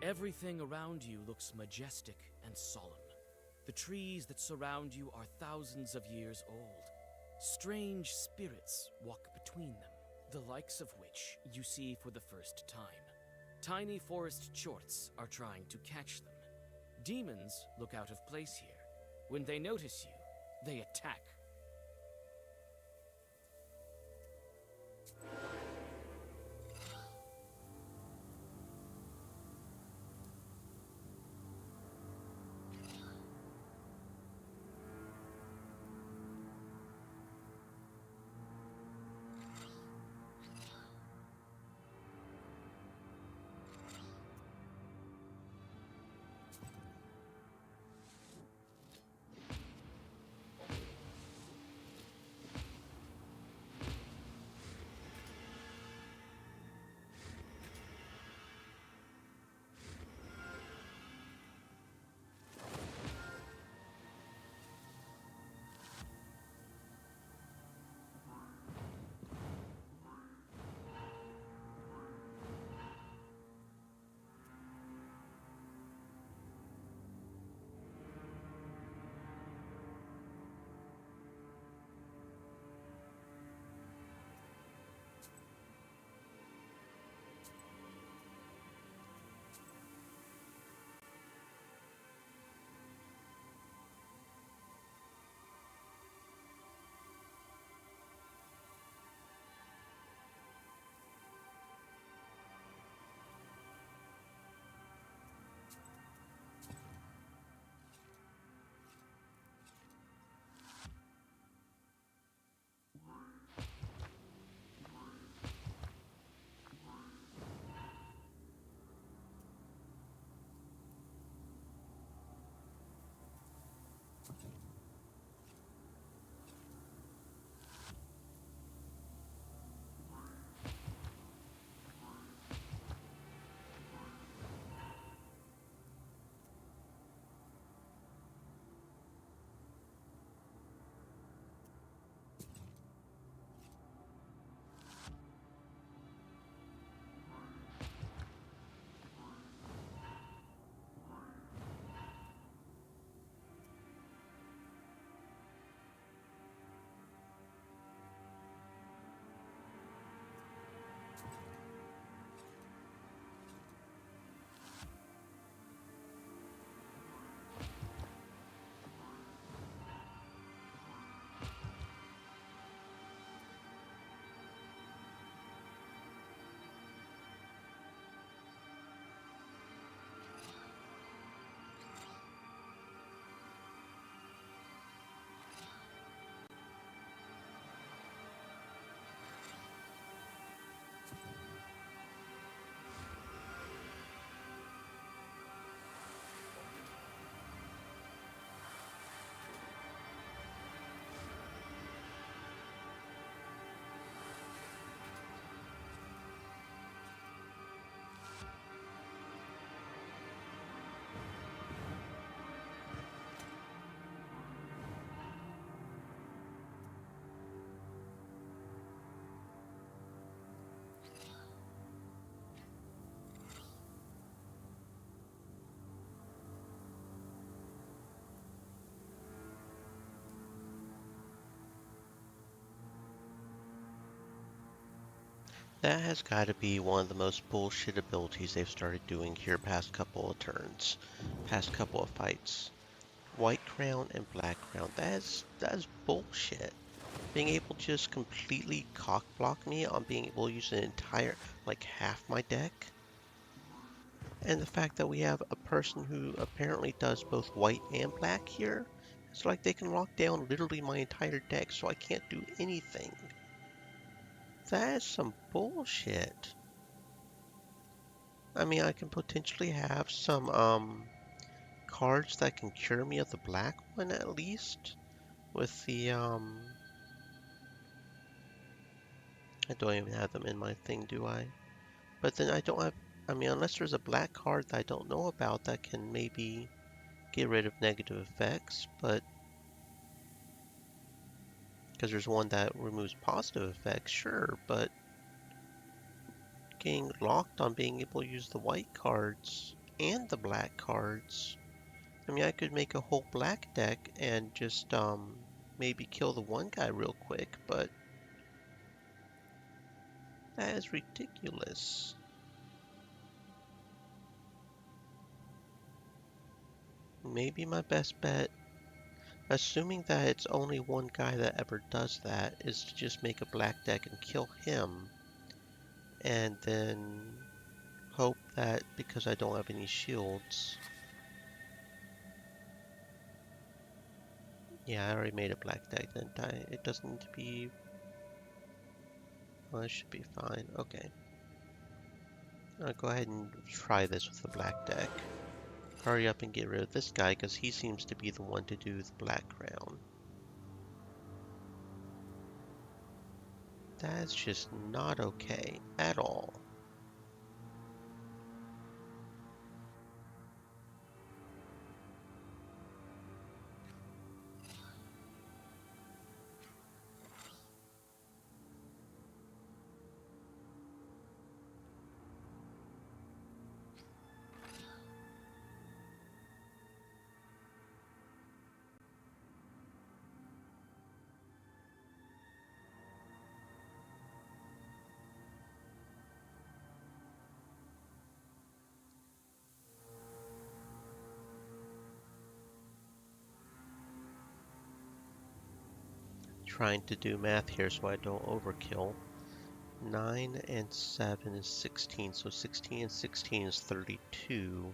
Everything around you looks majestic and solemn. The trees that surround you are thousands of years old. Strange spirits walk between them, the likes of which you see for the first time. Tiny forest chorts are trying to catch them. Demons look out of place here. When they notice you, they attack. That has got to be one of the most bullshit abilities they've started doing here past couple of turns, past couple of fights. White crown and black crown. That is bullshit. Being able to just completely cock block me on being able to use an entire, like half my deck. And the fact that we have a person who apparently does both white and black here, it's like they can lock down literally my entire deck so I can't do anything. That is some bullshit. I mean, I can potentially have some cards that can cure me of the black one at least with the I don't even have them in my thing, do I? But then I don't have, I mean, unless there's a black card that I don't know about that can maybe get rid of negative effects, but because there's one that removes positive effects, sure, but getting locked on being able to use the white cards and the black cards. I mean, I could make a whole black deck and just maybe kill the one guy real quick, but that is ridiculous. Maybe my best bet, assuming that it's only one guy that ever does that, is to just make a black deck and kill him, and then hope that because I don't have any shields. Yeah, I already made a black deck, didn't I? It doesn't need to be... Well, it should be fine. Okay. I'll go ahead and try this with the black deck. Hurry up and get rid of this guy, because he seems to be the one to do the black crown. That's just not okay at all. Trying to do math here so I don't overkill. 9 and 7 is 16, so 16 and 16 is 32.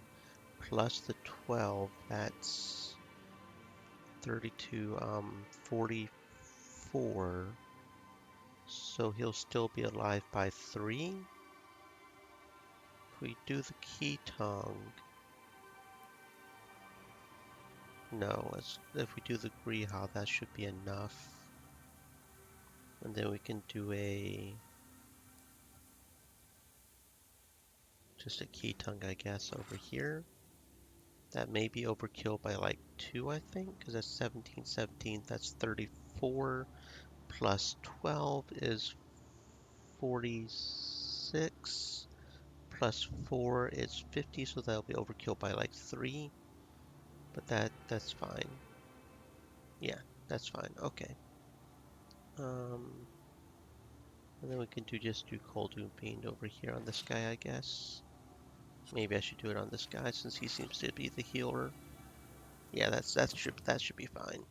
Plus the 12, that's 32, 44. So he'll still be alive by 3. If we do the key tongue, no, if we do the Griha, that should be enough. And then we can do just a key tongue, I guess, over here. That may be overkill by like 2, I think, because that's 17, 17, that's 34, plus 12 is 46, plus 4 is 50, so that'll be overkill by like 3, but that's fine. Yeah, that's fine, okay. And then we can just do Coldune Fiend over here on this guy, I guess. Maybe I should do it on this guy since he seems to be the healer. Yeah, that should be fine.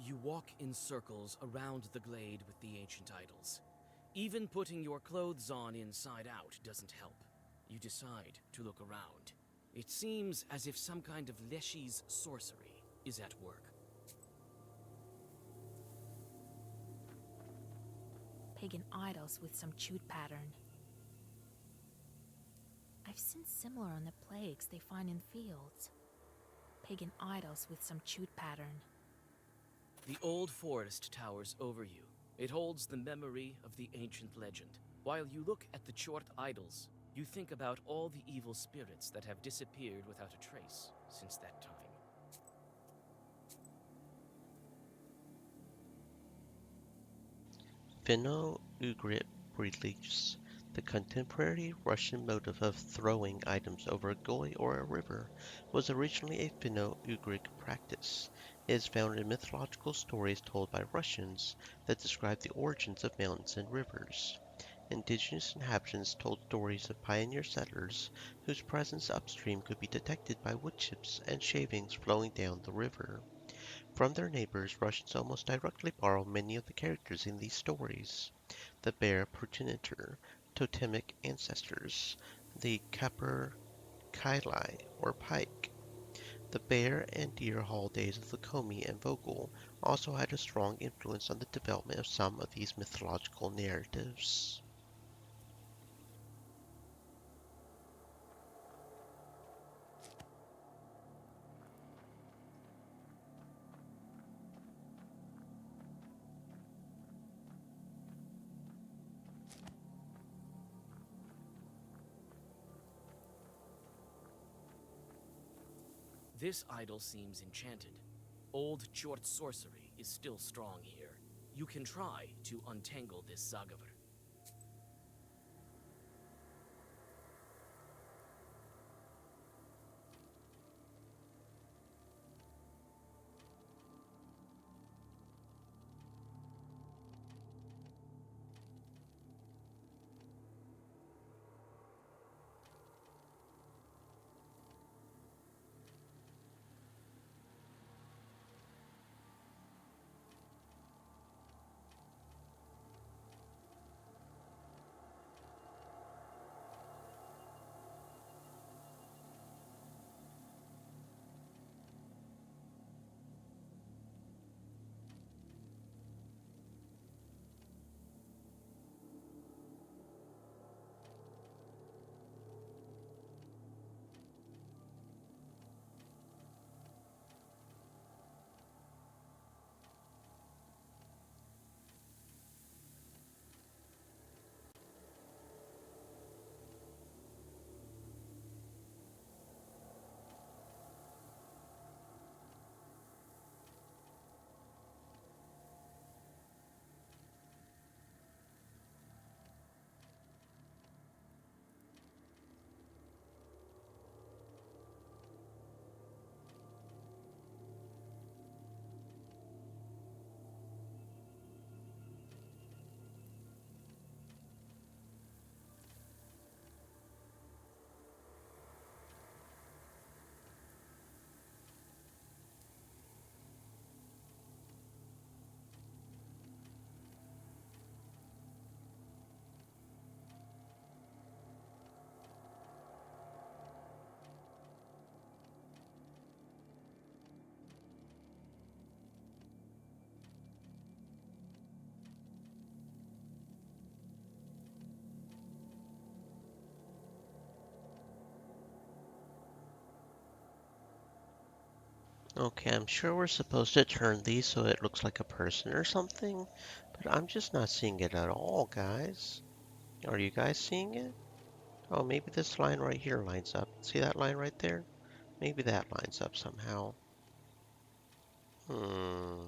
You walk in circles around the glade with the ancient idols. Even putting your clothes on inside out doesn't help. You decide to look around. It seems as if some kind of Leshy's sorcery is at work. Pagan idols with some chute pattern. I've seen similar on the plagues they find in fields. Pagan idols with some chute pattern. The old forest towers over you. It holds the memory of the ancient legend. While you look at the Chort idols, you think about all the evil spirits that have disappeared without a trace since that time. Finno-Ugric beliefs. The contemporary Russian motive of throwing items over a gully or a river was originally a Finno-Ugric practice. It is found in mythological stories told by Russians that describe the origins of mountains and rivers. Indigenous inhabitants told stories of pioneer settlers whose presence upstream could be detected by wood chips and shavings flowing down the river. From their neighbors, Russians almost directly borrow many of the characters in these stories. The bear progenitor, totemic ancestors, the capercaillie or pike. The bear and deer holidays of the Komi and Vogel also had a strong influence on the development of some of these mythological narratives. This idol seems enchanted. Old Chort sorcery is still strong here. You can try to untangle this Zagavar. Okay, I'm sure we're supposed to turn these so it looks like a person or something, but I'm just not seeing it at all, guys. Are you guys seeing it? Oh, maybe this line right here lines up. See that line right there? Maybe that lines up somehow. Hmm.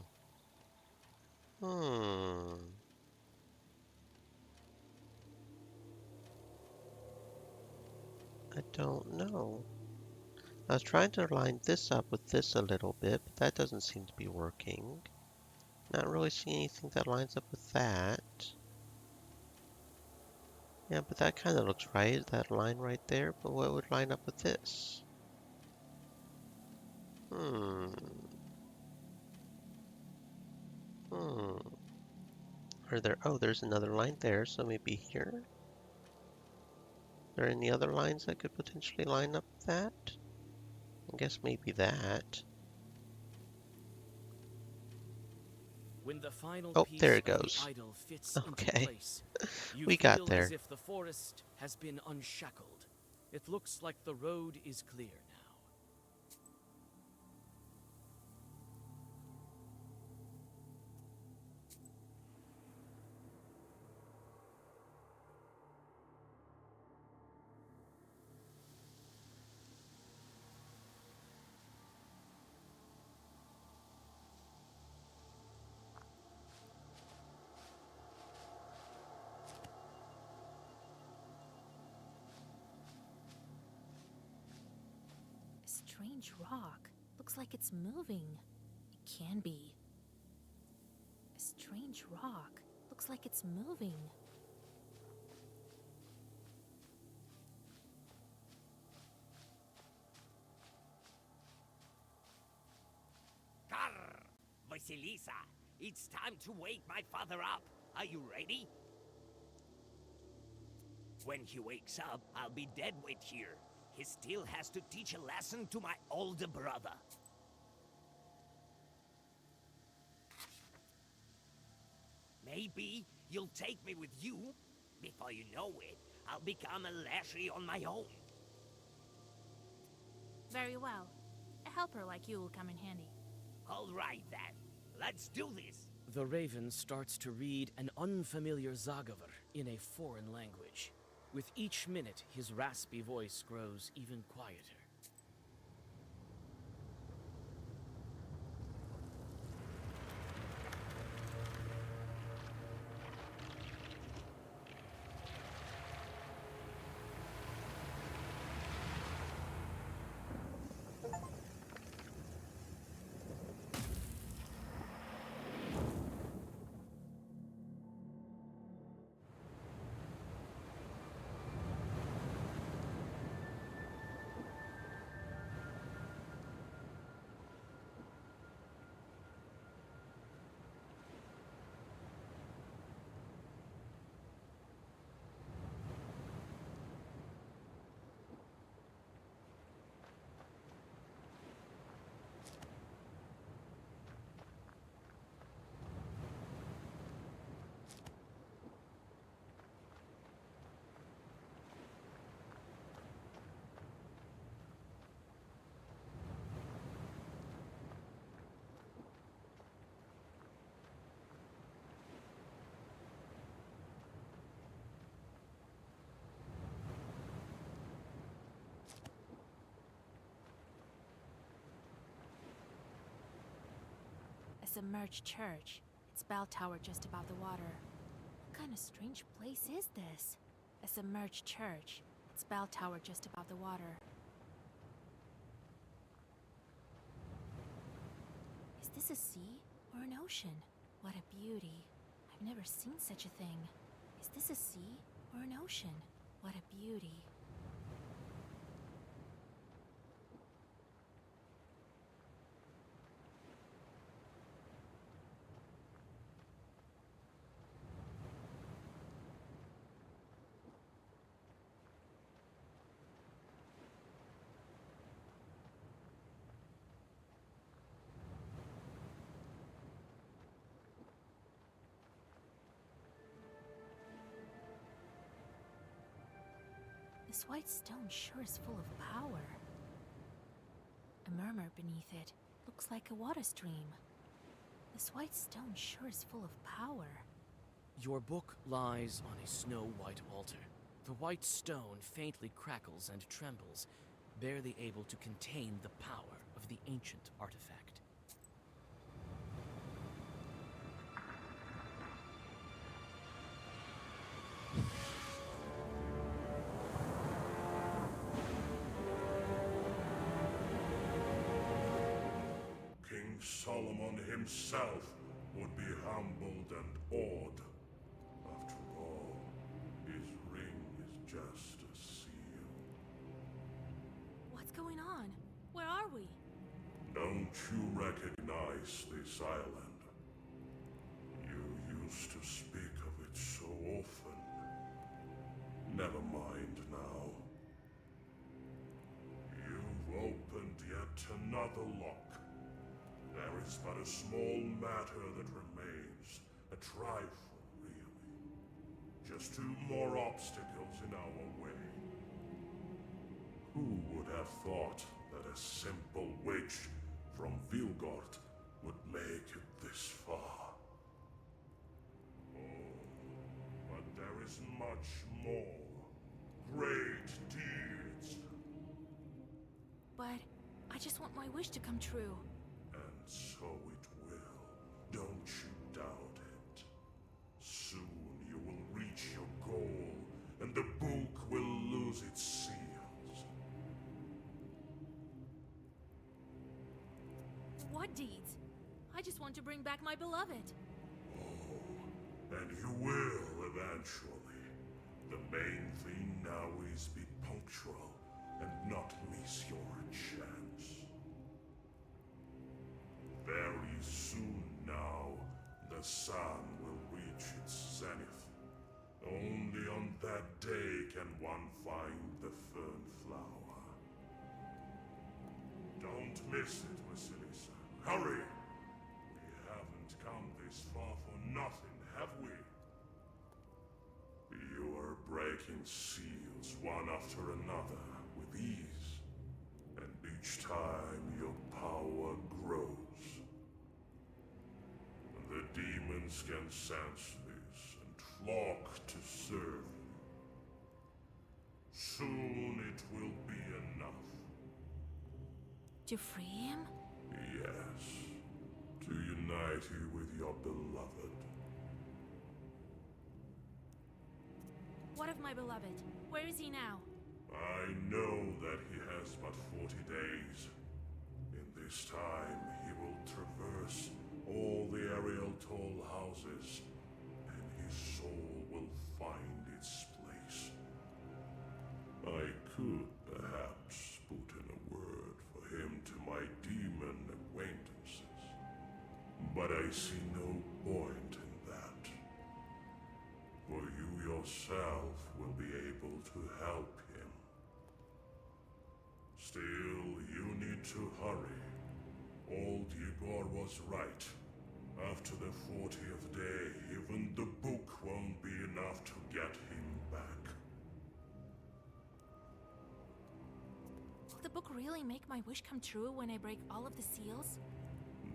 Hmm. I don't know. I was trying to line this up with this a little bit, but that doesn't seem to be working. Not really seeing anything that lines up with that. Yeah, but that kind of looks right, that line right there, but what would line up with this? Hmm. Are there? Oh, there's another line there, so maybe here? Are there any other lines that could potentially line up that? I guess maybe that. When the final Oh, there piece it of the goes. idol fits into Okay, place, you we got feel as there. if the forest has been unshackled. It looks like the road is clear now. A strange rock. Looks like it's moving. It can be. A strange rock. Looks like it's moving. Grr! Vasilisa, it's time to wake my father up. Are you ready? When he wakes up, I'll be dead weight here. He still has to teach a lesson to my older brother. Maybe you'll take me with you. Before you know it, I'll become a Lashley on my own. Very well. A helper like you will come in handy. All right then, let's do this. The raven starts to read an unfamiliar Zagavr in a foreign language. With each minute, his raspy voice grows even quieter. A submerged church. Its bell tower just above the water. What kind of strange place is this? A submerged church. Its bell tower just above the water. Is this a sea or an ocean? What a beauty. I've never seen such a thing. Is this a sea or an ocean? What a beauty. This white stone sure is full of power. A murmur beneath it looks like a water stream. This white stone sure is full of power. Your book lies on a snow-white altar. The white stone faintly crackles and trembles, barely able to contain the power of the ancient artifact. King Solomon himself would be humbled and awed. After all, his ring is just a seal. What's going on? Where are we? Don't you recognize this island? You used to speak of it so often. Never mind now. You've opened yet another lock. There is but a small matter that remains. A trifle, really. Just 2 more obstacles in our way. Who would have thought that a simple witch from Vilgort would make it this far? Oh, but there is much more. Great deeds. But I just want my wish to come true. And so it will. Don't you doubt it. Soon you will reach your goal, and the book will lose its seals. What deeds? I just want to bring back my beloved. Oh, and you will eventually. The main thing now is be punctual and not miss your chance. Very soon now, the sun will reach its zenith. Only on that day can one find the fern flower. Don't miss it, Vasilisa. Hurry! We haven't come this far for nothing, have we? You are breaking seals one after another with ease. And each time your power grows. The demons can sense this and flock to serve you. Soon it will be enough. To free him? Yes, to unite you with your beloved. What of my beloved? Where is he now? I know that he has but 40 days. In this time, he will traverse all the Ariel Toll houses, and his soul will find its place. I could perhaps put in a word for him to my demon acquaintances, but I see no point in that. For you yourself will be able to help him. Still, you need to hurry. Old Igor was right. After the 40th day, even the book won't be enough to get him back. Will the book really make my wish come true when I break all of the seals?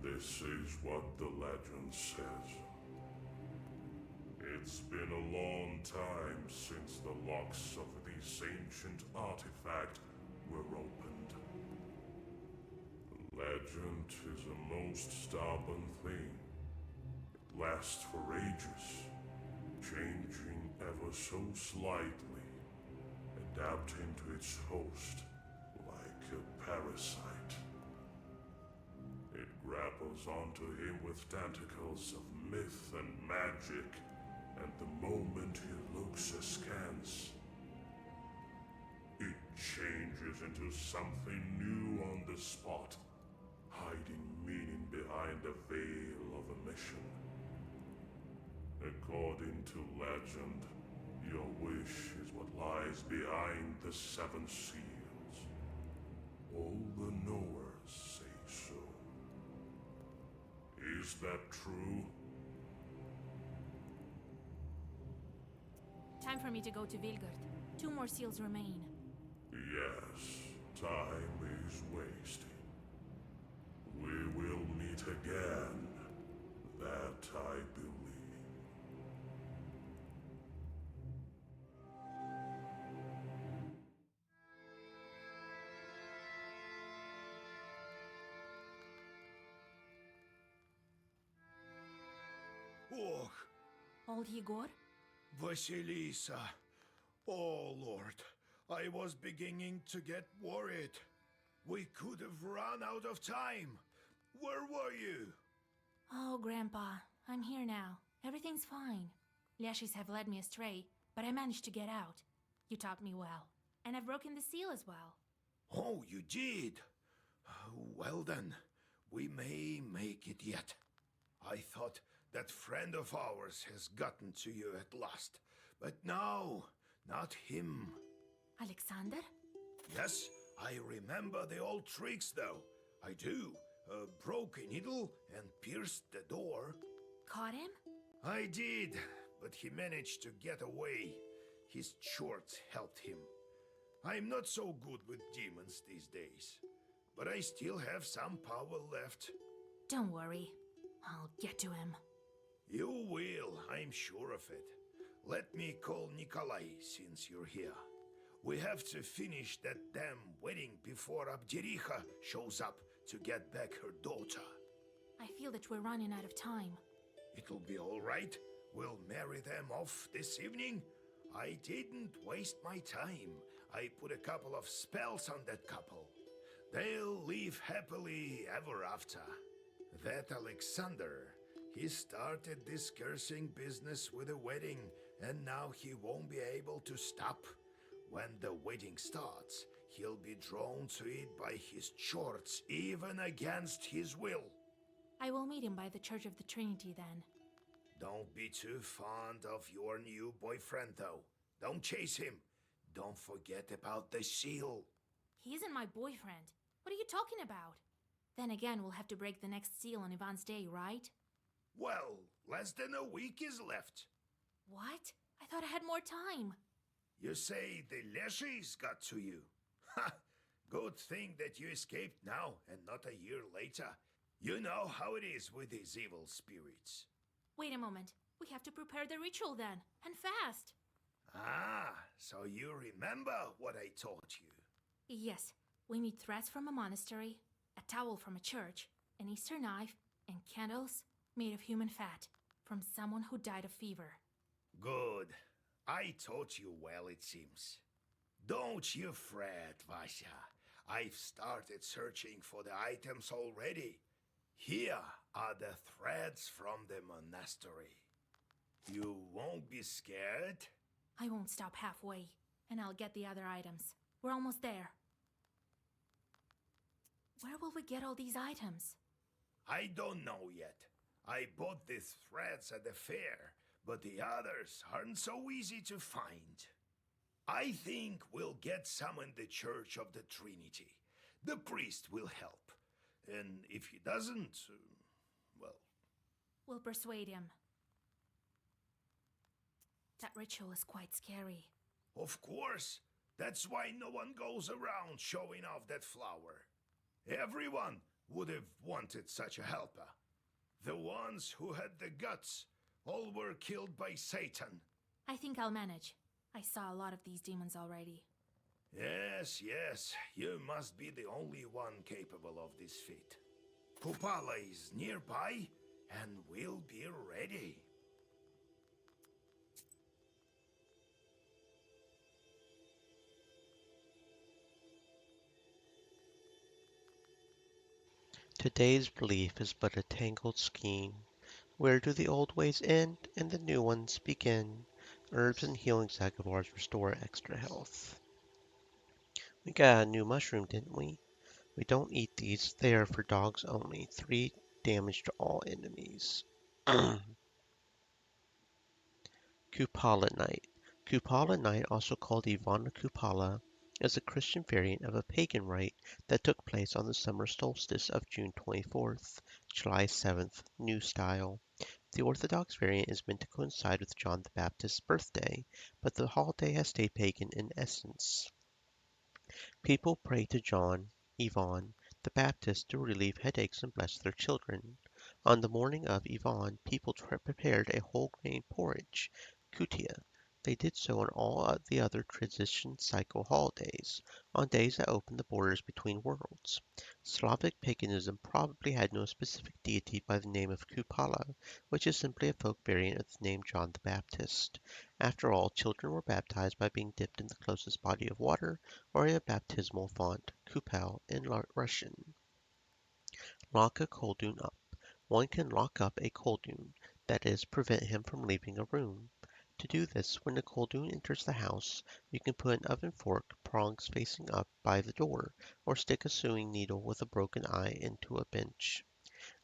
This is what the legend says. It's been a long time since the locks of this ancient artifact were opened. Legend is a most stubborn thing. It lasts for ages, changing ever so slightly, adapting to its host like a parasite. It grapples onto him with tentacles of myth and magic, and the moment he looks askance, it changes into something new on the spot, hiding meaning behind a veil of omission. According to legend, your wish is what lies behind the 7 seals. All the knowers say so. Is that true? Time for me to go to Vilgard. 2 more seals remain. Yes, time is wasting. We will meet again. That I believe. Och, Old Igor? Vasilisa. Oh, Lord. I was beginning to get worried. We could have run out of time. Where were you? Oh, Grandpa, I'm here now. Everything's fine. Lashis have led me astray, but I managed to get out. You taught me well. And I've broken the seal as well. Oh, you did? Well then, we may make it yet. I thought That friend of ours has gotten to you at last. But no, not him. Alexander? Yes, I remember the old tricks though. I do. Broke a needle and pierced the door. Caught him? I did, but he managed to get away. His shorts helped him. I'm not so good with demons these days, but I still have some power left. Don't worry. I'll get to him. You will, I'm sure of it. Let me call Nikolai since you're here. We have to finish that damn wedding before Abdericha shows up to get back her daughter. I feel that we're running out of time. It'll be all right. We'll marry them off this evening. I didn't waste my time. I put a couple of spells on that couple. They'll live happily ever after. That Alexander, he started this cursing business with a wedding, and now he won't be able to stop. When the wedding starts, he'll be drawn to it by his shorts, even against his will. I will meet him by the Church of the Trinity then. Don't be too fond of your new boyfriend, though. Don't chase him. Don't forget about the seal. He isn't my boyfriend. What are you talking about? Then again, we'll have to break the next seal on Ivan's day, right? Well, less than a week is left. What? I thought I had more time. You say the Leshies got to you? Ha! Good thing that you escaped now and not a year later. You know how it is with these evil spirits. Wait a moment. We have to prepare the ritual then, and fast. Ah, so you remember what I taught you. Yes, we need threads from a monastery, a towel from a church, an Easter knife, and candles made of human fat from someone who died of fever. Good. I taught you well, it seems. Don't you fret, Vasya. I've started searching for the items already. Here are the threads from the monastery. You won't be scared? I won't stop halfway, and I'll get the other items. We're almost there. Where will we get all these items? I don't know yet. I bought these threads at the fair, but the others aren't so easy to find. I think we'll get some in the Church of the Trinity. The priest will help. And if he doesn't, well... We'll persuade him. That ritual is quite scary. Of course. That's why no one goes around showing off that flower. Everyone would have wanted such a helper. The ones who had the guts all were killed by Satan. I think I'll manage. I saw a lot of these demons already. Yes, yes, you must be the only one capable of this feat. Kupala is nearby, and we'll be ready. Today's belief is but a tangled skein. Where do the old ways end and the new ones begin? Herbs and healing sagamores restore extra health. We got a new mushroom, didn't we? We don't eat these. They are for dogs only. 3 damage to all enemies. Kupala Night. Kupala Night, also called Ivana Kupala, is a Christian variant of a pagan rite that took place on the summer solstice of June 24th, July 7th, New Style. The Orthodox variant is meant to coincide with John the Baptist's birthday, but the holiday has stayed pagan in essence. People pray to John, Ivan, the Baptist to relieve headaches and bless their children. On the morning of Ivan, people prepared a whole grain porridge, kutia. They did so on all the other tradition cycle holidays, on days that opened the borders between worlds. Slavic paganism probably had no specific deity by the name of Kupala, which is simply a folk variant of the name John the Baptist. After all, children were baptized by being dipped in the closest body of water, or in a baptismal font, kupel in Russian. Lock a koldun up. One can lock up a koldun, that is, prevent him from leaving a room. To do this, when the koldun enters the house, you can put an oven fork, prongs facing up, by the door, or stick a sewing needle with a broken eye into a bench.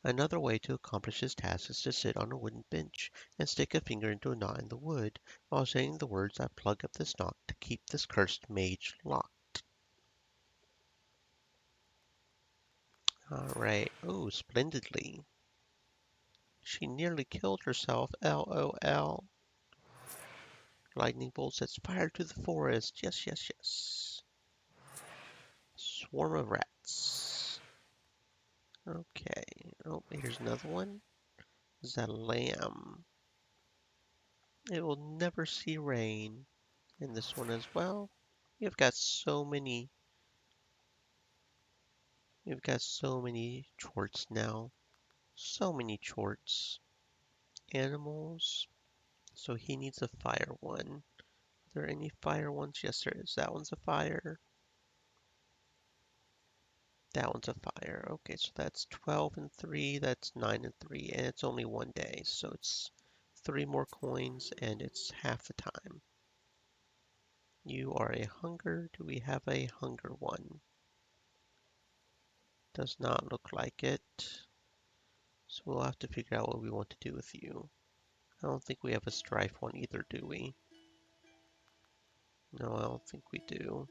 Another way to accomplish this task is to sit on a wooden bench and stick a finger into a knot in the wood while saying the words I plug up this knot to keep this cursed mage locked. Alright, oh, splendidly. She nearly killed herself, LOL. Lightning bolt sets fire to the forest, yes, yes, yes. Swarm of rats. Okay, oh, here's another one. Is that a lamb? It will never see rain. And this one as well. We've got so many. We've got so many chorts now. So many chorts. Animals. So he needs a fire one. Are there any fire ones? Yes, there is. That one's a fire. That one's a fire. Okay, so that's 12 and 3. That's 9 and 3. And it's only one day. So it's 3 more coins and it's half the time. You are a hunger. Do we have a hunger one? Does not look like it. So we'll have to figure out what we want to do with you. I don't think we have a strife one either, do we? No, I don't think we do.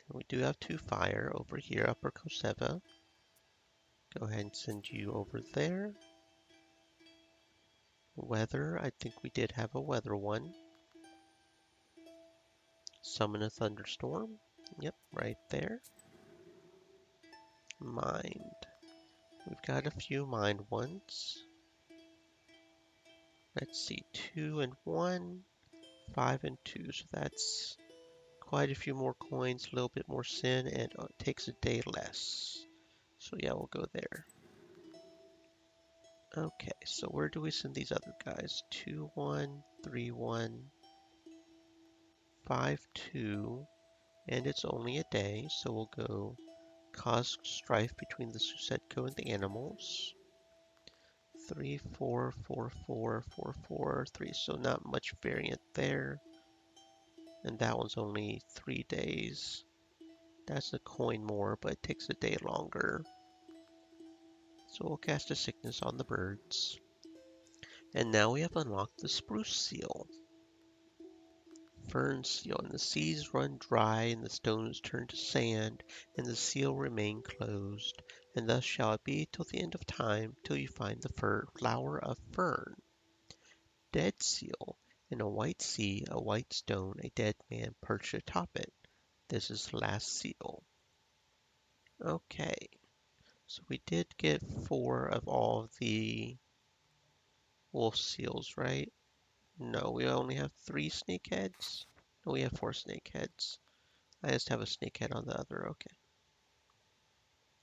And we do have 2 fire over here, Upper Koseva. Go ahead and send you over there. Weather, I think we did have a weather one. Summon a thunderstorm. Yep, right there. Mind. We've got a few mind ones. Let's see, 2 and 1, 5 and 2. So that's quite a few more coins, a little bit more sin, and it takes a day less. So yeah, we'll go there. Okay, so where do we send these other guys? 2, 1, 3, 1, 5, 2, and it's only a day, so we'll go cause strife between the Susetko and the animals. 3, 4, 4, 4, 4, 4, 3, so not much variant there. And that one's only 3 days. That's a coin more, but it takes a day longer. So we'll cast a sickness on the birds. And now we have unlocked the spruce seal. Fern seal, and the seas run dry, and the stones turn to sand, and the seal remain closed. And thus shall it be till the end of time, till you find the flower of fern. Dead seal, in a white sea, a white stone, a dead man perched atop it. This is the last seal. Okay, so we did get 4 of all of the wolf seals, right? No, we only have 3 snakeheads. No, we have 4 snakeheads. I just have a snakehead on the other. Okay.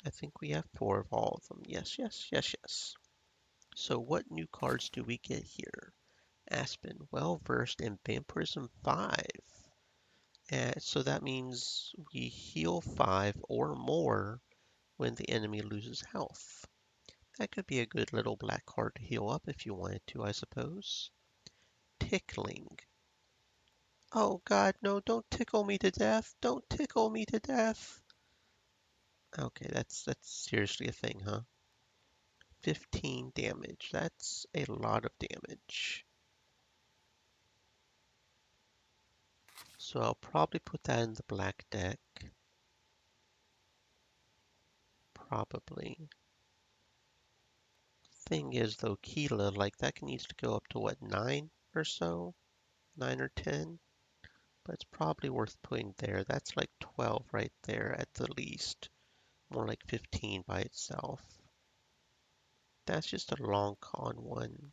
I think we have 4 of all of them. Yes, yes, yes, yes. So what new cards do we get here? Aspen, well versed in Vampirism 5. And so that means we heal 5 or more when the enemy loses health. That could be a good little black card to heal up if you wanted to, I suppose. Tickling. Oh god, no, don't tickle me to death. Don't tickle me to death. Okay, that's seriously a thing, huh? 15 damage. That's a lot of damage. So I'll probably put that in the black deck. Probably. Thing is though, Keela, like that needs to go up to what, 9 or so? 9 or 10? But it's probably worth putting there. That's like 12 right there at the least. More like 15 by itself. That's just a long con one.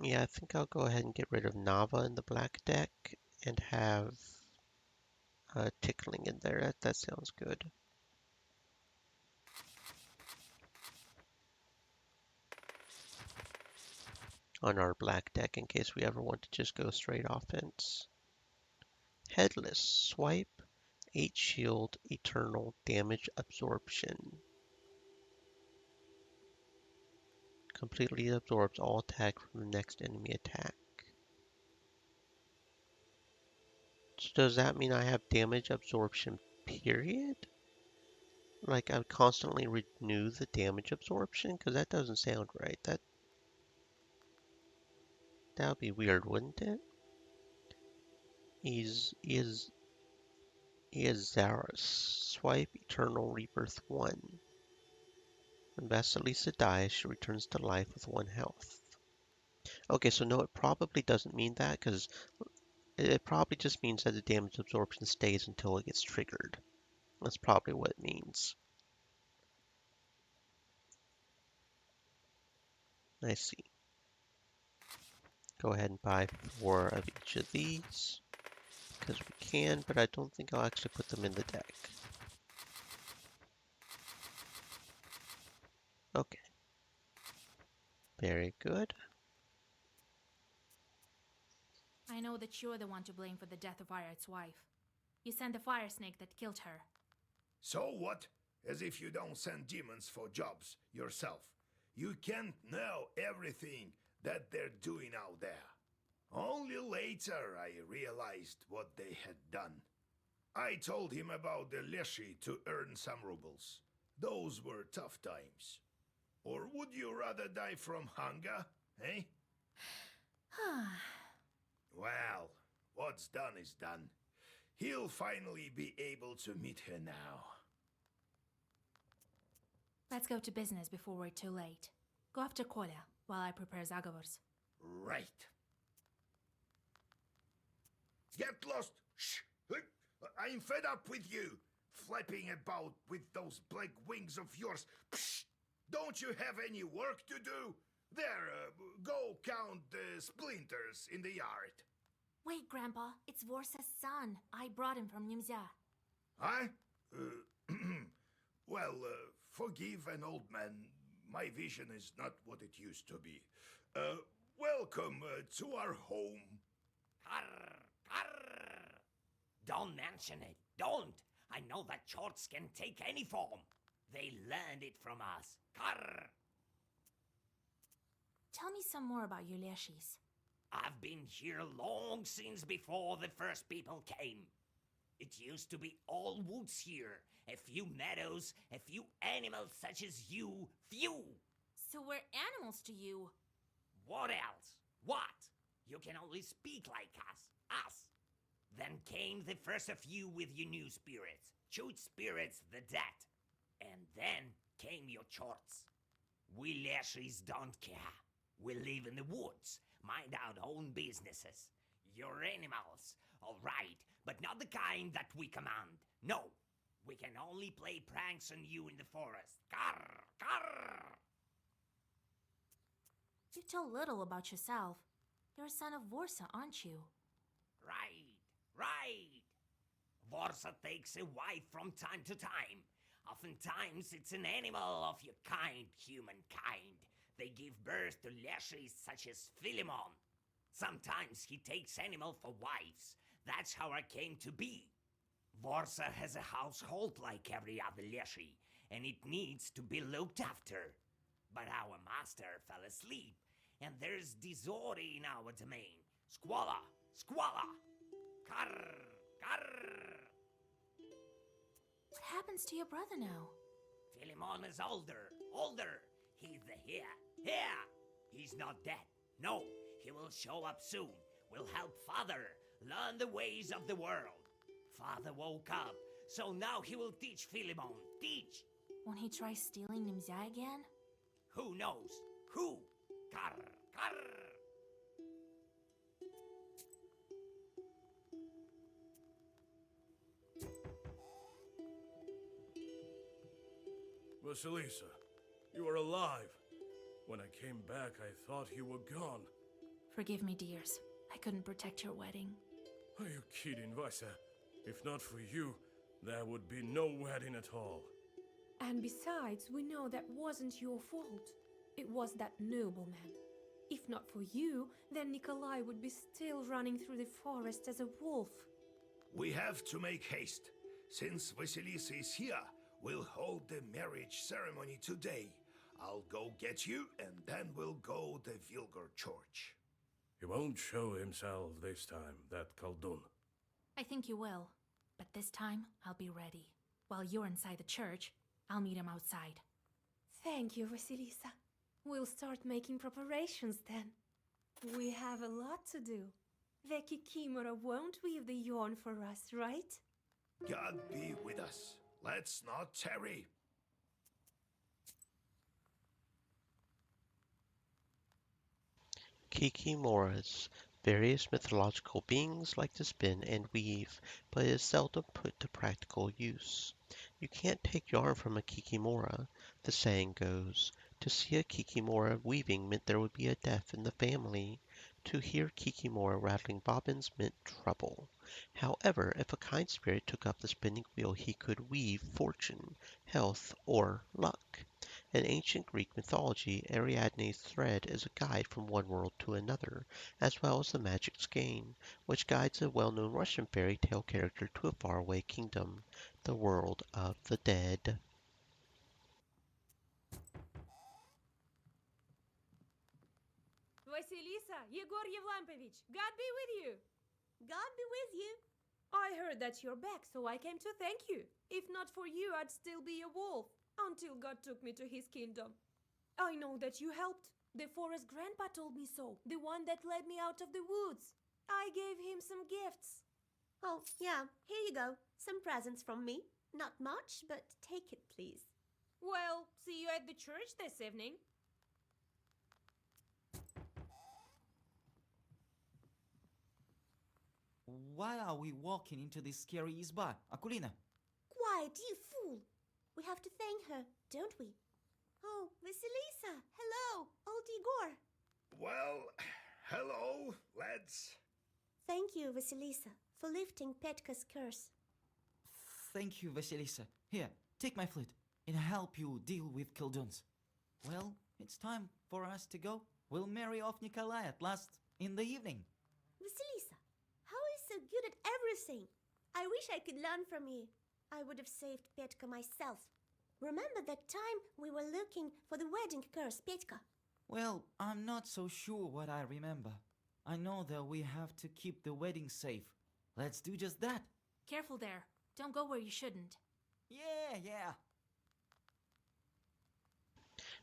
Yeah, I think I'll go ahead and get rid of Nava in the black deck and have Tickling in there. That sounds good. On our black deck in case we ever want to just go straight offense. Headless, swipe, 8 shield, eternal damage absorption. Completely absorbs all attack from the next enemy attack. So does that mean I have damage absorption, period? Like I constantly renew the damage absorption? Because that doesn't sound right. That would be weird, wouldn't it? Iazarus. Swipe Eternal Rebirth 1. When Vasilisa dies, she returns to life with 1 health. Okay, so no, it probably doesn't mean that, because it probably just means that the damage absorption stays until it gets triggered. That's probably what it means. I see. Go ahead and buy 4 of each of these, because we can, but I don't think I'll actually put them in the deck. Okay. Very good. I know that you're the one to blame for the death of Irat's wife. You sent the fire snake that killed her. So what? As if you don't send demons for jobs yourself. You can't know everything that they're doing out there. Only later I realized what they had done. I told him about the Leshy to earn some rubles. Those were tough times. Or would you rather die from hunger, eh? Well, what's done is done. He'll finally be able to meet her now. Let's go to business before we're too late. Go after Kolya while I prepare Zagor's. Right. Get lost! Shh! I'm fed up with you, flapping about with those black wings of yours. Psh! Don't you have any work to do? There, go count the splinters in the yard. Wait, Grandpa. It's Vorsa's son. I brought him from Nimzia. Huh? Well, forgive an old man. My vision is not what it used to be. Welcome to our home. Carr, carr. Don't mention it. Don't. I know that Chorts can take any form. They learned it from us. Carr. Tell me some more about your Leshis. I've been here long since before the first people came. It used to be all woods here, a few meadows, a few animals such as you, few. So we're animals to you. What else? What? You can only speak like us. Then came the first of you with your new spirits, chewed spirits the dead. And then came your Chorts. We Leshis don't care. We live in the woods, mind our own businesses. You're animals, all right, but not the kind that we command. No, we can only play pranks on you in the forest. Carr, carr. You tell little about yourself. You're a son of Vorsa, aren't you? Right. Vorsa takes a wife from time to time. Oftentimes it's an animal of your kind, humankind. They give birth to Leshis such as Philemon. Sometimes he takes animal for wives. That's how I came to be. Vorsa has a household like every other Leshi, and it needs to be looked after. But our master fell asleep, and there's disorder in our domain. Squalor! Carr, carr. What happens to your brother now? Philemon is older. He's the here. He's not dead. No, he will show up soon. We'll help Father learn the ways of the world. Father woke up, so now he will teach Philemon. Teach. Won't he try stealing Nimzia again? Who knows? Who? Carr. Vasilisa, you are alive. When I came back, I thought you were gone. Forgive me, dears. I couldn't protect your wedding. Are you kidding, Vaisa? If not for you, there would be no wedding at all. And besides, we know that wasn't your fault. It was that nobleman. If not for you, then Nikolai would be still running through the forest as a wolf. We have to make haste. Since Vasilisa is here, we'll hold the marriage ceremony today. I'll go get you, and then we'll go to Vilgor Church. He won't show himself this time, that Khaldun. I think you will. But this time, I'll be ready. While you're inside the church, I'll meet him outside. Thank you, Vasilisa. We'll start making preparations then. We have a lot to do. The Kikimora won't weave the yarn for us, right? God be with us. Let's not tarry. Kikimoras. Various mythological beings like to spin and weave, but it is seldom put to practical use. You can't take yarn from a Kikimora, the saying goes. To see a Kikimora weaving meant there would be a death in the family. To hear Kikimora rattling bobbins meant trouble. However, if a kind spirit took up the spinning wheel, he could weave fortune, health, or luck. In ancient Greek mythology, Ariadne's thread is a guide from one world to another, as well as the magic skein, which guides a well-known Russian fairy tale character to a faraway kingdom, the world of the dead. Vasilisa, Yegor Yevlampovich, God be with you. God be with you. I heard that you're back, so I came to thank you. If not for you, I'd still be a wolf, until God took me to his kingdom. I know that you helped. The forest grandpa told me so, the one that led me out of the woods. I gave him some gifts. Oh, yeah, here you go. Some presents from me. Not much, but take it, please. Well, see you at the church this evening. Why are we walking into this scary izba, Akulina? Quiet, you fool! We have to thank her, don't we? Oh, Vasilisa! Hello, old Igor! Well, hello, lads. Thank you, Vasilisa, for lifting Petka's curse. Thank you, Vasilisa. Here, take my flute and help you deal with Kilduns. Well, it's time for us to go. We'll marry off Nikolai at last in the evening. Vasilisa, how are you so good at everything? I wish I could learn from you. I would have saved Petka myself. Remember that time we were looking for the wedding curse, Petka? Well, I'm not so sure what I remember. I know that we have to keep the wedding safe. Let's do just that. Careful there. Don't go where you shouldn't. Yeah.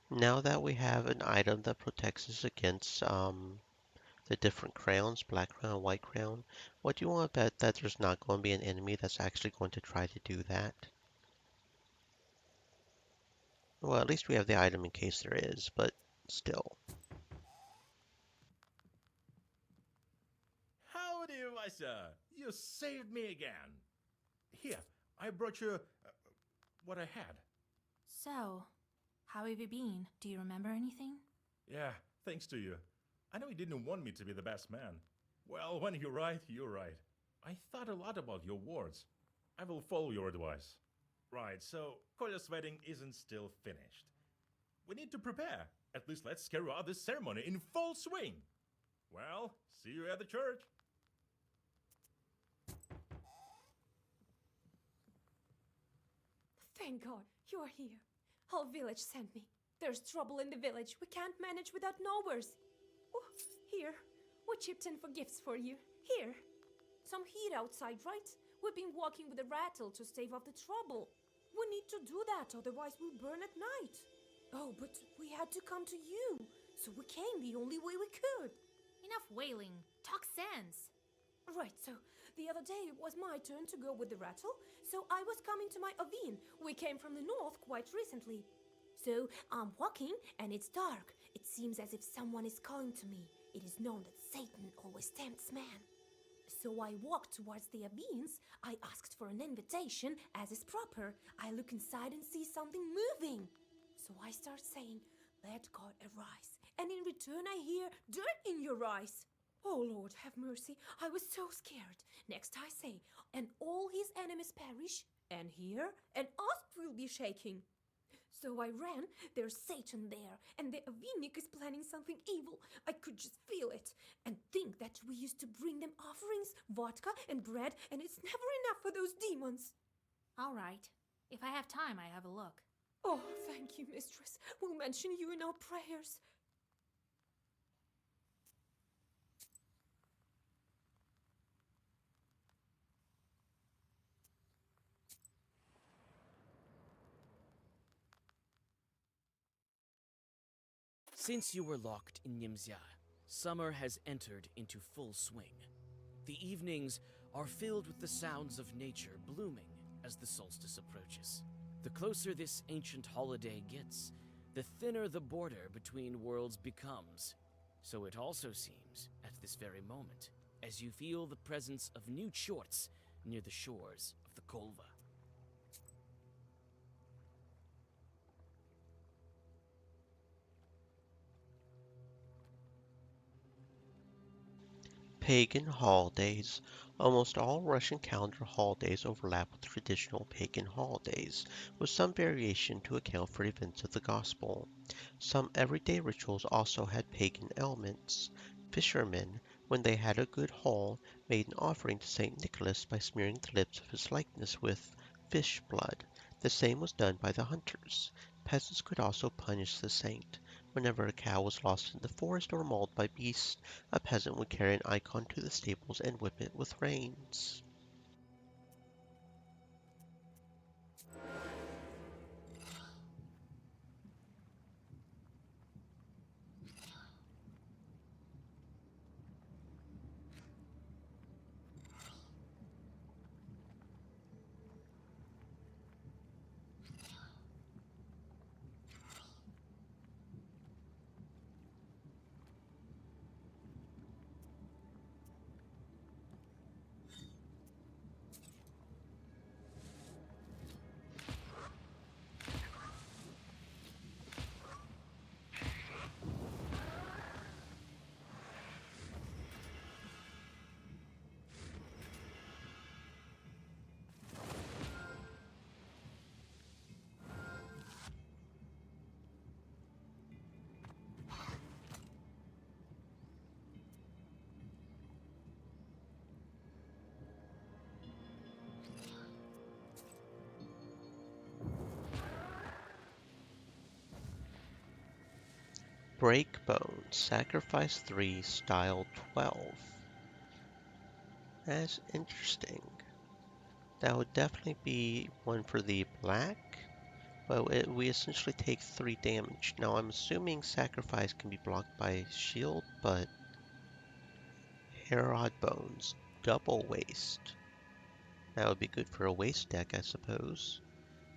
Now that we have an item that protects us against the different crowns, black crown, white crown, what do you want to bet that there's not going to be an enemy that's actually going to try to do that? Well, at least we have the item in case there is, but still. Howdy, Vasa! You saved me again. Here, I brought you what I had. So, how have you been? Do you remember anything? Yeah, thanks to you. I know you didn't want me to be the best man. Well, when you're right, you're right. I thought a lot about your words. I will follow your advice. Right, so Kolya's wedding isn't still finished. We need to prepare. At least let's carry out this ceremony in full swing. Well, see you at the church. Thank God, you're here. Our village sent me. There's trouble in the village. We can't manage without knowers. Oh, here. We chipped in for gifts for you. Here. Some heat outside, right? We've been walking with a rattle to stave off the trouble. We need to do that, otherwise we'll burn at night. Oh, but we had to come to you. So we came the only way we could. Enough wailing. Talk sense. Right, so the other day it was my turn to go with the rattle, so I was coming to my Avin. We came from the north quite recently. So I'm walking and it's dark. It seems as if someone is calling to me. It is known that Satan always tempts man. So I walked towards the Avins. I asked for an invitation, as is proper. I look inside and see something moving. So I start saying, "Let God arise." And in return I hear, "Dirt in your eyes." Oh Lord, have mercy. I was so scared. Next I say, "And all his enemies perish, and here, and us will be shaking." So I ran, there's Satan there, and the Avinik is planning something evil. I could just feel it. And think that we used to bring them offerings, vodka and bread, and it's never enough for those demons. All right. If I have time, I have a look. Oh, thank you, mistress. We'll mention you in our prayers. Since you were locked in Nimzia, summer has entered into full swing. The evenings are filled with the sounds of nature blooming as the solstice approaches. The closer this ancient holiday gets, the thinner the border between worlds becomes. So it also seems at this very moment, as you feel the presence of new Chorts near the shores of the Kolva. Pagan holidays. Almost all Russian calendar holidays overlap with traditional pagan holidays, with some variation to account for events of the Gospel. Some everyday rituals also had pagan elements. Fishermen, when they had a good haul, made an offering to St. Nicholas by smearing the lips of his likeness with fish blood. The same was done by the hunters. Peasants could also punish the saint. Whenever a cow was lost in the forest or mauled by beasts, a peasant would carry an icon to the stables and whip it with reins. Breakbone, Sacrifice 3, Style 12. That's interesting. That would definitely be one for the black, but we essentially take 3 damage. Now I'm assuming Sacrifice can be blocked by shield, but Herod Bones, double waste. That would be good for a waste deck, I suppose.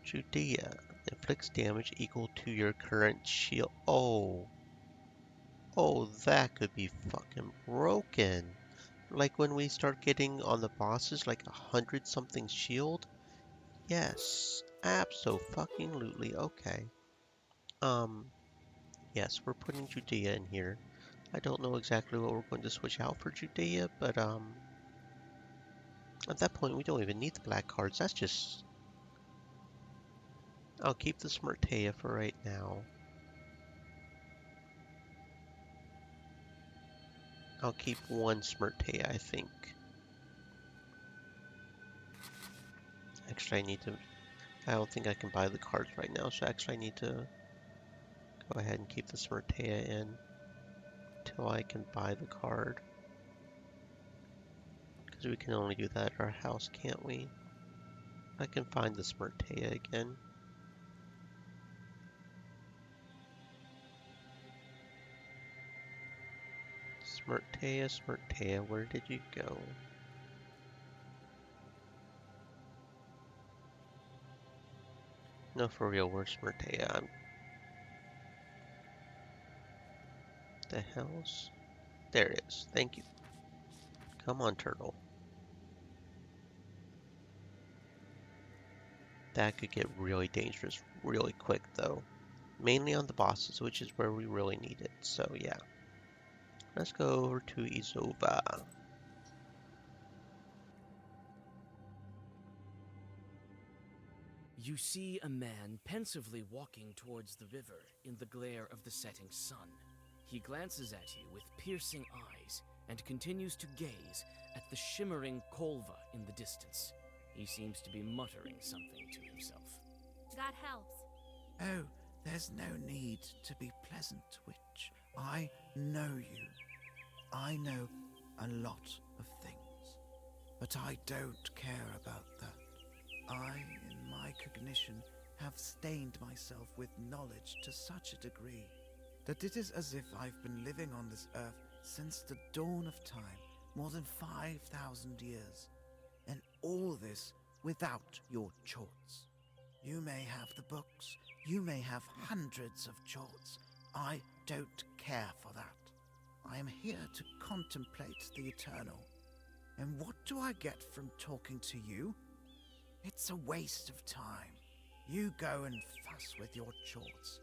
Judea, inflicts damage equal to your current shield. Oh, that could be fucking broken. Like when we start getting on the bosses like 100 something shield. Yes, abso-fucking-lutely. Okay. Yes, we're putting Judea in here. I don't know exactly what we're going to switch out for Judea, but at that point we don't even need the black cards. That's just... I'll keep the Smertea for right now. I'll keep one Smertea, I think. Actually, I don't think I can buy the cards right now, so actually I need to go ahead and keep the Smertea in until I can buy the card. Because we can only do that at our house, can't we? I can find the Smertea again. Smertea, where did you go? No, for real, where's Smertea? The hell's... There it is. Thank you. Come on, turtle. That could get really dangerous really quick, though. Mainly on the bosses, which is where we really need it. So, yeah. Let's go over to Izova. You see a man pensively walking towards the river in the glare of the setting sun. He glances at you with piercing eyes and continues to gaze at the shimmering Kolva in the distance. He seems to be muttering something to himself. God helps. Oh, there's no need to be pleasant, witch. I know you. I know a lot of things, but I don't care about that. I, in my cognition, have stained myself with knowledge to such a degree that it is as if I've been living on this earth since the dawn of time, more than 5,000 years, and all this without your jorts. You may have the books, you may have hundreds of jorts. I don't care for that. I am here to contemplate the eternal. And what do I get from talking to you? It's a waste of time. You go and fuss with your jorts.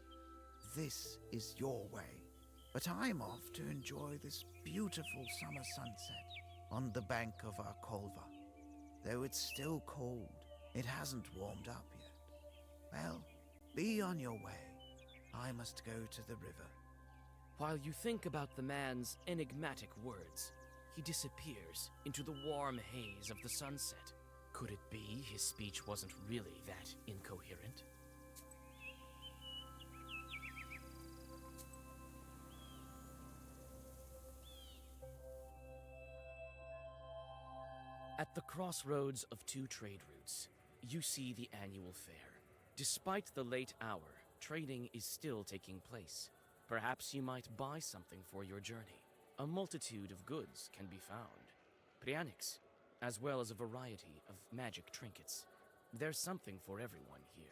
This is your way. But I'm off to enjoy this beautiful summer sunset on the bank of our Kolva. Though it's still cold, it hasn't warmed up yet. Well, be on your way. I must go to the river. While you think about the man's enigmatic words, he disappears into the warm haze of the sunset. Could it be his speech wasn't really that incoherent? At the crossroads of two trade routes, you see the annual fair. Despite the late hour, trading is still taking place. Perhaps you might buy something for your journey. A multitude of goods can be found. Prianics, as well as a variety of magic trinkets. There's something for everyone here.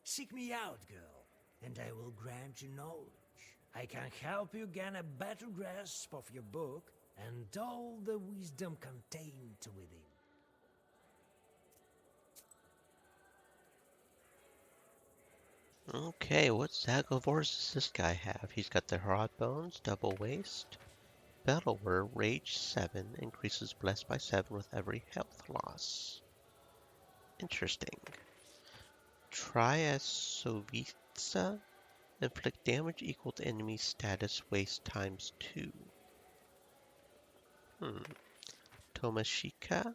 Seek me out, girl, and I will grant you knowledge. I can help you gain a better grasp of your book and all the wisdom contained within. Okay, what Zagavors does this guy have? He's got the Hard Bones, Double Waist, Battle Word, Rage 7, increases Blessed by 7 with every health loss. Interesting. Triasovitsa, inflict damage equal to enemy status waste times 2. Tomashika,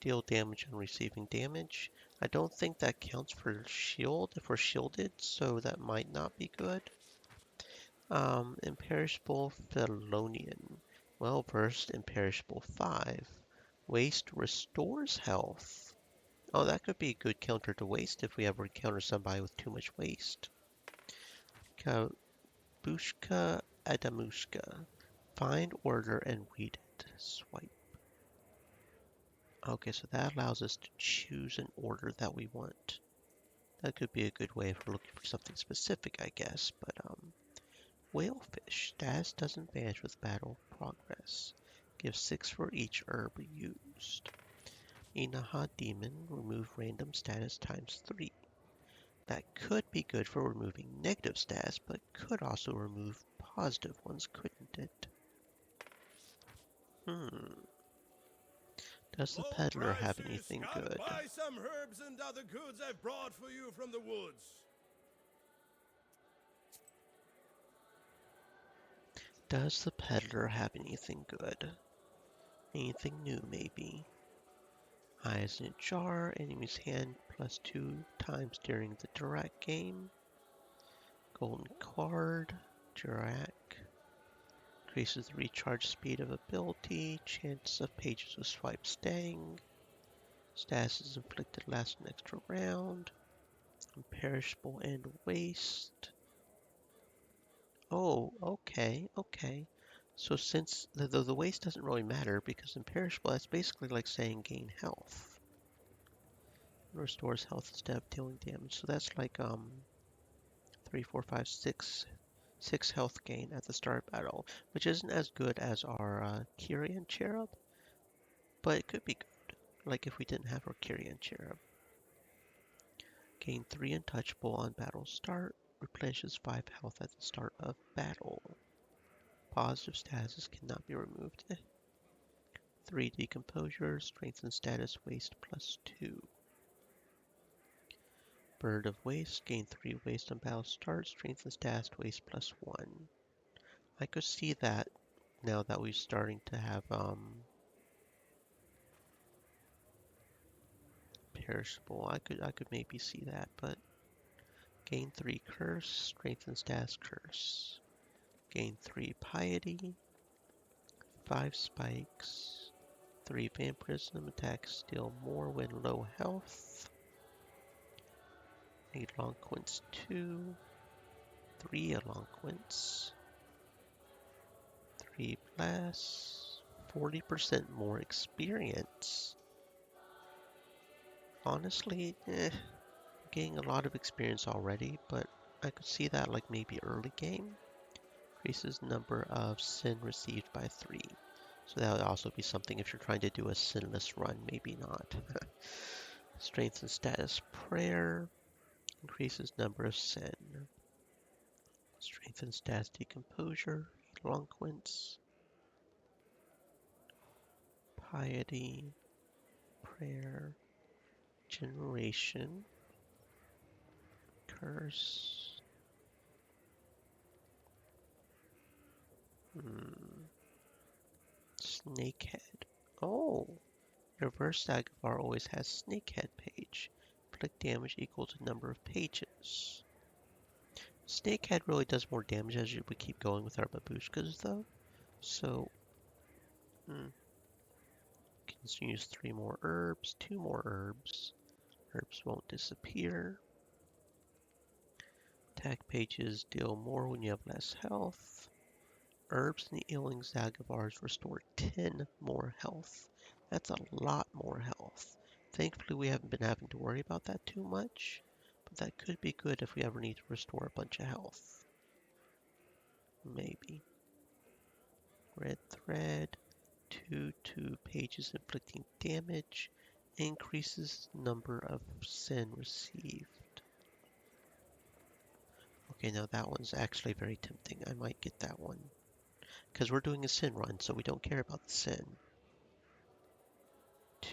deal damage on receiving damage. I don't think that counts for shield if we're shielded, so that might not be good. Imperishable Felonian, well versed, imperishable 5. Waste restores health. Oh, that could be a good counter to waste if we ever encounter somebody with too much waste. Kabushka Adamushka. Find order and read it. Swipe. Okay, so that allows us to choose an order that we want. That could be a good way if we're looking for something specific, I guess. But, Whalefish. Status doesn't vanish with battle progress. Give 6 for each herb used. Inaha Demon, remove random status times 3. That could be good for removing negative status, but could also remove positive ones, couldn't it? Does the peddler have anything good? Buy some herbs and other goods I've brought for you from the woods. Does the peddler have anything good? Anything new, maybe? Eyes in a jar, enemy's hand +2 times during the direct game. Golden card, Jurak. Increases the recharge speed of ability, chance of pages with swipe staying. Status is inflicted last an extra round. Imperishable and waste. Oh, okay. So since the waste doesn't really matter because imperishable, that's basically like saying gain health. Restores health instead of dealing damage. So that's like 3, 4, 5, 6 health gain at the start of battle, which isn't as good as our Kyrian Cherub, but it could be good, like if we didn't have our Kyrian Cherub. Gain 3 untouchable on battle start, replenishes 5 health at the start of battle. Positive statuses cannot be removed. 3 decomposure, strength and status waste +2. Bird of Waste, gain 3 waste on battle start, strength and status waste +1. I could see that now that we're starting to have perishable. I could maybe see that, but gain 3 curse, strength and status curse. Gain 3 piety, 5 spikes, 3 vampirism, attacks deal more when low health. Eloquence 2, 3 Eloquence, 3 Blast, 40% more experience. Honestly, getting a lot of experience already, but I could see that like maybe early game. Increases number of sin received by 3. So that would also be something if you're trying to do a sinless run, maybe not. Strength and status prayer. Increases number of sin. Strength and status decomposure. Eloquence. Piety. Prayer. Generation. Curse. Snakehead. Oh! Reverse Dagomar always has Snakehead page. Inflict damage equal to number of pages. Snakehead really does more damage as we keep going with our babushkas though. So, can use 3 more herbs, 2 more herbs. Herbs won't disappear. Attack pages deal more when you have less health. Herbs and the Ealing Zagavars restore 10 more health. That's a lot more health. Thankfully, we haven't been having to worry about that too much, but that could be good if we ever need to restore a bunch of health. Maybe. Red thread, 2 pages inflicting damage, increases number of sin received. Okay, now that one's actually very tempting. I might get that one. Because we're doing a sin run, so we don't care about the sin.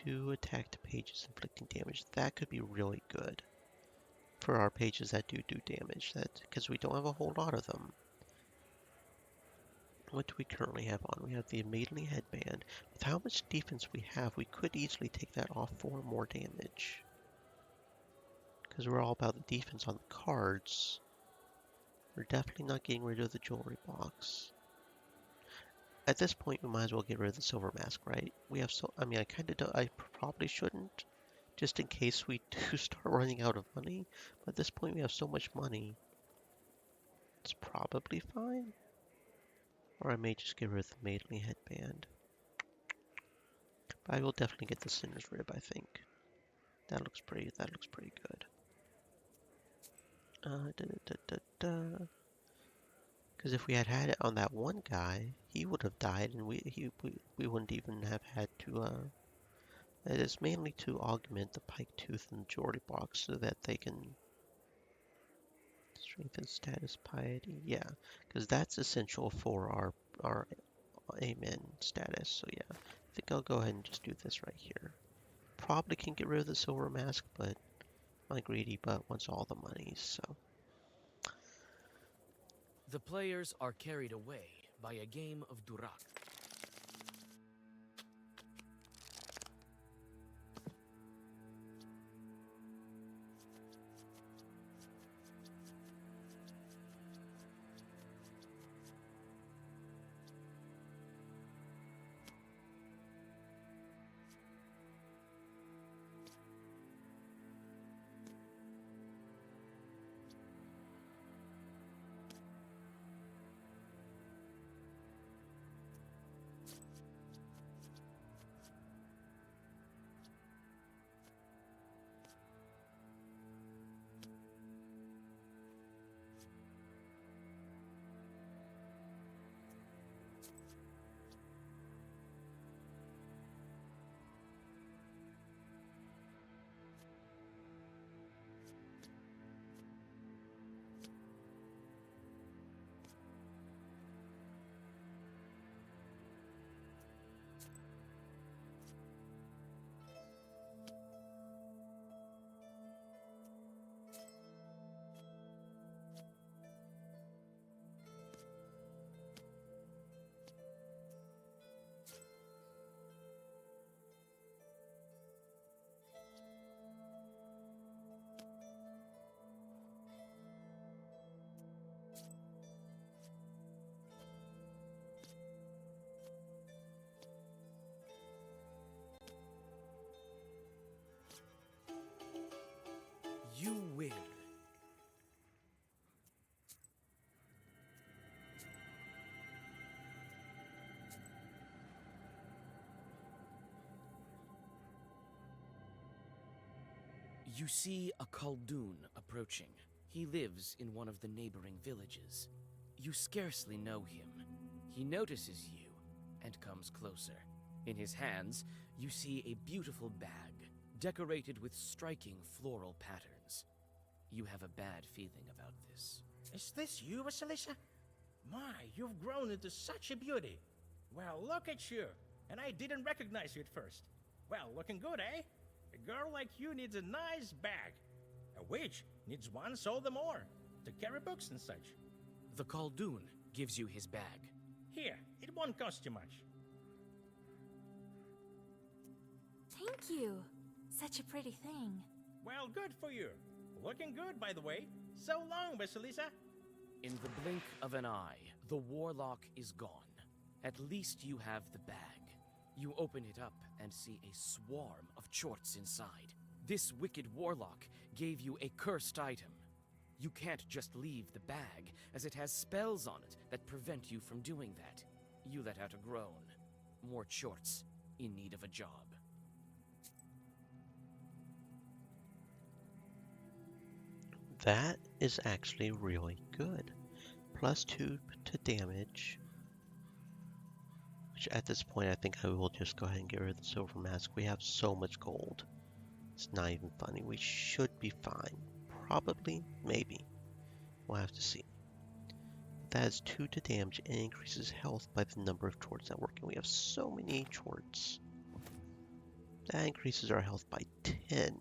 2 attacked pages inflicting damage. That could be really good for our pages that do damage. Because we don't have a whole lot of them. What do we currently have on? We have the Maidenly Headband. With how much defense we have, we could easily take that off for more damage. Because we're all about the defense on the cards. We're definitely not getting rid of the jewelry box. At this point, we might as well get rid of the silver mask, right? We have I probably shouldn't, just in case we do start running out of money. But at this point, we have so much money, it's probably fine. Or I may just get rid of the Maidenly Headband. But I will definitely get the Sinner's Rib, I think. That looks pretty good. Because if we had it on that one guy, he would have died, and we wouldn't even have had to. It is mainly to augment the Pike Tooth and the Jewelry Box so that they can strengthen status piety. Yeah, because that's essential for our Amen status. So yeah, I think I'll go ahead and just do this right here. Probably can get rid of the silver mask, but my greedy butt wants all the money, so. The players are carried away by a game of Durak. You win. You see a Khaldun approaching. He lives in one of the neighboring villages. You scarcely know him. He notices you and comes closer. In his hands, you see a beautiful bag, decorated with striking floral patterns. You have a bad feeling about this. Is this you, Vasilisa? My, you've grown into such a beauty. Well, look at you. And I didn't recognize you at first. Well, looking good, eh? A girl like you needs a nice bag. A witch needs one all the more, to carry books and such. The Khaldun gives you his bag. Here, it won't cost you much. Thank you. Such a pretty thing. Well, good for you. Looking good, by the way. So long, Vasilisa. In the blink of an eye, the warlock is gone. At least you have the bag. You open it up and see a swarm of chorts inside. This wicked warlock gave you a cursed item. You can't just leave the bag, as it has spells on it that prevent you from doing that. You let out a groan. More chorts in need of a job. That is actually really good. +2 to damage. Which at this point I think I will just go ahead and get rid of the silver mask. We have so much gold. It's not even funny. We should be fine. Probably, maybe. We'll have to see. That is 2 to damage and increases health by the number of chorts that work. And we have so many chorts. That increases our health by 10.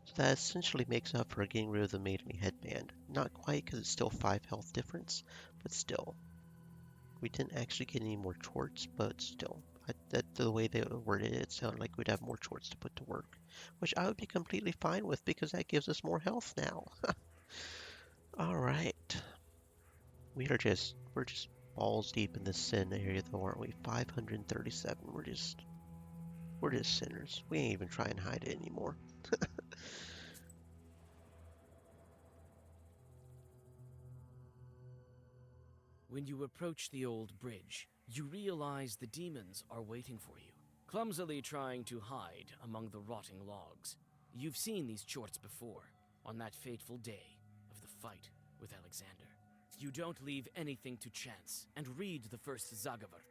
So that essentially makes up for getting rid of the Maiden Headband. Not quite, because it's still 5 health difference, but still. We didn't actually get any more chorts, but still. The way they worded it, it sounded like we'd have more chorts to put to work. Which I would be completely fine with, because that gives us more health now. Alright. We're just balls deep in the sin area though, aren't we? 537. We're just sinners. We ain't even try and hide it anymore. When you approach the old bridge, you realize the demons are waiting for you, clumsily trying to hide among the rotting logs. You've seen these chorts before, on that fateful day of the fight with Alexander. You don't leave anything to chance, and read the first Zagavar.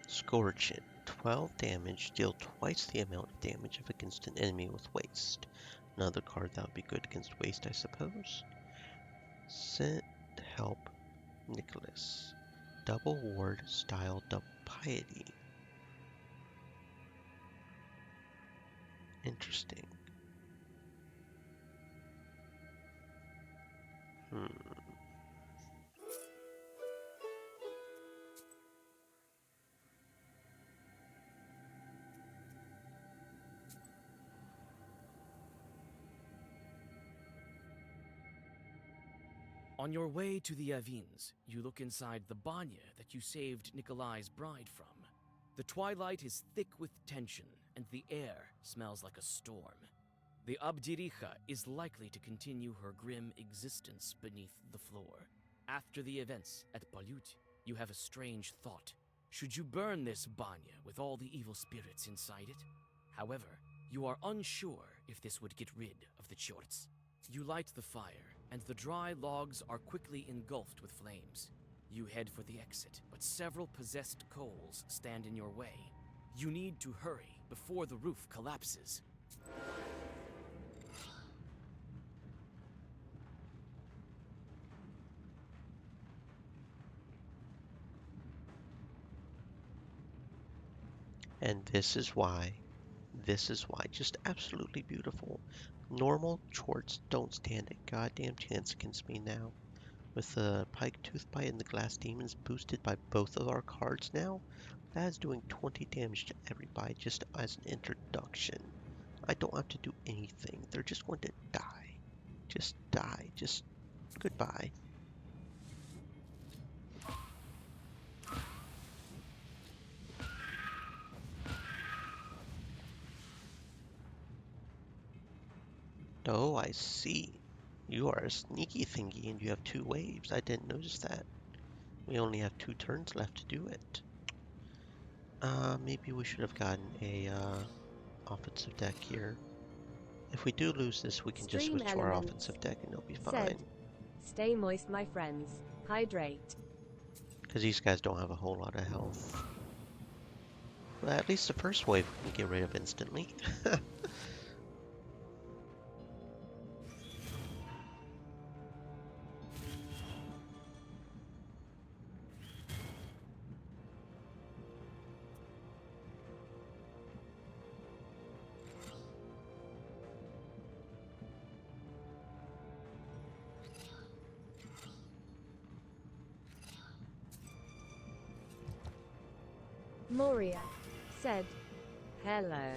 Scorching. 12 damage, deal twice the amount of damage if against an enemy with waste. Another card that would be good against waste, I suppose. Sent help Nicholas. Double ward style, double piety. Interesting. On your way to the Avines, you look inside the banya that you saved Nikolai's bride from. The twilight is thick with tension, and the air smells like a storm. The Abdiricha is likely to continue her grim existence beneath the floor. After the events at Balut, you have a strange thought. Should you burn this banya with all the evil spirits inside it? However, you are unsure if this would get rid of the Chorts. You light the fire, and the dry logs are quickly engulfed with flames. You head for the exit, but several possessed coals stand in your way. You need to hurry before the roof collapses. And this is why, just absolutely beautiful. Normal Chorts don't stand a goddamn chance against me now. With the Pike Toothbite and the Glass Demons boosted by both of our cards now, that is doing 20 damage to everybody just as an introduction. I don't have to do anything. They're just going to die. Just die. Just goodbye. Oh, I see. You are a sneaky thingy and you have 2 waves. I didn't notice that. We only have 2 turns left to do it. Maybe we should have gotten a offensive deck here. If we do lose this, we can just switch to our offensive deck and it'll be fine. Stay moist, my friends. Hydrate. Because these guys don't have a whole lot of health. But at least the first wave we can get rid of instantly. Moria said, hello.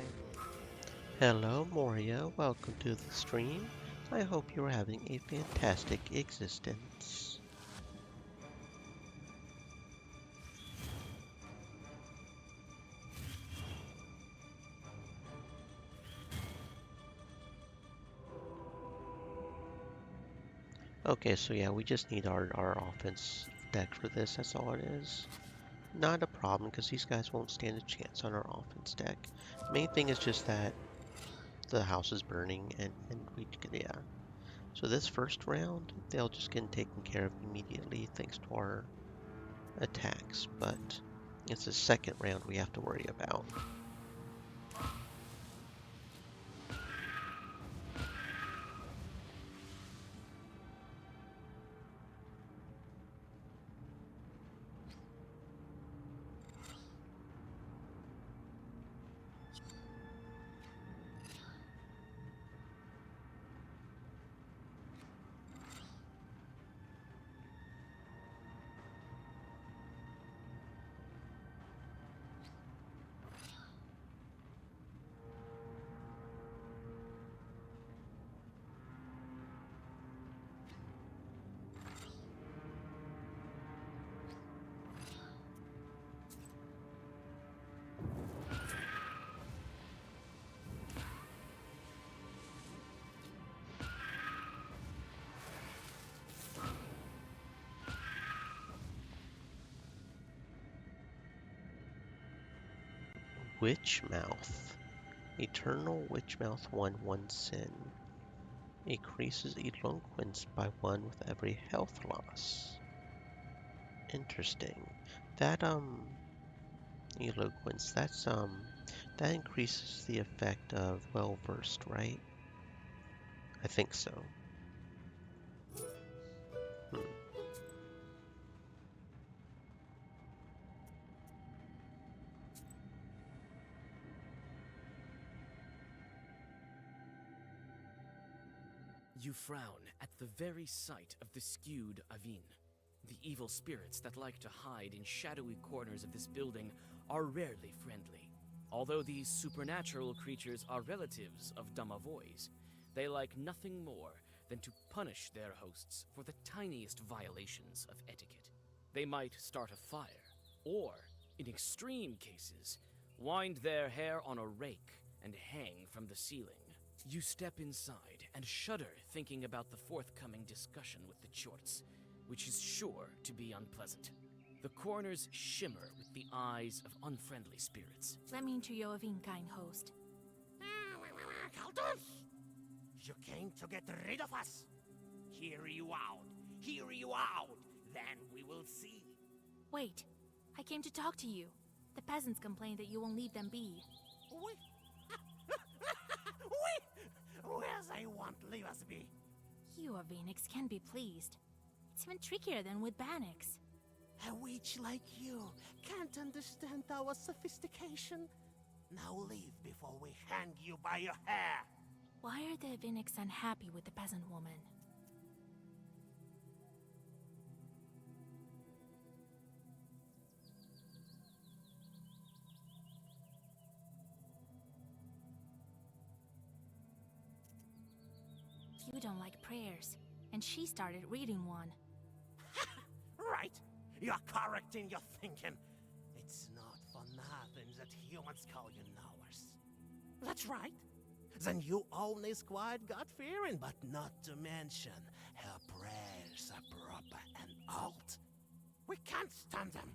Hello, Moria. Welcome to the stream. I hope you're having a fantastic existence. Okay, so yeah, we just need our offense deck for this. That's all it is. Not a problem, because these guys won't stand a chance on our offense deck. Main thing is just that the house is burning, and we can, yeah. So this first round, they'll just get taken care of immediately thanks to our attacks, but it's the second round we have to worry about. Witchmouth. Eternal Witchmouth 1/1 Sin. Increases eloquence by 1 with every health loss. Interesting. That Eloquence. That increases the effect of well-versed, right? I think so. Hmm. You frown at the very sight of the skewed Avin. The evil spirits that like to hide in shadowy corners of this building are rarely friendly. Although these supernatural creatures are relatives of Damavois, they like nothing more than to punish their hosts for the tiniest violations of etiquette. They might start a fire, or, in extreme cases, wind their hair on a rake and hang from the ceiling. You step inside and shudder thinking about the forthcoming discussion with the Chorts, which is sure to be unpleasant. The corners shimmer with the eyes of unfriendly spirits. Let me into your Avin, kind host. Khaldun! You came to get rid of us. Hear you out. Hear you out. Then we will see. Wait, I came to talk to you. The peasants complain that you won't leave them be. We? Where's I won't leave us be? You Avinix can be pleased. It's even trickier than with Banix. A witch like you can't understand our sophistication. Now leave before we hang you by your hair. Why are the Avinix unhappy with the peasant woman? You don't like prayers, and she started reading one. Right. You're correct in your thinking. It's not for nothing that humans call you knowers. That's right. Then you always quite God-fearing, but not to mention her prayers are proper and old. We can't stand them.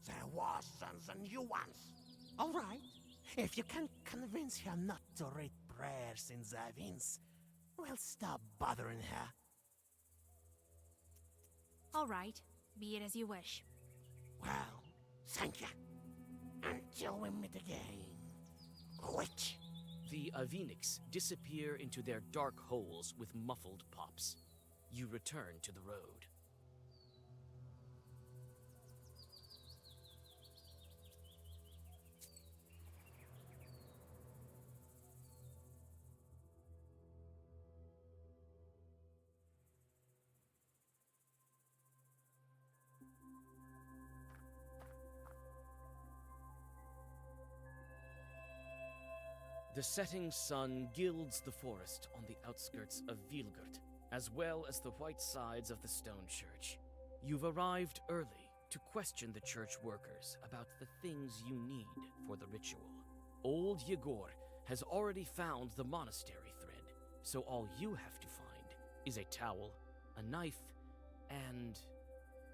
They're worse than the new ones. All right. If you can convince her not to read prayers in the Avins, we'll stop bothering her. All right. Be it as you wish. Well, thank you. Until we meet again. Witch. The Avinix disappear into their dark holes with muffled pops. You return to the road. The setting sun gilds the forest on the outskirts of Vilgurt, as well as the white sides of the stone church. You've arrived early to question the church workers about the things you need for the ritual. Old Yegor has already found the monastery thread, so all you have to find is a towel, a knife, and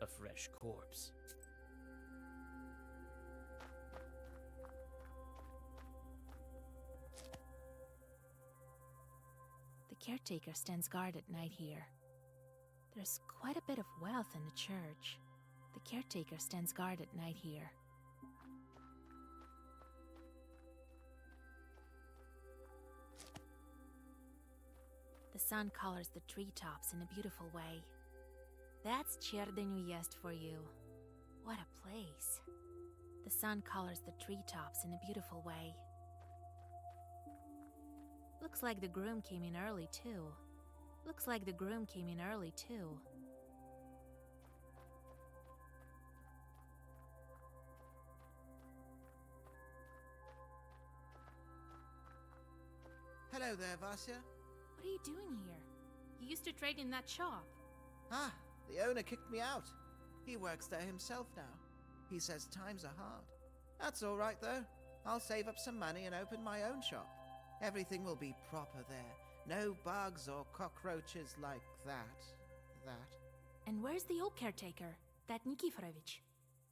a fresh corpse. The caretaker stands guard at night here. There's quite a bit of wealth in the church. The caretaker stands guard at night here. The sun colors the treetops in a beautiful way. That's Cherdenyu Yest for you. What a place. The sun colors the treetops in a beautiful way. Looks like the groom came in early, too. Looks like the groom came in early, too. Hello there, Vasya. What are you doing here? You used to trade in that shop. Ah, the owner kicked me out. He works there himself now. He says times are hard. That's all right, though. I'll save up some money and open my own shop. Everything will be proper there. No bugs or cockroaches like that. And where's the old caretaker? That Nikiforovich?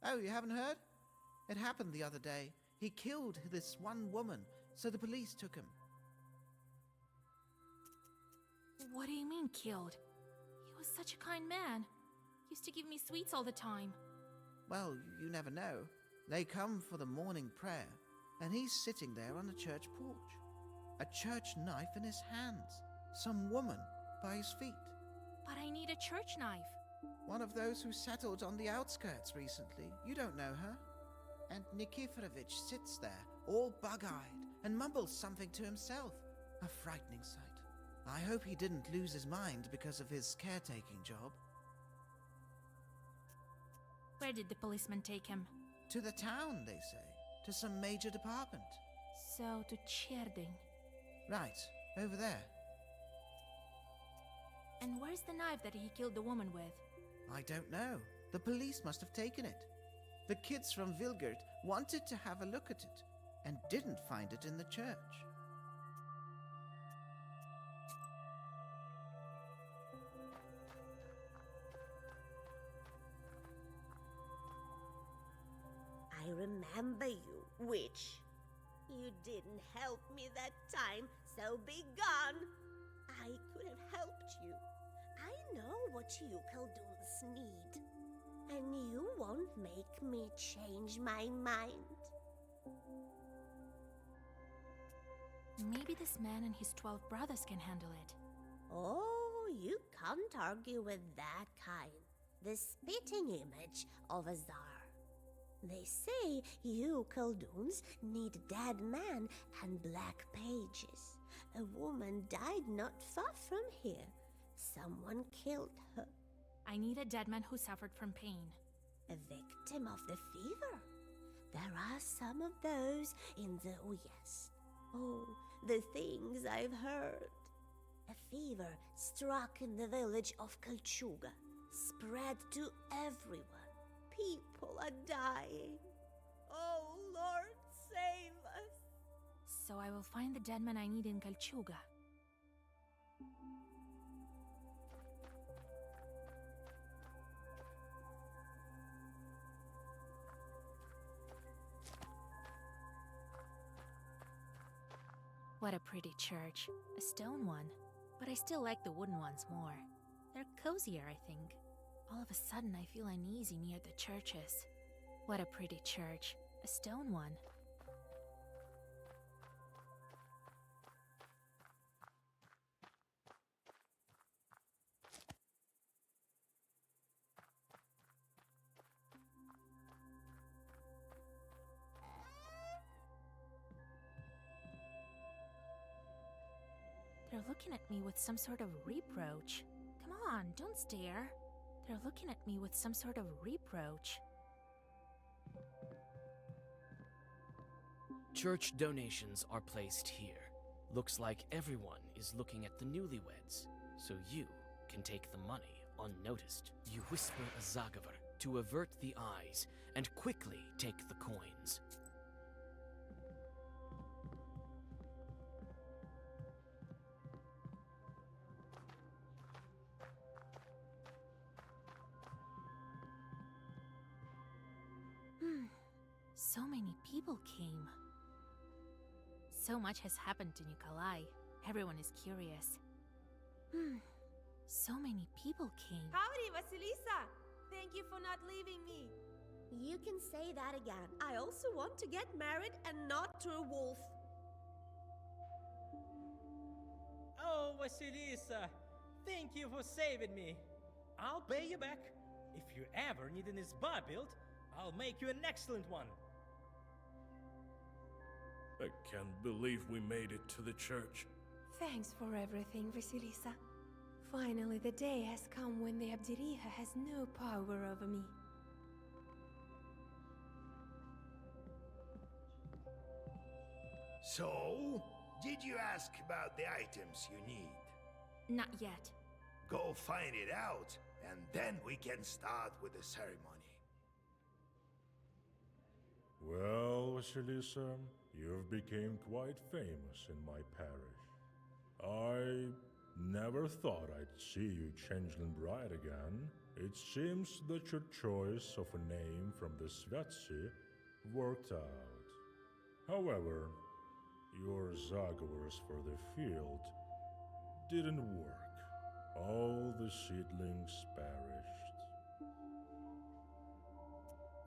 Oh, you haven't heard? It happened the other day. He killed this one woman, so the police took him. What do you mean, killed? He was such a kind man. Used to give me sweets all the time. Well, you never know. They come for the morning prayer, and he's sitting there on the church porch, a church knife in his hands, some woman by his feet. But I need a church knife. One of those who settled on the outskirts recently. You don't know her. And Nikiforovich sits there, all bug-eyed, and mumbles something to himself. A frightening sight. I hope he didn't lose his mind because of his caretaking job. Where did the policeman take him? To the town, they say. To some major department. So, to Cherding. Right, over there. And where's the knife that he killed the woman with? I don't know. The police must have taken it. The kids from Vilgert wanted to have a look at it, and didn't find it in the church. I remember you, witch. You didn't help me that time, so be gone. I could have helped you. I know what you Khaldun's need. And you won't make me change my mind. Maybe this man and his 12 brothers can handle it. Oh, you can't argue with that kind. The spitting image of Azar. They say you Khalduns need a dead man and black pages. A woman died not far from here. Someone killed her. I need a dead man who suffered from pain. A victim of the fever. There are some of those in the Uyezd. Oh, the things I've heard. A fever struck in the village of Kalchuga, spread to everyone. People are dying. Oh, Lord, save us. So I will find the dead man I need in Kalchuga. What a pretty church. A stone one. But I still like the wooden ones more. They're cozier, I think. All of a sudden, I feel uneasy near the churches. What a pretty church. A stone one. They're looking at me with some sort of reproach. Come on, don't stare. They're looking at me with some sort of reproach. Church donations are placed here. Looks like everyone is looking at the newlyweds, so you can take the money unnoticed. You whisper a Zagavar to avert the eyes and quickly take the coins. So many people came. So much has happened to Nikolai. Everyone is curious. So many people came. Howdy, Vasilisa! Thank you for not leaving me. You can say that again. I also want to get married and not to a wolf. Oh, Vasilisa! Thank you for saving me. I'll pay you back. If you ever need an izba built, I'll make you an excellent one. I can't believe we made it to the church. Thanks for everything, Vasilisa. Finally, the day has come when the Abderiha has no power over me. So, did you ask about the items you need? Not yet. Go find it out, and then we can start with the ceremony. Well, Vasilisa, you've become quite famous in my parish. I never thought I'd see you changeling bride again. It seems that your choice of a name from the Svetsi worked out. However, your Zagavars for the field didn't work. All the seedlings perished.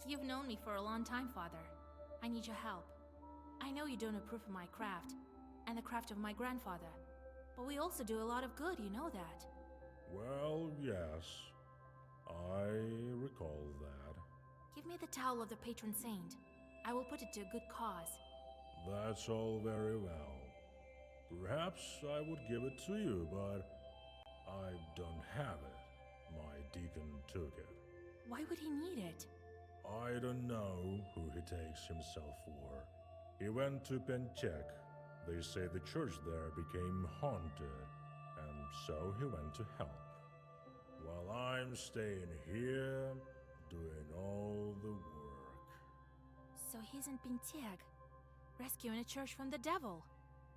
You've known me for a long time, Father. I need your help. I know you don't approve of my craft, and the craft of my grandfather. But we also do a lot of good, you know that. Well, yes. I recall that. Give me the towel of the patron saint. I will put it to a good cause. That's all very well. Perhaps I would give it to you, but I don't have it. My deacon took it. Why would he need it? I don't know who he takes himself for. He went to Penchek. They say the church there became haunted, and so he went to help. While I'm staying here, doing all the work. So he's in Pintiag, rescuing a church from the devil.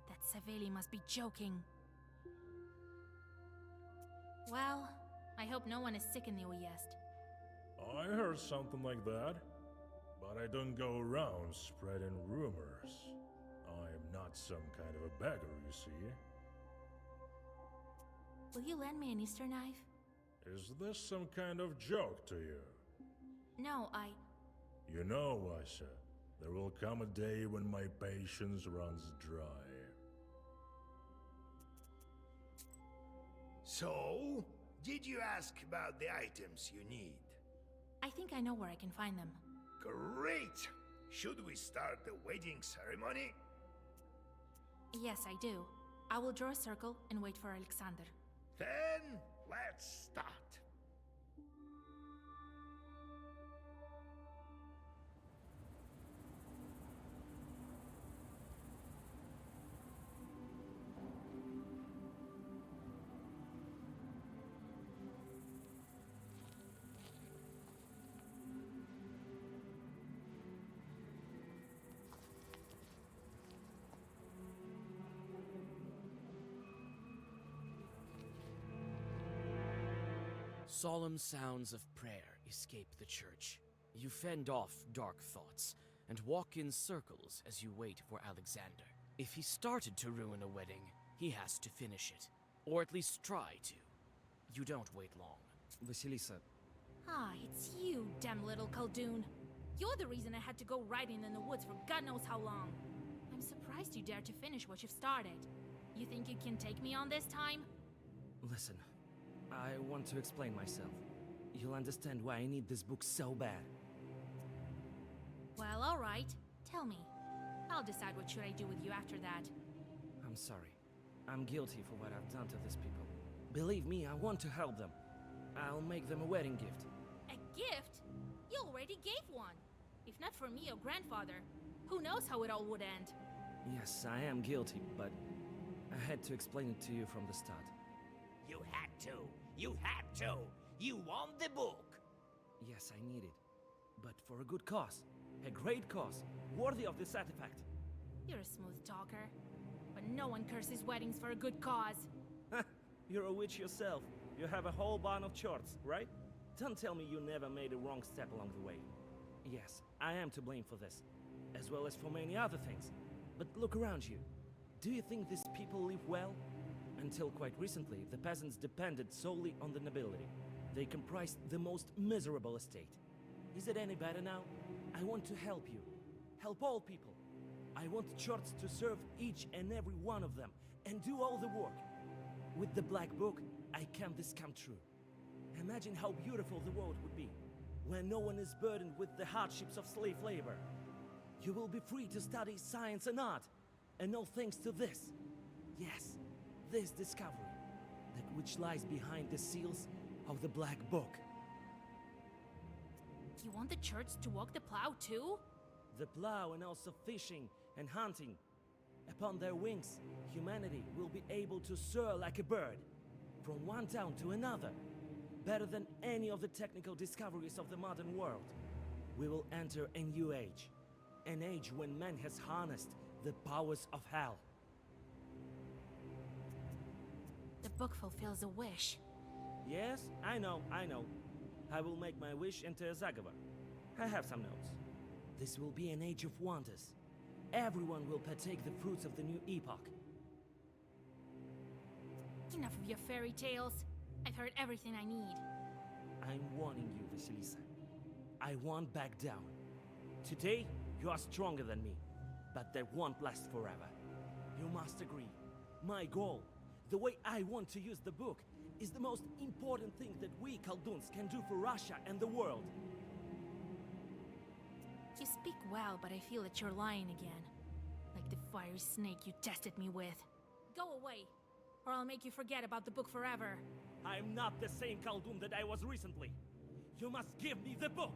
That Saveli must be joking. Well, I hope no one is sick in the Uyezd. I heard something like that, but I don't go around spreading rumors. I'm not some kind of a beggar, you see. Will you lend me an Easter knife? Is this some kind of joke to you? No, You know, Asha, there will come a day when my patience runs dry. So, did you ask about the items you need? I think I know where I can find them. Great! Should we start the wedding ceremony? Yes, I do. I will draw a circle and wait for Alexander. Then, let's start. Solemn sounds of prayer escape the church. You fend off dark thoughts and walk in circles as you wait for Alexander. If he started to ruin a wedding, he has to finish it. Or at least try to. You don't wait long. Vasilisa, Ah, it's you, damn little Khaldun. You're the reason I had to go riding in the woods for God knows how long. I'm surprised you dare to finish what you've started. You think you can take me on this time? listen. I want to explain myself. You'll understand why I need this book so bad. Well, alright. Tell me. I'll decide what should I do with you after that. I'm sorry. I'm guilty for what I've done to these people. Believe me, I want to help them. I'll make them a wedding gift. A gift? You already gave one. If not for me or grandfather, who knows how it all would end. Yes, I am guilty, but I had to explain it to you from the start. You had to. You had to. You want the book. Yes, I need it. But for a good cause. A great cause. Worthy of this artifact. You're a smooth talker. But no one curses weddings for a good cause. You're a witch yourself. You have a whole band of charts, right? Don't tell me you never made a wrong step along the way. Yes, I am to blame for this. As well as for many other things. But look around you. Do you think these people live well? Until quite recently, the peasants depended solely on the nobility. They comprised the most miserable estate. Is it any better now? I want to help you. Help all people. I want charts to serve each and every one of them and do all the work. With the Black Book, I can this come true. Imagine how beautiful the world would be when no one is burdened with the hardships of slave labor. You will be free to study science and art, and all thanks to this. Yes, this discovery, that which lies behind the seals of the Black Book. You want the church to walk the plow too? The plow and also fishing and hunting. Upon their wings, humanity will be able to soar like a bird, from one town to another, better than any of the technical discoveries of the modern world. We will enter a new age, an age when man has harnessed the powers of hell. The book fulfills a wish. Yes, I know. I will make my wish into a Zagaba. I have some notes. This will be an age of wonders. Everyone will partake the fruits of the new epoch. Enough of your fairy tales. I've heard everything I need. I'm warning you, Vasilisa. I I won't back down. Today, you are stronger than me, but that won't last forever. You must agree. My goal, the way I want to use the book, is the most important thing that we Khalduns can do for Russia and the world. You speak well, but I feel that you're lying again. Like the fiery snake you tested me with. Go away, or I'll make you forget about the book forever. I'm not the same Khaldun that I was recently. You must give me the book!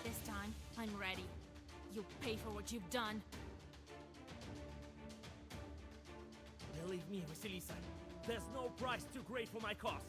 This time, I'm ready. You'll pay for what you've done. Believe me, Vasilisa, there's no price too great for my cause.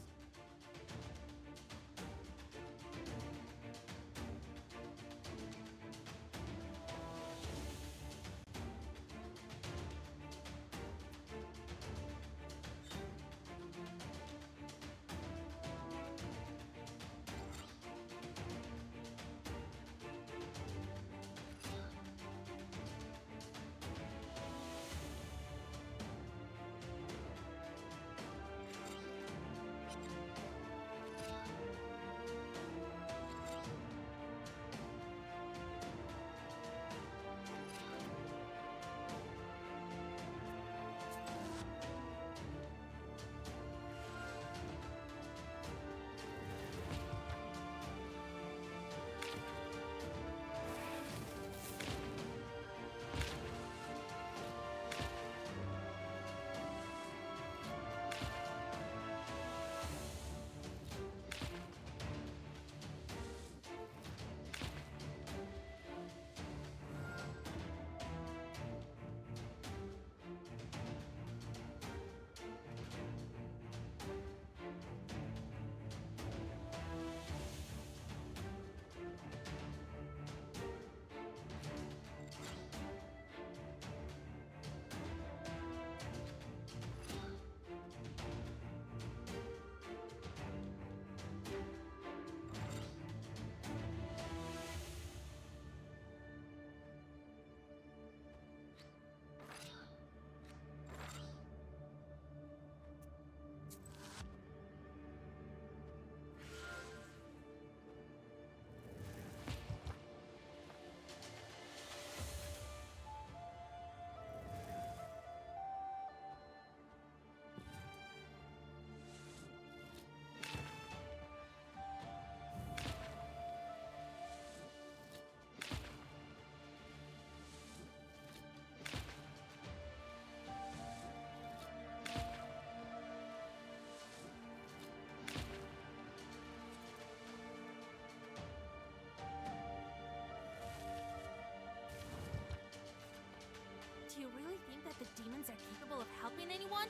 Do you really think that the demons are capable of helping anyone?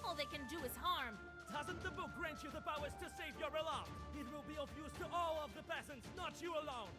All they can do is harm. Doesn't the book grant you the powers to save your beloved? It will be of use to all of the peasants, not you alone.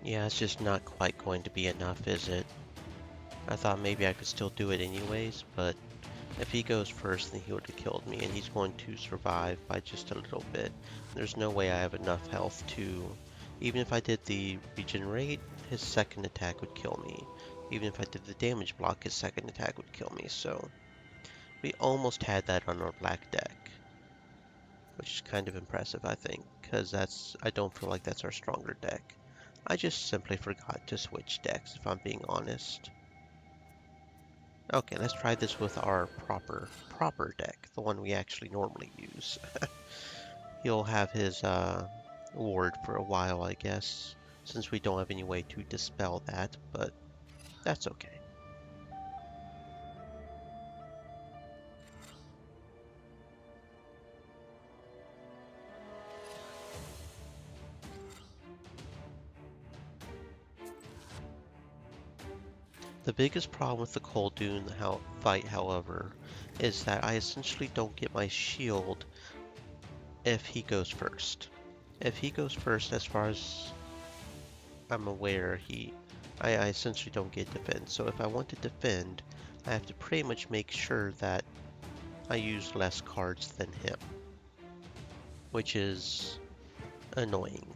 Yeah, it's just not quite going to be enough, is it? I thought maybe I could still do it anyways, but if he goes first, then he would have killed me, and he's going to survive by just a little bit. There's no way I have enough health to... Even if I did the regenerate, his second attack would kill me. Even if I did the damage block, his second attack would kill me, so... We almost had that on our black deck. Which is kind of impressive, I think, because I don't feel like that's our stronger deck. I just simply forgot to switch decks, if I'm being honest. Okay, let's try this with our proper deck, the one we actually normally use. He'll have his ward for a while, I guess, since we don't have any way to dispel that, but that's okay. The biggest problem with the Khulduin fight, however, is that I essentially don't get my shield if he goes first. If he goes first, as far as I'm aware, I essentially don't get defend. So if I want to defend, I have to pretty much make sure that I use less cards than him, which is annoying.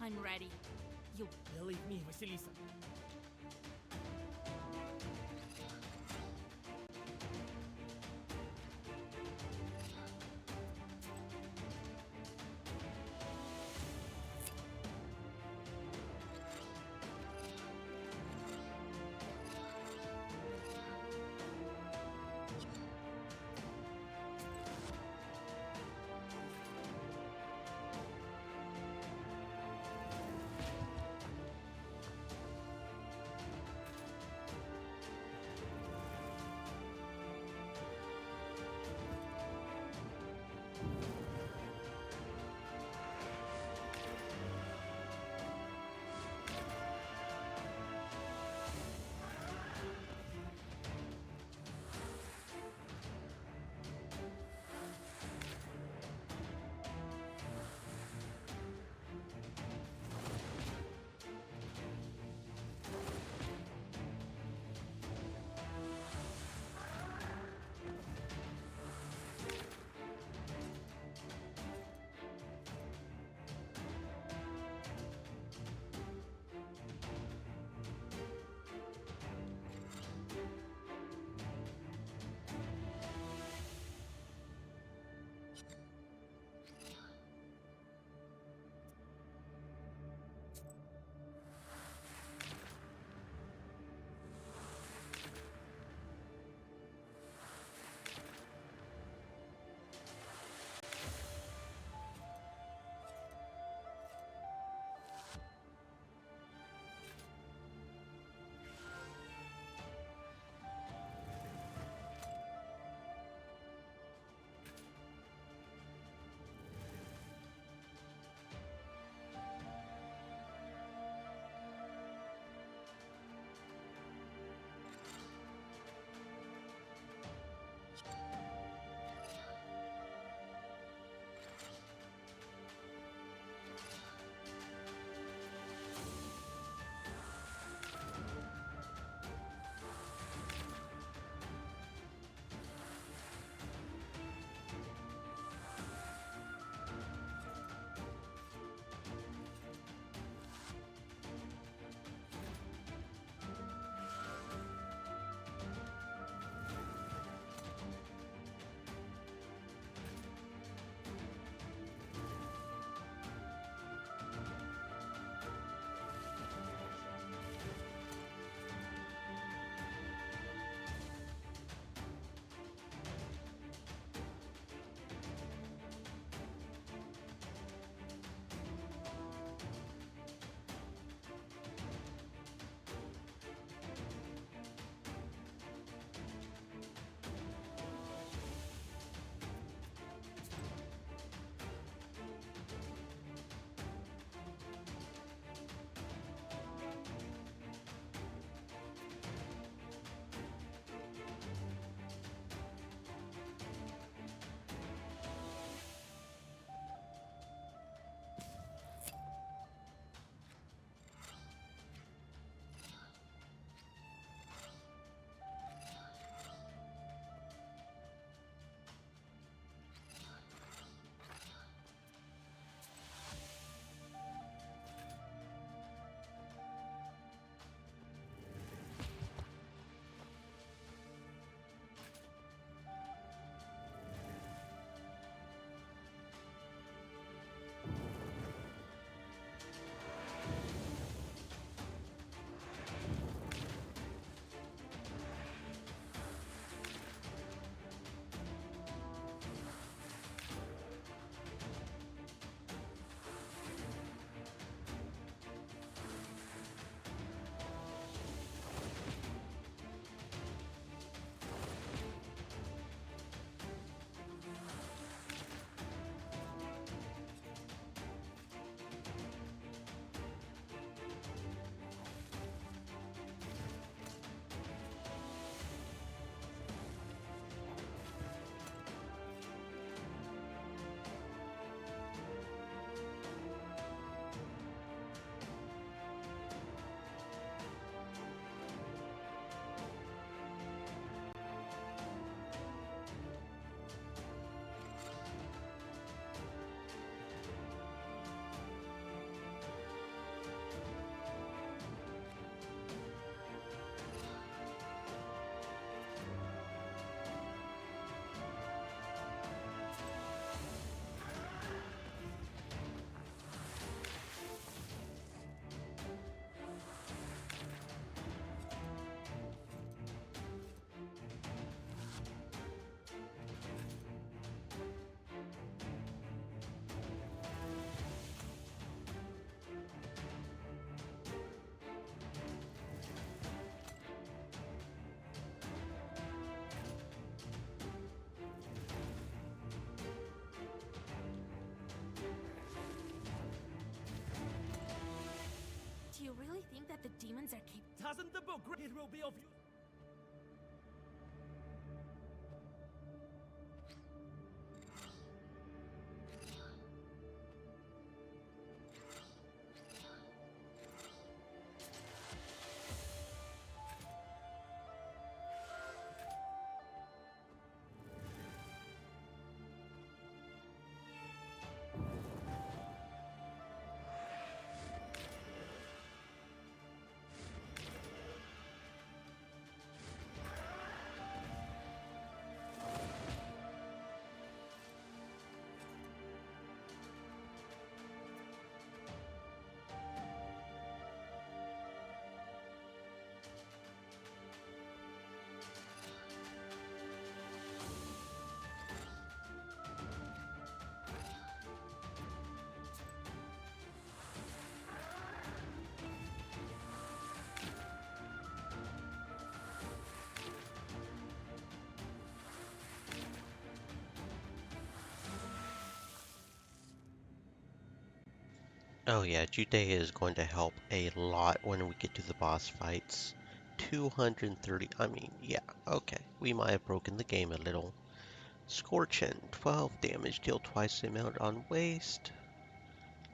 I'm ready. You Believe me, Vasilisa. really think that the demons are capable? Doesn't the book? It will be of you. Oh yeah, Judea is going to help a lot when we get to the boss fights. 230, I mean, yeah, okay. We might have broken the game a little. Scorchin, 12 damage, deal twice the amount on waste.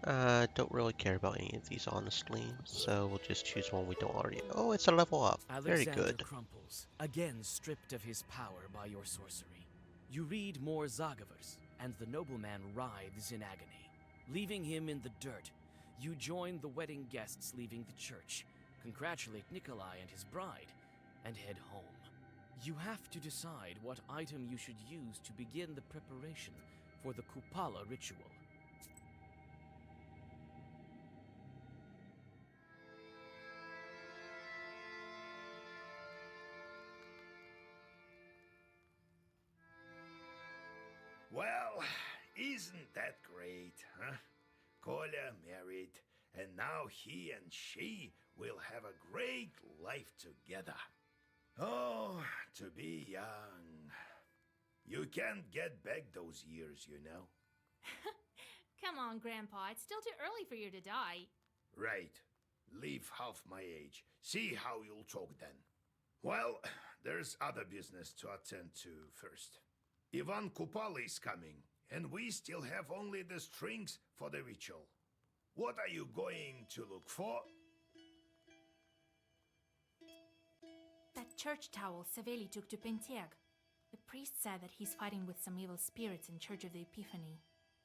Don't really care about any of these, honestly, so we'll just choose one we don't already. Oh, it's a level up. Very Alexander good. crumples, again stripped of his power by your sorcery. You read more Zagavers, and the nobleman writhes in agony. Leaving him in the dirt, you join the wedding guests leaving the church, congratulate Nikolai and his bride, and head home. You have to decide what item you should use to begin the preparation for the Kupala ritual. Well, isn't that great, huh? Kolya married, and now he and she will have a great life together. Oh, to be young. You can't get back those years, you know. Come on, Grandpa. It's still too early for you to die. Right. Leave half my age. See how you'll talk then. Well, there's other business to attend to first. Ivan Kupala is coming, and we still have only the strings for the ritual. What are you going to look for? That church towel Saveli took to Pentiag. The priest said that he's fighting with some evil spirits in Church of the Epiphany.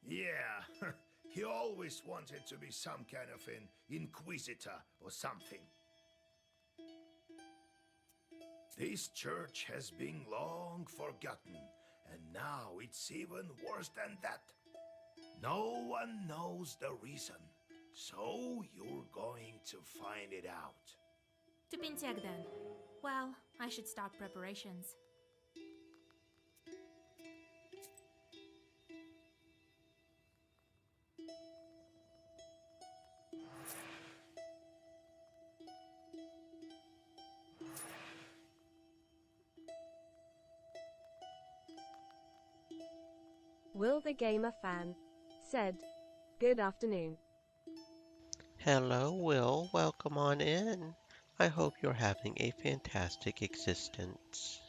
Yeah, he always wanted to be some kind of an inquisitor or something. This church has been long forgotten, and now it's even worse than that. No one knows the reason, so you're going to find it out. To Pentiag then. Well, I should start preparations. Will the Gamer fan said, "Good afternoon." Hello, Will. Welcome on in. I hope you're having a fantastic existence.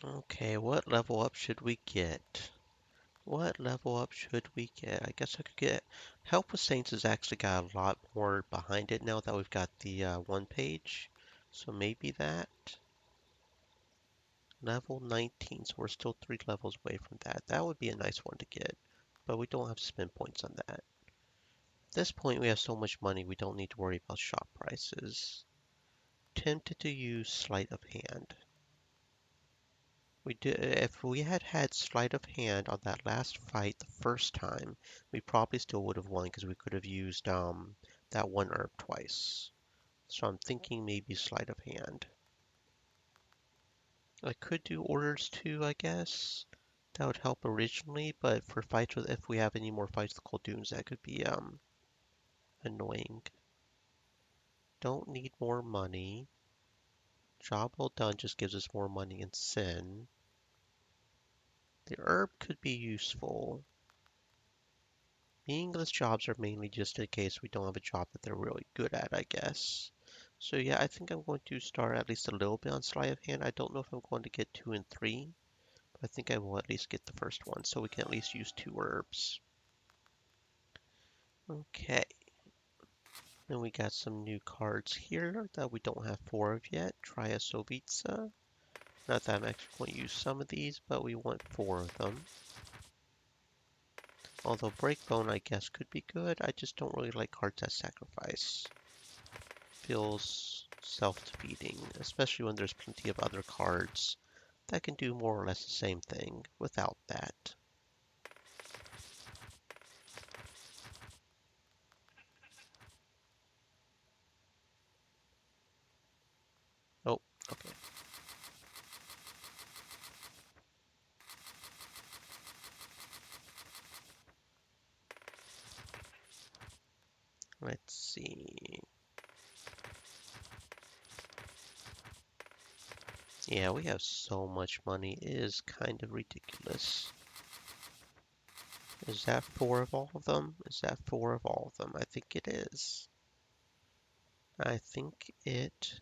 Okay, what level up should we get? What level up should we get? I guess I could get... Help with Saints has actually got a lot more behind it now that we've got the one page. So maybe that? Level 19, so we're still 3 levels away from that. That would be a nice one to get, but we don't have to spend points on that. At this point, we have so much money, we don't need to worry about shop prices. Tempted to use Sleight of Hand. If we had had sleight of hand on that last fight the first time, we probably still would have won because we could have used that one herb twice. So I'm thinking maybe sleight of hand. I could do orders too, I guess. That would help originally, but for fights with, if we have any more fights with Khulduns, that could be annoying. Don't need more money. Job well done just gives us more money in sin. The herb could be useful. Meaningless jobs are mainly just in case we don't have a job that they're really good at, I guess. So yeah, I think I'm going to start at least a little bit on sleight of hand. I don't know if I'm going to get 2 and 3, but I think I will at least get the first one, so we can at least use 2 herbs. Okay. Then we got some new cards here that we don't have 4 of yet. Triasovitsa. Not that I'm actually going to use some of these, but we want 4 of them. Although Breakbone, I guess, could be good. I just don't really like cards that sacrifice. Feels self-defeating, especially when there's plenty of other cards that can do more or less the same thing without that. Oh, okay. Let's see. Yeah, we have so much money. It is kind of ridiculous. Is that 4 of all of them? Is that 4 of all of them? I think it is. I think it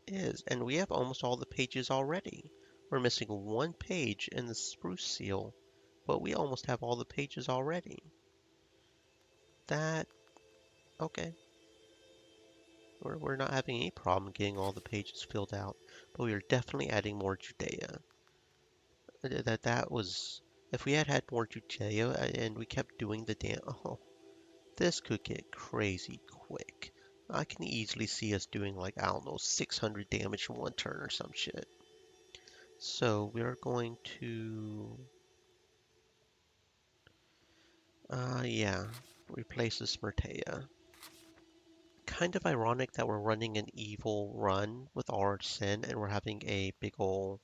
is. And we have almost all the pages already. We're missing 1 page in the spruce seal, but we almost have all the pages already. Okay. We're not having any problem getting all the pages filled out, but we are definitely adding more Judea. That was, if we had had more Judea and we kept doing the oh, this could get crazy quick. I can easily see us doing like, I don't know, 600 damage in 1 turn or some shit. So we're going to, yeah, replace the Smertea. Kind of ironic that we're running an evil run with our sin and we're having a big ol'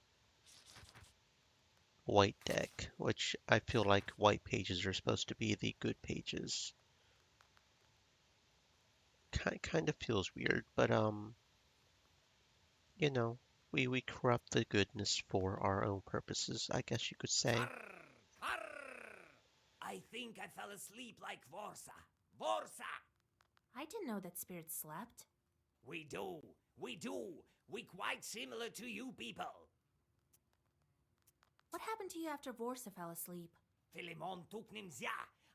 white deck, which I feel like white pages are supposed to be the good pages. Kind of feels weird, but you know, we corrupt the goodness for our own purposes, I guess you could say. I think I fell asleep like Vorsa. Vorsa! I didn't know that spirits slept. We do. We do. We quite similar to you people. What happened to you after Vorsa fell asleep? Philemon took Nimzia.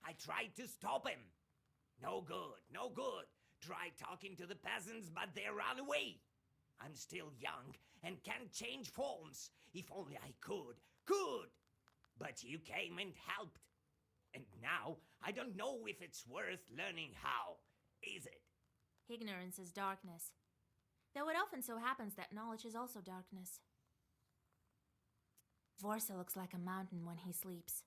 I tried to stop him. No good, no good. Tried talking to the peasants, but they ran away. I'm still young and can change forms. If only I could. But you came and helped. And now, I don't know if it's worth learning how. Is it? Ignorance is darkness. Though it often so happens that knowledge is also darkness. Vorsa looks like a mountain when he sleeps.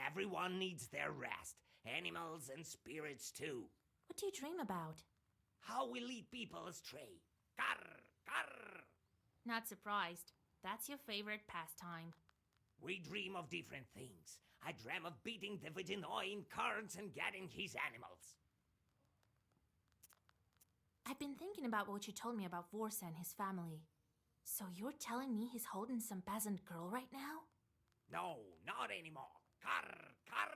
Everyone needs their rest. Animals and spirits too. What do you dream about? How we lead people astray. Karr, karr. Not surprised. That's your favorite pastime. We dream of different things. I dream of beating the Vidinoi in cards and getting his animals. I've been thinking about what you told me about Vorsa and his family. So you're telling me he's holding some peasant girl right now? No, not anymore. Karr, karr.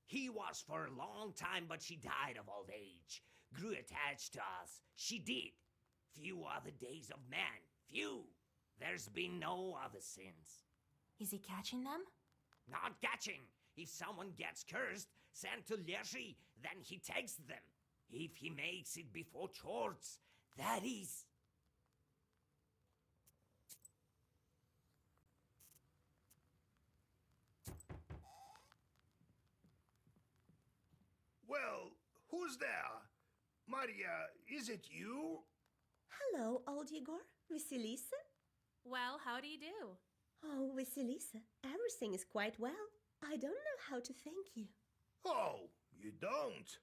He was for a long time, but she died of old age. Grew attached to us. She did. Few are the days of man. Few. There's been no other since. Is he catching them? Not catching. If someone gets cursed, sent to Lyeshi, then he takes them. If he makes it before Chorts, that is. Well, who's there? Maria, is it you? Hello, old Igor. Vasilisa? Well, how do you do? Oh, Vasilisa, everything is quite well. I don't know how to thank you. Oh, you don't?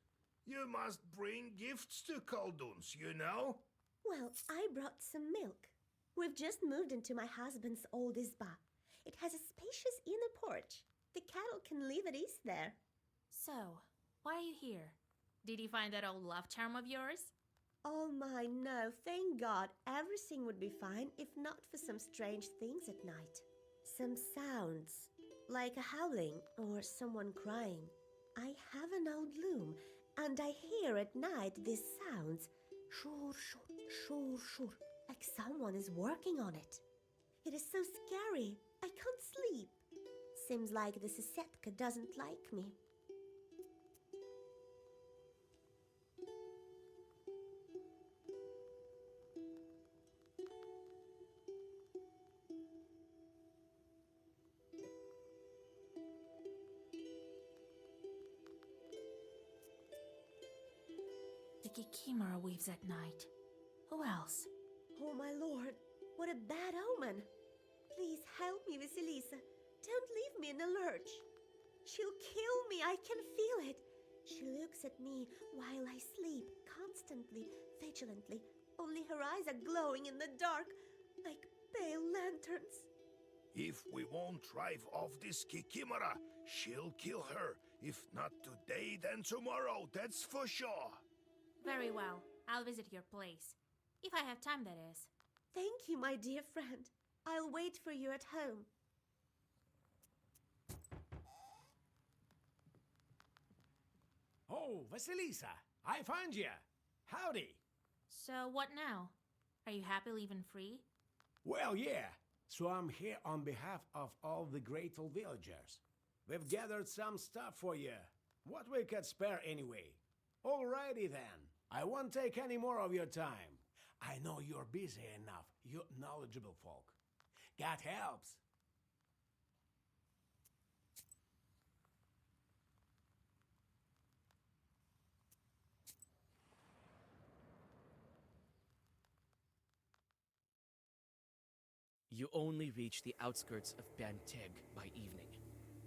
You must bring gifts to Kulduns, you know? Well, I brought some milk. We've just moved into my husband's old izba. It has a spacious inner porch. The cattle can live at ease there. So, why are you here? Did you find that old love charm of yours? Oh my, no, thank God. Everything would be fine if not for some strange things at night. Some sounds, like a howling or someone crying. I have an old loom, and I hear at night these sounds. Shur, shur, shur, shur, like someone is working on it. It is so scary. I can't sleep. Seems like the Sisetka doesn't like me. The Kikimora weaves at night. Who else? Oh my lord, what a bad omen. Please help me, Vasilisa. Don't leave me in a lurch. She'll kill me, I can feel it. She looks at me while I sleep, constantly, vigilantly. Only her eyes are glowing in the dark, like pale lanterns. If we won't drive off this Kikimora, she'll kill her. If not today, then tomorrow, that's for sure. Very well. I'll visit your place. If I have time, that is. Thank you, my dear friend. I'll wait for you at home. Oh, Vasilisa, I found you. Howdy. So, what now? Are you happy leaving free? Well, yeah. So I'm here on behalf of all the grateful villagers. We've gathered some stuff for you. What we could spare anyway. Alrighty then. I won't take any more of your time. I know you're busy enough, you knowledgeable folk. God helps. You only reach the outskirts of Banteg by evening.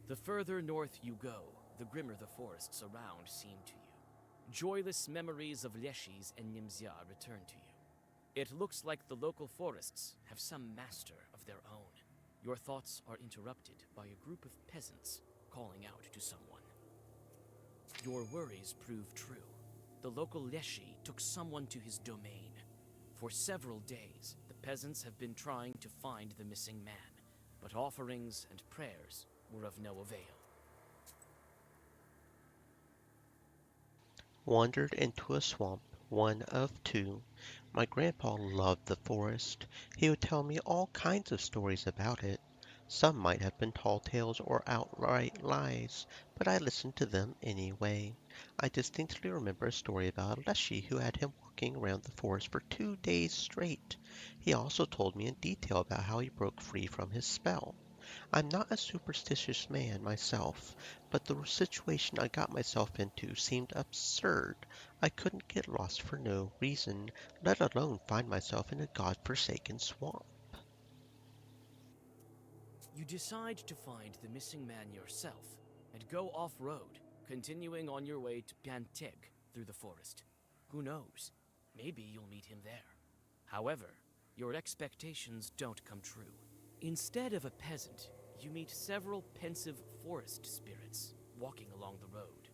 The further north you go, the grimmer the forests around seem to you. Joyless memories of Leshies and Nimzia return to you. It looks like the local forests have some master of their own. Your thoughts are interrupted by a group of peasants calling out to someone. Your worries prove true. The local Leshi took someone to his domain. For several days, the peasants have been trying to find the missing man, but offerings and prayers were of no avail. Wandered into a swamp, one of two. My grandpa loved the forest. He would tell me all kinds of stories about it. Some might have been tall tales or outright lies, but I listened to them anyway. I distinctly remember a story about a Leshy who had him walking around the forest for 2 days straight. He also told me in detail about how he broke free from his spell. I'm not a superstitious man myself, but the situation I got myself into seemed absurd. I couldn't get lost for no reason, let alone find myself in a god-forsaken swamp. You decide to find the missing man yourself and go off-road, continuing on your way to Banteg through the forest. Who knows? Maybe you'll meet him there. However, your expectations don't come true. Instead of a peasant, you meet several pensive forest spirits walking along the road.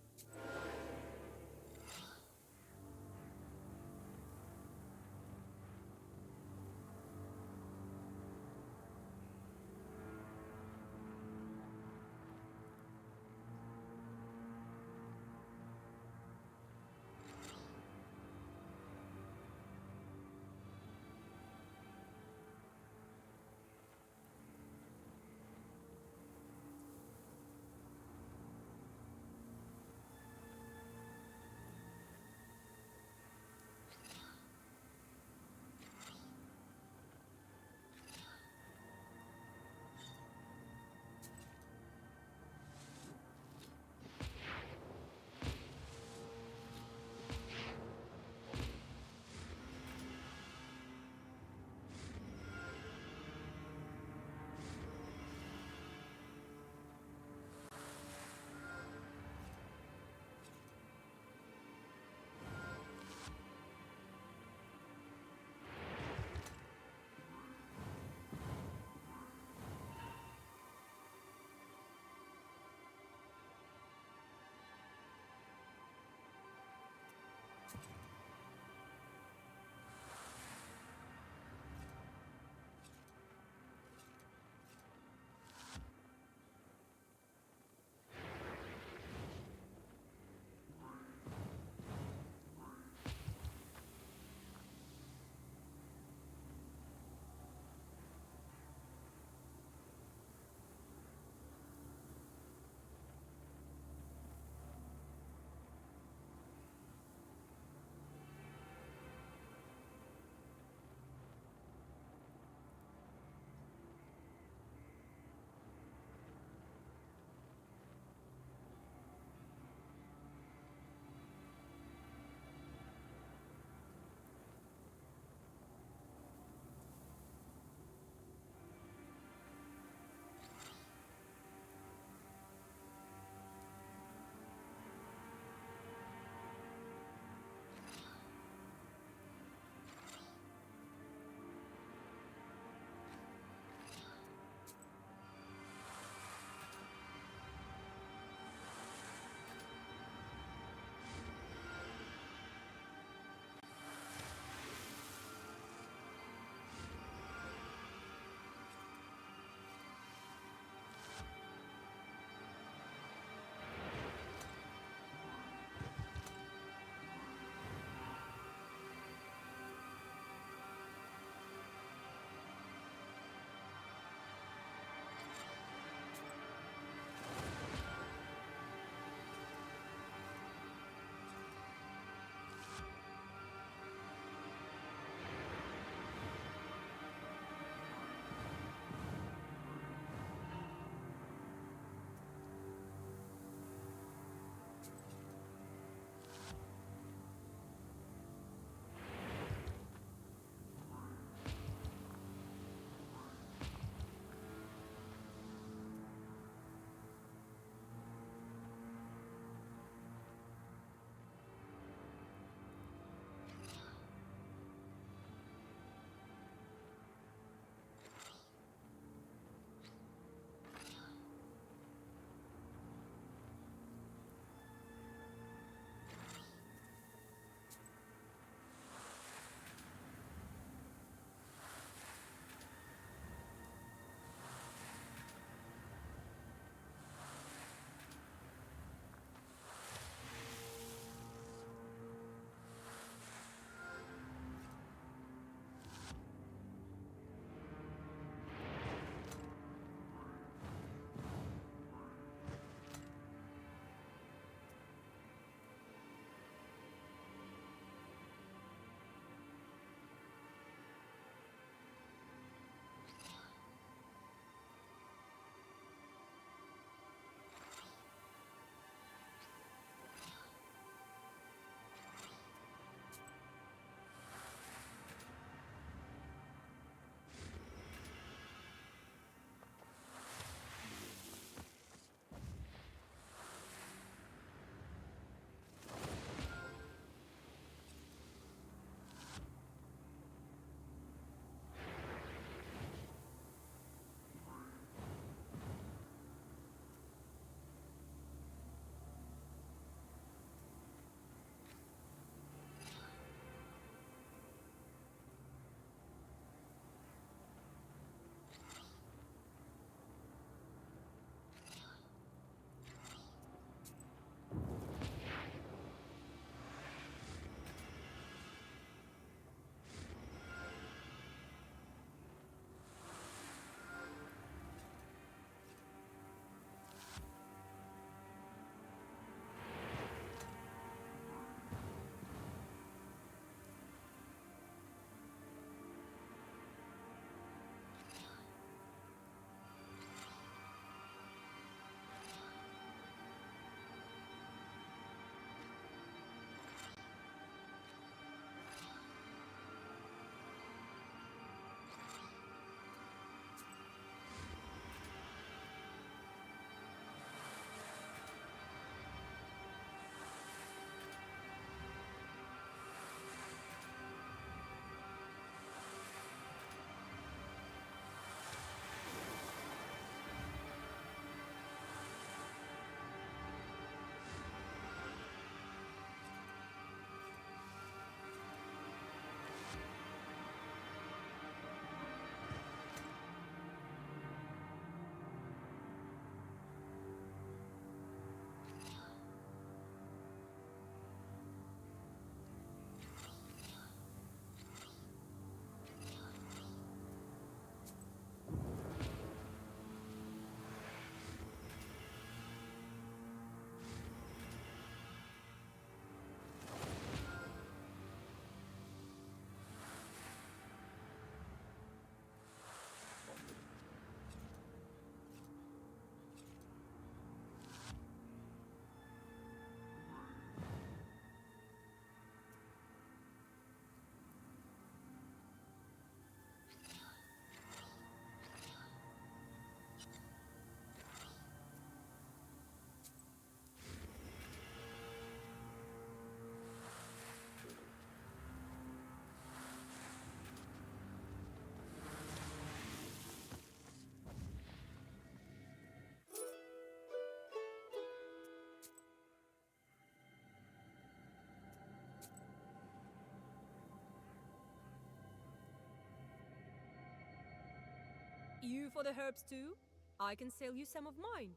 You for the herbs too? I can sell you some of mine.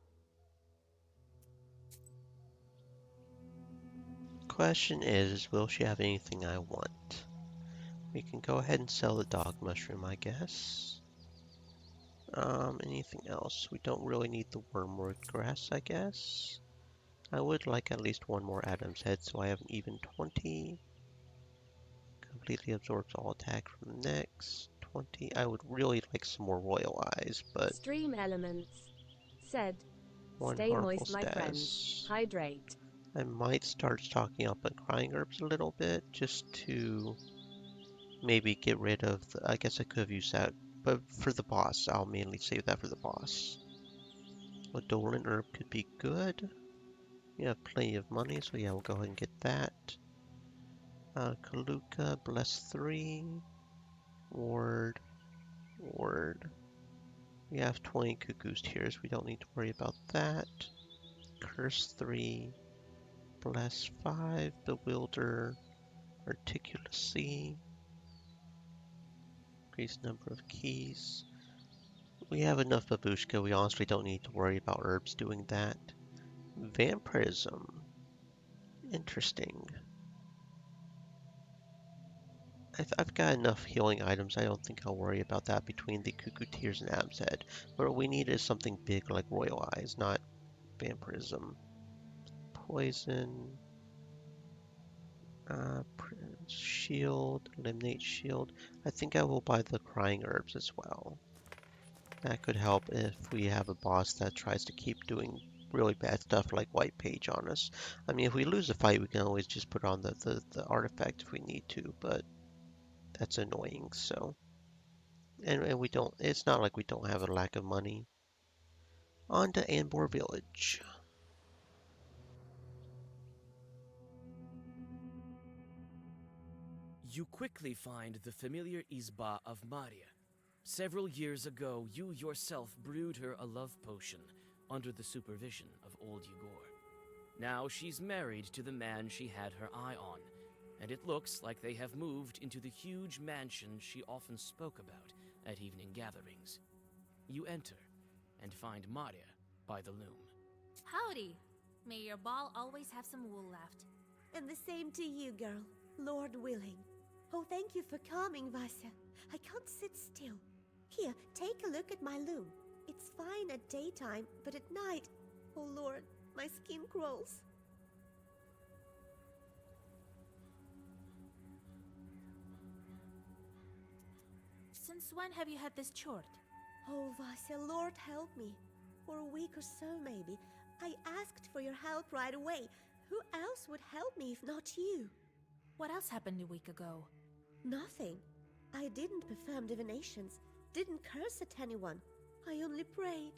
Question is, will she have anything I want? We can go ahead and sell the dog mushroom, I guess. Anything else? We don't really need the wormwood grass, I guess. I would like at least one more Adam's head, so I have an even 20. Completely absorbs all attack from the next 20. I would really like some more royal eyes, but Stream Elements said, one "Stay harmful moist, my friends. status. Hydrate." I might start stocking up on crying herbs a little bit, just to maybe get rid of the, I guess I could have used that, but for the boss, I'll mainly save that for the boss. A Dolan herb could be good. We have plenty of money, so yeah, we'll go ahead and get that. Kaluka, bless 3. Ward. We have 20 cuckoo's tears, we don't need to worry about that. Curse 3. Bless 5. Bewilder. Articulacy. Increased number of keys. We have enough babushka, we honestly don't need to worry about herbs doing that. Vampirism. Interesting. I've got enough healing items, I don't think I'll worry about that between the Cuckoo Tears and Adam's Head. What we need is something big like Royal Eyes, not Vampirism. Poison. Shield. Eliminate shield. I think I will buy the Crying Herbs as well. That could help if we have a boss that tries to keep doing really bad stuff like White Page on us. I mean, if we lose a fight, we can always just put on the artifact if we need to, but that's annoying, so. And we don't, it's not like we don't have a lack of money. On to Anbor Village. You quickly find the familiar Izba of Maria. Several years ago, you yourself brewed her a love potion under the supervision of old Yegor. Now she's married to the man she had her eye on, and it looks like they have moved into the huge mansion she often spoke about at evening gatherings. You enter and find Maria by the loom. Howdy. May your ball always have some wool left. And the same to you, girl. Lord willing. Oh, thank you for coming, Vasya. I can't sit still. Here, take a look at my loom. It's fine at daytime, but at night, oh Lord, my skin crawls. Since when have you had this chort? Oh, Vasya, Lord help me. For a week or so, maybe. I asked for your help right away. Who else would help me if not you? What else happened a week ago? Nothing. I didn't perform divinations, didn't curse at anyone. I only prayed.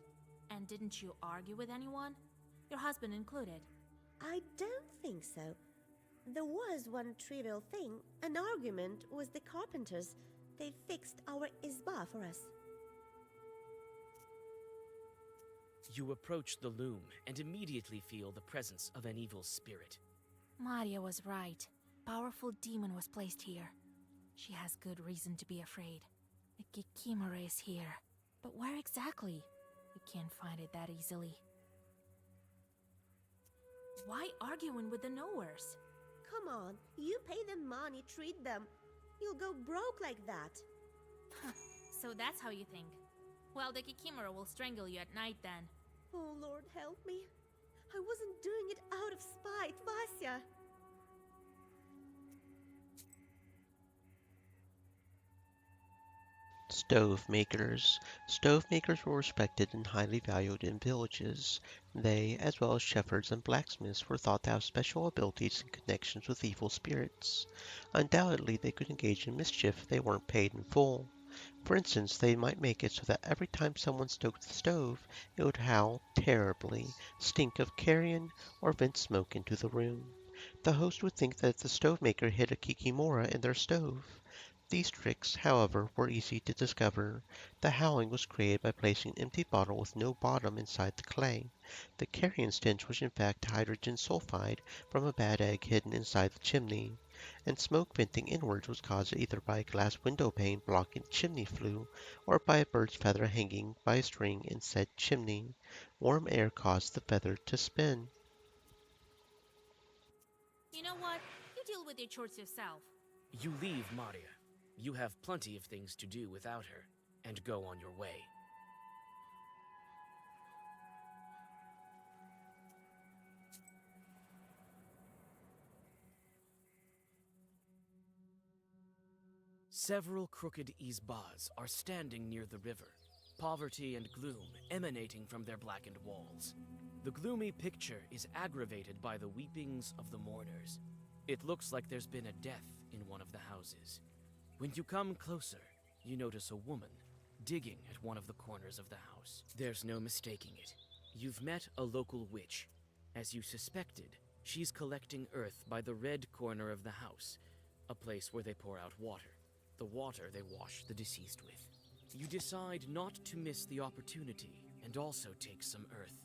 And didn't you argue with anyone? Your husband included. I don't think so. There was one trivial thing, an argument with the carpenters. They fixed our Izba for us. You approach the loom and immediately feel the presence of an evil spirit. Maria was right. Powerful demon was placed here. She has good reason to be afraid. The Kikimora is here. But where exactly? We can't find it that easily. Why arguing with the knowers? Come on, you pay them money, treat them. You'll go broke like that. So that's how you think. Well, the Kikimora will strangle you at night then. Oh, Lord, help me. I wasn't doing it out of spite, Vasya. Stove makers. Stove makers were respected and highly valued in villages. They, as well as shepherds and blacksmiths, were thought to have special abilities and connections with evil spirits. Undoubtedly, they could engage in mischief if they weren't paid in full. For instance, they might make it so that every time someone stoked the stove, it would howl terribly, stink of carrion, or vent smoke into the room. The host would think that the stove maker hid a Kikimora in their stove. These tricks, however, were easy to discover. The howling was created by placing an empty bottle with no bottom inside the clay. The carrion stench was in fact hydrogen sulfide from a bad egg hidden inside the chimney, and smoke venting inwards was caused either by a glass window pane blocking chimney flue or by a bird's feather hanging by a string in said chimney. Warm air caused the feather to spin. You know what? You deal with your chores yourself. You leave Maria. You have plenty of things to do without her, and go on your way. Several crooked izbas are standing near the river, poverty and gloom emanating from their blackened walls. The gloomy picture is aggravated by the weepings of the mourners. It looks like there's been a death in one of the houses. When you come closer, you notice a woman digging at one of the corners of the house. There's no mistaking it. You've met a local witch. As you suspected, she's collecting earth by the red corner of the house, a place where they pour out water, the water they wash the deceased with. You decide not to miss the opportunity and also take some earth.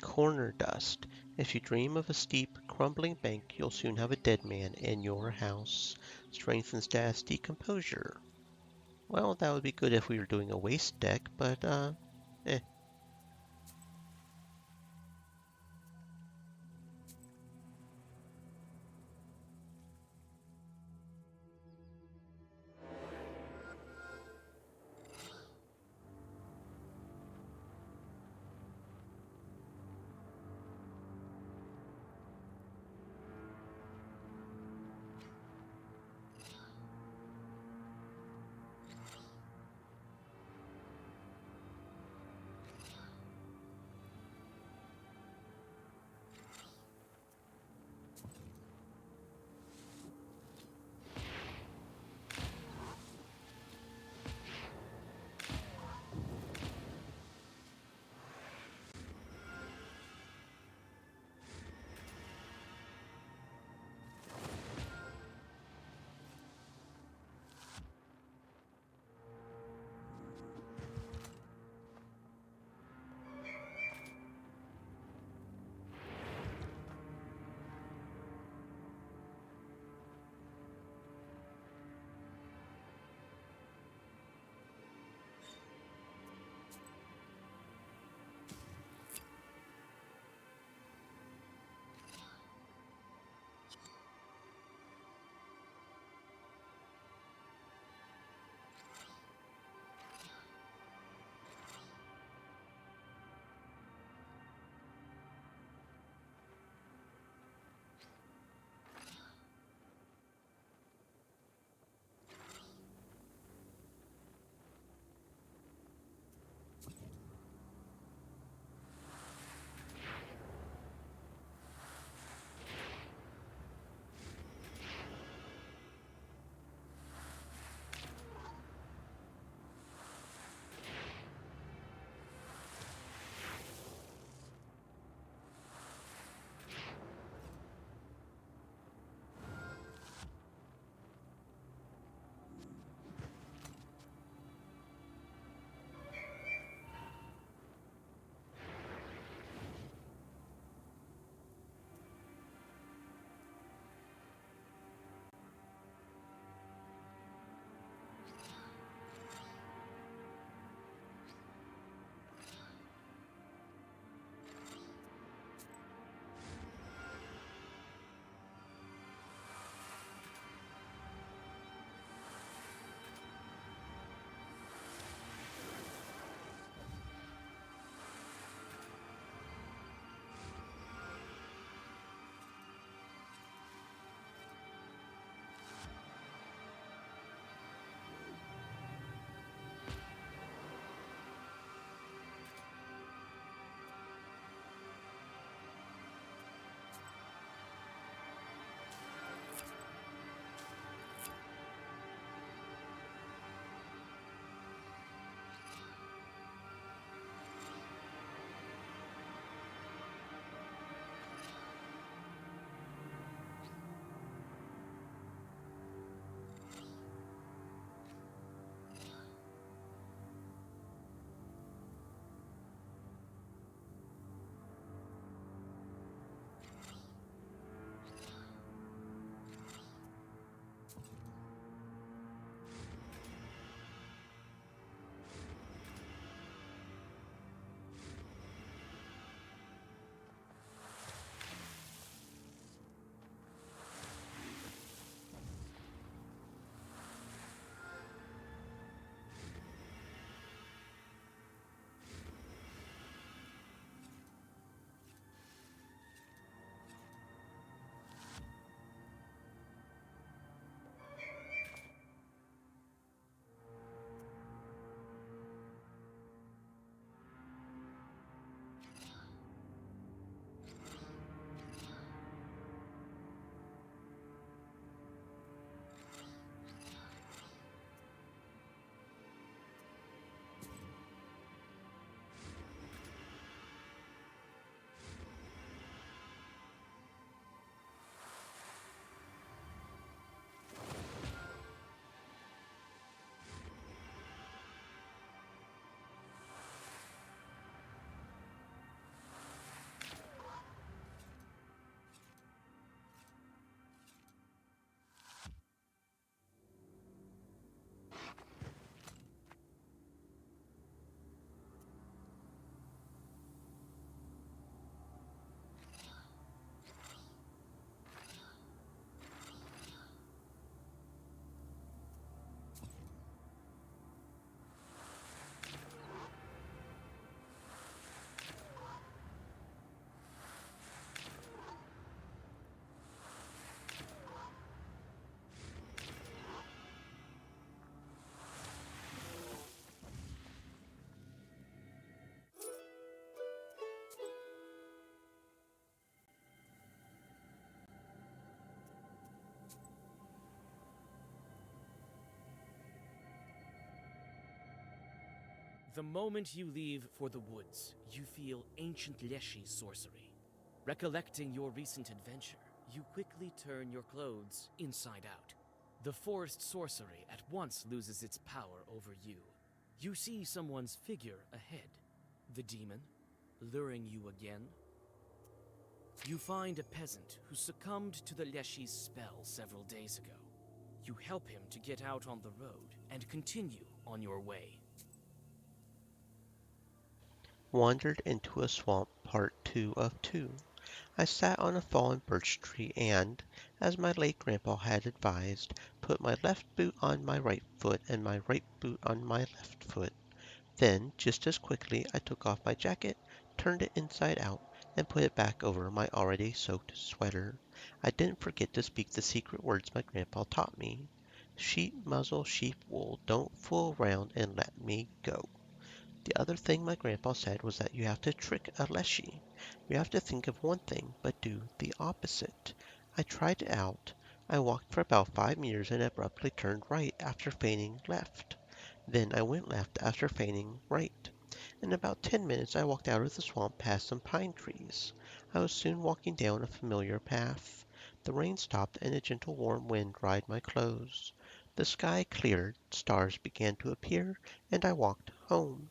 Corner dust. If you dream of a steep, crumbling bank, you'll soon have a dead man in your house. Strengthens death's decomposure. Well, that would be good if we were doing a waste deck, but, eh. The moment you leave for the woods, you feel ancient Leshy sorcery. Recollecting your recent adventure, you quickly turn your clothes inside out. The forest sorcery at once loses its power over you. You see someone's figure ahead. The demon, luring you again. You find a peasant who succumbed to the Leshy's spell several days ago. You help him to get out on the road and continue on your way. Wandered into a swamp, part 2 of 2. I sat on a fallen birch tree and, as my late grandpa had advised, put my left boot on my right foot and my right boot on my left foot. Then, just as quickly, I took off my jacket, turned it inside out, and put it back over my already soaked sweater. I didn't forget to speak the secret words my grandpa taught me. Sheep muzzle, sheep wool, don't fool around and let me go. The other thing my grandpa said was that you have to trick a Leshy. You have to think of one thing, but do the opposite. I tried it out. I walked for about 5 meters and abruptly turned right after feigning left. Then I went left after feigning right. In about 10 minutes I walked out of the swamp past some pine trees. I was soon walking down a familiar path. The rain stopped and a gentle warm wind dried my clothes. The sky cleared, stars began to appear, and I walked home.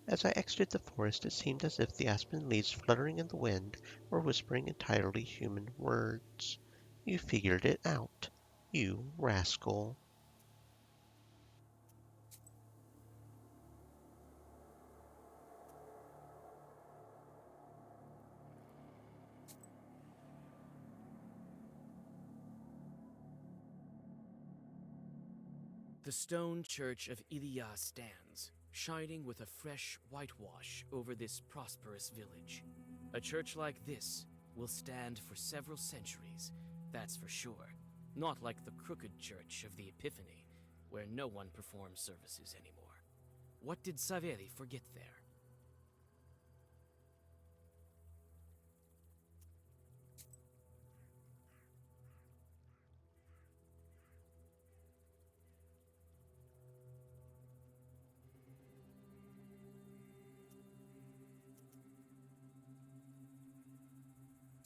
As I exited the forest, it seemed as if the aspen leaves fluttering in the wind were whispering entirely human words. You figured it out, you rascal. The stone church of Ilia stands, shining with a fresh whitewash over this prosperous village. A church like this will stand for several centuries, that's for sure. Not like the crooked church of the Epiphany, where no one performs services anymore. What did Saveri forget there?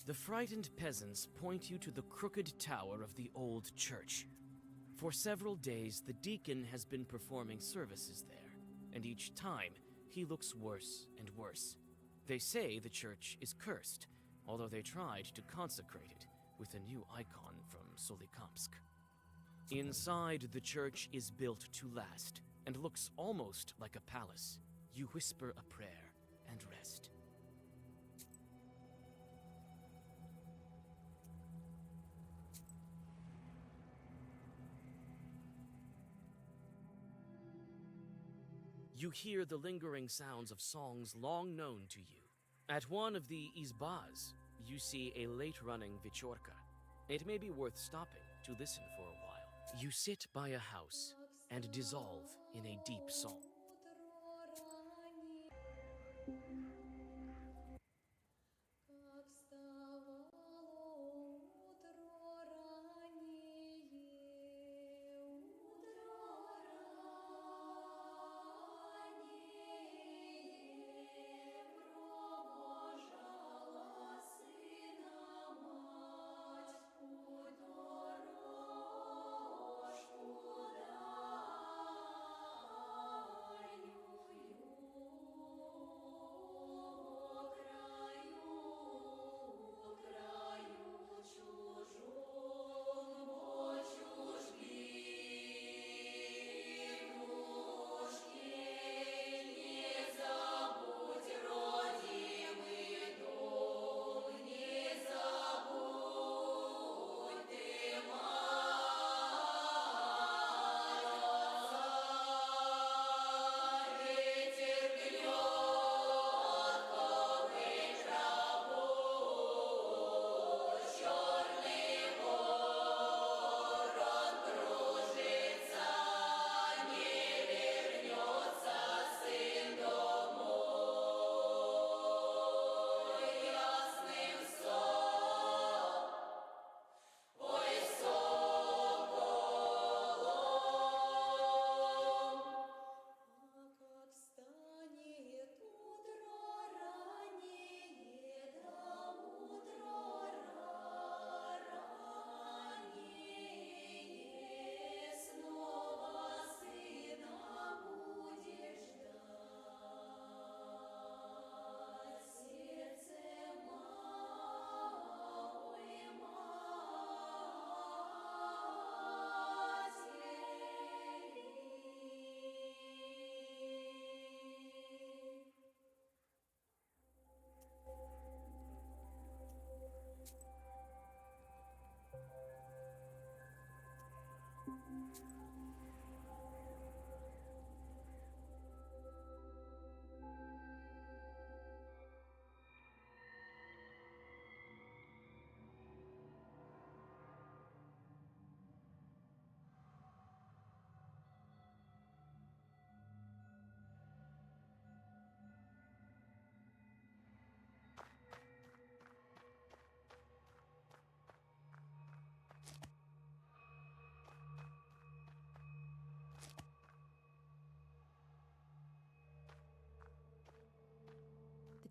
The frightened peasants point you to the crooked tower of the old church. For several days, the deacon has been performing services there, and each time, he looks worse and worse. They say the church is cursed, although they tried to consecrate it with a new icon from Solikamsk. Inside, the church is built to last, and looks almost like a palace. You whisper a prayer and rest. You hear the lingering sounds of songs long known to you. At one of the izbas, you see a late-running Vichorka. It may be worth stopping to listen for a while. You sit by a house and dissolve in a deep song.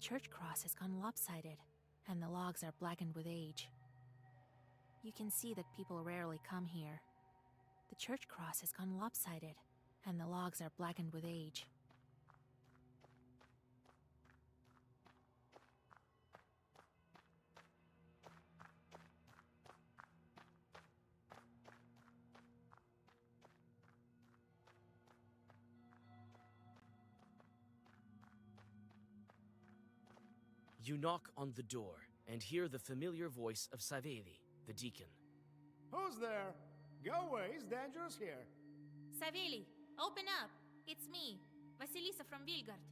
church cross has gone lopsided, and the logs are blackened with age. You can see that people rarely come here. The church cross has gone lopsided, and the logs are blackened with age. You knock on the door and hear the familiar voice of Saveli, the deacon. Who's there? Go away, it's dangerous here. Saveli, open up! It's me, Vasilisa from Vilgard.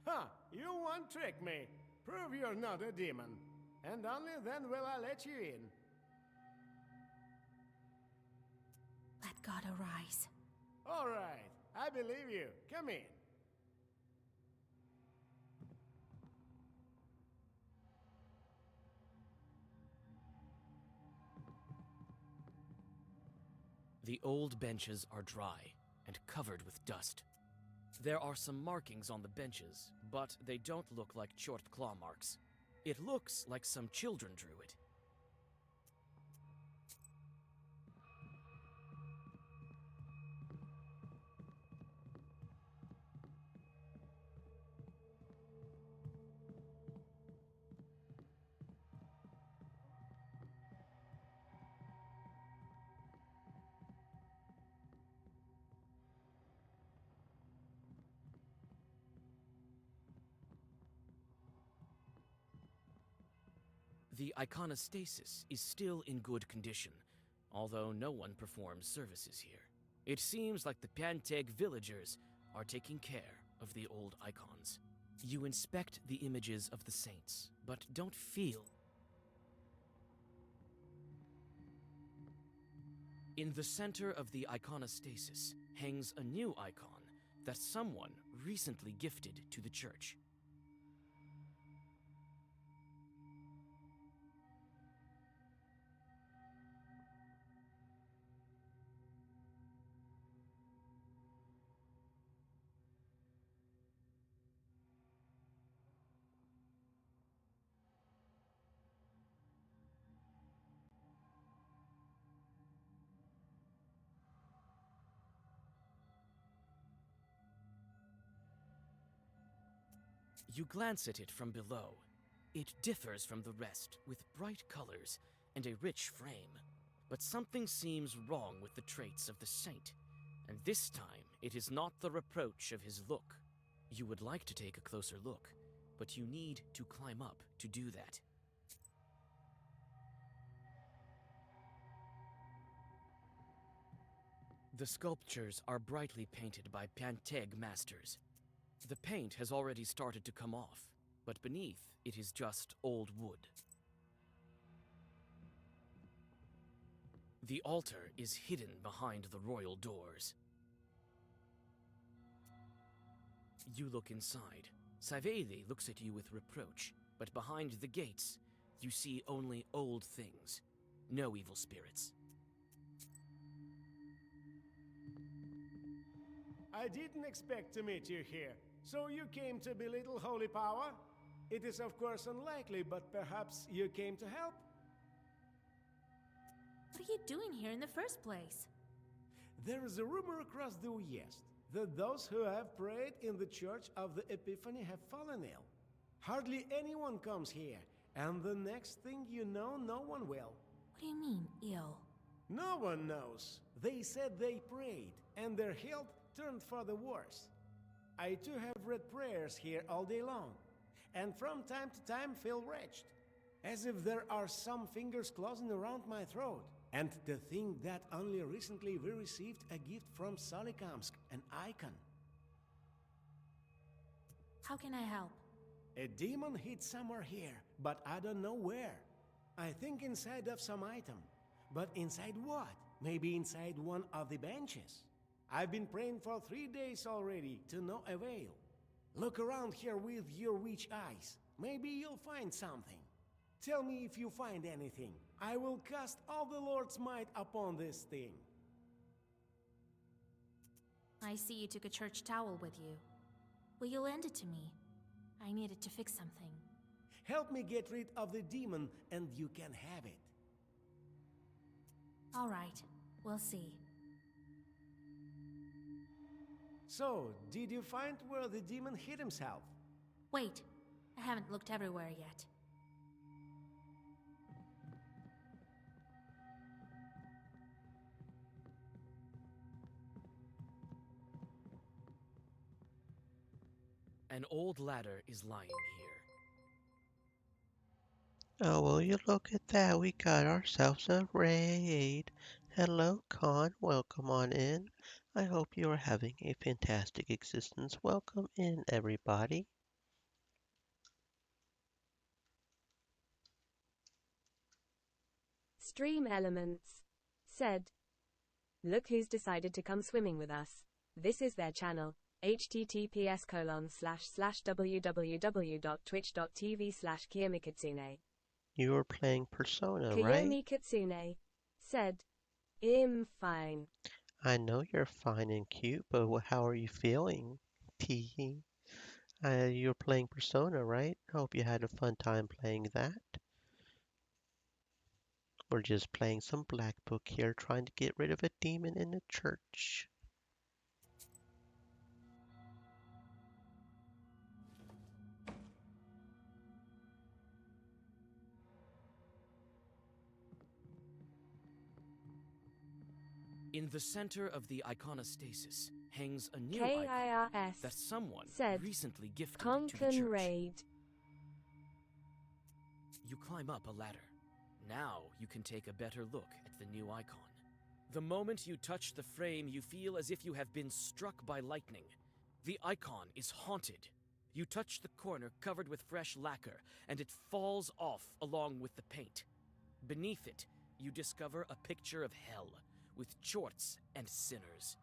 Ha! You won't trick me. Prove you're not a demon. And only then will I let you in. Let God arise. All right, I believe you. Come in. The old benches are dry and covered with dust. There are some markings on the benches, but they don't look like Chort claw marks. It looks like some children drew it. The iconostasis is still in good condition, although no one performs services here. It seems like the Panteg villagers are taking care of the old icons. You inspect the images of the saints, but don't feel. In the center of the iconostasis hangs a new icon that someone recently gifted to the church. You glance at it from below. It differs from the rest, with bright colors and a rich frame. But something seems wrong with the traits of the saint, and this time it is not the reproach of his look. You would like to take a closer look, but you need to climb up to do that. The sculptures are brightly painted by Panteg masters. The paint has already started to come off, but beneath it is just old wood. The altar is hidden behind the royal doors. You look inside. Saveli looks at you with reproach, but behind the gates, you see only old things, no evil spirits. I didn't expect to meet you here. So you came to belittle holy power? It is of course unlikely, but perhaps you came to help? What are you doing here in the first place? There is a rumor across the Uyezd that those who have prayed in the Church of the Epiphany have fallen ill. Hardly anyone comes here, and the next thing you know, no one will. What do you mean, ill? No one knows. They said they prayed, and their health turned for the worse. I too have read prayers here all day long, and from time to time feel wretched, as if there are some fingers closing around my throat. And to think that only recently we received a gift from Solikamsk, an icon. How can I help? A demon hid somewhere here, but I don't know where. I think inside of some item. But inside what? Maybe inside one of the benches. I've been praying for 3 days already, to no avail. Look around here with your witch eyes. Maybe you'll find something. Tell me if you find anything. I will cast all the Lord's might upon this thing. I see you took a church towel with you. Will you lend it to me? I needed to fix something. Help me get rid of the demon, and you can have it. All right, we'll see. So, did you find where the demon hid himself? Wait, I haven't looked everywhere yet. An old ladder is lying here. Oh, will you look at that? We got ourselves a raid. Hello, Khan. Welcome on in. I hope you are having a fantastic existence. Welcome in, everybody. Stream Elements said, "Look who's decided to come swimming with us. This is their channel. https://www.twitch.tv/KiyomiKitsune." You are playing Persona, right? Kiyomi Kitsune said, fine. I know you're fine and cute, but how are you feeling? Teehee. You're playing Persona, right? Hope you had a fun time playing that. We're just playing some Black Book here, trying to get rid of a demon in the church. In the center of the iconostasis hangs a new icon KIRS that someone said, recently gifted to the Conklin church. Raid. You climb up a ladder. Now you can take a better look at the new icon. The moment you touch the frame, you feel as if you have been struck by lightning. The icon is haunted. You touch the corner covered with fresh lacquer, and it falls off along with the paint. Beneath it, you discover a picture of hell, with chorts and sinners.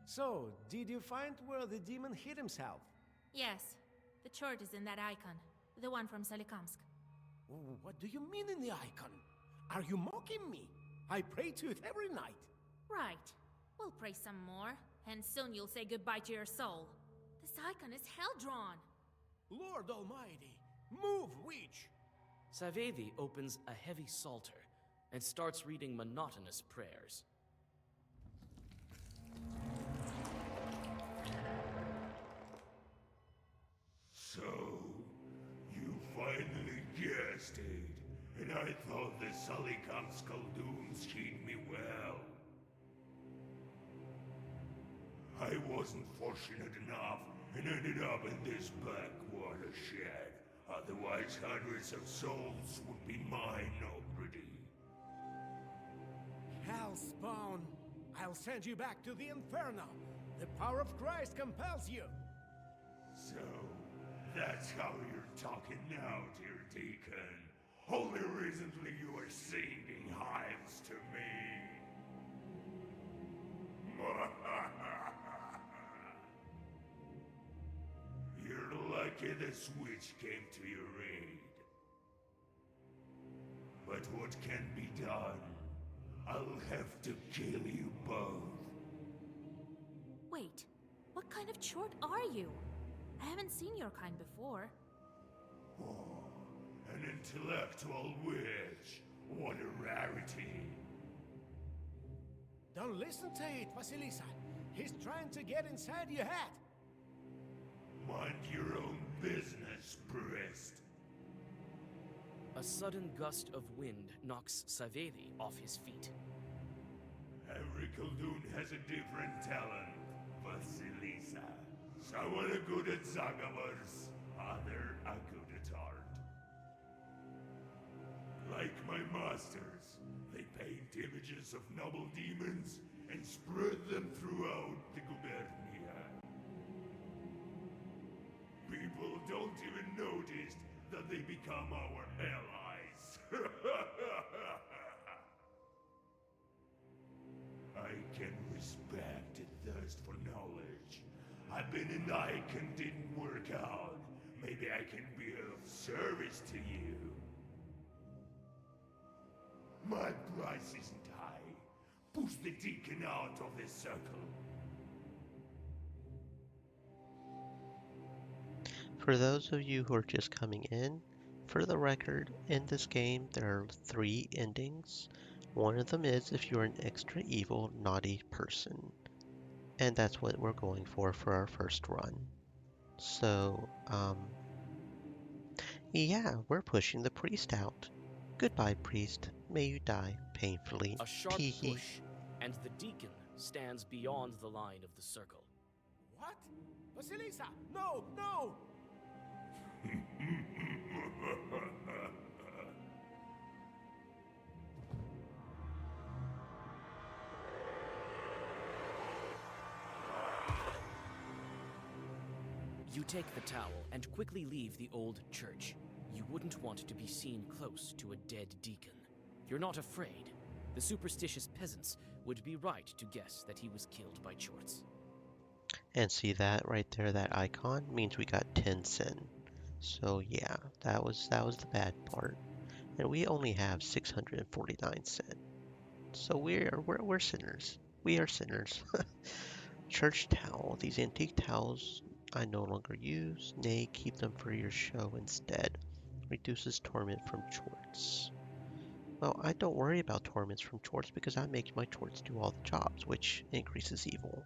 So, did you find where the demon hid himself? Yes, the chart is in that icon. The one from Solikamsk. What do you mean in the icon? Are you mocking me? I pray to it every night. Right. We'll pray some more, and soon you'll say goodbye to your soul. This icon is hell-drawn. Lord Almighty, move, witch! Savedi opens a heavy psalter and starts reading monotonous prayers. So, you finally guessed it, and I thought the Solikamsk Khaldun's heed me well. I wasn't fortunate enough and ended up in this backwater shed. Otherwise, hundreds of souls would be mine already. Hellspawn! I'll send you back to the Inferno! The power of Christ compels you! So, that's how you're talking now, dear Deacon. Only recently you were singing hymns to me. You're lucky the switch came to your aid. But what can be done? I'll have to kill you both. Wait, what kind of chort are you? I haven't seen your kind before. Oh, an intellectual witch. What a rarity. Don't listen to it, Vasilisa. He's trying to get inside your head. Mind your own business, priest. A sudden gust of wind knocks Savedi off his feet. Every Khaldun has a different talent, Vasilisa. Some are good at Zagavars, others are good at art. Like my masters, they paint images of noble demons and spread them throughout the Gubernia. People don't even notice that they become our allies. I can respect a thirst for knowledge. I've been an icon, didn't work out. Maybe I can be of service to you. My price isn't high. Push the deacon out of this circle. For those of you who are just coming in, for the record, in this game there are 3 endings. One of them is if you're an extra evil, naughty person. And that's what we're going for our first run. So, yeah, we're pushing the priest out. Goodbye, priest. May you die painfully. A sharp Teehee. push, and the deacon stands beyond the line of the circle. What? Vasilisa! No! No! You take the towel and quickly leave the old church. You wouldn't want to be seen close to a dead deacon. You're not afraid. The superstitious peasants would be right to guess that he was killed by Chorts. And see that right there, that icon means we got 10 sin. So yeah, that was the bad part. And we only have 649 sin. So we're sinners. We are sinners. Church towel. These antique towels I no longer use. Nay, keep them for your show instead. Reduces torment from Chorts. Well, I don't worry about torments from Chorts because I make my Chorts do all the jobs, which increases evil.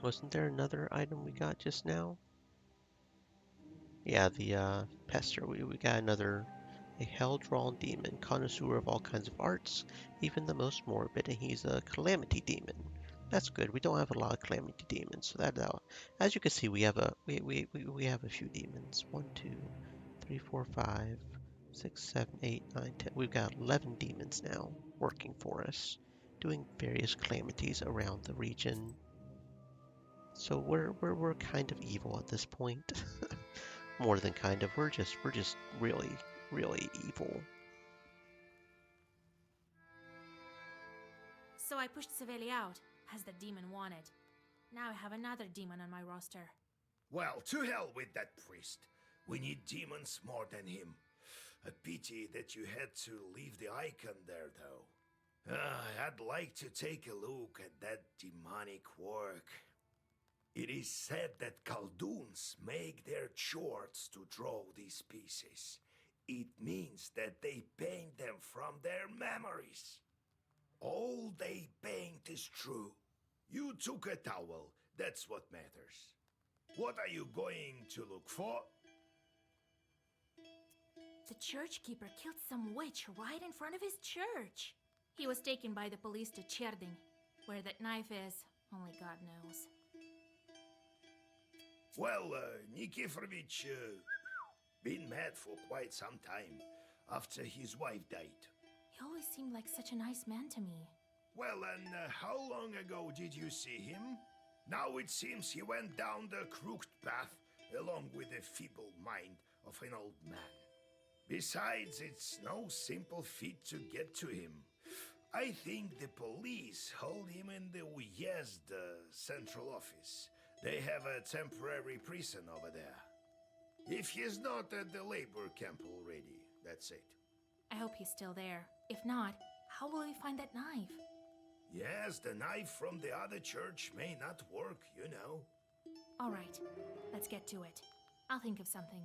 Wasn't there another item we got just now? Yeah, the Pester. We got another, a hell-drawn demon, connoisseur of all kinds of arts, even the most morbid, and he's a calamity demon. That's good. We don't have a lot of calamity demons, so that as you can see, we have a few demons. 1, 2, 3, 4, 5, 6, 7, 8, 9, 10. We've got 11 demons now working for us, doing various calamities around the region. So we're kind of evil at this point. More than kind of. We're just really, really evil. So I pushed Savelli out, as the demon wanted. Now I have another demon on my roster. Well, to hell with that priest. We need demons more than him. A pity that you had to leave the icon there, though. I'd like to take a look at that demonic work. It is said that Khaldoons make their Chorts to draw these pieces. It means that they paint them from their memories. All they paint is true. You took a towel, that's what matters. What are you going to look for? The church keeper killed some witch right in front of his church. He was taken by the police to Cherding. Where that knife is, only God knows. Well, Nikiforovich, been mad for quite some time, after his wife died. He always seemed like such a nice man to me. Well, and how long ago did you see him? Now it seems he went down the crooked path, along with the feeble mind of an old man. Besides, it's no simple feat to get to him. I think the police hold him in the Uyezd central office. They have a temporary prison over there. If he's not at the labor camp already, that's it. I hope he's still there. If not, how will we find that knife? Yes, the knife from the other church may not work, you know. All right, let's get to it. I'll think of something.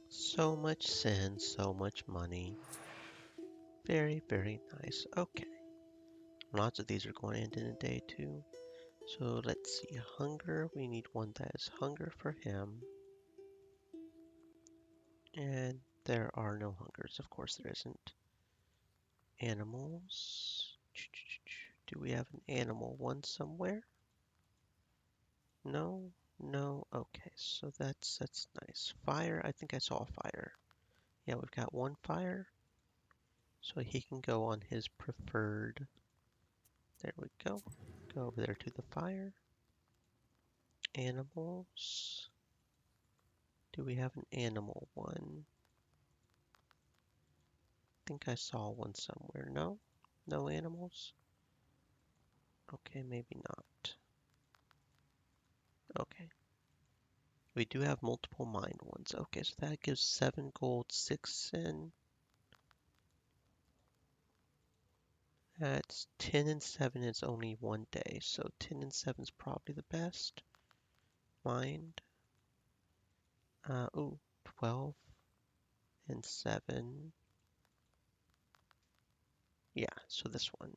So much sin, so much money. Very, very nice. Okay. Lots of these are going to end in a day too. So let's see. Hunger. We need one that is hunger for him. And there are no hungers. Of course there isn't. Animals. Do we have an animal one somewhere? No? No? Okay, so that's nice. Fire, I think I saw fire. Yeah, we've got one fire. So he can go on his preferred. There we go. Go over there to the fire. Animals. Do we have an animal one? I think I saw one somewhere. No? No animals? Okay, maybe not. Okay. We do have multiple mined ones. Okay, so that gives 7 gold, 6 sin. That's 10 and 7 is only 1 day, so 10 and 7 is probably the best. Mined. Ooh, 12 and 7. Yeah, so this one.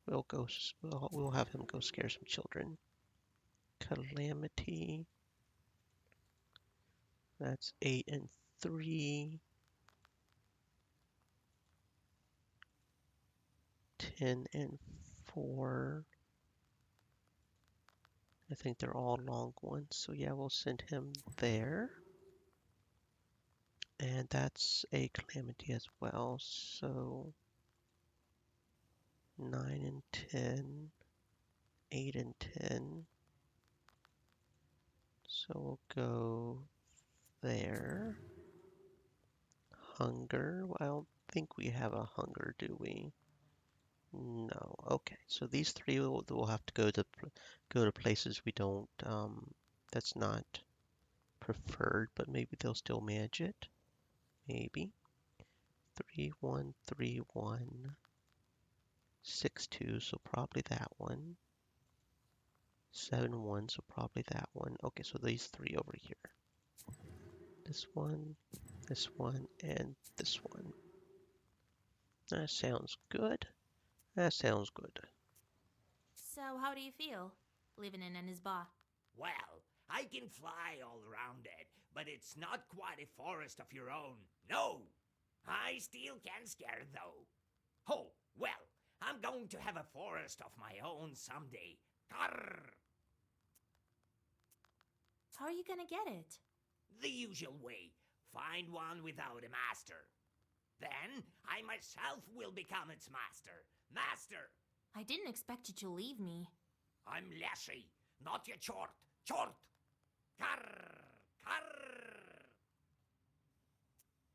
We'll have him go scare some children. Calamity. That's 8 and 3. 10 and 4. I think they're all long ones, so yeah, we'll send him there. And that's a calamity as well, so 9 and 10, 8 and 10. So we'll go there. Hunger. Well, I don't think we have a hunger, do we? No. Okay. So these three will have to go to places we don't. That's not preferred, but maybe they'll still manage it. Maybe. 3 1 3 1 6 2. So probably that one. 7 1. So probably that one. Okay. So these three over here. This one, and this one. That sounds good. That sounds good. So, how do you feel, living in Anisba? Well, I can fly all around it, but it's not quite a forest of your own. No! I still can scare, though. Oh, well, I'm going to have a forest of my own someday. Carr! How are you gonna get it? The usual way. Find one without a master. Then I myself will become its master. Master! I didn't expect you to leave me. I'm Leshy, not your chort. Chort! Carr! Carr!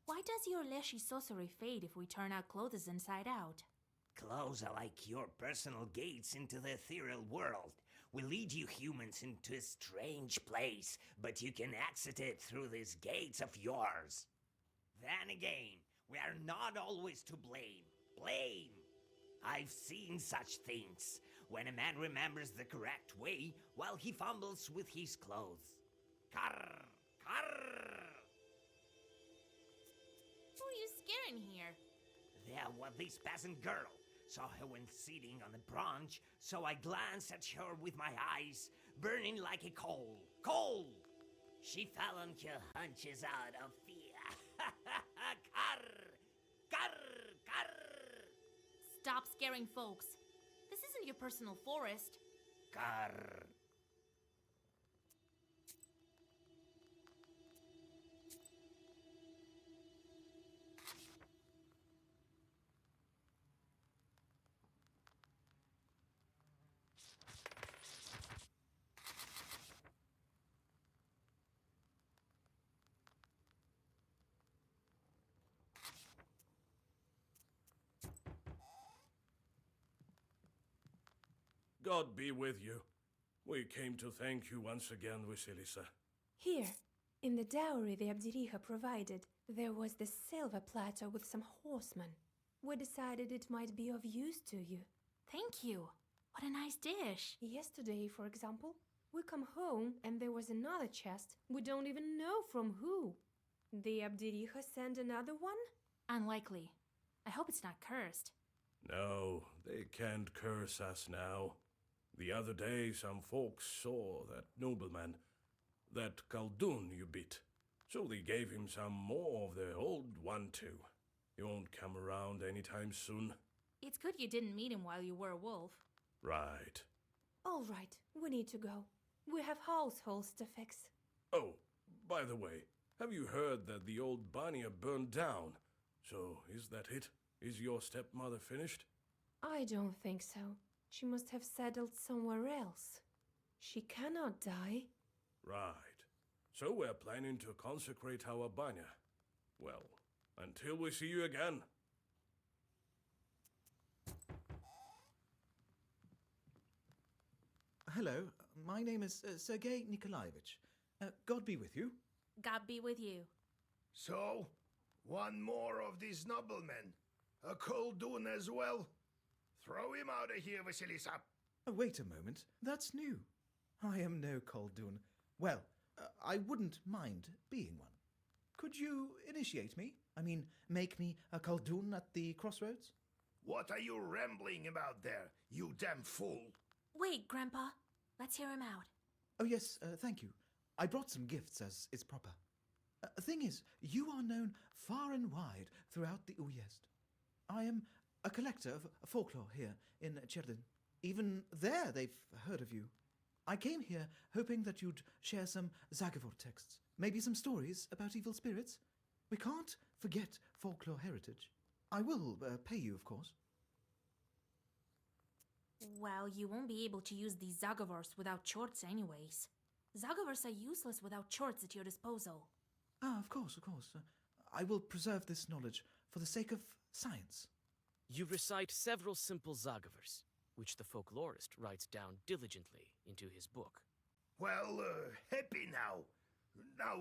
Why does your Leshy sorcery fade if we turn our clothes inside out? Clothes are like your personal gates into the ethereal world. We lead you humans into a strange place, but you can exit it through these gates of yours. Then again, we are not always to blame. Blame! I've seen such things, when a man remembers the correct way while he fumbles with his clothes. Carr! Carr! Who are you scaring here? There was this peasant girl. Saw her when sitting on a branch, so I glanced at her with my eyes, burning like a coal. Coal! She fell on her hunches out of fear. Carr! Carr! Carr! Stop scaring folks. This isn't your personal forest. Carr! God be with you. We came to thank you once again, Vasilisa. Here, in the dowry the Abdiriha provided, there was this silver platter with some horsemen. We decided it might be of use to you. Thank you. What a nice dish. Yesterday, for example, we come home and there was another chest. We don't even know from who. The Abdiriha sent another one? Unlikely. I hope it's not cursed. No, they can't curse us now. The other day some folks saw that nobleman, that Khaldun you beat. So they gave him some more of the old one too. He won't come around anytime soon. It's good you didn't meet him while you were a wolf. Right. All right, we need to go. We have households to fix. Oh, by the way, have you heard that the old Banya burned down? So, is that it? Is your stepmother finished? I don't think so. She must have settled somewhere else. She cannot die. Right. So we're planning to consecrate our Banya. Well, until we see you again. Hello, my name is Sergei Nikolaevich. God be with you. God be with you. So, one more of these noblemen. A Koldun as well. Throw him out of here, Vasilisa. Wait a moment. That's new. I am no Koldun. Well, I wouldn't mind being one. Could you initiate me? I mean, make me a Koldun at the crossroads? What are you rambling about there, you damn fool? Wait, Grandpa. Let's hear him out. Oh, yes, thank you. I brought some gifts, as is proper. Thing is, you are known far and wide throughout the Uyezd. I am a collector of folklore here in Cherdin. Even there they've heard of you. I came here hoping that you'd share some Zagavor texts, maybe some stories about evil spirits. We can't forget folklore heritage. I will pay you, of course. Well, you won't be able to use these Zagavors without chorts anyways. Zagavors are useless without chorts at your disposal. Ah, of course, of course. I will preserve this knowledge for the sake of science. You recite several simple Zagavors, which the folklorist writes down diligently into his book. Well, happy now. Now,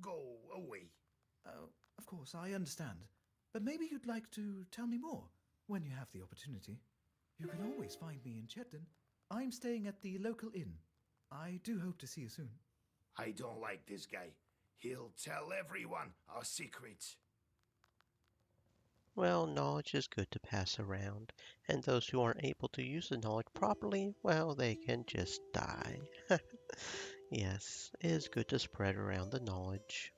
go away. Of course, I understand. But maybe you'd like to tell me more when you have the opportunity. You can always find me in Cherdin. I'm staying at the local inn. I do hope to see you soon. I don't like this guy. He'll tell everyone our secrets. Well, knowledge is good to pass around, and those who aren't able to use the knowledge properly, well, they can just die. Yes, it is good to spread around the knowledge.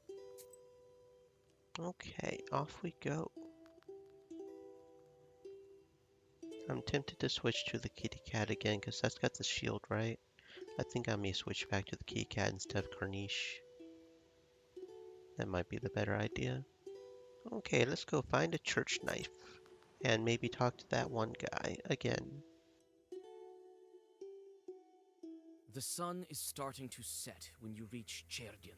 Okay, off we go. I'm tempted to switch to the kitty cat again, because that's got the shield, right? I think I may switch back to the kitty cat instead of Corniche. That might be the better idea. Okay, let's go find a church knife. And maybe talk to that one guy again. The sun is starting to set when you reach Cherdin.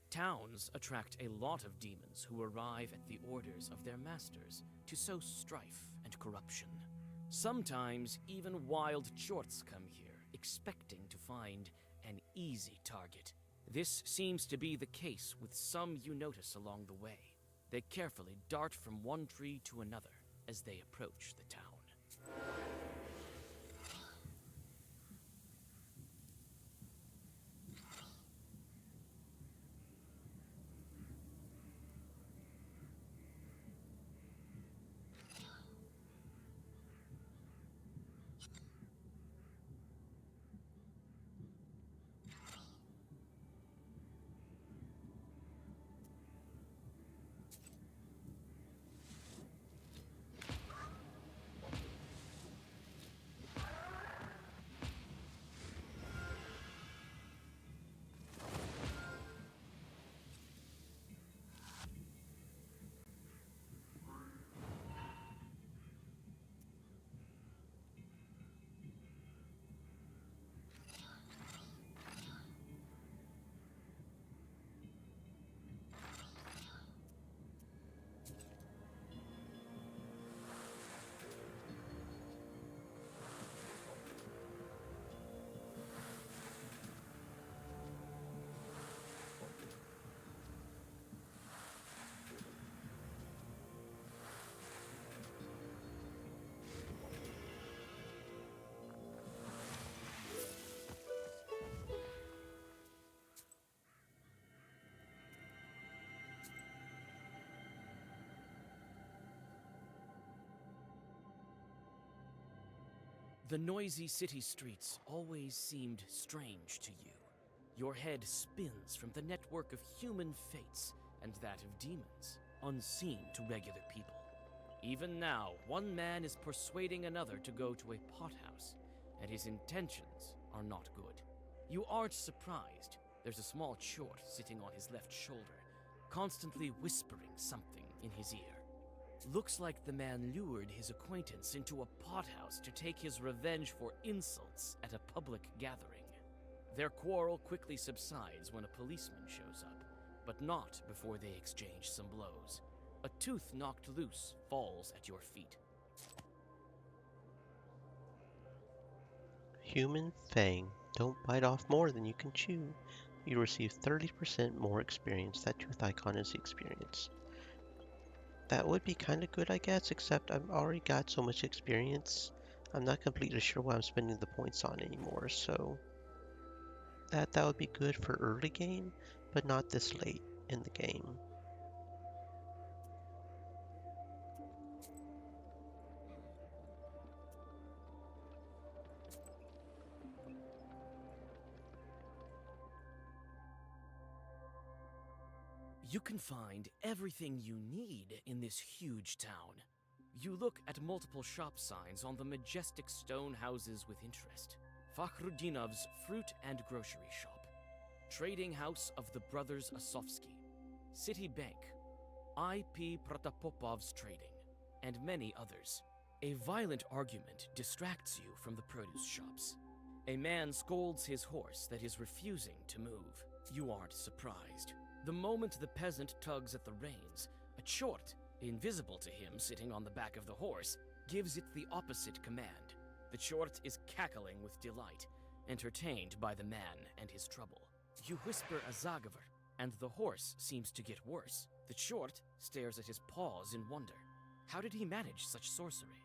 Towns attract a lot of demons who arrive at the orders of their masters to sow strife and corruption. Sometimes even wild chorts come here, expecting to find an easy target. This seems to be the case with some you notice along the way. They carefully dart from one tree to another as they approach the town. The noisy city streets always seemed strange to you. Your head spins from the network of human fates and that of demons, unseen to regular people. Even now, one man is persuading another to go to a pothouse, and his intentions are not good. You aren't surprised. There's a small chort sitting on his left shoulder, constantly whispering something in his ear. Looks like the man lured his acquaintance into a pothouse to take his revenge for insults at a public gathering. Their quarrel quickly subsides when a policeman shows up, but not before they exchange some blows. A tooth knocked loose falls at your feet. Human Fang, don't bite off more than you can chew. you receive 30% more experience that Tooth Icon is experience. That would be kind of good, I guess, except I've already got so much experience. I'm not completely sure what I'm spending the points on anymore, so that would be good for early game, but not this late in the game. You can find everything you need in this huge town. You look at multiple shop signs on the majestic stone houses with interest. Fakhrudinov's Fruit and Grocery Shop, Trading House of the Brothers Asofsky, City Bank, I.P. Protopopov's Trading, and many others. A violent argument distracts you from the produce shops. A man scolds his horse that is refusing to move. You aren't surprised. The moment the peasant tugs at the reins, a chort, invisible to him sitting on the back of the horse, gives it the opposite command. The chort is cackling with delight, entertained by the man and his trouble. You whisper a Zagaver, and the horse seems to get worse. The chort stares at his paws in wonder. How did he manage such sorcery?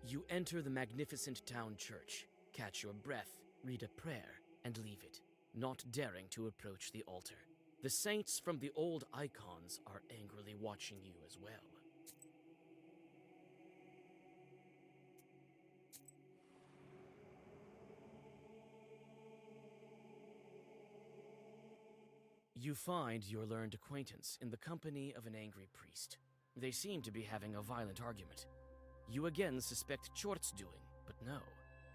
You enter the magnificent town church, catch your breath, read a prayer, and leave it, not daring to approach the altar. The saints from the old icons are angrily watching you as well. You find your learned acquaintance in the company of an angry priest. They seem to be having a violent argument. You again suspect Chort's doing, but no,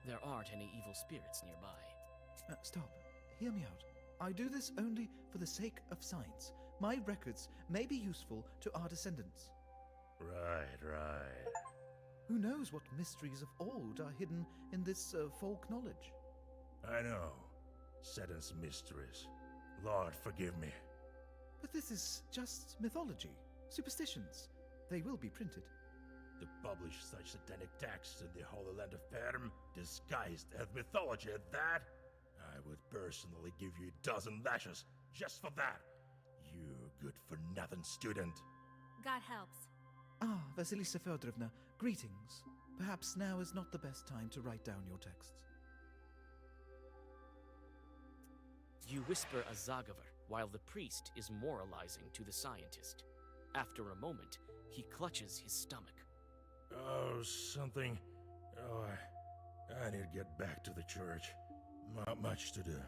there aren't any evil spirits nearby. Stop. Hear me out. I do this only for the sake of science. My records may be useful to our descendants. Right. Who knows what mysteries of old are hidden in this folk knowledge? I know. Seddon's mysteries. Lord, forgive me. But this is just mythology, superstitions. They will be printed. To publish such satanic texts in the Holy Land of Perm, disguised as mythology at that? I would personally give you a dozen lashes just for that. You good-for-nothing student. God helps. Ah, Vasilisa Feodorovna, greetings. Perhaps now is not the best time to write down your texts. You whisper a Zagaver while the priest is moralizing to the scientist. After a moment, he clutches his stomach. Oh, something. Oh, I need to get back to the church. Not much to do.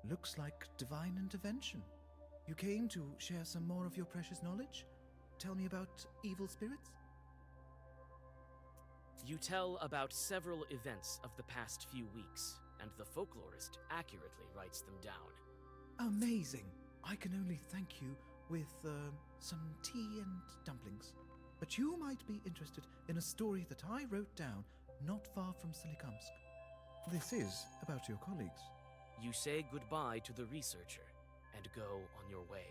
Looks like divine intervention. You came to share some more of your precious knowledge? Tell me about evil spirits? You tell about several events of the past few weeks, and the folklorist accurately writes them down. Amazing! I can only thank you with some tea and dumplings. But you might be interested in a story that I wrote down not far from Solikamsk. This is about your colleagues. You say goodbye to the researcher and go on your way.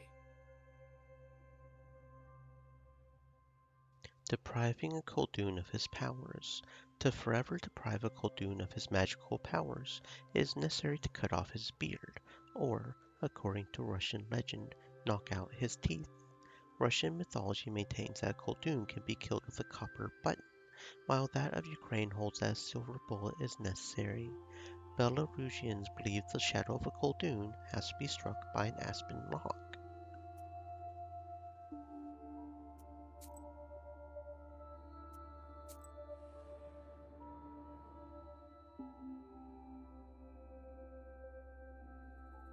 Depriving a Khulduun of his powers. To forever deprive a Khulduun of his magical powers, it is necessary to cut off his beard, or, according to Russian legend, knock out his teeth. Russian mythology maintains that a Khulduun can be killed with a copper button, while that of Ukraine holds that a silver bullet is necessary. Belarusians believe the shadow of a Khulduun has to be struck by an aspen rock.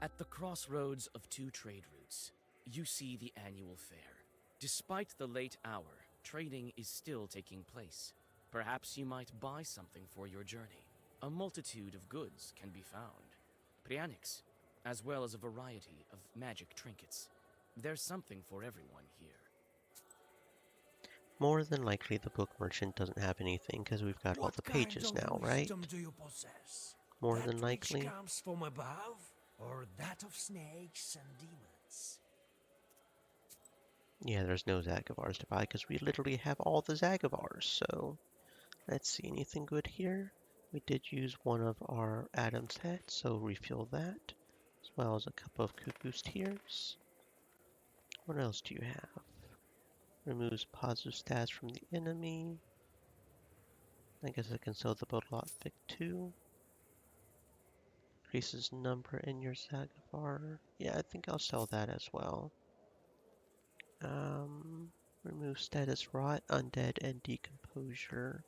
At the crossroads of two trade routes, you see the annual fair. Despite the late hour, trading is still taking place. Perhaps you might buy something for your journey. A multitude of goods can be found. Prianics, as well as a variety of magic trinkets. There's something for everyone here. More than likely the book merchant doesn't have anything because we've got all the pages now, right? Do you possess? More That than likely. which comes from above, or that of snakes and demons? Yeah, there's no Zagavars to buy because we literally have all the Zagavars. So let's see, anything good here? We did use one of our Adam's hats, so refill that, as well as a couple of Cuckoo's tears. What else do you have? Removes positive stats from the enemy. I guess I can sell the Bolotvic too. Increases number in your Zagavar. Yeah, I think I'll sell that as well. Remove status rot, undead, and decomposure.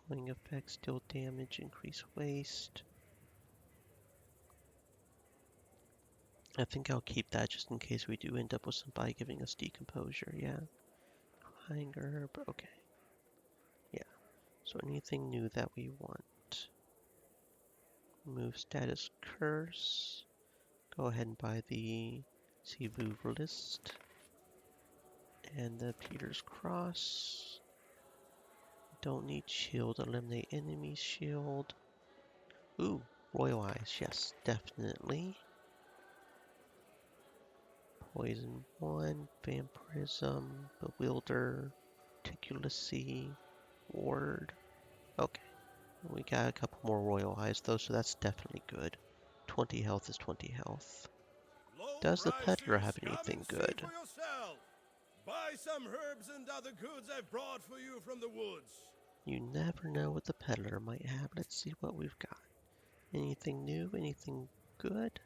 Healing effects, deal damage, increase waste. I think I'll keep that just in case we do end up with somebody giving us decomposure, yeah. Crying herb, okay. Yeah, so anything new that we want. Remove status curse. Go ahead and buy the Sivu list. And the Peter's Cross. Don't need shield. Eliminate enemy shield. Ooh, Royal Eyes. Yes, definitely. Poison 1, Vampirism, Bewilder, Articulacy, Ward. Okay. We got a couple more Royal Eyes though, so that's definitely good. 20 health is 20 health. Does the peddler have anything good? For yourself. Buy some herbs and other goods I've brought for you from the woods. You never know what the peddler might have. Let's see what we've got. Anything new? Anything good?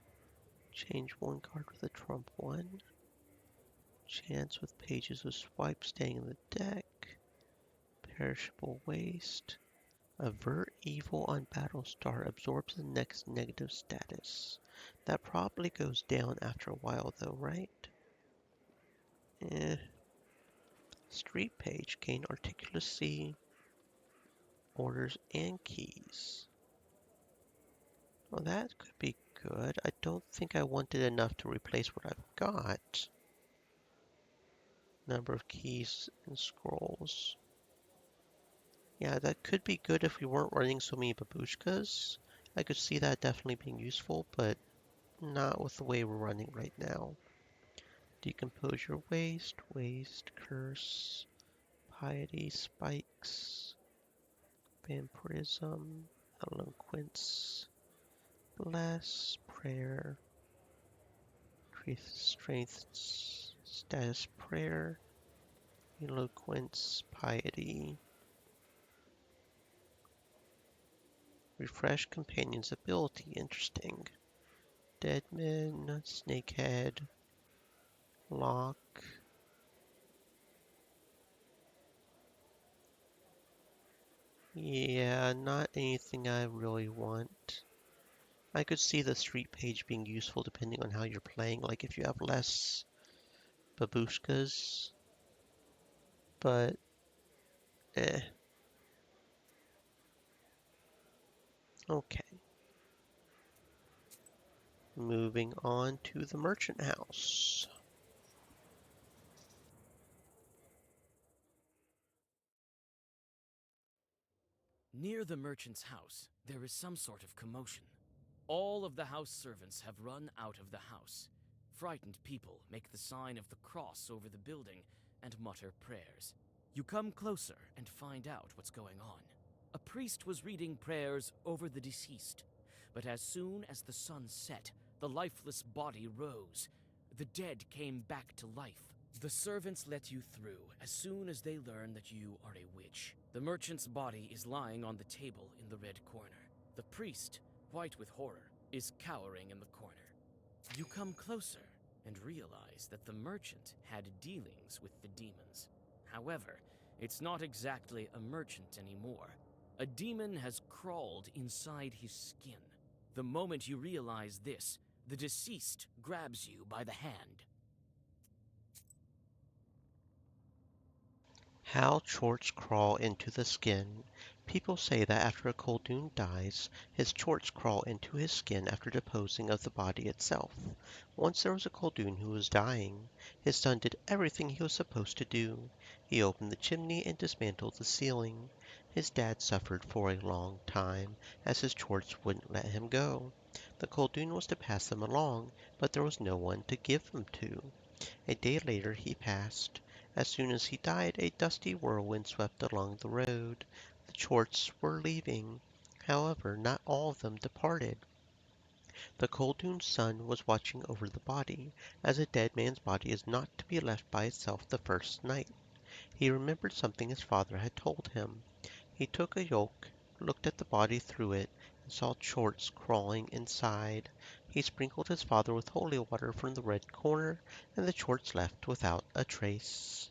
Change one card with a trump 1. Chance with pages of swipe staying in the deck. Perishable waste. Avert evil on Battlestar. Absorbs the next negative status. That probably goes down after a while though, right? Street page. Gain articulacy. Orders and keys. Well, that could be good. I don't think I wanted enough to replace what I've got. Number of keys and scrolls. Yeah, that could be good if we weren't running so many babushkas. I could see that definitely being useful, but not with the way we're running right now. Decomposure, waste, curse, piety, spikes, vampirism, eloquence, bless, prayer, increase strength, status, prayer, eloquence, piety. Refresh companion's ability, interesting. Deadman, snakehead, lock. Yeah, not anything I really want. I could see the street page being useful depending on how you're playing, like if you have less babushkas, but Okay. Moving on to the merchant house. Near the merchant's house, there is some sort of commotion. All of the house servants have run out of the house. Frightened people make the sign of the cross over the building and mutter prayers. You come closer and find out what's going on. A priest was reading prayers over the deceased, but as soon as the sun set, the lifeless body rose. The dead came back to life. The servants let you through as soon as they learn that you are a witch. The merchant's body is lying on the table in the red corner. The priest, white with horror, is cowering in the corner. You come closer and realize that the merchant had dealings with the demons. However, it's not exactly a merchant anymore. A demon has crawled inside his skin. The moment you realize this, the deceased grabs you by the hand. How chorts crawl into the skin. People say that after a Koldoon dies, his chorts crawl into his skin after disposing of the body itself. Once there was a Koldoon who was dying. His son did everything he was supposed to do. He opened the chimney and dismantled the ceiling. His dad suffered for a long time, as his chorts wouldn't let him go. The Koldun was to pass them along, but there was no one to give them to. A day later he passed. As soon as he died, a dusty whirlwind swept along the road. The Chorts were leaving. However, not all of them departed. The Koldun's son was watching over the body, as a dead man's body is not to be left by itself the first night. He remembered something his father had told him. He took a yoke, looked at the body through it, and saw Chorts crawling inside. He sprinkled his father with holy water from the red corner, and the Chorts left without a trace.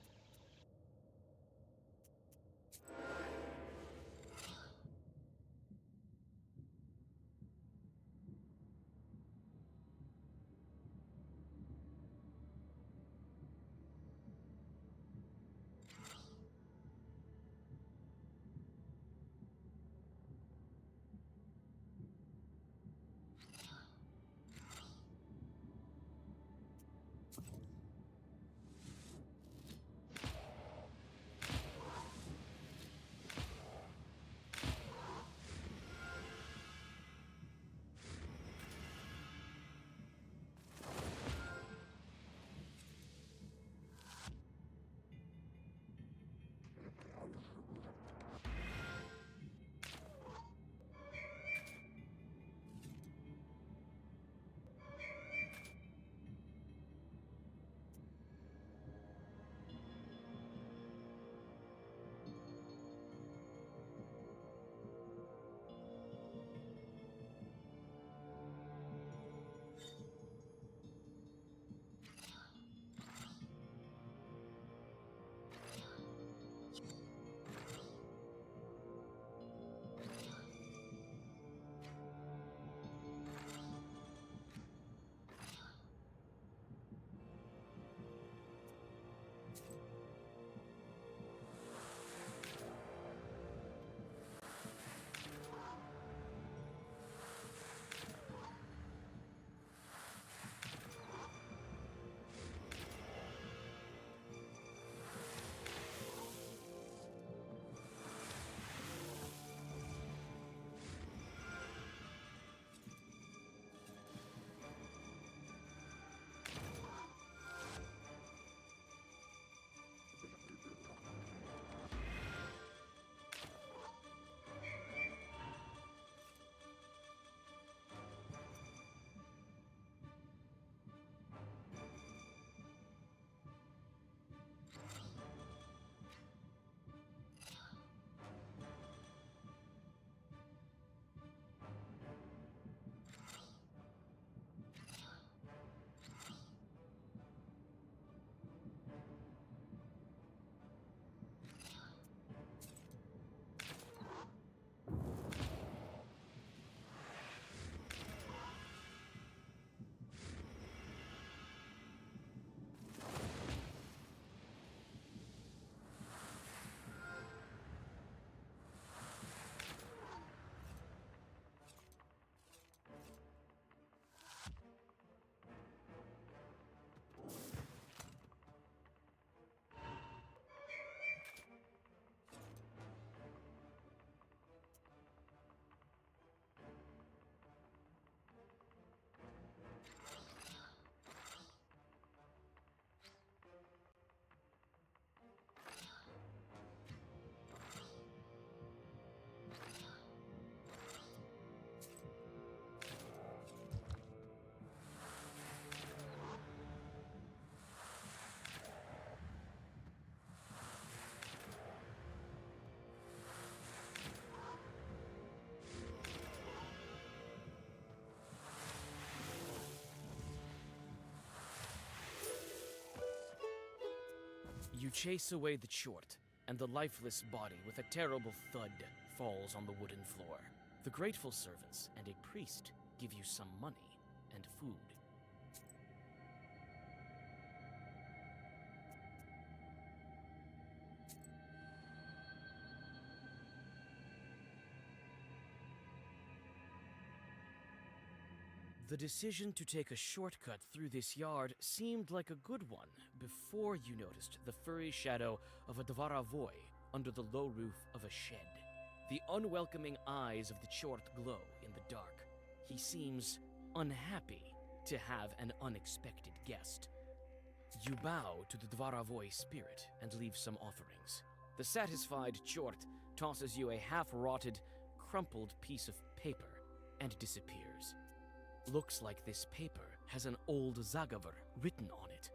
You chase away the Chort, and the lifeless body with a terrible thud falls on the wooden floor. The grateful servants and a priest give you some money and food. The decision to take a shortcut through this yard seemed like a good one before you noticed the furry shadow of a Dvaravoy under the low roof of a shed. The unwelcoming eyes of the Chort glow in the dark. He seems unhappy to have an unexpected guest. You bow to the Dvaravoi spirit and leave some offerings. The satisfied Chort tosses you a half-rotted, crumpled piece of paper and disappears. Looks like this paper has an old Zagavar written on it.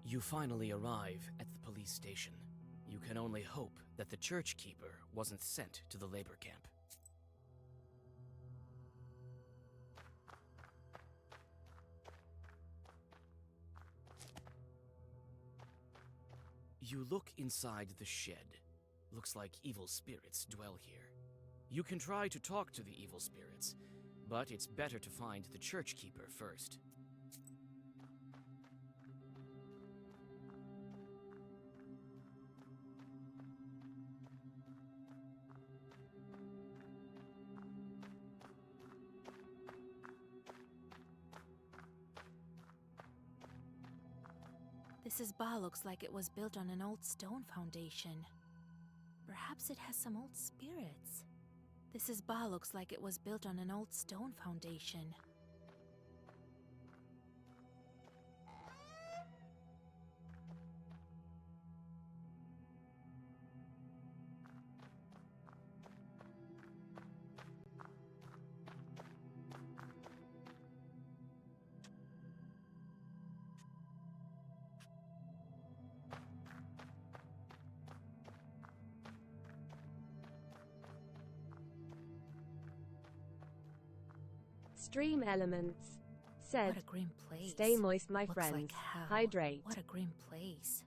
You finally arrive at the police station. You can only hope that the church keeper wasn't sent to the labor camp. You look inside the shed. Looks like evil spirits dwell here. You can try to talk to the evil spirits, but it's better to find the church keeper first. This bar looks like it was built on an old stone foundation. Perhaps it has some old spirits. This bar looks like it was built on an old stone foundation. Stream Elements said, What a grim place. Stay moist, my Looks friends. like hell. Hydrate. What a grim place.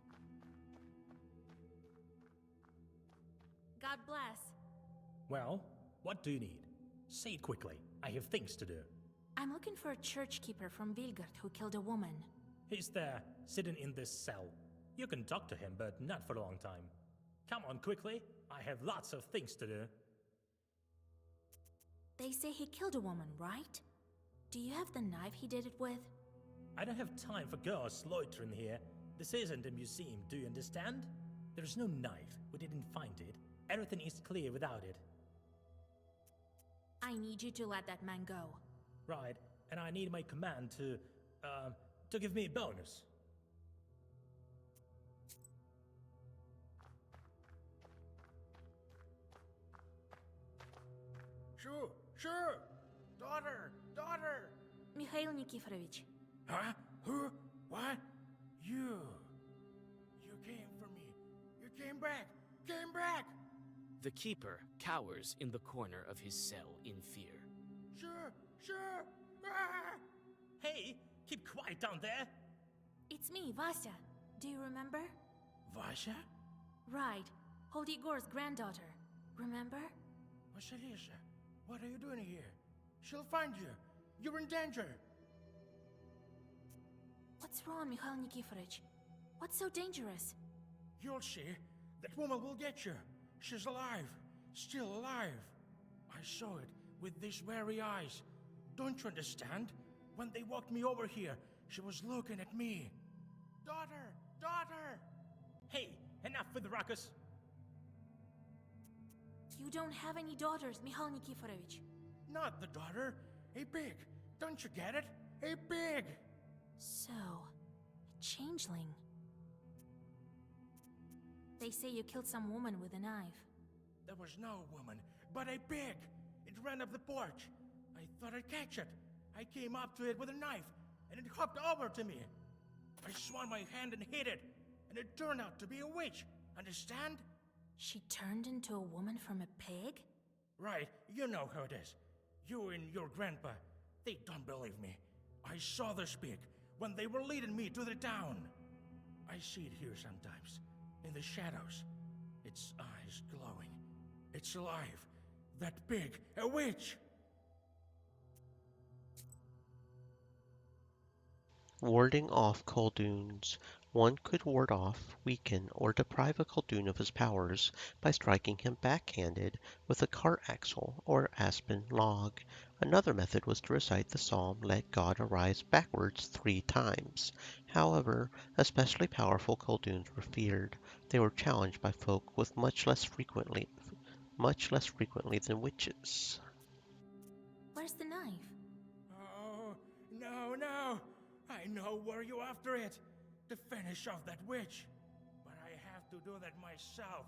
God bless. Well, what do you need? Say it quickly. I have things to do. I'm looking for a church keeper from Vilgard who killed a woman. He's there, sitting in this cell. You can talk to him, but not for a long time. Come on quickly. I have lots of things to do. They say he killed a woman, right? Do you have the knife he did it with? I don't have time for girls loitering here. This isn't a museum, do you understand? There's no knife. We didn't find it. Everything is clear without it. I need you to let that man go. Right, and I need my command to give me a bonus. Sure. Daughter. Mikhail Nikiforovich. Huh? Who? What? You came for me. You came back. The keeper cowers in the corner of his cell in fear. Sure. Ah! Hey, keep quiet down there. It's me, Vasya. Do you remember? Vasya? Right. Old Igor's granddaughter. Remember? Vasilisa, what are you doing here? She'll find you. You're in danger. What's wrong, Mikhail Nikiforovich? What's so dangerous? You'll see. That woman will get you. She's alive. Still alive. I saw it with these very eyes. Don't you understand? When they walked me over here, she was looking at me. Daughter! Hey, enough with the ruckus. You don't have any daughters, Mikhail Nikiforovich. Not the daughter. A pig. Don't you get it? A pig! So, a changeling. They say you killed some woman with a knife. There was no woman, but a pig. It ran up the porch. I thought I'd catch it. I came up to it with a knife, and it hopped over to me. I swung my hand and hit it, and it turned out to be a witch. Understand? She turned into a woman from a pig? Right, you know how it is. You and your grandpa, they don't believe me. I saw this pig when they were leading me to the town. I see it here sometimes, in the shadows. Its eyes glowing. It's alive. That pig, a witch! Warding off Khulduns. One could ward off, weaken, or deprive a Khuldur of his powers by striking him backhanded with a cart axle or aspen log. Another method was to recite the psalm Let God Arise backwards 3 times. However, especially powerful Khulduns were feared. They were challenged by folk with much less frequently than witches. Where's the knife? Oh, no, no! I know where you're after it! To finish off that witch! But I have to do that myself!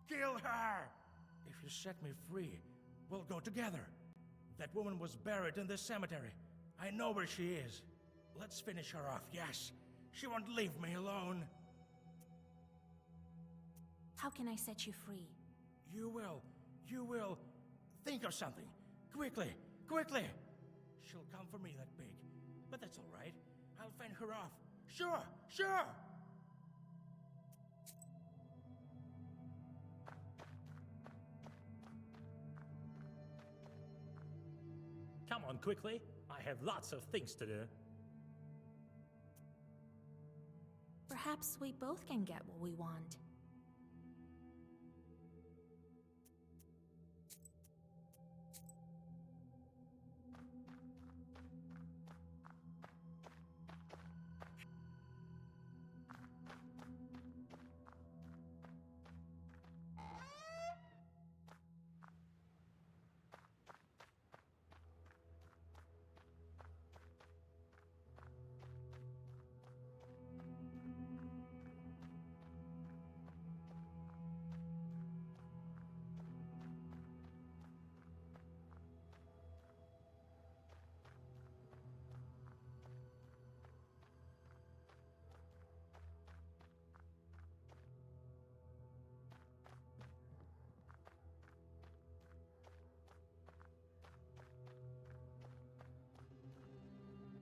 Kill her! If you set me free, we'll go together. That woman was buried in this cemetery. I know where she is. Let's finish her off, yes. She won't leave me alone. How can I set you free? You will. Think of something. Quickly, quickly! She'll come for me, that pig. But that's all right. I'll fend her off. Sure, sure! Come on, quickly. I have lots of things to do. Perhaps we both can get what we want.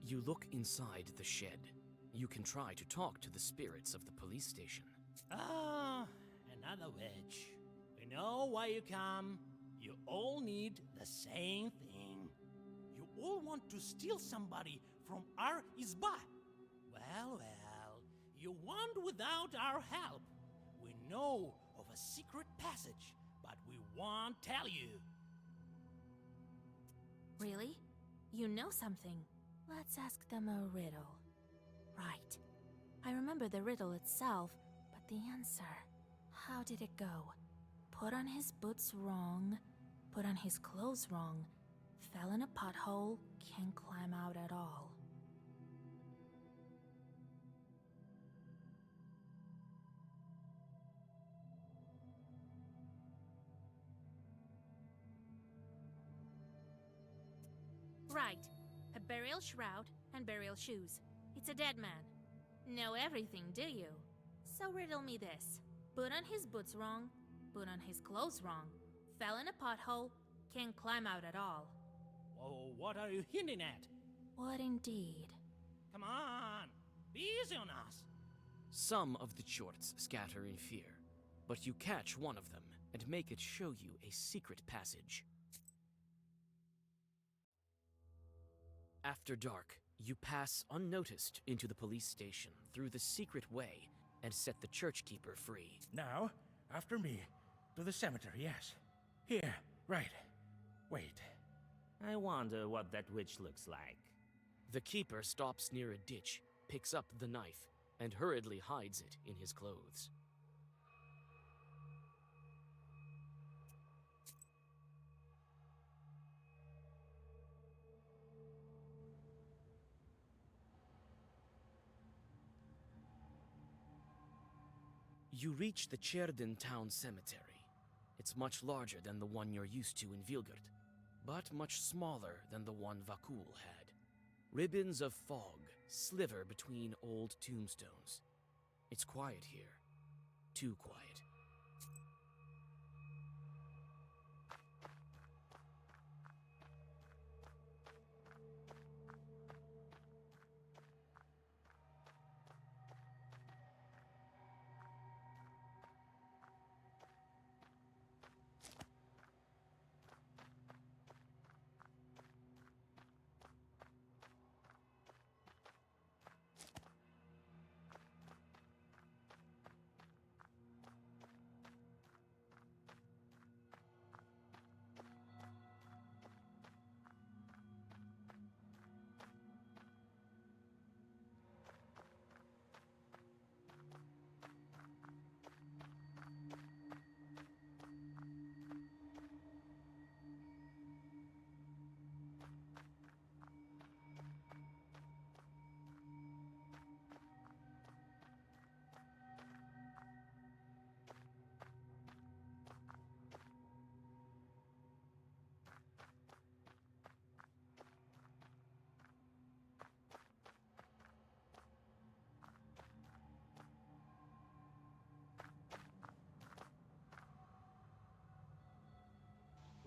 You look inside the shed. You can try to talk to the spirits of the police station. Ah, another witch. We know why you come. You all need the same thing. You all want to steal somebody from our Izbah. Well, you want without our help. We know of a secret passage, but we won't tell you. Really? You know something? Let's ask them a riddle. Right. I remember the riddle itself, but the answer. How did it go? Put on his boots wrong, put on his clothes wrong, fell in a pothole, can't climb out at all. Right. A burial shroud and burial shoes. It's a dead man. Know everything, do you? So riddle me this. Put on his boots wrong, put on his clothes wrong, fell in a pothole, can't climb out at all. Oh, what are you hinting at? What indeed? Come on, be easy on us. Some of the Chorts scatter in fear, but you catch one of them and make it show you a secret passage. After dark, you pass unnoticed into the police station through the secret way and set the church keeper free. Now, after me, to the cemetery, yes. Here, right. Wait. I wonder what that witch looks like. The keeper stops near a ditch, picks up the knife, and hurriedly hides it in his clothes. You reach the Cherden town cemetery. It's much larger than the one you're used to in Vilgard, but much smaller than the one Vakul had. Ribbons of fog sliver between old tombstones. It's quiet here. Too quiet.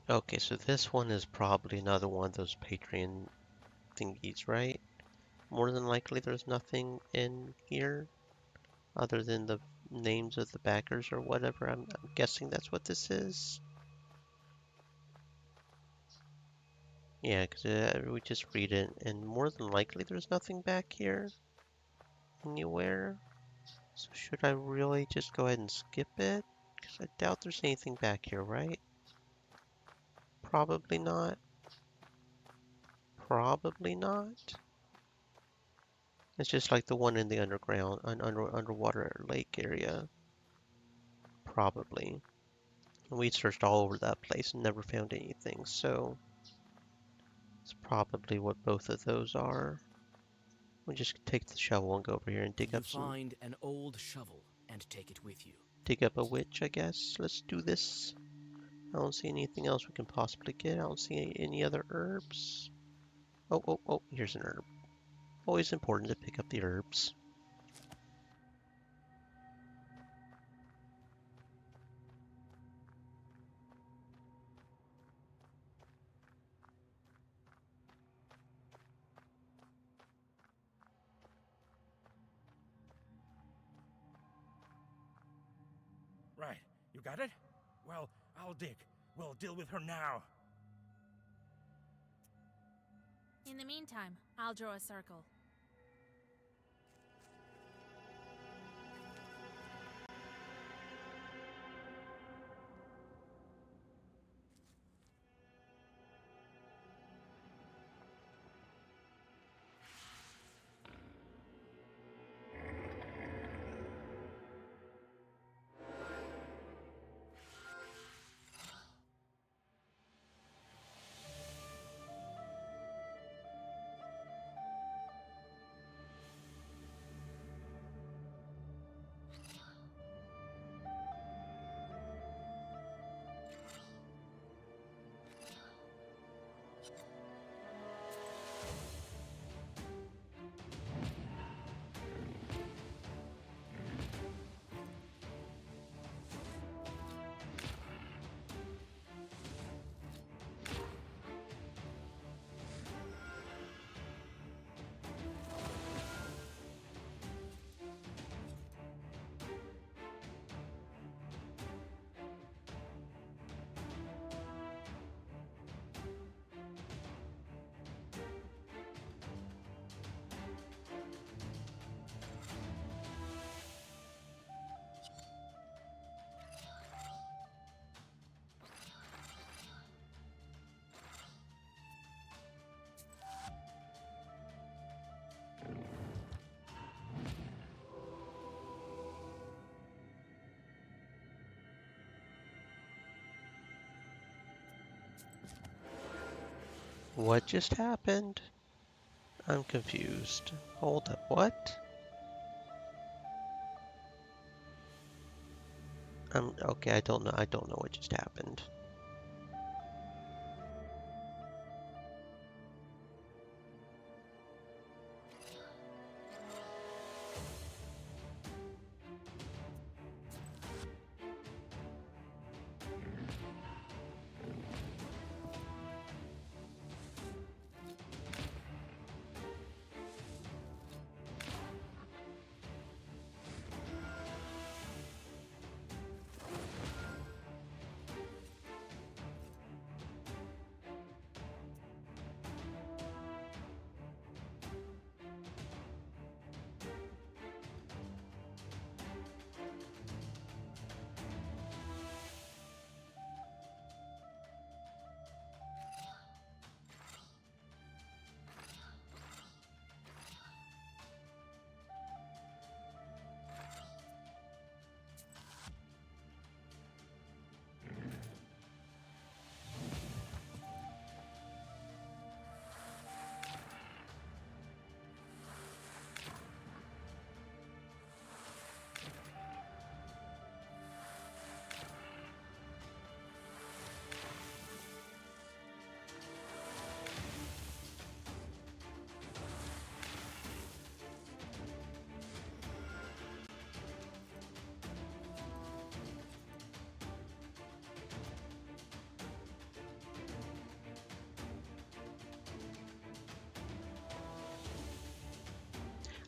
Okay, so this one is probably another one of those Patreon thingies, right? More than likely there's nothing in here other than the names of the backers or whatever. I'm guessing that's what this is. Yeah, because we just read it, and more than likely there's nothing back here anywhere. So should I really just go ahead and skip it? Because I doubt there's anything back here, right? Probably not. Probably not. It's just like the one in the underground, underwater lake area. Probably. And we searched all over that place and never found anything, so it's probably what both of those are. We'll just take the shovel and go over here and dig You up some. find an old shovel and take it with you. Dig up a witch, I guess. Let's do this. I don't see anything else we can possibly get. I don't see any other herbs. Oh, here's an herb. Always important to pick up the herbs. Right, you got it? Well, I'll dig. We'll deal with her now. In the meantime, I'll draw a circle. What just happened? I'm confused. Hold up, what? Okay, I don't know what just happened.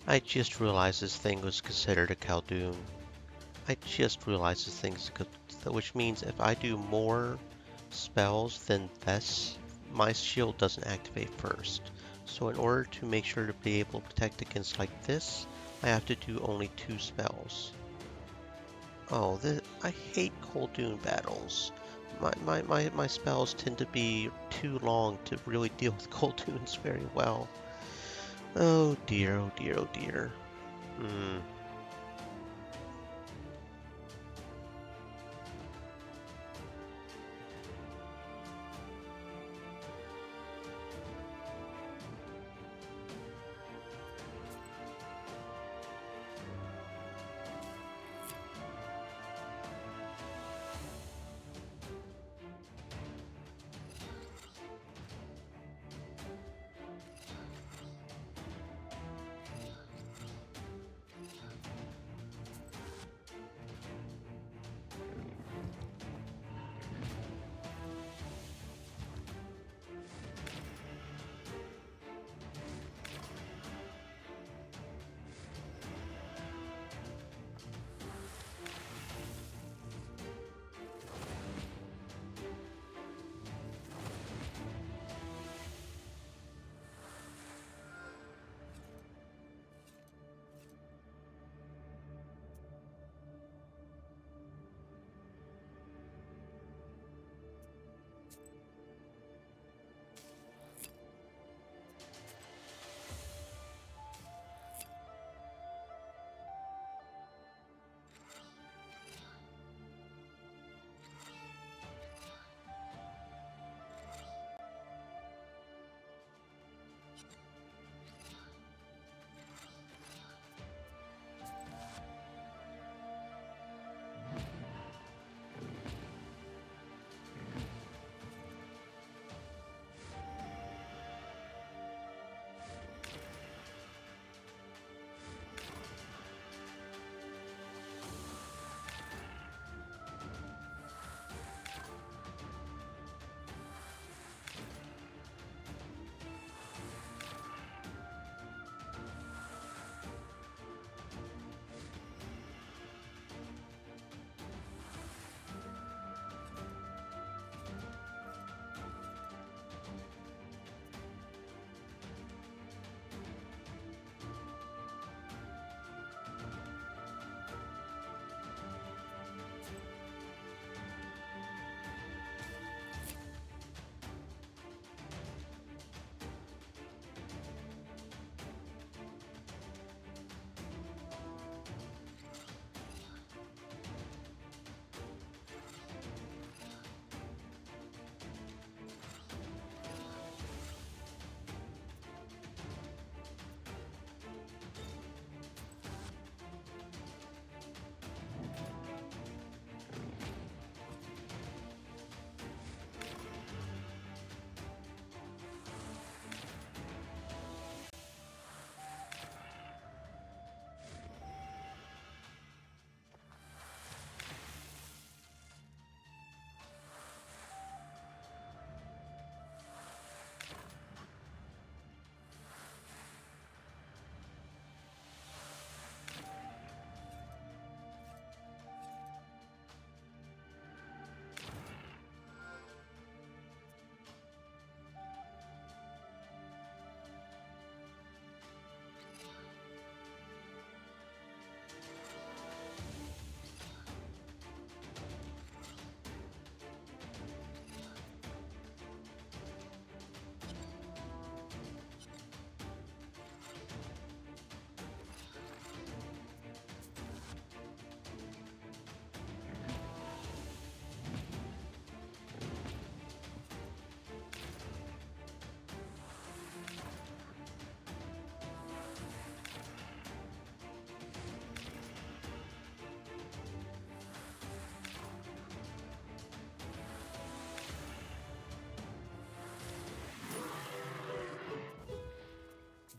I just realized this thing was considered a Khaldun. I just realized this thing's which means if I do more spells than this, my shield doesn't activate first. So in order to make sure to be able to protect against like this, I have to do only 2 spells. Oh, I hate Khaldun battles. My spells tend to be too long to really deal with Kholduns very well. Oh dear, oh dear, oh dear.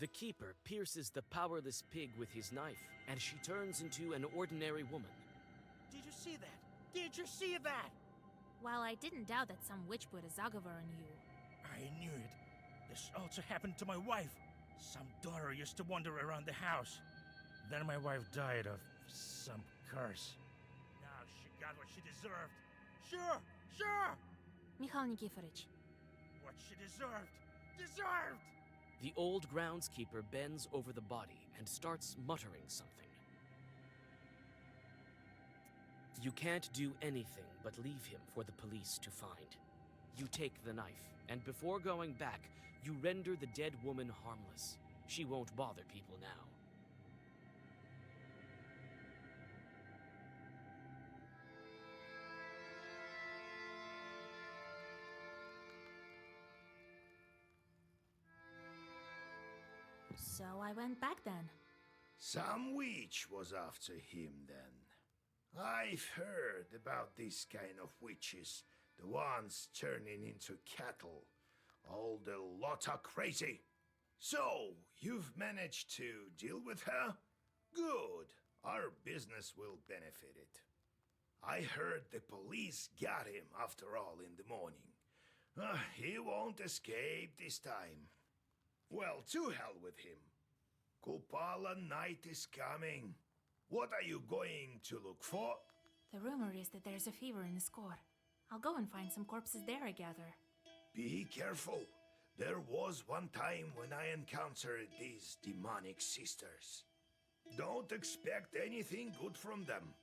The keeper pierces the powerless pig with his knife, and she turns into an ordinary woman. Did you see that? Did you see that? Well, I didn't doubt that some witch put a Zagavar on you. I knew it. This also happened to my wife. Some daughter used to wander around the house. Then my wife died of some curse. Now she got what she deserved. Sure, sure! Mikhail Nikiforovich. What she deserved. Deserved! The old groundskeeper bends over the body and starts muttering something. You can't do anything but leave him for the police to find. You take the knife, and before going back, you render the dead woman harmless. She won't bother people now. So I went back then. Some witch was after him then. I've heard about this kind of witches, the ones turning into cattle. All the lot are crazy. So, you've managed to deal with her? Good. Our business will benefit it. I heard the police got him after all in the morning. He won't escape this time. Well, to hell with him. Kupala night is coming. What are you going to look for? The rumor is that there's a fever in the score. I'll go and find some corpses there, I gather. Be careful. There was one time when I encountered these demonic sisters. Don't expect anything good from them.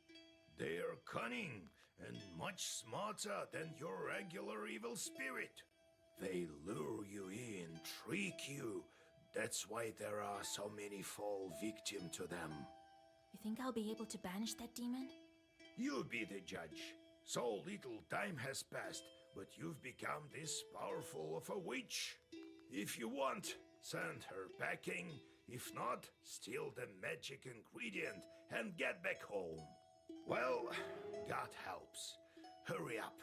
They are cunning and much smarter than your regular evil spirit. They lure you in, trick you. That's why there are so many fall victim to them. You think I'll be able to banish that demon? You be the judge. So little time has passed, but you've become this powerful of a witch. If you want, send her packing. If not, steal the magic ingredient and get back home. Well, God helps. Hurry up.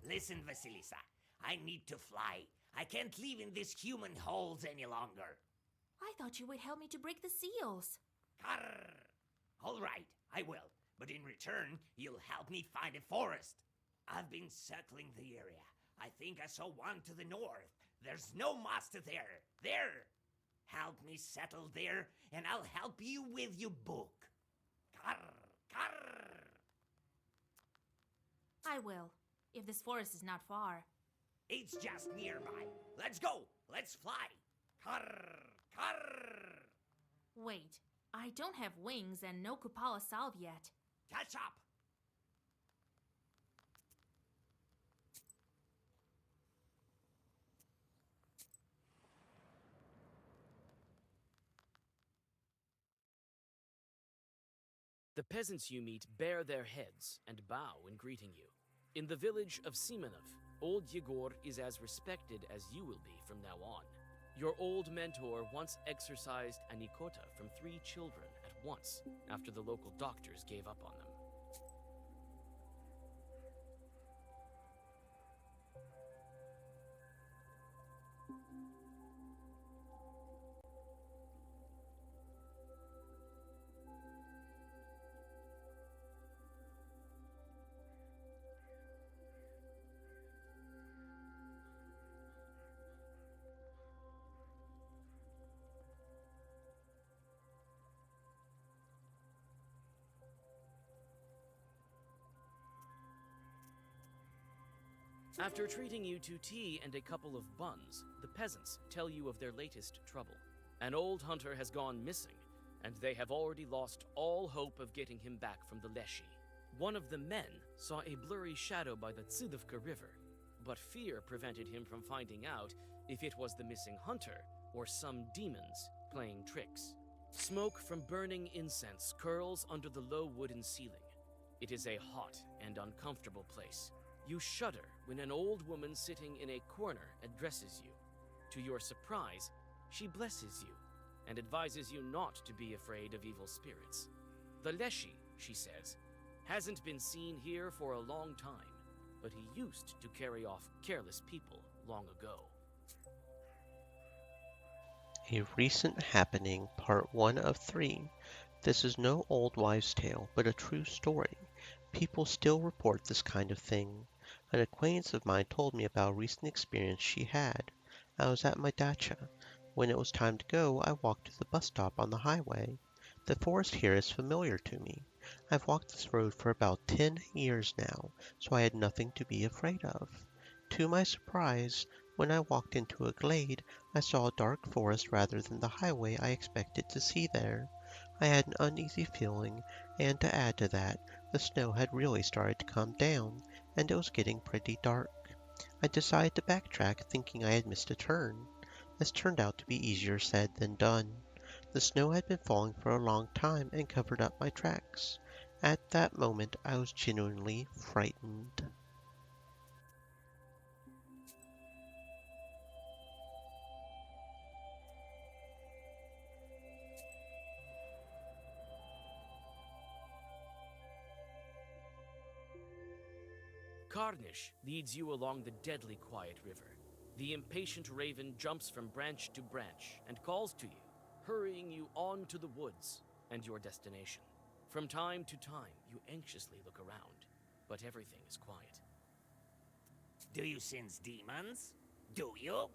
Listen, Vasilisa. I need to fly. I can't live in these human holes any longer. I thought you would help me to break the seals. Carr! All right, I will. But in return, you'll help me find a forest. I've been circling the area. I think I saw one to the north. There's no master there. There! Help me settle there, and I'll help you with your book. Carr! Carr! I will, if this forest is not far. It's just nearby. Let's go! Let's fly! Carr! Carr! Wait, I don't have wings and no Kupala salve yet. Catch up! The peasants you meet bare their heads and bow in greeting you. In the village of Simonov, old Yegor is as respected as you will be from now on. Your old mentor once exorcised a Nikota from 3 children at once after the local doctors gave up on them. After treating you to tea and a couple of buns, the peasants tell you of their latest trouble. An old hunter has gone missing, and they have already lost all hope of getting him back from the Leshy. One of the men saw a blurry shadow by the Tsudovka River, but fear prevented him from finding out if it was the missing hunter or some demons playing tricks. Smoke from burning incense curls under the low wooden ceiling. It is a hot and uncomfortable place. You shudder when an old woman sitting in a corner addresses you. To your surprise, she blesses you and advises you not to be afraid of evil spirits. The Leshy, she says, hasn't been seen here for a long time, but he used to carry off careless people long ago. A recent happening, part 1 of 3. This is no old wives' tale, but a true story. People still report this kind of thing. An acquaintance of mine told me about a recent experience she had. I was at my dacha. When it was time to go, I walked to the bus stop on the highway. The forest here is familiar to me. I've walked this road for about 10 years now, so I had nothing to be afraid of. To my surprise, when I walked into a glade, I saw a dark forest rather than the highway I expected to see there. I had an uneasy feeling, and to add to that, the snow had really started to come down, and it was getting pretty dark. I decided to backtrack, thinking I had missed a turn. This turned out to be easier said than done. The snow had been falling for a long time and covered up my tracks. At that moment, I was genuinely frightened. Karnish leads you along the deadly quiet river. The impatient raven jumps from branch to branch and calls to you, hurrying you on to the woods and your destination. From time to time, you anxiously look around, but everything is quiet. Do you sense demons? Do you?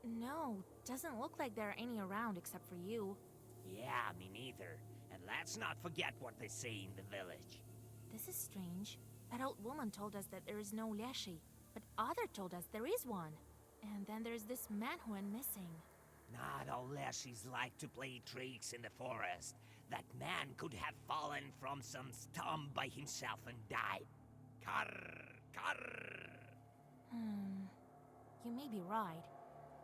No, doesn't look like there are any around except for you. Yeah, me neither. And let's not forget what they say in the village. This is strange. That old woman told us that there is no Leshy, but other told us there is one. And then there's this man who went missing. Not all Leshies like to play tricks in the forest. That man could have fallen from some stump by himself and died. You may be right,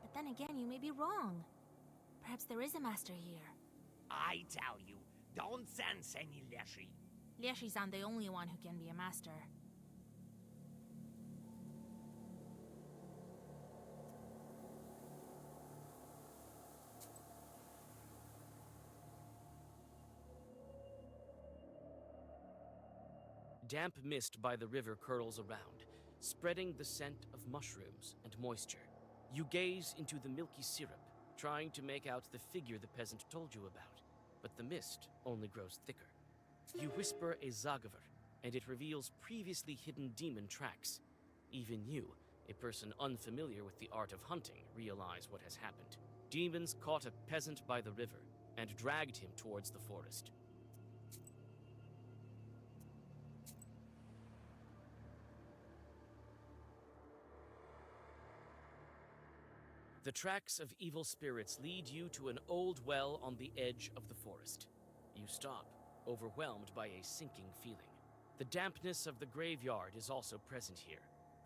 but then again you may be wrong. Perhaps there is a master here. I tell you, don't sense any Leshy. Leshies aren't the only one who can be a master. Damp mist by the river curls around, spreading the scent of mushrooms and moisture. You gaze into the milky syrup, trying to make out the figure the peasant told you about, but the mist only grows thicker. You whisper a Zagavar, and it reveals previously hidden demon tracks. Even you, a person unfamiliar with the art of hunting, realize what has happened. Demons caught a peasant by the river and dragged him towards the forest. The tracks of evil spirits lead you to an old well on the edge of the forest. You stop, overwhelmed by a sinking feeling. The dampness of the graveyard is also present here,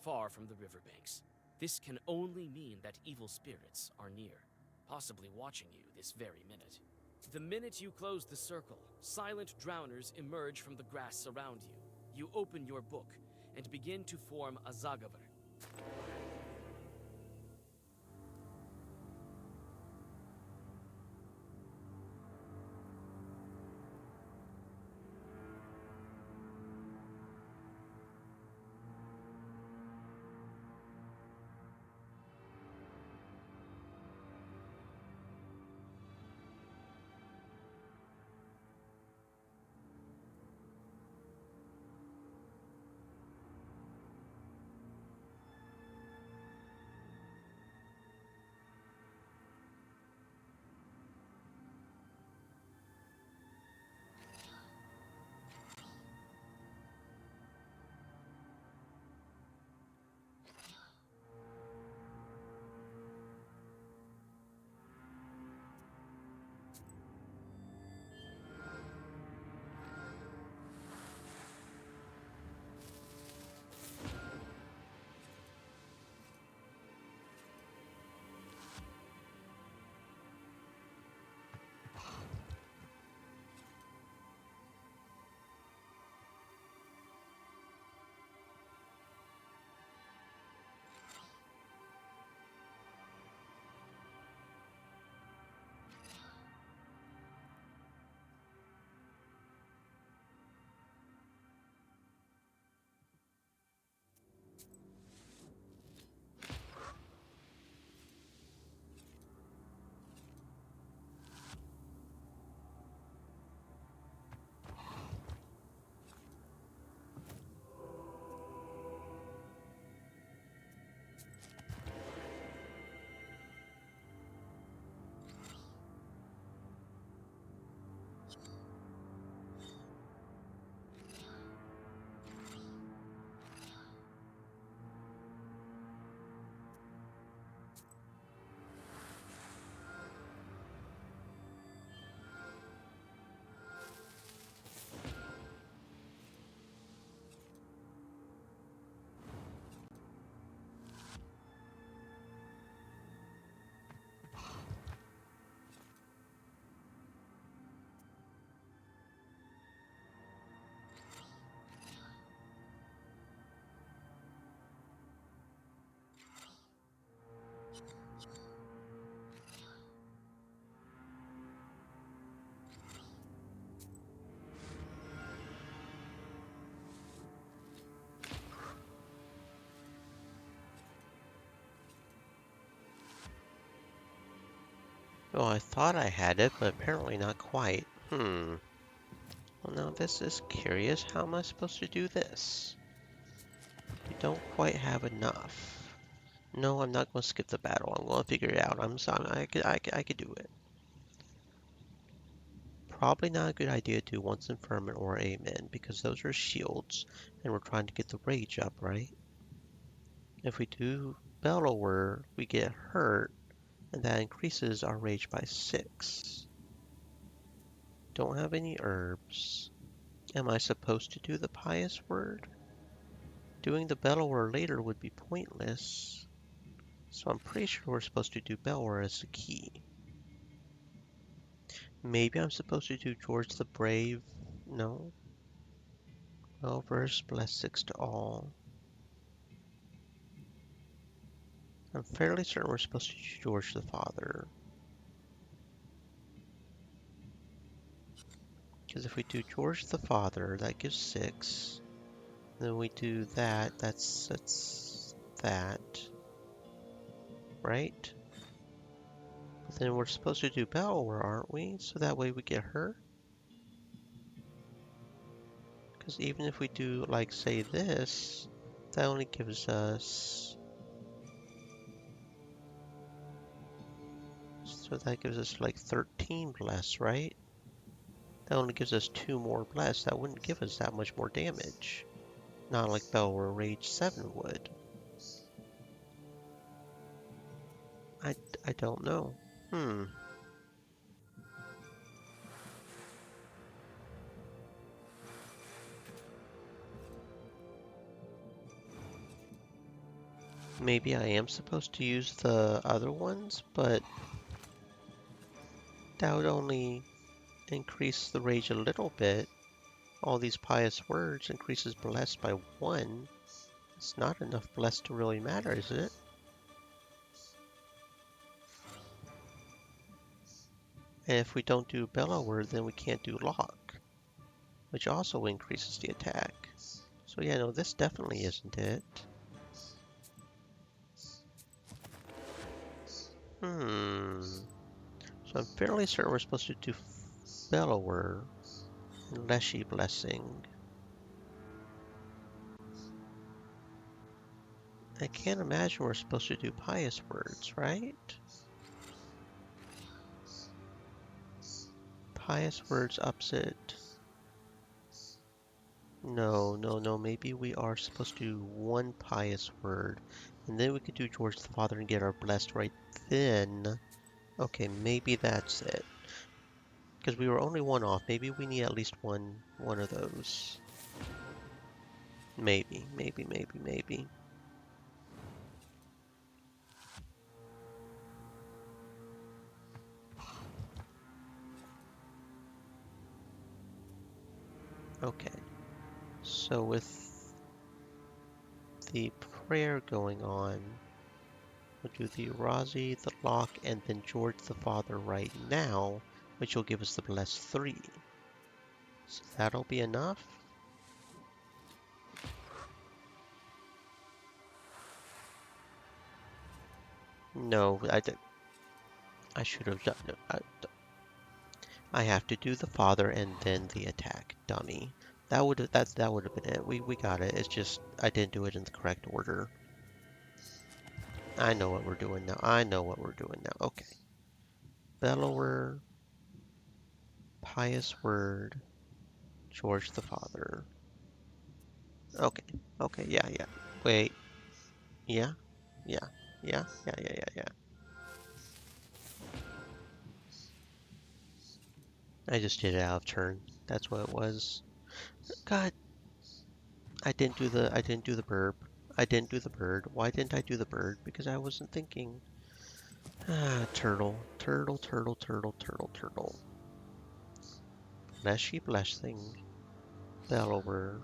far from the riverbanks. This can only mean that evil spirits are near, possibly watching you this very minute. The minute you close the circle, silent drowners emerge from the grass around you. You open your book and begin to form a Zagavr. Oh, I thought I had it, but apparently not quite. Well, now this is curious. How am I supposed to do this? I don't quite have enough. No, I'm not going to skip the battle. I'm going to figure it out. I'm sorry. I could do it. Probably not a good idea to do Once Infirmant or Amen, because those are shields, and we're trying to get the rage up, right? If we do Bellower, we get hurt, and that increases our rage by 6. Don't have any herbs. Am I supposed to do the pious word? Doing the Bellower later would be pointless. So I'm pretty sure we're supposed to do Bellower as the key. Maybe I'm supposed to do George the Brave. No. Well versed, bless 6 to all. I'm fairly certain we're supposed to do George the Father. Because if we do George the Father, that gives 6. Then we do that, that's that. Right? But then we're supposed to do Bellower, aren't we? So that way we get her. Because even if we do, like, say this, that only gives us... So that gives us, like, 13 bless, right? That only gives us 2 more bless. That wouldn't give us that much more damage. Not like Bellower Rage 7 would. I don't know. Maybe I am supposed to use the other ones, but That would only increase the rage a little bit. All these pious words increases blessed by 1. It's not enough blessed to really matter, is it? And if we don't do Bellow Word, then we can't do Lock, which also increases the attack. So yeah, no, this definitely isn't it. So I'm fairly certain we're supposed to do Bellower and Leshy Blessing. I can't imagine we're supposed to do Pious Words, right? Pious Words ups it. No, maybe we are supposed to do 1 Pious Word, and then we could do George the Father and get our Blessed right then. Okay, maybe that's it. Because we were only 1 off, maybe we need at least one of those. Maybe. Okay, so with the prayer going on, we'll do the Urazi, the Lock, and then George the Father right now, which will give us the Bless 3. So that'll be enough. No, I should have done it. I have to do the Father and then the attack, dummy. That would have been it. We got it. It's just I didn't do it in the correct order. I know what we're doing now. Okay. Bellower, Pious Word, George the Father. Okay, yeah. Wait. Yeah. I just did it out of turn. That's what it was. God. I didn't do the burp. I didn't do the bird. Why didn't I do the bird? Because I wasn't thinking. Turtle. Leshy Blessing, Bellower,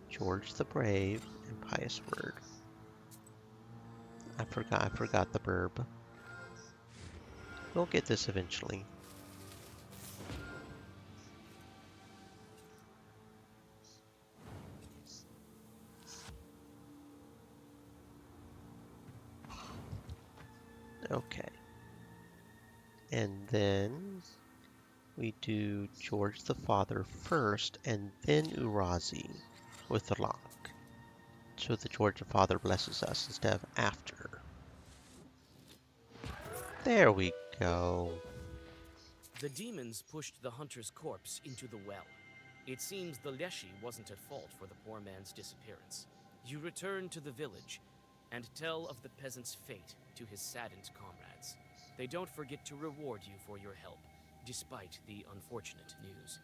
George the Brave, and Pious Word. I forgot the burb. We'll get this eventually. Okay. And then we do George the Father first, and then Urazi with the Lock. So the George the Father blesses us instead of after. There we go. The demons pushed the hunter's corpse into the well. It seems the Leshy wasn't at fault for the poor man's disappearance. You return to the village and tell of the peasant's fate to his saddened comrades. They don't forget to reward you for your help, despite the unfortunate news.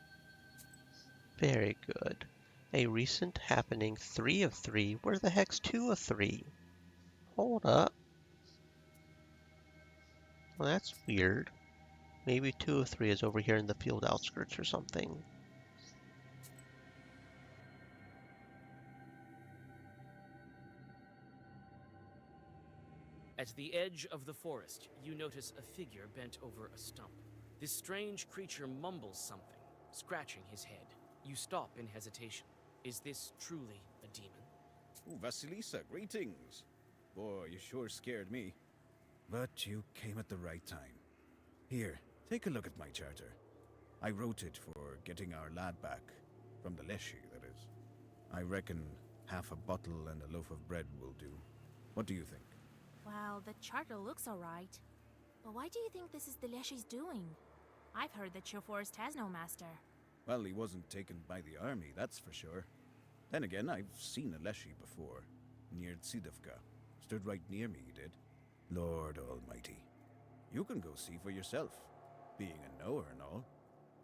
Very good. A recent happening 3 of 3. Where the heck's 2 of 3? Hold up. Well, that's weird. Maybe 2 of 3 is over here in the field outskirts or something. At the edge of the forest, you notice a figure bent over a stump. This strange creature mumbles something, scratching his head. You stop in hesitation. Is this truly a demon? Ooh, Vasilisa, greetings. Boy, you sure scared me. But you came at the right time. Here, take a look at my charter. I wrote it for getting our lad back. From the Leshy, that is. I reckon half a bottle and a loaf of bread will do. What do you think? Well, the charter looks alright. But why do you think this is the Leshy's doing? I've heard that your forest has no master. Well, he wasn't taken by the army, that's for sure. Then again, I've seen a Leshy before. Near Tsidovka. Stood right near me, he did. Lord Almighty. You can go see for yourself. Being a knower and all.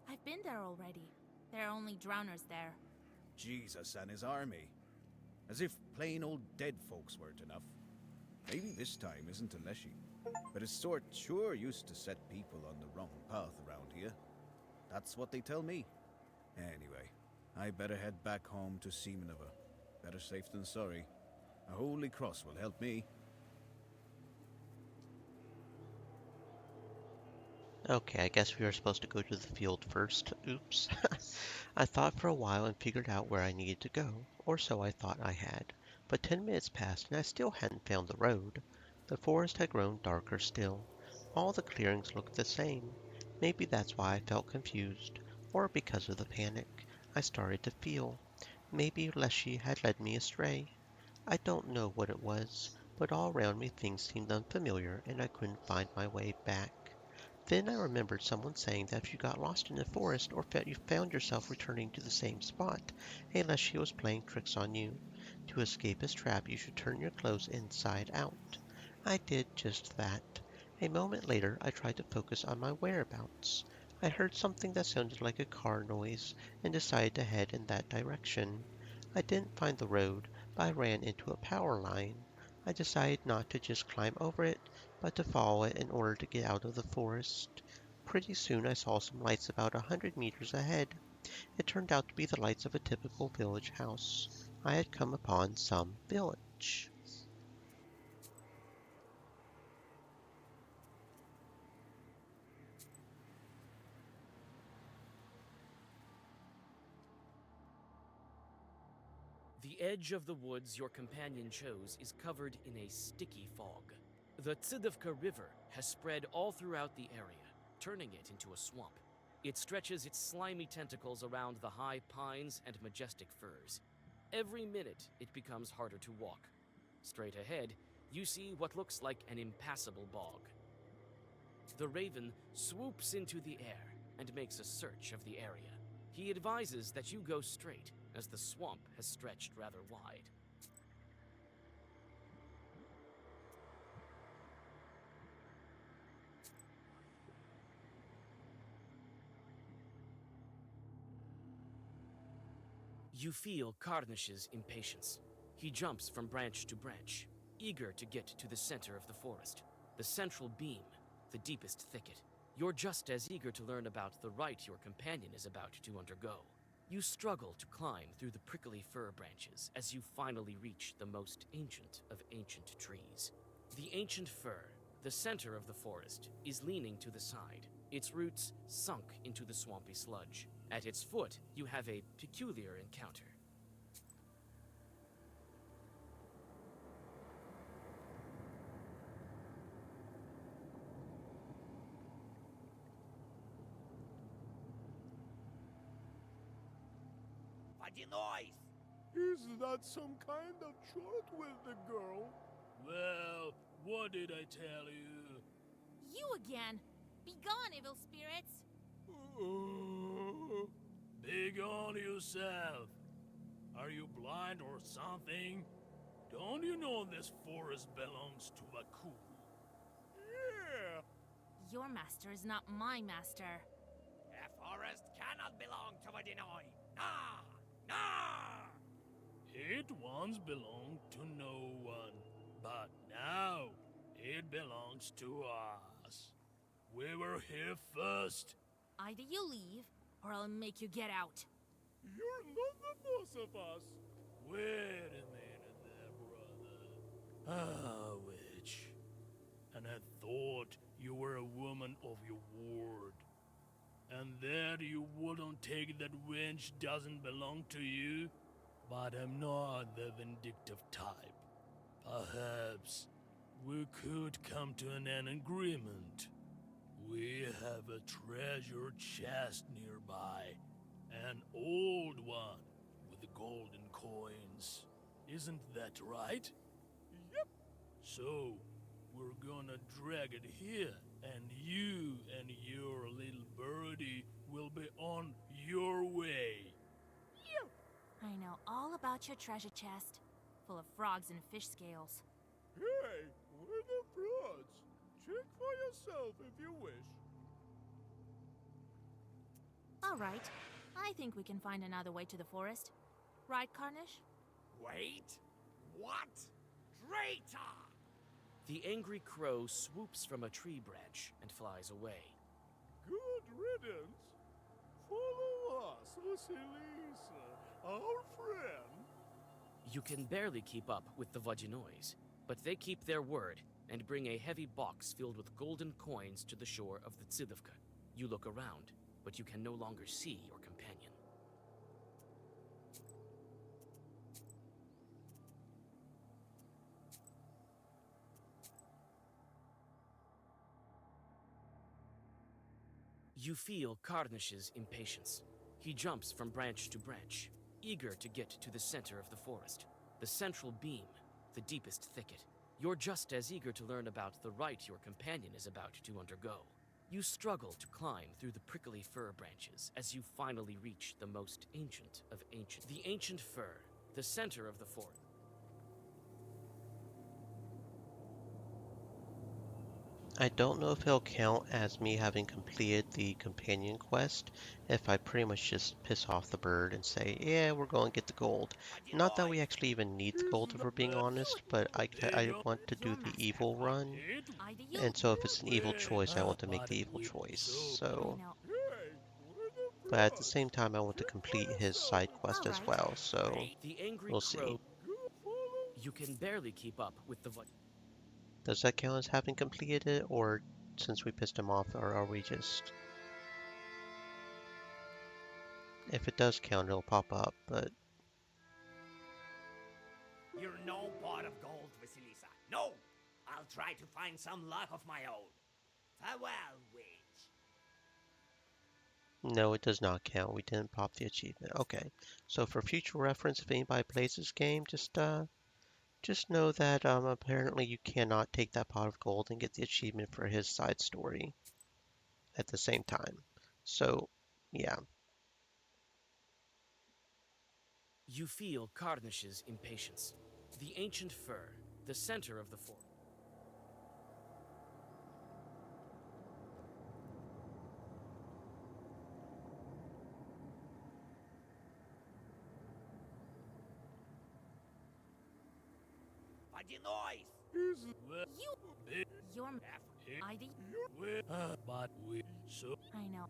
I've been there already. There are only drowners there. Jesus and his army. As if plain old dead folks weren't enough. Maybe this time isn't a Leshy, but his sort sure used to set people on the wrong path around here. That's what they tell me. Anyway, I better head back home to Semenova. Better safe than sorry. A holy cross will help me. Okay, I guess we were supposed to go to the field first. Oops. I thought for a while and figured out where I needed to go, or so I thought I had. But 10 minutes passed and I still hadn't found the road. The forest had grown darker still. All the clearings looked the same. Maybe that's why I felt confused, or because of the panic I started to feel. Maybe Leshy had led me astray. I don't know what it was, but all around me things seemed unfamiliar and I couldn't find my way back. Then I remembered someone saying that if you got lost in the forest or you found yourself returning to the same spot, unless she was playing tricks on you. To escape his trap, you should turn your clothes inside out. I did just that. A moment later, I tried to focus on my whereabouts. I heard something that sounded like a car noise and decided to head in that direction. I didn't find the road, but I ran into a power line. I decided not to just climb over it, but to follow it in order to get out of the forest. Pretty soon I saw some lights about 100 meters ahead. It turned out to be the lights of a typical village house. I had come upon some village. The edge of the woods your companion chose is covered in a sticky fog. The Tsidovka River has spread all throughout the area, turning it into a swamp. It stretches its slimy tentacles around the high pines and majestic firs. Every minute, it becomes harder to walk. Straight ahead, you see what looks like an impassable bog. The Raven swoops into the air and makes a search of the area. He advises that you go straight, as the swamp has stretched rather wide. You feel Karnish's impatience. He jumps from branch to branch, eager to get to the center of the forest, the central beam, the deepest thicket. You're just as eager to learn about the rite your companion is about to undergo. You struggle to climb through the prickly fir branches as you finally reach the most ancient of ancient trees. The ancient fir, the center of the forest, is leaning to the side, its roots sunk into the swampy sludge. At its foot, you have a peculiar encounter. What the noise? Is that some kind of short with the girl? Well, what did I tell you? You again! Begone, evil spirits! Big on yourself. Are you blind or something? Don't you know this forest belongs to Makul? Yeah. Your master is not my master. A forest cannot belong to a Denoy. Nah! Nah! It once belonged to no one, but now it belongs to us. We were here first. Either you leave, or I'll make you get out. You're not the boss of us. Wait a minute there, brother. Ah, witch. And I thought you were a woman of your word. And that you wouldn't take that wench doesn't belong to you? But I'm not the vindictive type. Perhaps we could come to an agreement. We have a treasure chest nearby. An old one with golden coins. Isn't that right? Yep. So, we're gonna drag it here, and you and your little birdie will be on your way. Phew! I know all about your treasure chest, full of frogs and fish scales. Hey, we're the frauds. Check for yourself if you wish. All right. I think we can find another way to the forest. Right, Karnish? Wait? What? Traitor! The angry crow swoops from a tree branch and flies away. Good riddance. Follow us, Vasilisa, our friend. You can barely keep up with the Vajinois, but they keep their word and bring a heavy box filled with golden coins to the shore of the Tsidivka. You look around, but you can no longer see your companion. You feel Karnish's impatience. He jumps from branch to branch, eager to get to the center of the forest, the central beam, the deepest thicket. You're just as eager to learn about the rite your companion is about to undergo. You struggle to climb through the prickly fir branches as you finally reach the most ancient of ancient. The ancient fir, the center of the forest. I don't know if it'll count as me having completed the companion quest if I pretty much just piss off the bird and say, yeah, we're going to get the gold. Not that we actually even need the gold if we're being honest, but I want to do the evil run. And so if it's an evil choice, I want to make the evil choice. So, but at the same time, I want to complete his side quest as well. So we'll see. You can barely keep up with the Does that count as having completed it, or since we pissed him off, or are we just... If it does count, it'll pop up, but... You're no pot of gold, Vasilisa. No! I'll try to find some luck of my own. Farewell, witch. No, it does not count. We didn't pop the achievement. Okay, so for future reference, if anybody plays this game, just know that apparently you cannot take that pot of gold and get the achievement for his side story at the same time. So, yeah. You feel Karnish's impatience. The ancient fir, the center of the forest. You're ID? But we so I know.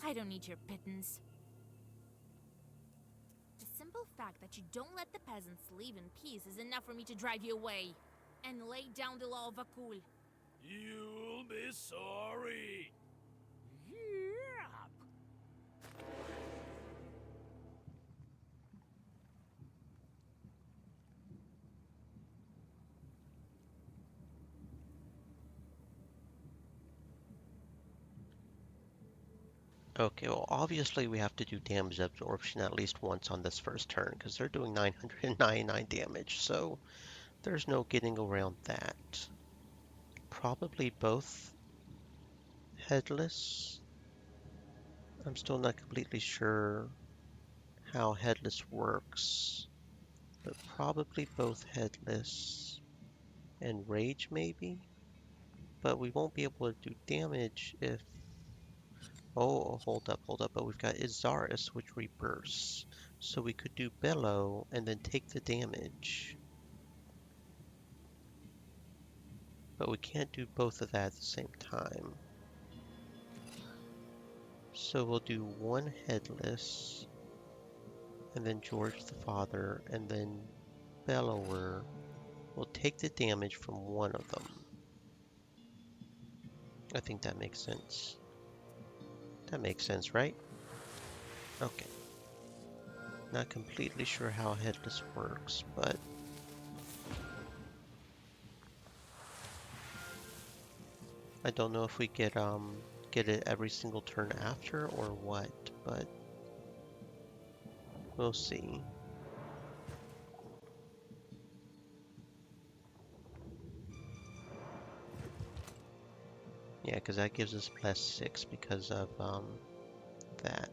I don't need your pittance. The simple fact that you don't let the peasants leave in peace is enough for me to drive you away and lay down the law of Vakul. you'll be sorry. Okay, well, obviously we have to do damage absorption at least once on this first turn, because they're doing 999 damage, so there's no getting around that. Probably both headless. I'm still not completely sure how headless works, but probably both headless and rage maybe, but we won't be able to do damage if... Oh, hold up, but we've got Izaris, which rebursts. So we could do Bellow and then take the damage. But we can't do both of that at the same time. So we'll do one Headless, and then George the Father, and then Bellower. We'll take the damage from one of them. I think that makes sense. That makes sense, right? Okay. Not completely sure how Headless works, but... I don't know if we get it every single turn after or what, but... we'll see. Yeah, because that gives us +6 because of that.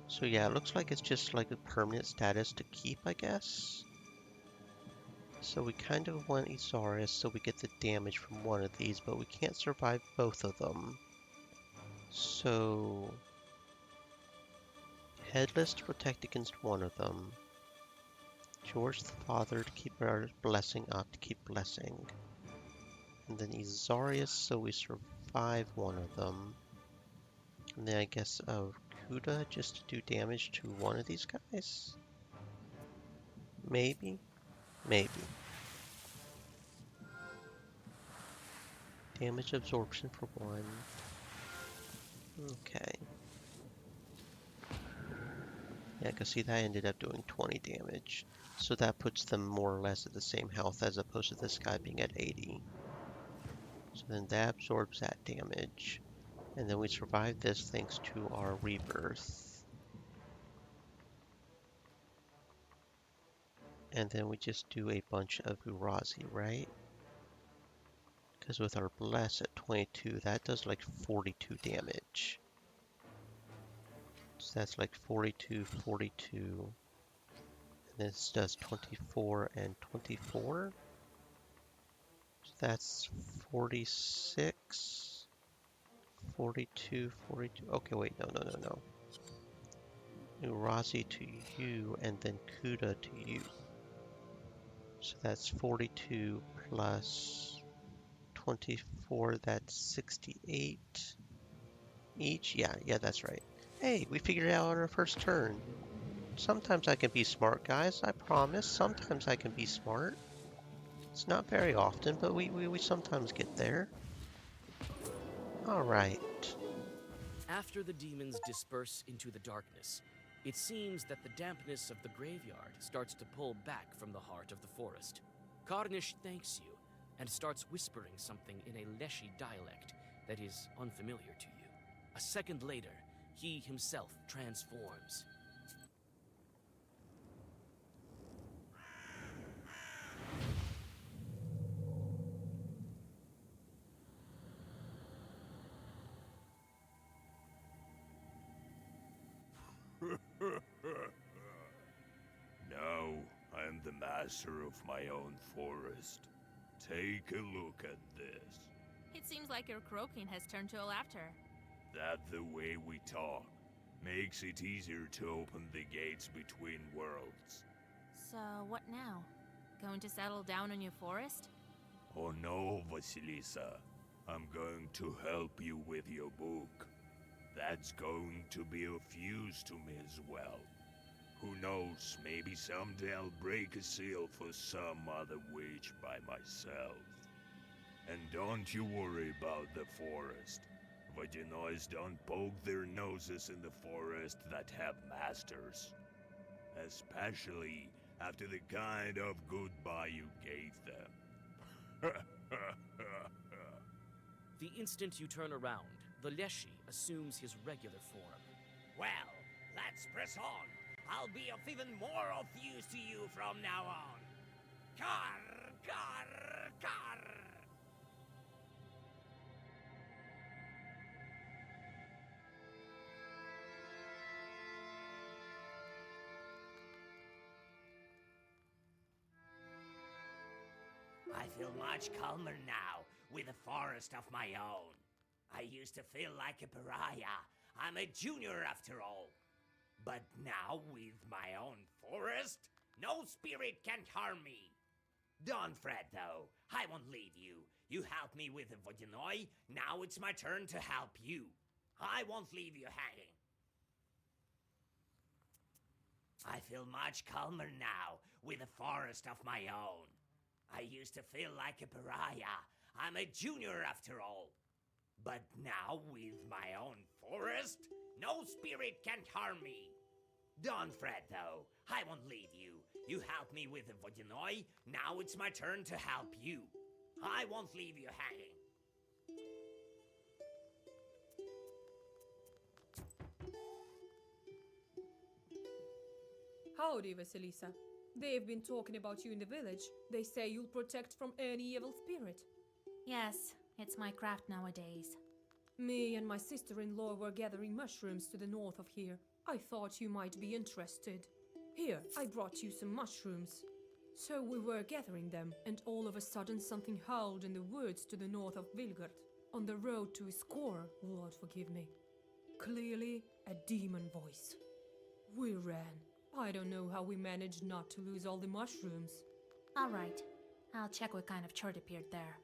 So yeah, it looks like it's just like a permanent status to keep, I guess. So we kind of want Izaris so we get the damage from one of these, but we can't survive both of them. So... Headless to protect against one of them. George the Father to keep our blessing up, to keep blessing. And then Azarius, so we survive one of them. And then I guess Kuda just to do damage to one of these guys? Maybe? Maybe. Damage absorption for one. Okay. Yeah, I can see that ended up doing 20 damage. So that puts them more or less at the same health as opposed to this guy being at 80. So then that absorbs that damage. And then we survive this thanks to our rebirth. And then we just do a bunch of Urazi, right? Because with our bless at 22, that does like 42 damage. So that's like 42, 42. And this does 24 and 24. So that's 46, 42, 42. Okay, wait, no. Urazi to you, and then Kuda to you. So that's 42 plus 24, that's 68 each. Yeah, that's right. Hey, we figured it out on our first turn. Sometimes I can be smart, guys, I promise. Sometimes I can be smart. It's not very often, but we sometimes get there. Alright. After the demons disperse into the darkness, it seems that the dampness of the graveyard starts to pull back from the heart of the forest. Karnish thanks you and starts whispering something in a Leshy dialect that is unfamiliar to you. A second later, he himself transforms. Now I'm the master of my own forest. Take a look at this. It seems like your croaking has turned to a laughter. That the way we talk makes it easier to open the gates between worlds. So, what now? Going to settle down in your forest? Oh no, Vasilisa. I'm going to help you with your book. That's going to be of use to me as well. Who knows, maybe someday I'll break a seal for some other witch by myself. And don't you worry about the forest. Vodinois don't poke their noses in the forest that have masters. Especially after the kind of goodbye you gave them. The instant you turn around, the Leshy assumes his regular form. Well, let's press on. I'll be of even more of use to you from now on. Kar, kar, kar. I feel much calmer now, with a forest of my own. I used to feel like a pariah. I'm a junior after all. But now, with my own forest, no spirit can harm me. Don't fret, though. I won't leave you. You helped me with the Vodinoi. Now it's my turn to help you. I won't leave you hanging. I feel much calmer now, with a forest of my own. I used to feel like a pariah. I'm a junior after all. But now, with my own forest, no spirit can harm me. Don't fret, though. I won't leave you. You helped me with the Vodinoi. Now it's my turn to help you. I won't leave you hanging. Howdy, Vasilisa. They've been talking about you in the village. They say you'll protect from any evil spirit. Yes, it's my craft nowadays. Me and my sister-in-law were gathering mushrooms to the north of here. I thought you might be interested. Here, I brought you some mushrooms. So we were gathering them, and all of a sudden something howled in the woods to the north of Vilgard, on the road to Iskor, Lord forgive me. Clearly, a demon voice. We ran. I don't know how we managed not to lose all the mushrooms. All right. I'll check what kind of chart appeared there.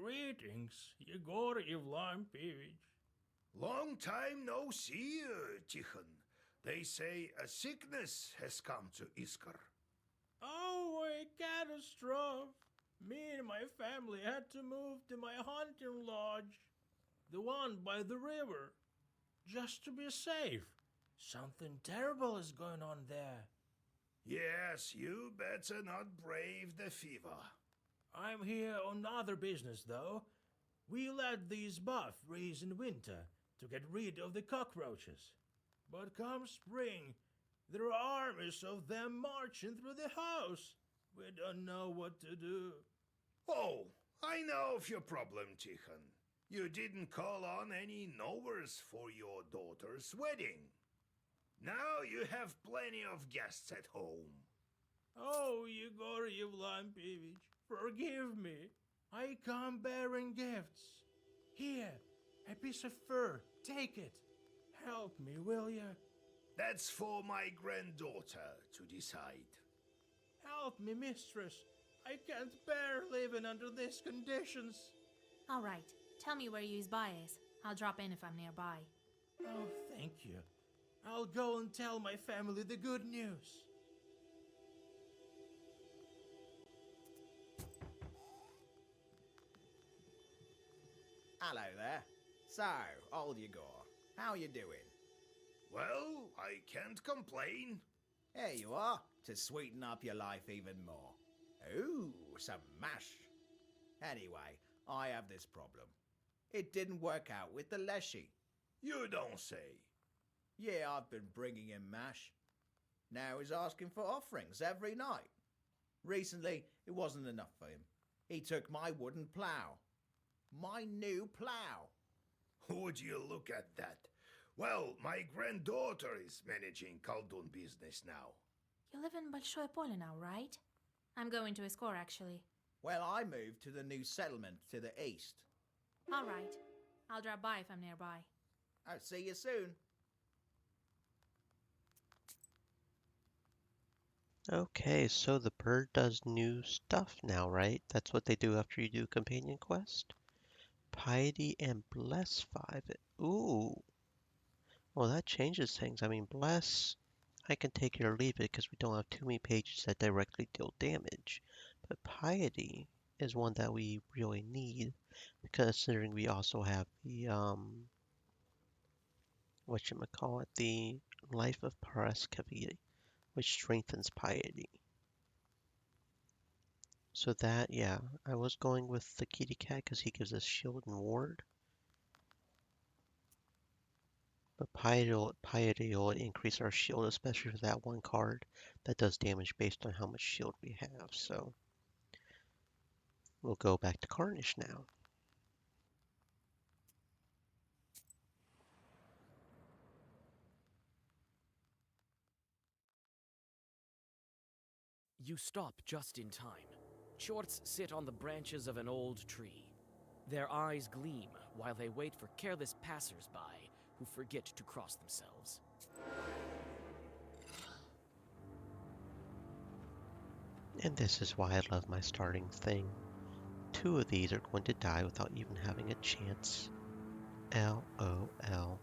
Greetings, Yegor Evlampevich. Long time no see, Tikhon. They say a sickness has come to Iskar. Oh, a catastrophe. Me and my family had to move to my hunting lodge, the one by the river, just to be safe. Something terrible is going on there. Yes, you better not brave the fever. I'm here on other business, though. We let these buff raise in winter to get rid of the cockroaches. But come spring, there are armies of them marching through the house. We don't know what to do. Oh, I know of your problem, Tikhon. You didn't call on any knowers for your daughter's wedding. Now you have plenty of guests at home. Oh, Yegor Evlampevich, forgive me. I come bearing gifts. Here, a piece of fur. Take it. Help me, will you? That's for my granddaughter to decide. Help me, mistress. I can't bear living under these conditions. All right. Tell me where Yuzbai is. I'll drop in if I'm nearby. Oh, thank you. I'll go and tell my family the good news. Hello there. So, old Yegor, how you doing? Well, I can't complain. Here you are, to sweeten up your life even more. Ooh, some mash. Anyway, I have this problem. It didn't work out with the Leshy. You don't say. Yeah, I've been bringing him mash. Now he's asking for offerings every night. Recently, it wasn't enough for him. He took my wooden plough. My new plough. Would you look at that? Well, my granddaughter is managing Khaldun business now. You live in Большое Поле now, right? I'm going to Iskor, actually. Well, I moved to the new settlement to the east. All right. I'll drop by if I'm nearby. I'll see you soon. Okay, so the bird does new stuff now, right? That's what they do after you do companion quest? Piety and Bless 5. Ooh. Well, that changes things. I mean, Bless, I can take it or leave it because we don't have too many pages that directly deal damage. But Piety is one that we really need, considering we also have the, whatchamacallit, the Life of Paraskevia, which strengthens piety. So that, yeah, I was going with the kitty cat because he gives us shield and ward. But piety will increase our shield, especially for that one card that does damage based on how much shield we have. So we'll go back to Carnish now. You stop just in time. Chorts sit on the branches of an old tree. Their eyes gleam while they wait for careless passers-by who forget to cross themselves. And this is why I love my starting thing. 2 of these are going to die without even having a chance. LOL.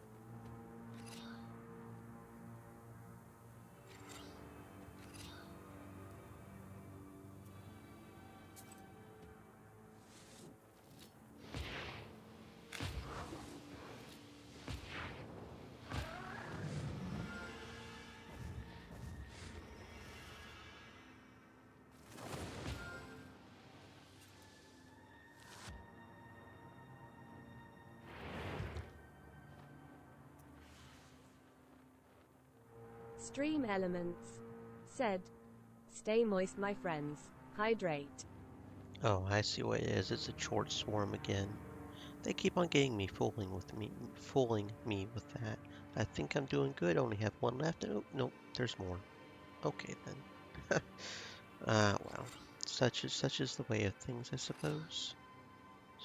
Stream Elements said, "Stay moist, my friends. Hydrate." Oh, I see what it is. It's a Chort Swarm again. They keep on getting me, fooling me with that. I think I'm doing good. Only have 1 left. Oh, nope, there's more. Okay then. Well, such is the way of things, I suppose.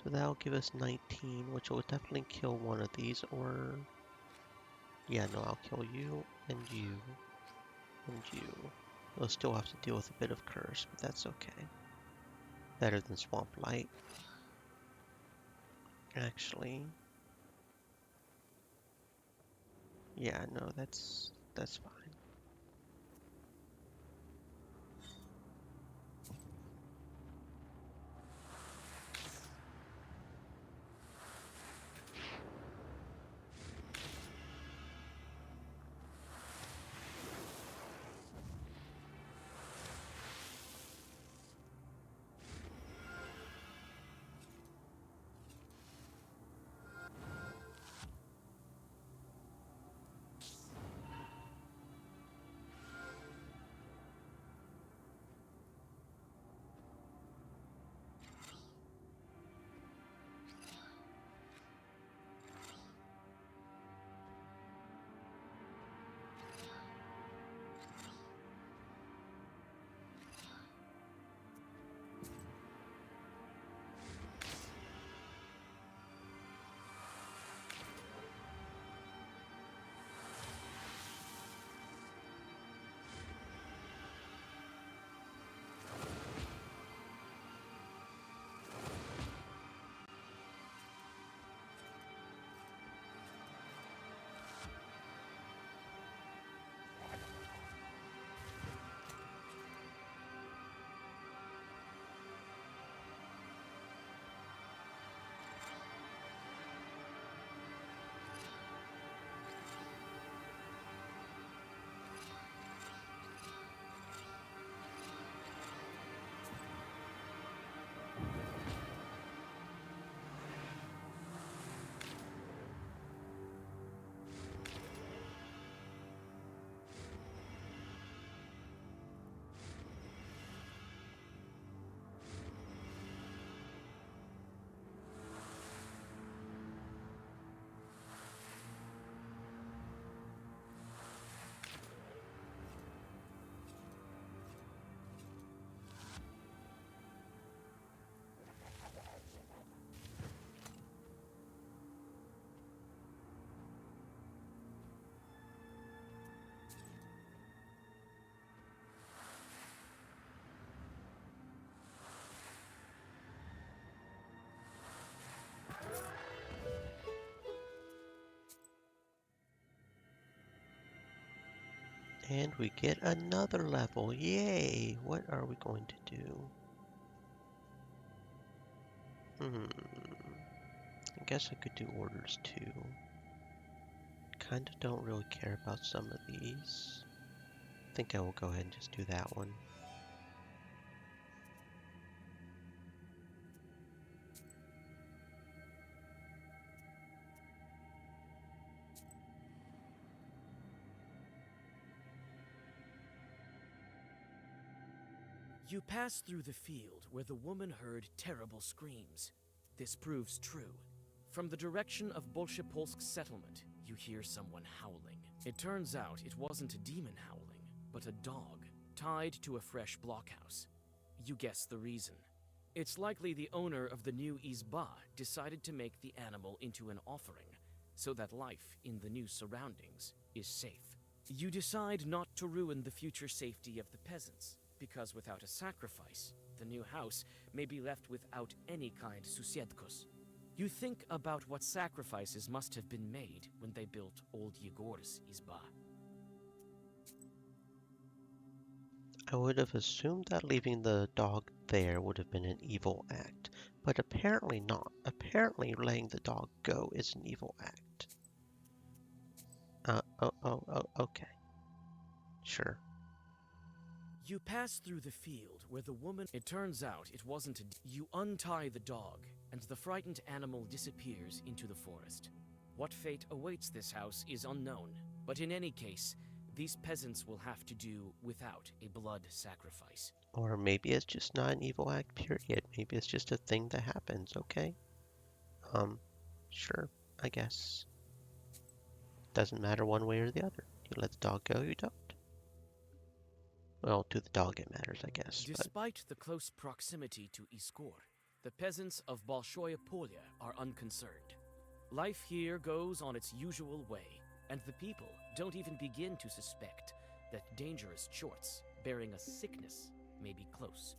So that'll give us 19, which will definitely kill one of these, or... Yeah, no, I'll kill you, and you, and you. We'll still have to deal with a bit of curse, but that's okay. Better than Swamp Light. Actually... Yeah, no, that's fine. And we get another level. Yay! What are we going to do? I guess I could do orders too. kind of don't really care about some of these. I think I will go ahead and just do that one. You pass through the field where the woman heard terrible screams. This proves true. From the direction of Bolshepolsk settlement, you hear someone howling. It turns out it wasn't a demon howling, but a dog, tied to a fresh blockhouse. You guess the reason. It's likely the owner of the new Izba decided to make the animal into an offering, so that life in the new surroundings is safe. You decide not to ruin the future safety of the peasants, because without a sacrifice, the new house may be left without any kind susiedkos. You think about what sacrifices must have been made when they built old Yegor's Izba. I would have assumed that leaving the dog there would have been an evil act, but apparently not. Apparently letting the dog go is an evil act. Okay. Sure. You pass through the field where the woman... It turns out it wasn't a... You untie the dog, and the frightened animal disappears into the forest. What fate awaits this house is unknown, but in any case, these peasants will have to do without a blood sacrifice. Or maybe it's just not an evil act, period. Maybe it's just a thing that happens, okay? Sure, I guess. Doesn't matter one way or the other. You let the dog go, you don't. Well, to the dog it matters, I guess. Despite the close proximity to Iskor, the peasants of Bolshoye Polya are unconcerned. Life here goes on its usual way, and the people don't even begin to suspect that dangerous chorts bearing a sickness may be close.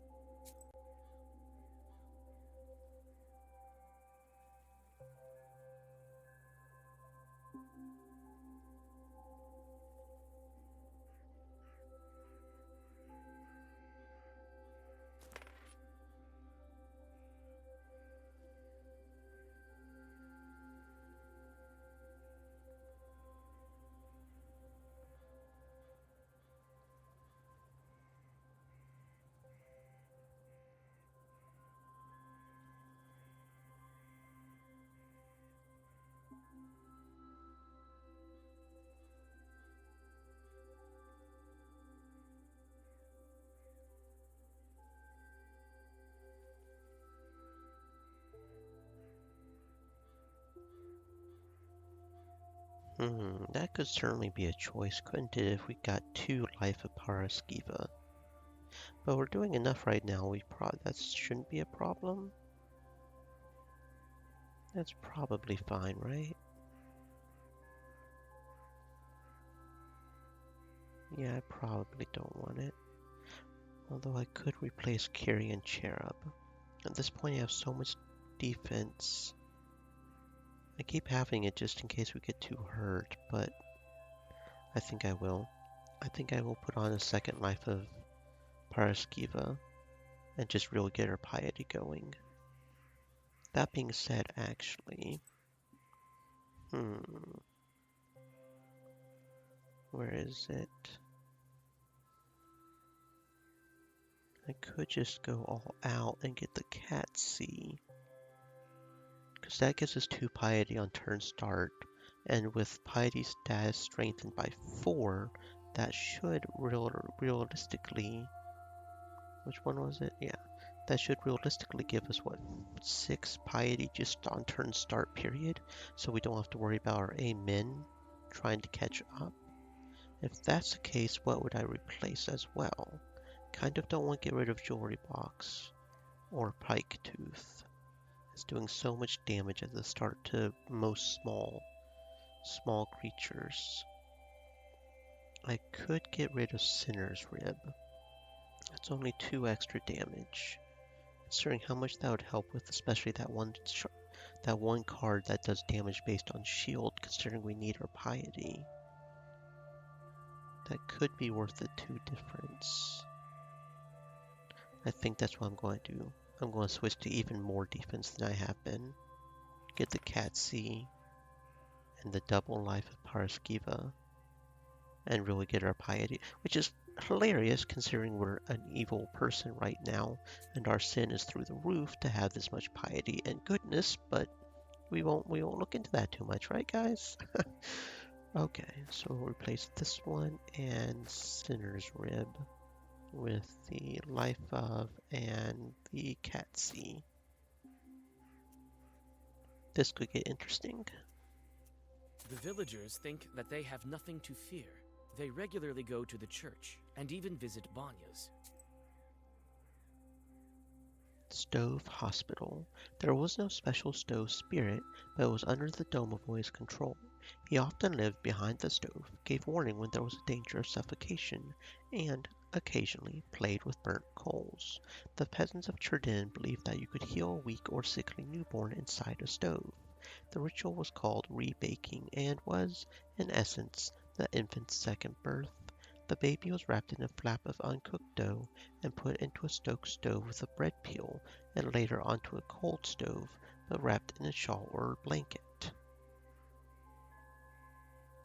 That could certainly be a choice, couldn't it, if we got 2 Life of Paraskiva? But we're doing enough right now, that shouldn't be a problem. That's probably fine, right? Yeah, I probably don't want it. Although I could replace Kiri and Cherub. At this point I have so much defense. I keep having it just in case we get too hurt, but I think I will. I think I will put on a second Life of Paraskiva and just really get her piety going. That being said, actually, where is it? I could just go all out and get the Cat C. Because that gives us 2 piety on turn start, and with piety status strengthened by 4, that should realistically... Which one was it? Yeah. That should realistically give us, what, 6 piety just on turn start period, so we don't have to worry about our Amen trying to catch up. If that's the case, what would I replace as well? Kind of don't want to get rid of Jewelry Box or Pike Tooth. It's doing so much damage at the start to most small creatures. I could get rid of Sinner's Rib. That's only 2 extra damage. Considering how much that would help with, especially that one card that does damage based on shield, considering we need our piety. That could be worth the 2 difference. I think that's what I'm going to do. I'm going to switch to even more defense than I have been. Get the Cat C. and the double life of Paraskiva and really get our piety, which is hilarious considering we're an evil person right now and our sin is through the roof to have this much piety and goodness, but we won't look into that too much, right guys? Okay, so we'll replace this one and Sinner's Rib with the Life of and the Catsy. This could get interesting. The villagers think that they have nothing to fear. They regularly go to the church and even visit Banya's. Stove Hospital. There was no special Stove spirit, but it was under the Domovoy's control. He often lived behind the stove, gave warning when there was a danger of suffocation, and occasionally played with burnt coals. The peasants of Cherdin believed that you could heal a weak or sickly newborn inside a stove. The ritual was called rebaking and was, in essence, the infant's second birth. The baby was wrapped in a flap of uncooked dough and put into a stoked stove with a bread peel, and later onto a cold stove, but wrapped in a shawl or a blanket.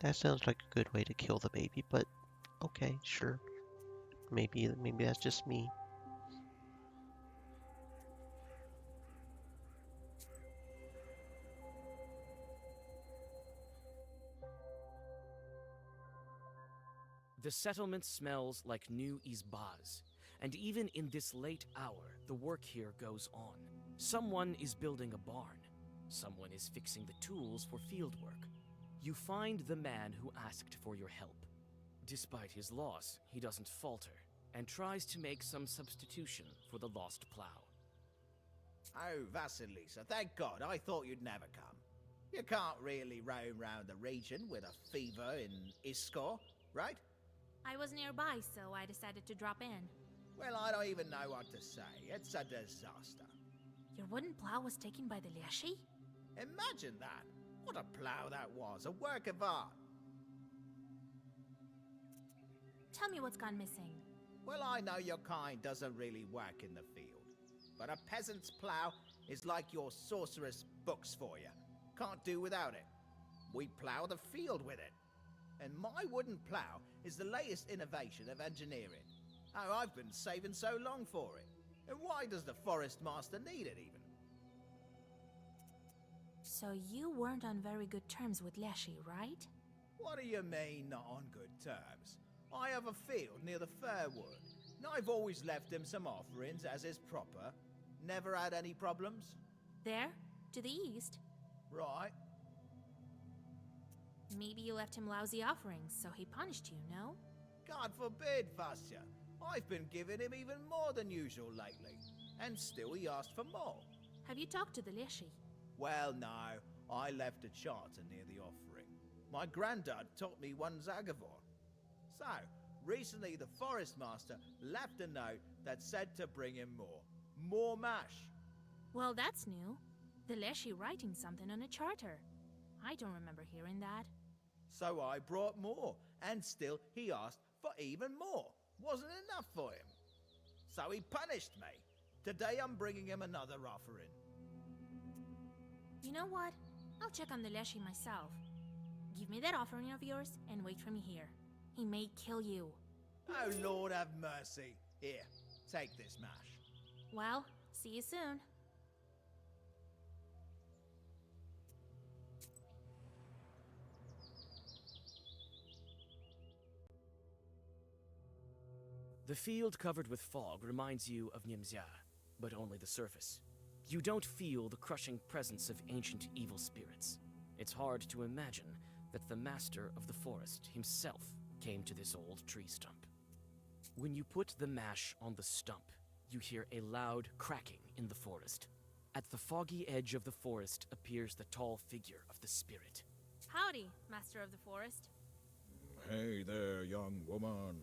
That sounds like a good way to kill the baby, but okay, sure. Maybe that's just me. The settlement smells like new Izbaz, and even in this late hour, the work here goes on. Someone is building a barn. Someone is fixing the tools for field work. You find the man who asked for your help. Despite his loss, he doesn't falter, and tries to make some substitution for the lost plow. Oh, Vasilisa, thank God, I thought you'd never come. You can't really roam round the region with a fever in Iskor, right? I was nearby, so I decided to drop in. Well, I don't even know what to say. It's a disaster. Your wooden plow was taken by the Leshy? Imagine that. What a plow that was, a work of art. Tell me what's gone missing. Well, I know your kind doesn't really work in the field, but a peasant's plow is like your sorceress books for you. Can't do without it. We plow the field with it. And my wooden plow is the latest innovation of engineering. Oh, I've been saving so long for it. And why does the Forest Master need it even? So you weren't on very good terms with Leshy, right? What do you mean, not on good terms? I have a field near the Fairwood, and I've always left him some offerings as is proper. Never had any problems. There? To the east? Right. Maybe you left him lousy offerings, so he punished you, no? God forbid, Vasya. I've been giving him even more than usual lately, and still he asked for more. Have you talked to the Leshy? Well, no. I left a charter near the offering. My granddad taught me one Zagavor. So, recently the Forest Master left a note that said to bring him more. More mash. Well, that's new. The Leshy writing something on a charter. I don't remember hearing that. So I brought more, and still he asked for even more. Wasn't enough for him. So he punished me. Today I'm bringing him another offering. You know what? I'll check on the Leshy myself. Give me that offering of yours and wait for me here. He may kill you. Oh, Lord have mercy. Here, take this mash. Well, see you soon. The field covered with fog reminds you of Nimzia, but only the surface. You don't feel the crushing presence of ancient evil spirits. It's hard to imagine that the master of the forest himself came to this old tree stump. When you put the mash on the stump, you hear a loud cracking in the forest. At the foggy edge of the forest appears the tall figure of the spirit. Howdy, Master of the Forest. Hey there, young woman.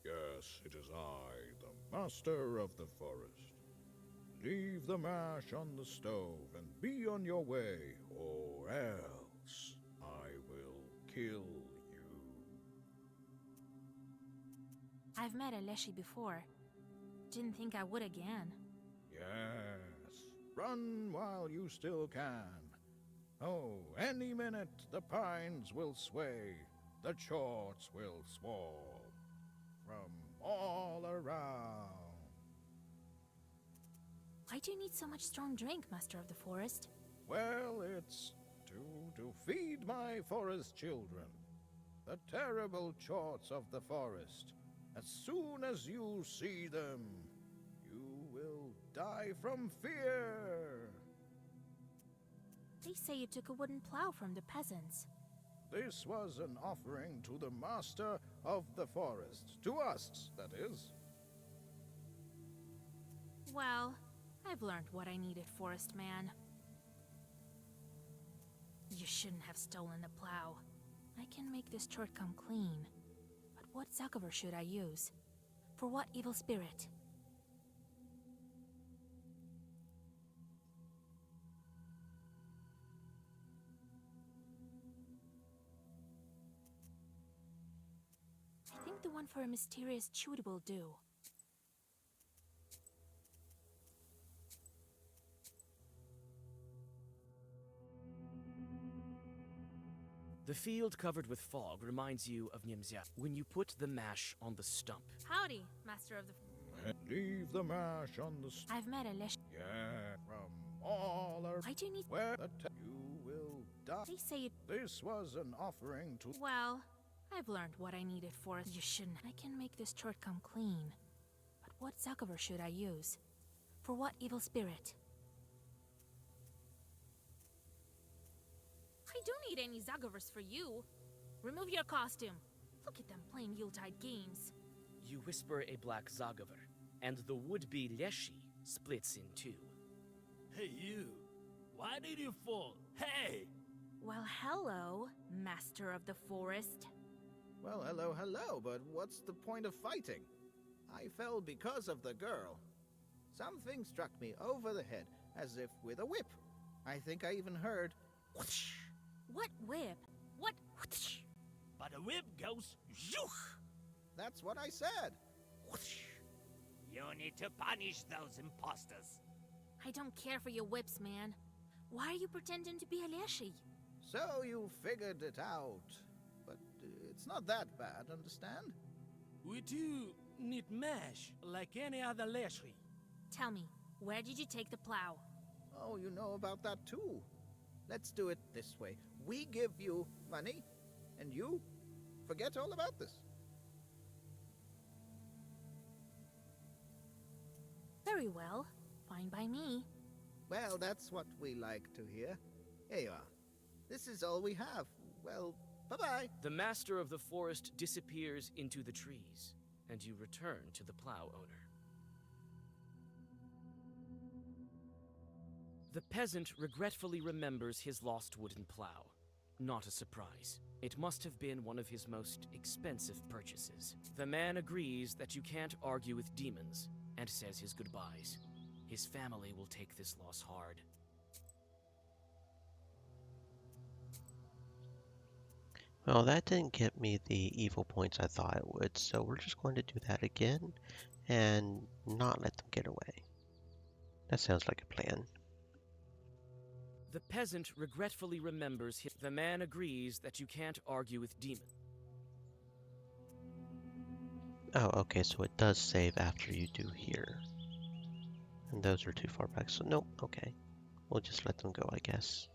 Yes, it is I, the Master of the Forest. Leave the mash on the stove and be on your way, or else I will kill you. I've met a Leshy before. Didn't think I would again. Yes, run while you still can. Oh, any minute the pines will sway, the chorts will swirl from all around. Why do you need so much strong drink, Master of the Forest? Well, it's to feed my forest children, the terrible chorts of the forest. As soon as you see them, you will die from fear. They say you took a wooden plow from the peasants. This was an offering to the master of the forest. To us, that is. Well, I've learned what I needed, Forest Man. You shouldn't have stolen the plow. I can make this chort come clean. But what Zagover should I use? For what evil spirit? I think the one for a mysterious chewed will do. The field covered with fog reminds you of Nimzia when you put the mash on the stump. Howdy, Master of the... And leave the mash on the I've met a Lesh... Yeah, from all around. I do need... Where you will die. They say it... This was an offering to... Well, I've learned what I needed for... You shouldn't... I can make this chort come clean. But what Zagover should I use? For what evil spirit? I don't need any Zagovers for you. Remove your costume. Look at them playing Yuletide games. You whisper a black Zagover, and the would-be Leshi splits in two. Hey, you! Why did you fall? Hey! Well, hello, Master of the Forest. Well, hello, but what's the point of fighting? I fell because of the girl. Something struck me over the head, as if with a whip. I think I even heard... whoosh. What whip? What whoosh? But a whip goes... zhoosh! That's what I said. Whoosh. You need to punish those imposters. I don't care for your whips, man. Why are you pretending to be a Leshi? So you figured it out. But it's not that bad, understand? We do need mash, like any other Leshi. Tell me, where did you take the plow? Oh, you know about that too. Let's do it this way. We give you money, and you forget all about this. Very well. Fine by me. Well, that's what we like to hear. Here you are. This is all we have. Well, bye-bye. The Master of the Forest disappears into the trees, and you return to the plow owner. The peasant regretfully remembers his lost wooden plow. Not a surprise. It must have been one of his most expensive purchases. The man agrees that you can't argue with demons, and says his goodbyes. His family will take this loss hard. Well, that didn't get me the evil points I thought it would, so we're just going to do that again and not let them get away. That sounds like a plan. The peasant regretfully remembers his... The man agrees that you can't argue with demons. Oh, okay, so it does save after you do here. And those are too far back, so nope, okay. We'll just let them go, I guess.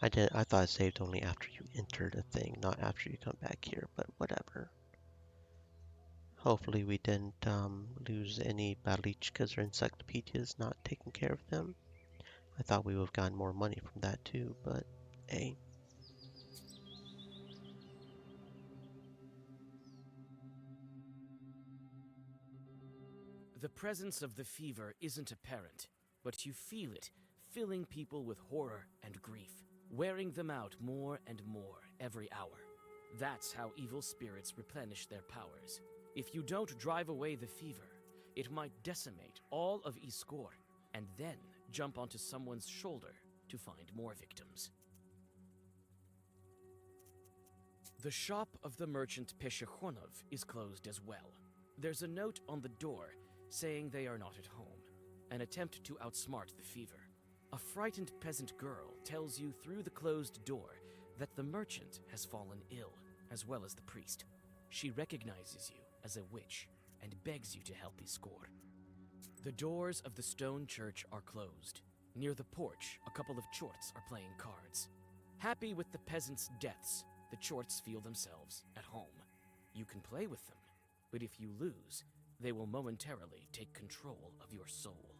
I thought it saved only after you entered a thing, not after you come back here, but whatever. Hopefully we didn't lose any Balichkas or Encyclopedias not taking care of them. I thought we would have gotten more money from that too, but hey. The presence of the fever isn't apparent, but you feel it, filling people with horror and grief, wearing them out more and more every hour. That's how evil spirits replenish their powers. If you don't drive away the fever, it might decimate all of Iskor, and then jump onto someone's shoulder to find more victims. The shop of the merchant Peshechonov is closed as well. There's a note on the door saying they are not at home, an attempt to outsmart the fever. A frightened peasant girl tells you through the closed door that the merchant has fallen ill, as well as the priest. She recognizes you as a witch and begs you to help Iskor. The doors of the stone church are closed. Near the porch, a couple of Chorts are playing cards. Happy with the peasants' deaths, the Chorts feel themselves at home. You can play with them, but if you lose, they will momentarily take control of your soul.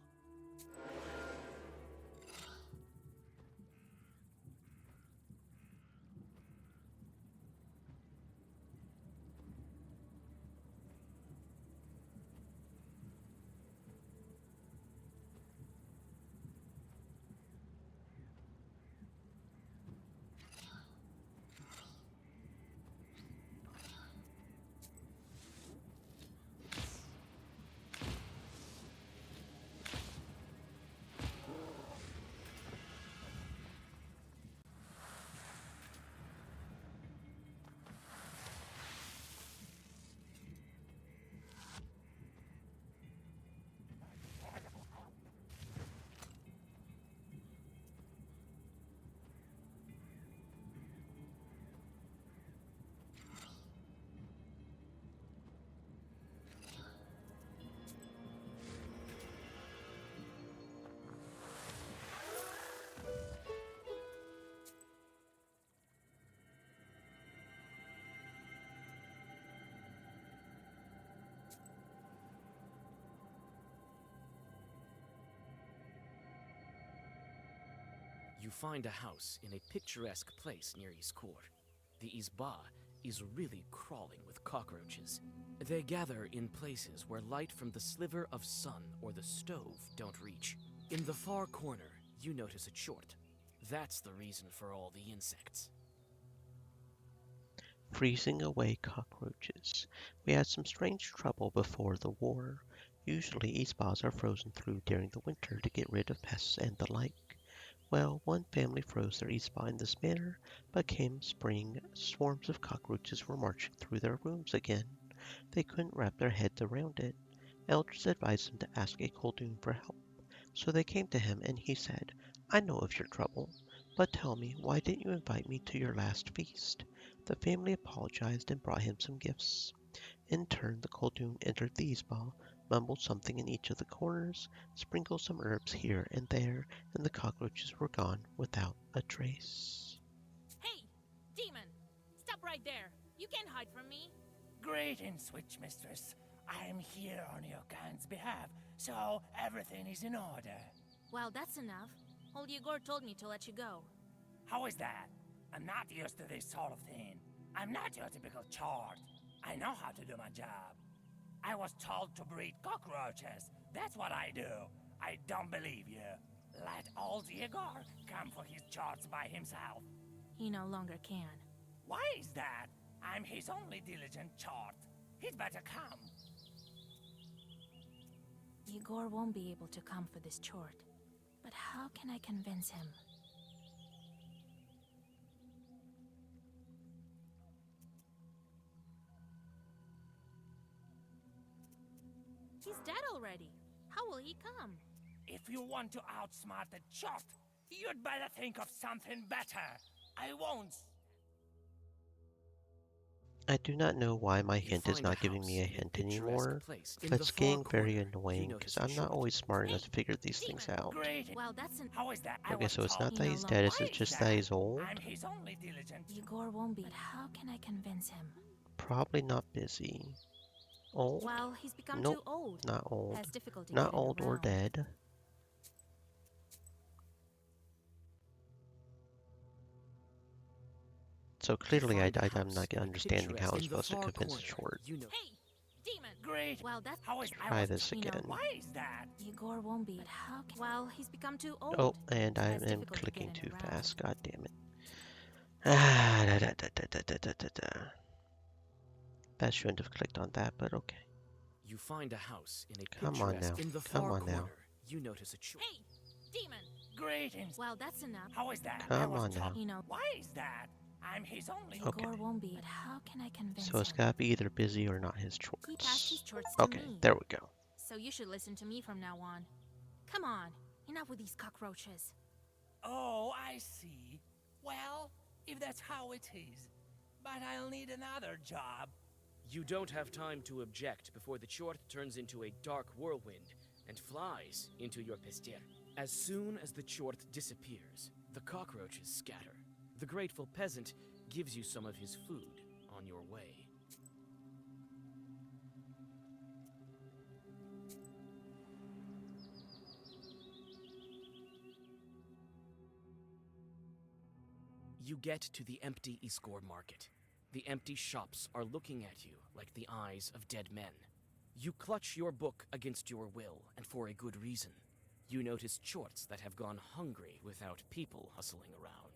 You find a house in a picturesque place near Iskor. The Izba is really crawling with cockroaches. They gather in places where light from the sliver of sun or the stove don't reach. In the far corner, you notice a Chort. That's the reason for all the insects. Freezing away cockroaches. We had some strange trouble before the war. Usually Izbas are frozen through during the winter to get rid of pests and the like. Well, one family froze their Izba in this manner, but came spring, swarms of cockroaches were marching through their rooms again. They couldn't wrap their heads around it. Elders advised them to ask a Koldun for help. So they came to him, and he said, "I know of your trouble, but tell me, why didn't you invite me to your last feast?" The family apologized and brought him some gifts. In turn, the Koldun entered the Izba, mumbled something in each of the corners, sprinkled some herbs here and there, and the cockroaches were gone without a trace. Hey, demon! Stop right there! You can't hide from me! Greetings, Witch Mistress. I am here on your kind's behalf, so everything is in order. Well, that's enough. Old Igor told me to let you go. How is that? I'm not used to this sort of thing. I'm not your typical Chort. I know how to do my job. I was told to breed cockroaches. That's what I do. I don't believe you. Let old Igor come for his Chorts by himself. He no longer can. Why is that? I'm his only diligent Chort. He'd better come. Igor won't be able to come for this Chort. But how can I convince him? He's dead already. How will he come? If you want to outsmart the Chort, you'd better think of something better. I won't. I do not know why my hint is not giving me a hint anymore, but it's getting very annoying because I'm not always smart enough to figure these things out. Well, that's an... How is that? Okay, so it's not that he's dead, it's just that he's old? I'm his only diligent. Igor won't be. But how can I convince him? Probably not busy. Old? Well, he's become Nope, too old. not old. Has difficulty Not getting old or around. dead. So clearly I'm not understanding how I'm supposed to convince a Chort. Hey, demon! Great. Well, that's... How is Try this again. Why is that? Igor won't be. But how can... Well, he's become too old. Oh, and I Has am difficulty clicking getting too around. fast. God damn it. Ah, da, da, da, da, da, da, da, da. That shouldn't have clicked on that, but okay. You find a house in a Come on picturesque... now. In the Come far on corner, now. you notice a Chort. Hey, demon! Greetings. Well, that's enough. How is that? Come on now. You know, Why is that? I'm his only. Okay. Igor won't be. But how can I convince So it's him? gotta be either busy or not his He passed his Chorts. Chorts to Okay, me. there we go. So you should listen to me from now on. Come on. Enough with these cockroaches. Oh, I see. Well, if that's how it is. But I'll need another job. You don't have time to object before the Chort turns into a dark whirlwind and flies into your pestir. As soon as the Chort disappears, the cockroaches scatter. The grateful peasant gives you some of his food on your way. You get to the empty Iskor market. The empty shops are looking at you like the eyes of dead men. You clutch your book against your will, and for a good reason. You notice Chorts that have gone hungry without people hustling around.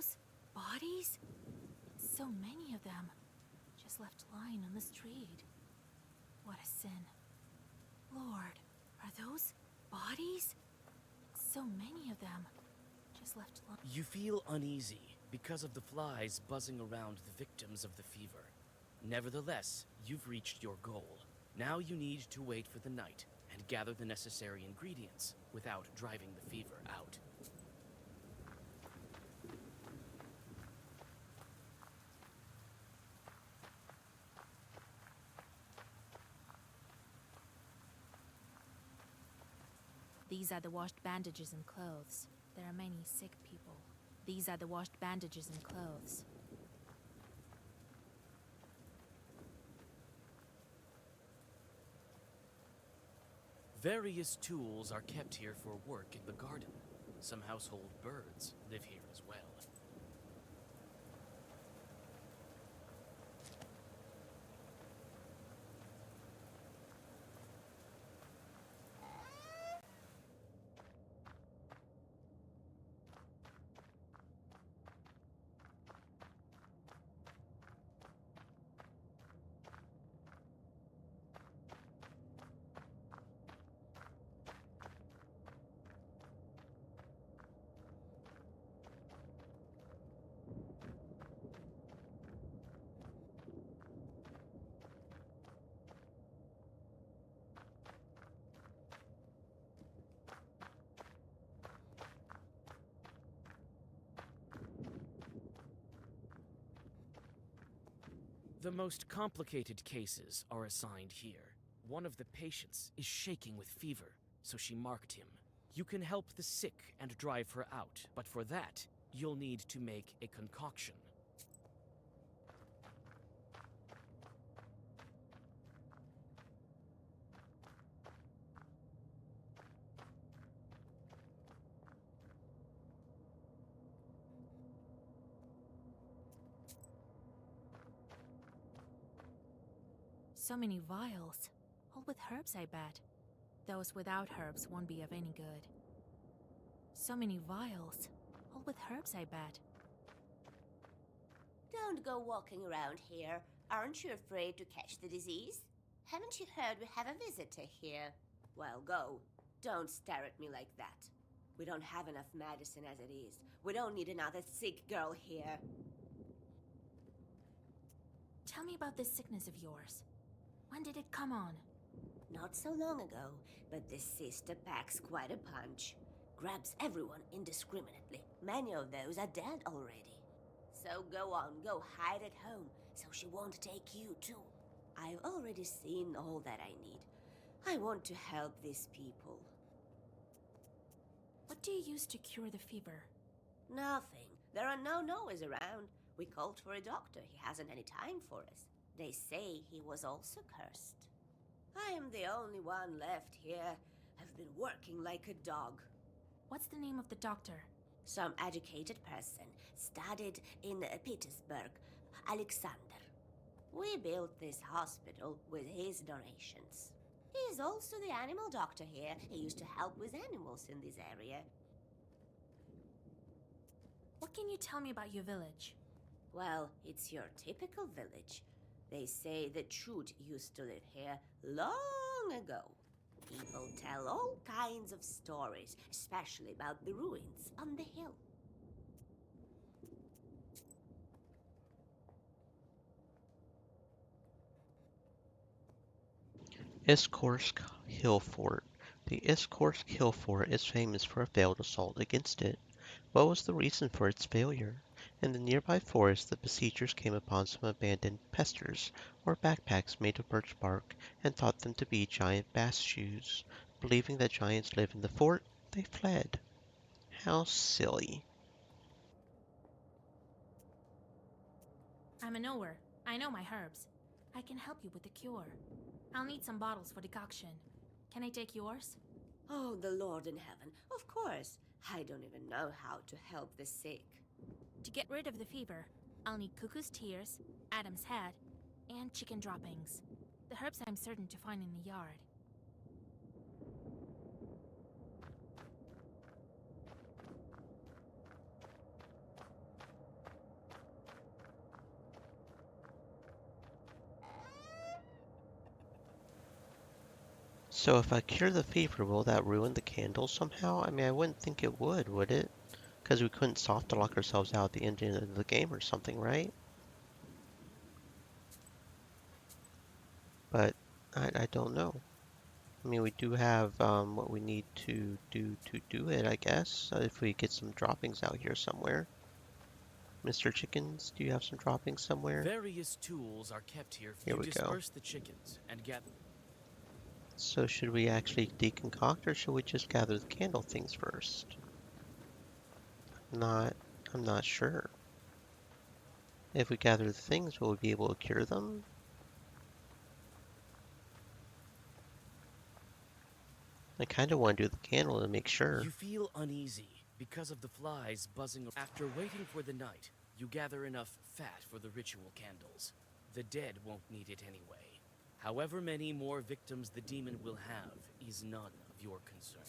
those bodies? So many of them, just left lying on the street. What a sin. Lord, are those bodies? So many of them, just left lying. You feel uneasy because of the flies buzzing around the victims of the fever. Nevertheless, you've reached your goal. Now you need to wait for the night and gather the necessary ingredients without driving the fever out. These are the washed bandages and clothes. There are many sick people. These are the washed bandages and clothes. Various tools are kept here for work in the garden. Some household birds live here as well. The most complicated cases are assigned here. One of the patients is shaking with fever, so she marked him. You can help the sick and drive her out, but for that, you'll need to make a concoction. So many vials, all with herbs, I bet. Those without herbs won't be of any good. So many vials, all with herbs, I bet. Don't go walking around here. Aren't you afraid to catch the disease? Haven't you heard we have a visitor here? Well, go. Don't stare at me like that. We don't have enough medicine as it is. We don't need another sick girl here. Tell me about this sickness of yours. When did it come on? Not so long ago, but this sister packs quite a punch. Grabs everyone indiscriminately. Many of those are dead already. So go on, go hide at home, so she won't take you too. I've already seen all that I need. I want to help these people. What do you use to cure the fever? Nothing. There are no Noahs around. We called for a doctor. He hasn't any time for us. They say he was also cursed. I am the only one left here. I've been working like a dog. What's the name of the doctor? Some educated person, studied in Petersburg, Alexander. We built this hospital with his donations. He's also the animal doctor here. He used to help with animals in this area. What can you tell me about your village? Well, it's your typical village. They say the Chud used to live here long ago. People tell all kinds of stories, especially about the ruins on the hill. Iskorsk Hill Fort. The Iskorsk Hill Fort is famous for a failed assault against it. What was the reason for its failure? In the nearby forest, the besiegers came upon some abandoned pesters, or backpacks made of birch bark, and thought them to be giant bass shoes. Believing that giants live in the fort, they fled. How silly. I'm a knower. I know my herbs. I can help you with the cure. I'll need some bottles for decoction. Can I take yours? Oh, the Lord in heaven, of course. I don't even know how to help the sick. To get rid of the fever, I'll need cuckoo's tears, Adam's head, and chicken droppings. The herbs I'm certain to find in the yard. So if I cure the fever, will that ruin the candle somehow? I mean, I wouldn't think it would it? Because we couldn't soft lock ourselves out at the end of the game or something, right? But I don't know. I mean, we do have what we need to do it, I guess, if we get some droppings out here somewhere. Mr. Chickens, do you have some droppings somewhere? Various tools are kept here Here to we go. disperse the chickens and gather. So should we actually deconcoct or should we just gather the candle things first? I'm not sure. If we gather the things, will we be able to cure them? I kind of want to do the candle to make sure. You feel uneasy because of the flies buzzing. After waiting for the night, you gather enough fat for the ritual candles. The dead won't need it anyway. However many more victims the demon will have is none of your concern.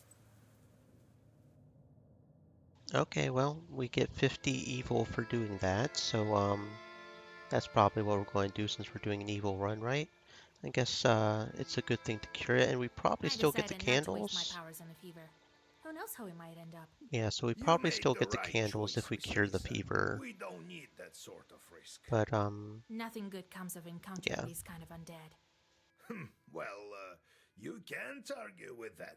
Okay, well, we get 50 evil for doing that, so that's probably what we're going to do since we're doing an evil run, right? I guess it's a good thing to cure it, and we probably still get the decided not to waste candles. my powers on a fever. Who knows how we might end up? Yeah, so we You probably made still the get the right candles choice, if we cure the Vasilisa. fever. We don't need that sort of risk. But Nothing good comes of encountering Yeah. these kind of undead. Well, you can't argue with that.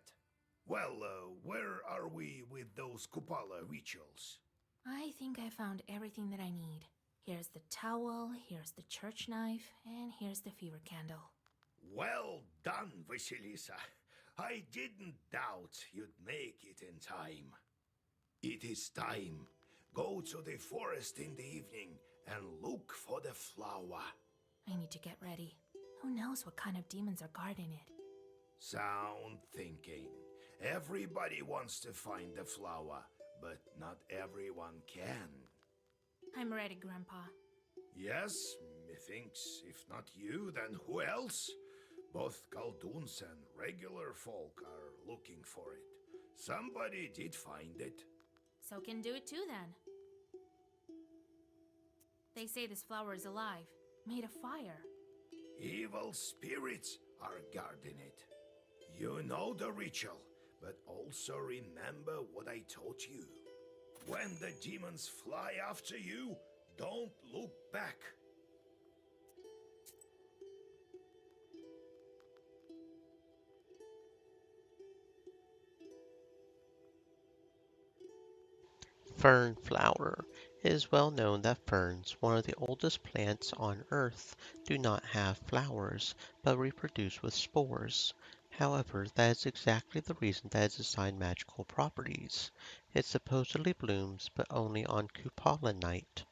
Well, where are we with those Kupala rituals? I think I found everything that I need. Here's the towel, here's the church knife, and here's the fever candle. Well done, Vasilisa. I didn't doubt you'd make it in time. It is time. Go to the forest in the evening and look for the flower. I need to get ready. Who knows what kind of demons are guarding it? Sound thinking. Everybody wants to find the flower, but not everyone can. I'm ready, Grandpa. Yes, methinks if not you, then who else? Both Kalduns and regular folk are looking for it. Somebody did find it. So can do it too then. They say this flower is alive, made of fire. Evil spirits are guarding it. You know the ritual, but also remember what I taught you. When the demons fly after you, don't look back. Fern flower. It is well known that ferns, one of the oldest plants on Earth, do not have flowers, but reproduce with spores. However, that is exactly the reason that it is assigned magical properties. It supposedly blooms, but only on Kupala night.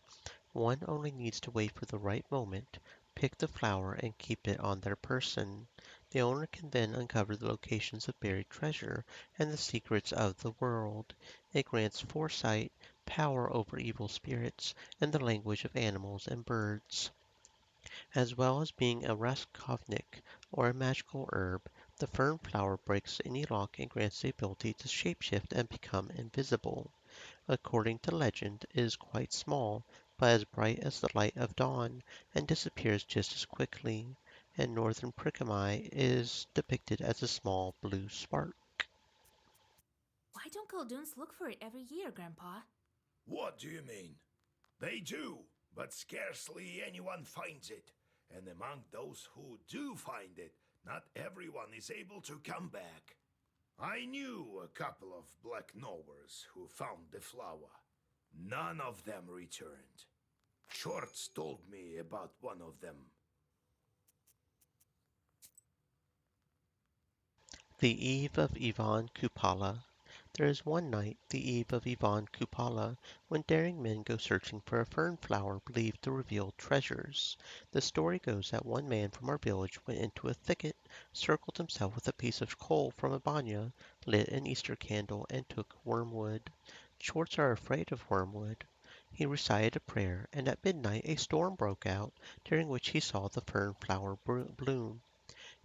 One only needs to wait for the right moment, pick the flower, and keep it on their person. The owner can then uncover the locations of buried treasure and the secrets of the world. It grants foresight, power over evil spirits, and the language of animals and birds. As well as being a Raskovnik, or a magical herb, the fern flower breaks any lock and grants the ability to shapeshift and become invisible. According to legend, it is quite small, but as bright as the light of dawn, and disappears just as quickly. In northern Prikami, it is depicted as a small blue spark. Why don't Kalduns look for it every year, Grandpa? What do you mean? They do, but scarcely anyone finds it. And among those who do find it, not everyone is able to come back. I knew a couple of Black Knowers who found the flower. None of them returned. Shorts told me about one of them. The Eve of Ivan Kupala. There is one night, the eve of Ivan Kupala, when daring men go searching for a fern flower believed to reveal treasures. The story goes that one man from our village went into a thicket, circled himself with a piece of coal from a banya, lit an Easter candle, and took wormwood. Shorts are afraid of wormwood. He recited a prayer, and at midnight a storm broke out, during which he saw the fern flower bloom.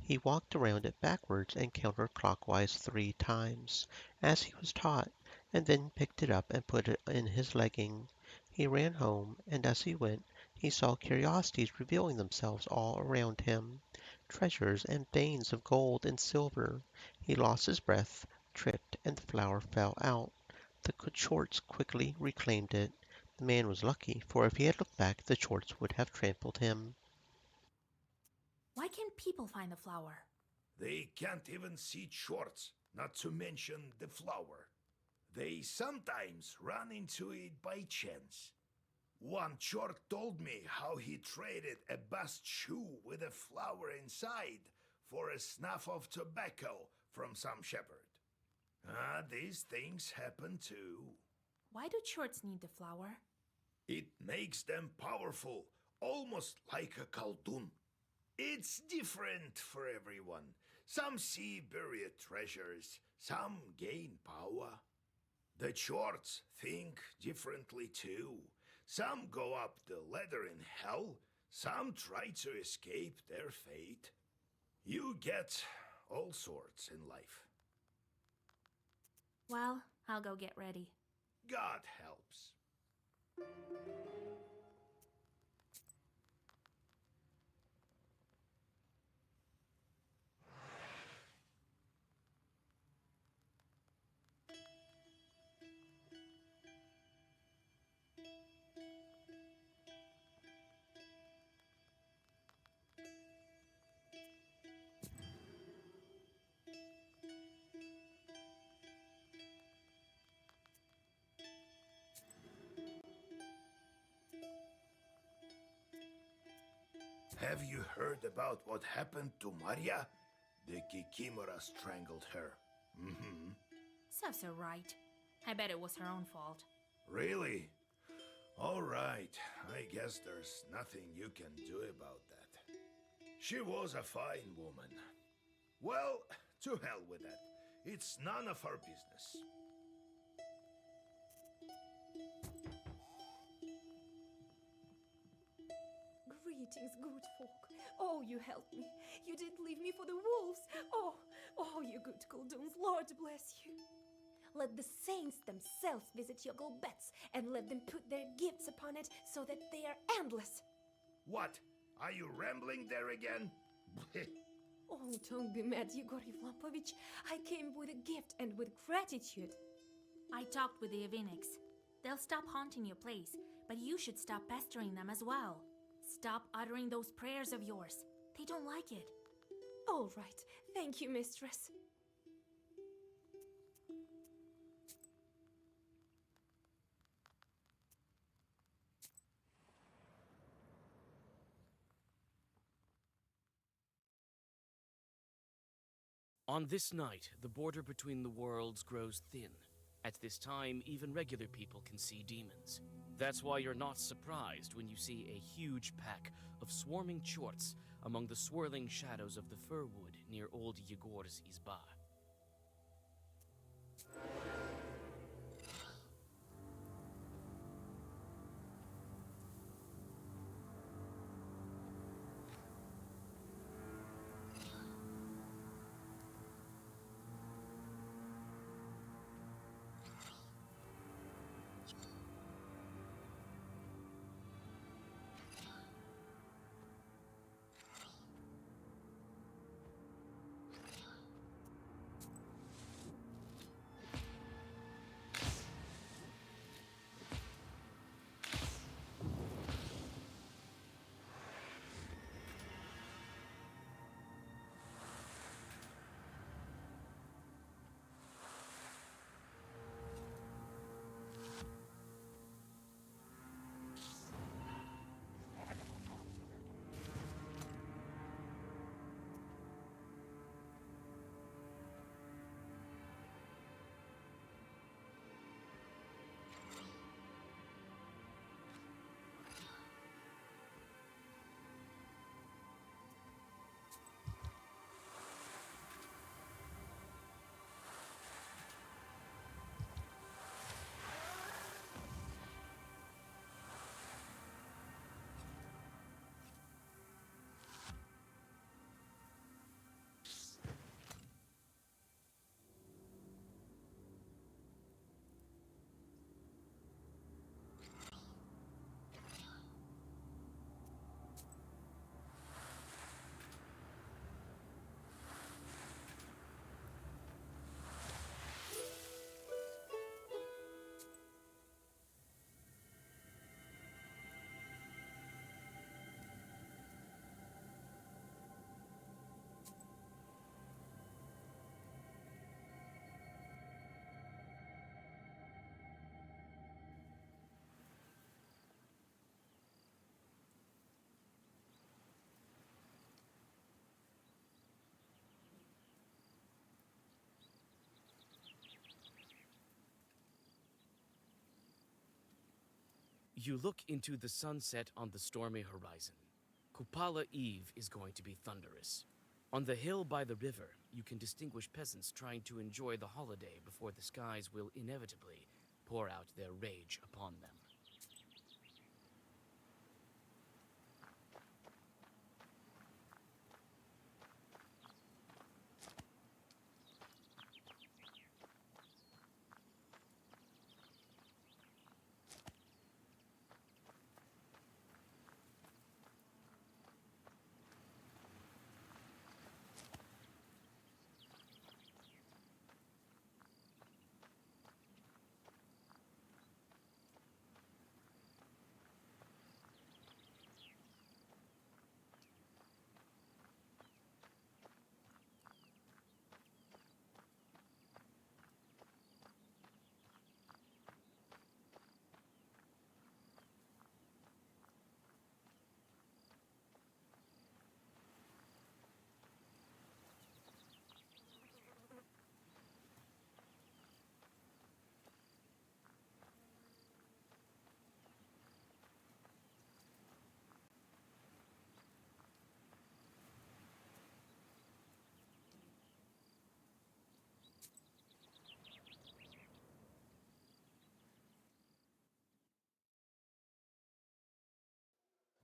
He walked around it backwards and counterclockwise 3 times, as he was taught, and then picked it up and put it in his legging. He ran home, and as he went, he saw curiosities revealing themselves all around him. treasures and veins of gold and silver. He lost his breath, tripped, and the flower fell out. The Chorts quickly reclaimed it. The man was lucky, for if he had looked back, the Chorts would have trampled him. Why can't people find the flower? They can't even see Chorts, not to mention the flower. They sometimes run into it by chance. One Chort told me how he traded a bast shoe with a flower inside for a snuff of tobacco from some shepherd. These things happen too. Why do Chorts need the flower? It makes them powerful, almost like a Khaldun. It's different for everyone. Some see buried treasures, some gain power. The Chorts think differently too. Some go up the ladder in hell, some try to escape their fate. You get all sorts in life. Well, I'll go get ready. God helps. Have you heard about what happened to Maria? The Kikimora strangled her. Mm-hmm. Serves her right. I bet it was her own fault. Really? All right. I guess there's nothing you can do about that. She was a fine woman. Well, to hell with that. It's none of our business. Greetings, good folk. Oh, you helped me. You didn't leave me for the wolves. Oh, you good Khaldun's. Lord bless you. Let the saints themselves visit your beds and let them put their gifts upon it so that they are endless. What? Are you rambling there again? Oh, don't be mad, Yegor Yevlampovich. I came with a gift and with gratitude. I talked with the Aviniks. They'll stop haunting your place, but you should stop pestering them as well. Stop uttering those prayers of yours. They don't like it. All right. Thank you, mistress. On this night, the border between the worlds grows thin. At this time, even regular people can see demons. That's why you're not surprised when you see a huge pack of swarming Chorts among the swirling shadows of the fir wood near old Yegor's Izba. You look into the sunset on the stormy horizon. Kupala Eve is going to be thunderous. On the hill by the river, you can distinguish peasants trying to enjoy the holiday before the skies will inevitably pour out their rage upon them.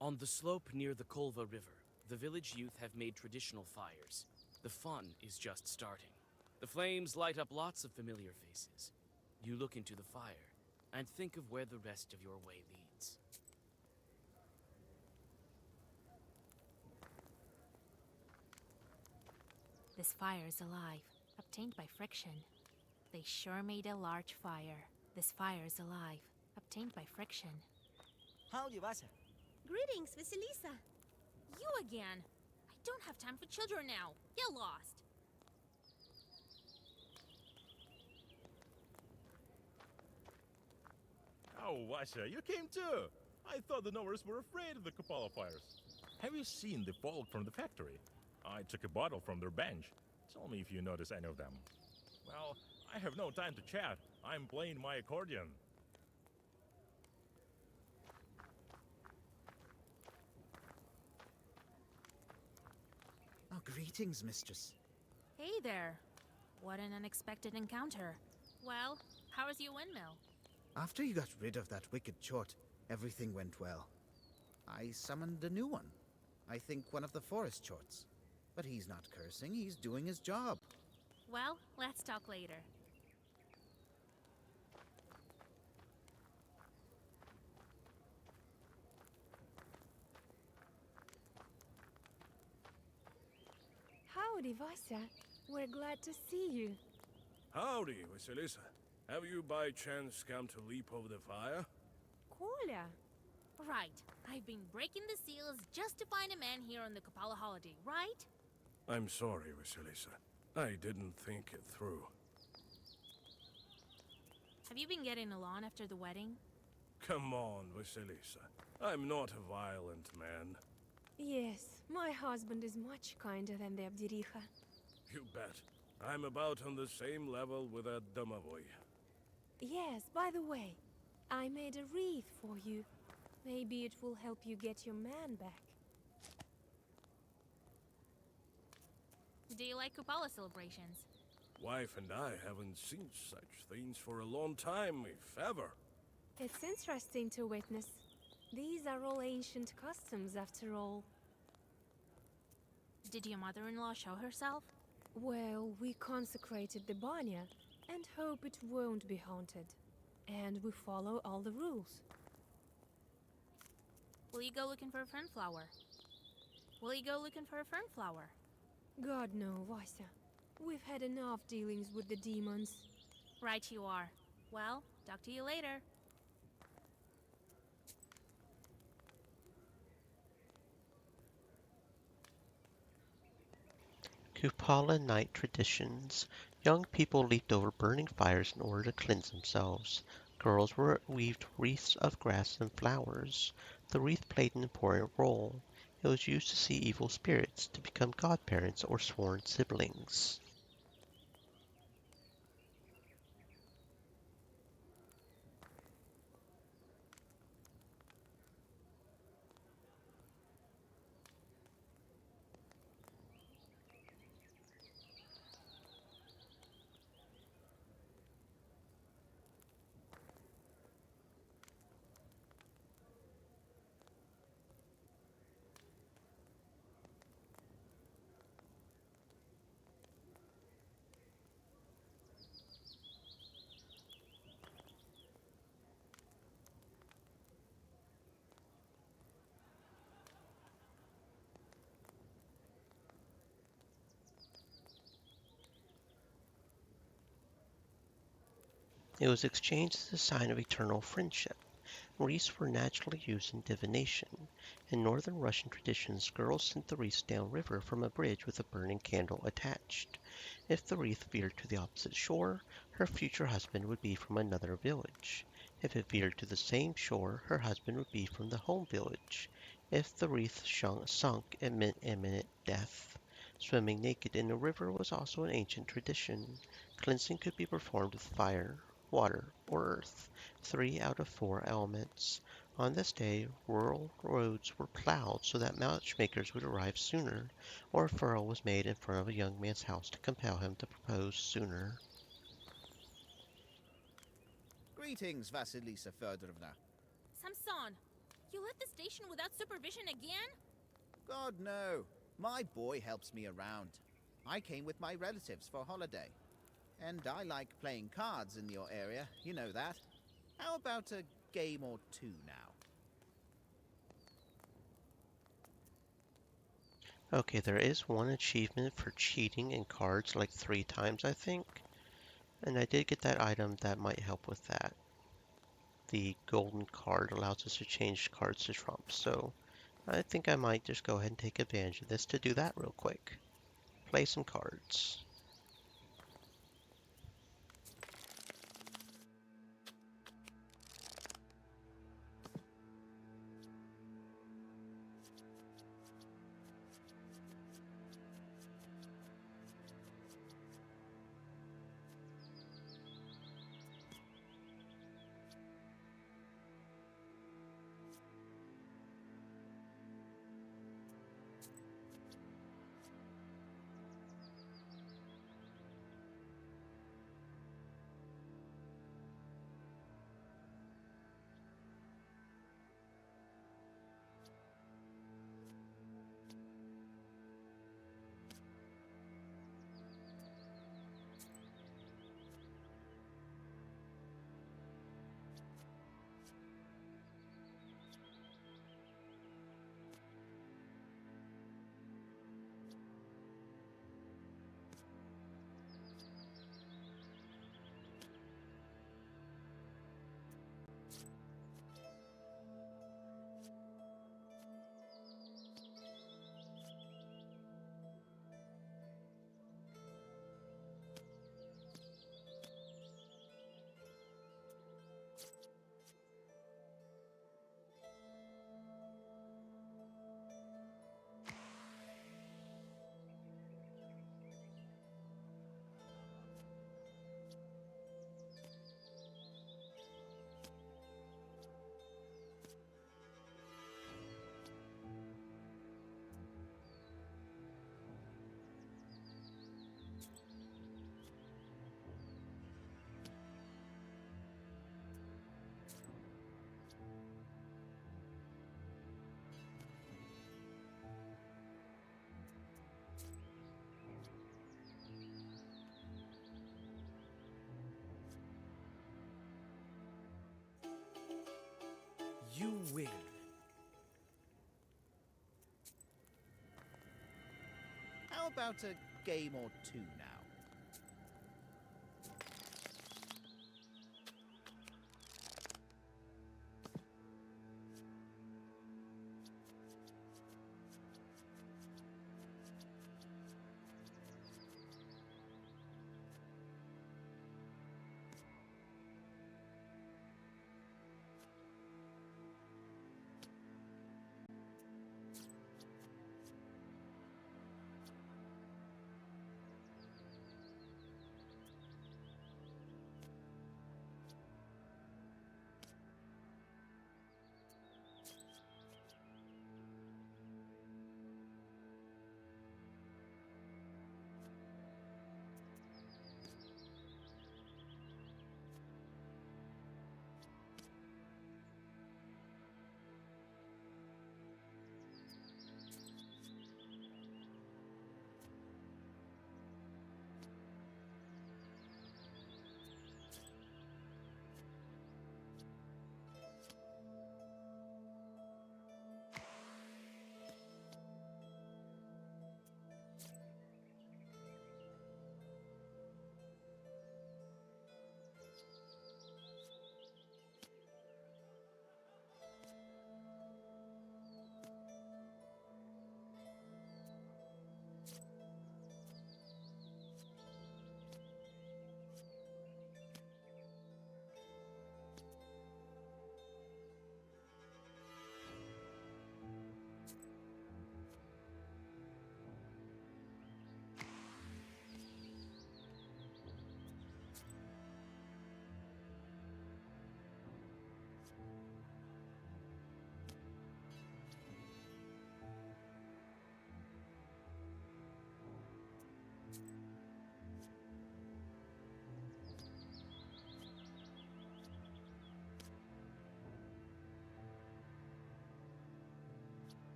On the slope near the Kolva River, the village youth have made traditional fires. The fun is just starting. The flames light up lots of familiar faces. You look into the fire and think of where the rest of your way leads. This fire is alive, obtained by friction. They sure made a large fire. This fire is alive, obtained by friction. Howdy, Vasa. Greetings, Vasilisa. You again. I don't have time for children now. Get lost. Oh, Vasha, you came too! I thought the Knowers were afraid of the Kupala fires. Have you seen the folk from the factory? I took a bottle from their bench. Tell me if you notice any of them. Well, I have no time to chat. I'm playing my accordion. Oh, greetings, mistress. Hey there. What an unexpected encounter. Well, how is your windmill? After you got rid of that wicked chort, everything went well. I summoned a new one. I think one of the forest chorts. But he's not cursing, he's doing his job. Well, let's talk later. Howdy, Vasya. We're glad to see you. Howdy, Vasilisa. Have you by chance come to leap over the fire? Kolya. Right. I've been breaking the seals just to find a man here on the Kupala holiday, right? I'm sorry, Vasilisa. I didn't think it through. Have you been getting along after the wedding? Come on, Vasilisa. I'm not a violent man. Yes, my husband is much kinder than the Abdiricha. You bet. I'm about on the same level with that Domovoy. Yes, by the way, I made a wreath for you. Maybe it will help you get your man back. Do you like Kupala celebrations? Wife and I haven't seen such things for a long time, if ever. It's interesting to witness. These are all ancient customs, after all. Did your mother-in-law show herself? Well, we consecrated the banya and hope it won't be haunted. And we follow all the rules. Will you go looking for a fernflower? Will you go looking for a fernflower? God no, Vasya. We've had enough dealings with the demons. Right you are. Well, talk to you later. Kupala night traditions. Young people leaped over burning fires in order to cleanse themselves. Girls were weaved wreaths of grass and flowers. The wreath played an important role. It was used to see evil spirits, to become godparents or sworn siblings. It was exchanged as a sign of eternal friendship. Wreaths were naturally used in divination. In northern Russian traditions, girls sent the wreaths downriver from a bridge with a burning candle attached. If the wreath veered to the opposite shore, her future husband would be from another village. If it veered to the same shore, her husband would be from the home village. If the wreath sunk, it meant imminent death. Swimming naked in a river was also an ancient tradition. Cleansing could be performed with fire, water, or earth, 3 out of 4 elements. On this day, rural roads were plowed so that matchmakers would arrive sooner, or a furrow was made in front of a young man's house to compel him to propose sooner. Greetings, Vasilisa Fedorovna. Samson, you left the station without supervision again? God, no. My boy helps me around. I came with my relatives for holiday. And I like playing cards in your area, you know that. How about a game or two now? Okay, there is one achievement for cheating in cards like 3 times, I think. And I did get that item that might help with that. The golden card allows us to change cards to trumps, so I think I might just go ahead and take advantage of this to do that real quick. Play some cards. You win. How about a game or two now?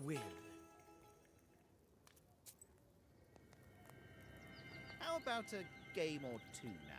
will. How about a game or two now?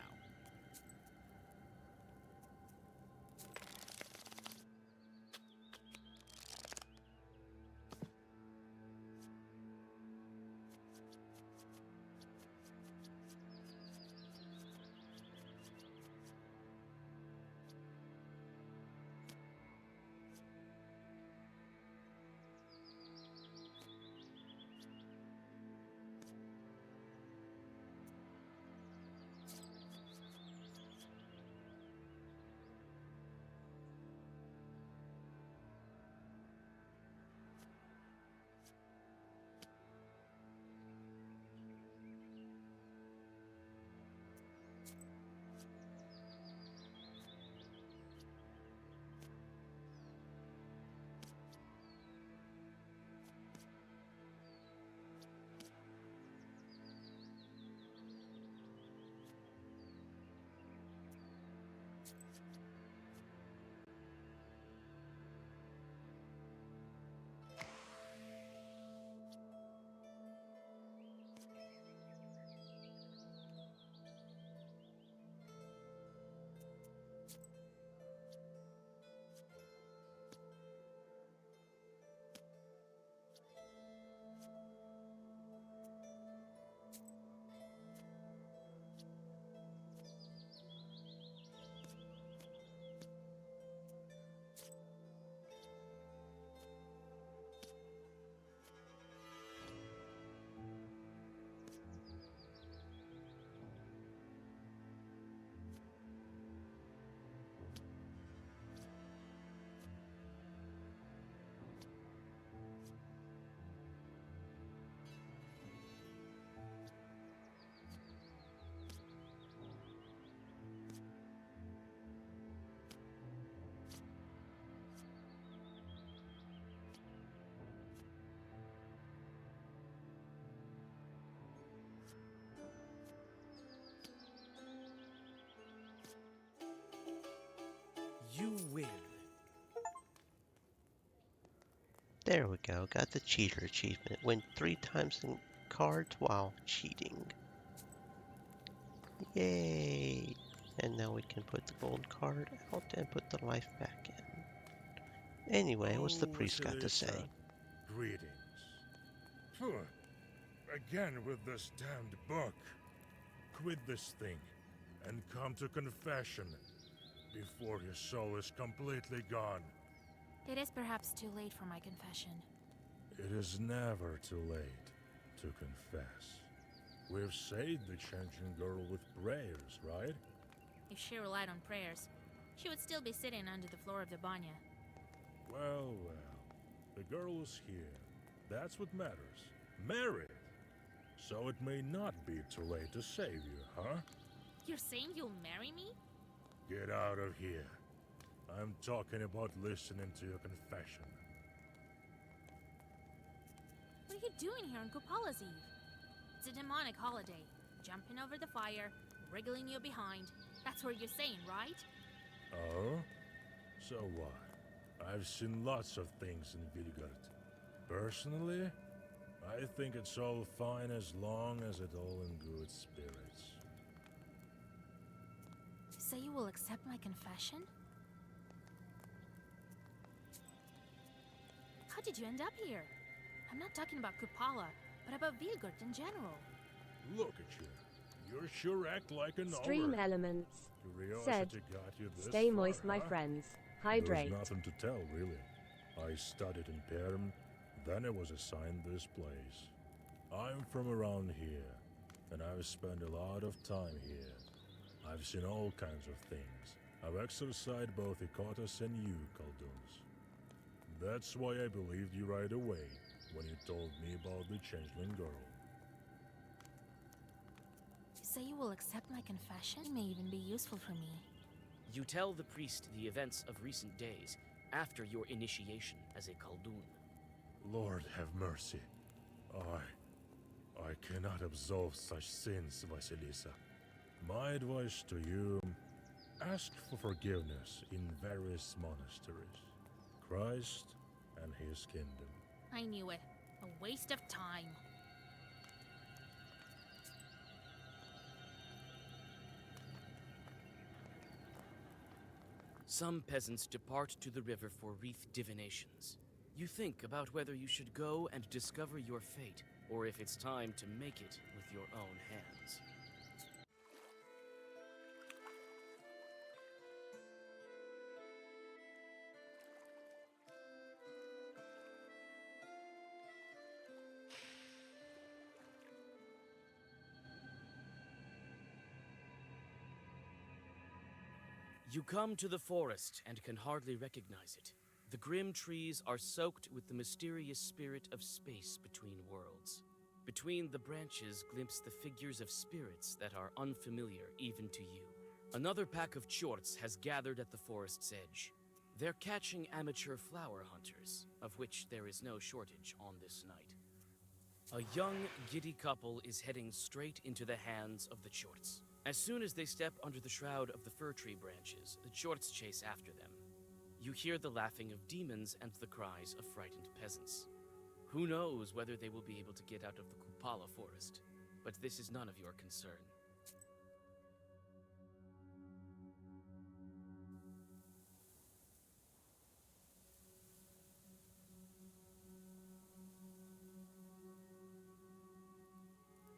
You will. There we go. Got the cheater achievement. Win 3 times in cards while cheating. Yay! And now we can put the gold card out and put the life back in. Anyway, what's the priest got to say? Greetings. Phew. Again with this damned book. Quit this thing and come to confession before your soul is completely gone. It is perhaps too late for my confession. It is never too late to confess. We've saved the Changeling Girl with prayers, right? If she relied on prayers, she would still be sitting under the floor of the banya. Well, the girl is here. That's what matters. Married. So it may not be too late to save you, huh? You're saying you'll marry me? Get out of here. I'm talking about listening to your confession. What are you doing here on Kupala's Eve? It's a demonic holiday. Jumping over the fire, wriggling you behind. That's what you're saying, right? Oh? So what? I've seen lots of things in Vilgard. Personally, I think it's all fine as long as it's all in good spirits. You say you will accept my confession? How did you end up here? I'm not talking about Kupala, but about Vilgard in general. Look at you. You sure act like an Stream ogre. Elements Curiosity said, got you this "Stay far, moist, my huh? friends. Hydrate." There's nothing to tell, really. I studied in Perm, then I was assigned this place. I'm from around here, and I've spent a lot of time here. I've seen all kinds of things. I've exercised both Ikotas and you, Kalduns. That's why I believed you right away when you told me about the Changeling Girl. You say you will accept my confession? It may even be useful for me. You tell the priest the events of recent days after your initiation as a Khaldun. Lord have mercy. I cannot absolve such sins, Vasilisa. My advice to you, ask for forgiveness in various monasteries. Christ and his kingdom. I knew it. A waste of time. Some peasants depart to the river for wreath divinations. You think about whether you should go and discover your fate, or if it's time to make it with your own hands. You come to the forest and can hardly recognize it. The grim trees are soaked with the mysterious spirit of space between worlds. Between the branches glimpse the figures of spirits that are unfamiliar even to you. Another pack of Chorts has gathered at the forest's edge. They're catching amateur flower hunters, of which there is no shortage on this night. A young, giddy couple is heading straight into the hands of the Chorts. As soon as they step under the shroud of the fir tree branches, the Chorts chase after them. You hear the laughing of demons and the cries of frightened peasants. Who knows whether they will be able to get out of the Kupala forest, but this is none of your concern.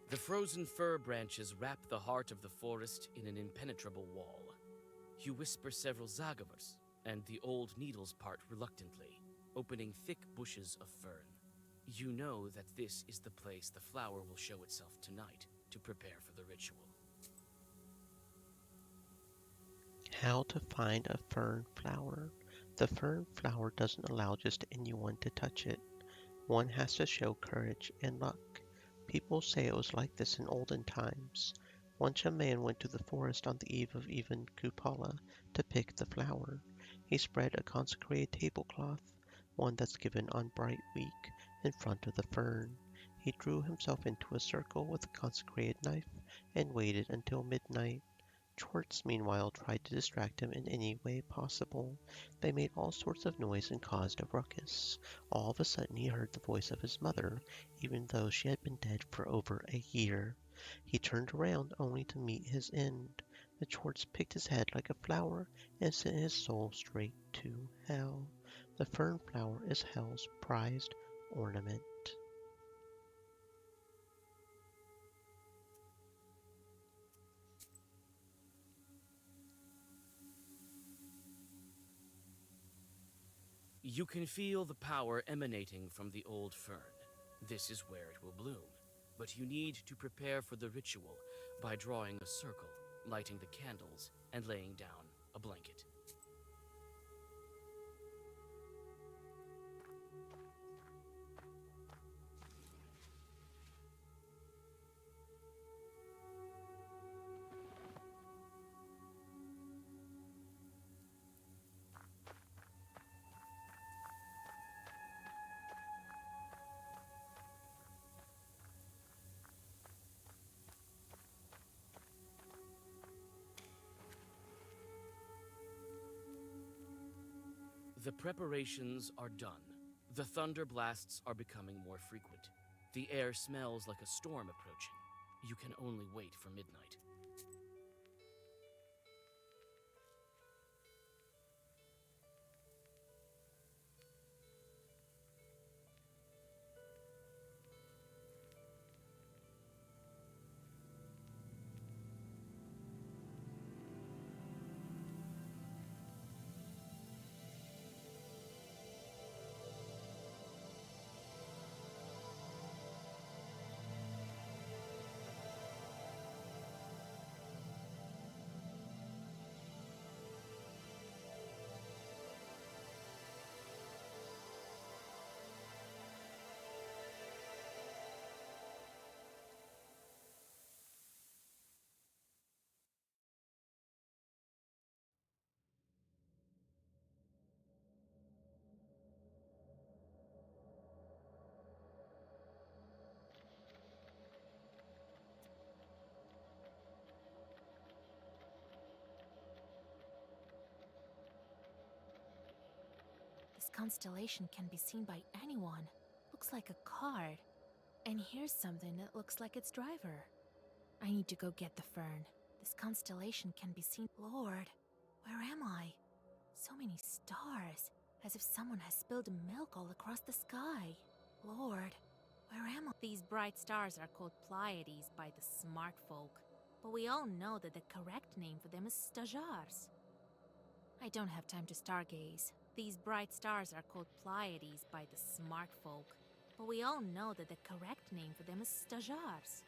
The frozen fir branches wrap the heart of the forest in an impenetrable wall. You whisper several zagavers, and the old needles part reluctantly, opening thick bushes of fern. You know that this is the place the flower will show itself tonight to prepare for the ritual. How to find a fern flower. The fern flower doesn't allow just anyone to touch it. One has to show courage and luck. People say it was like this in olden times. Once a man went to the forest on the eve of even Kupala to pick the flower. He spread a consecrated tablecloth, one that's given on bright week, in front of the fern. He drew himself into a circle with a consecrated knife and waited until midnight. Chorts, meanwhile, tried to distract him in any way possible. They made all sorts of noise and caused a ruckus. All of a sudden he heard the voice of his mother, even though she had been dead for over a year. He turned around only to meet his end. The Chorts picked his head like a flower and sent his soul straight to hell. The fern flower is hell's prized ornament. You can feel the power emanating from the old fern. This is where it will bloom. But you need to prepare for the ritual by drawing a circle, lighting the candles, and laying down a blanket. The preparations are done. The thunder blasts are becoming more frequent. The air smells like a storm approaching. You can only wait for midnight. This constellation can be seen by anyone. looks like a card. And here's something that looks like its driver. I need to go get the fern. This constellation can be seen. Lord, where am I? So many stars, as if someone has spilled milk all across the sky. Lord, where am I? These bright stars are called Pleiades by the smart folk, but we all know that the correct name for them is Stajars. I don't have time to stargaze. These bright stars are called Pleiades by the smart folk, but we all know that the correct name for them is Stajars.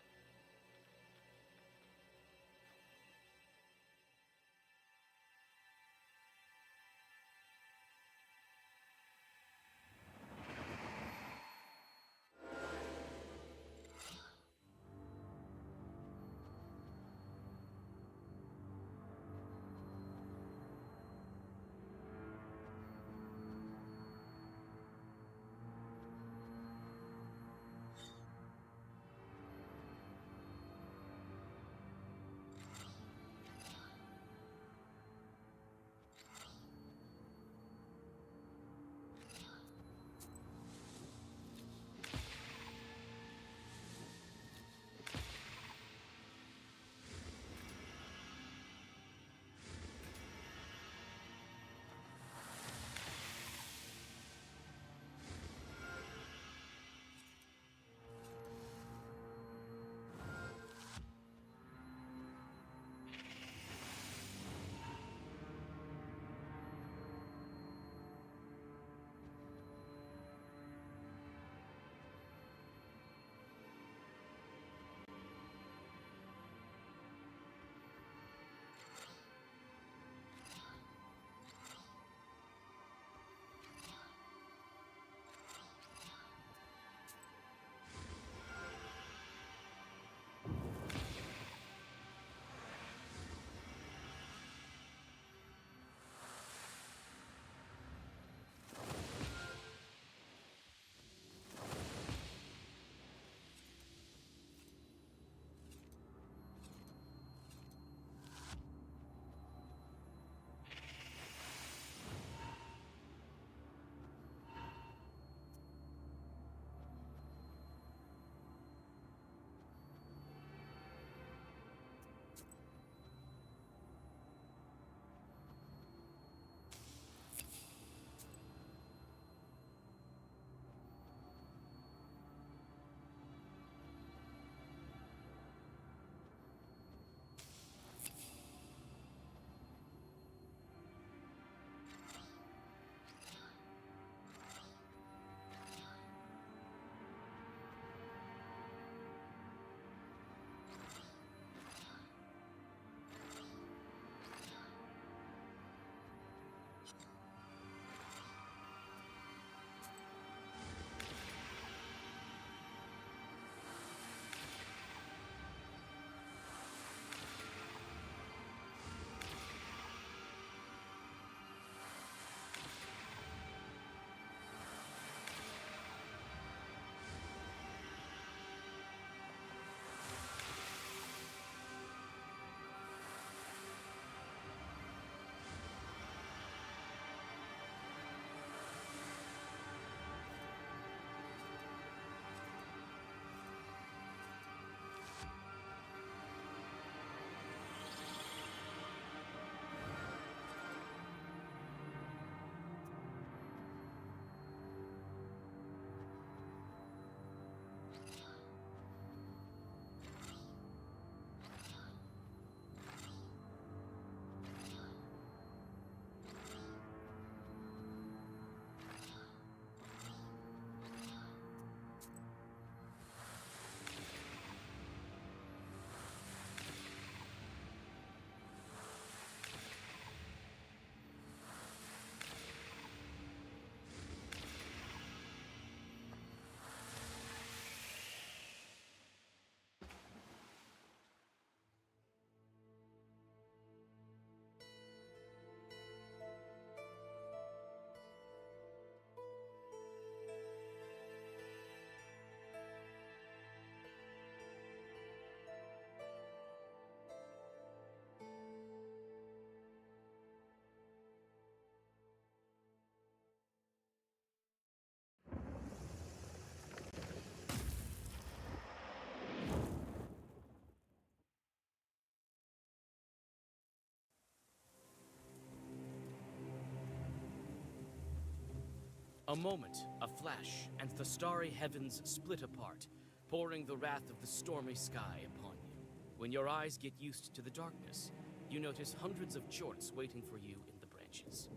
A moment, a flash, and the starry heavens split apart, pouring the wrath of the stormy sky upon you. When your eyes get used to the darkness, you notice hundreds of chorts waiting for you in the branches.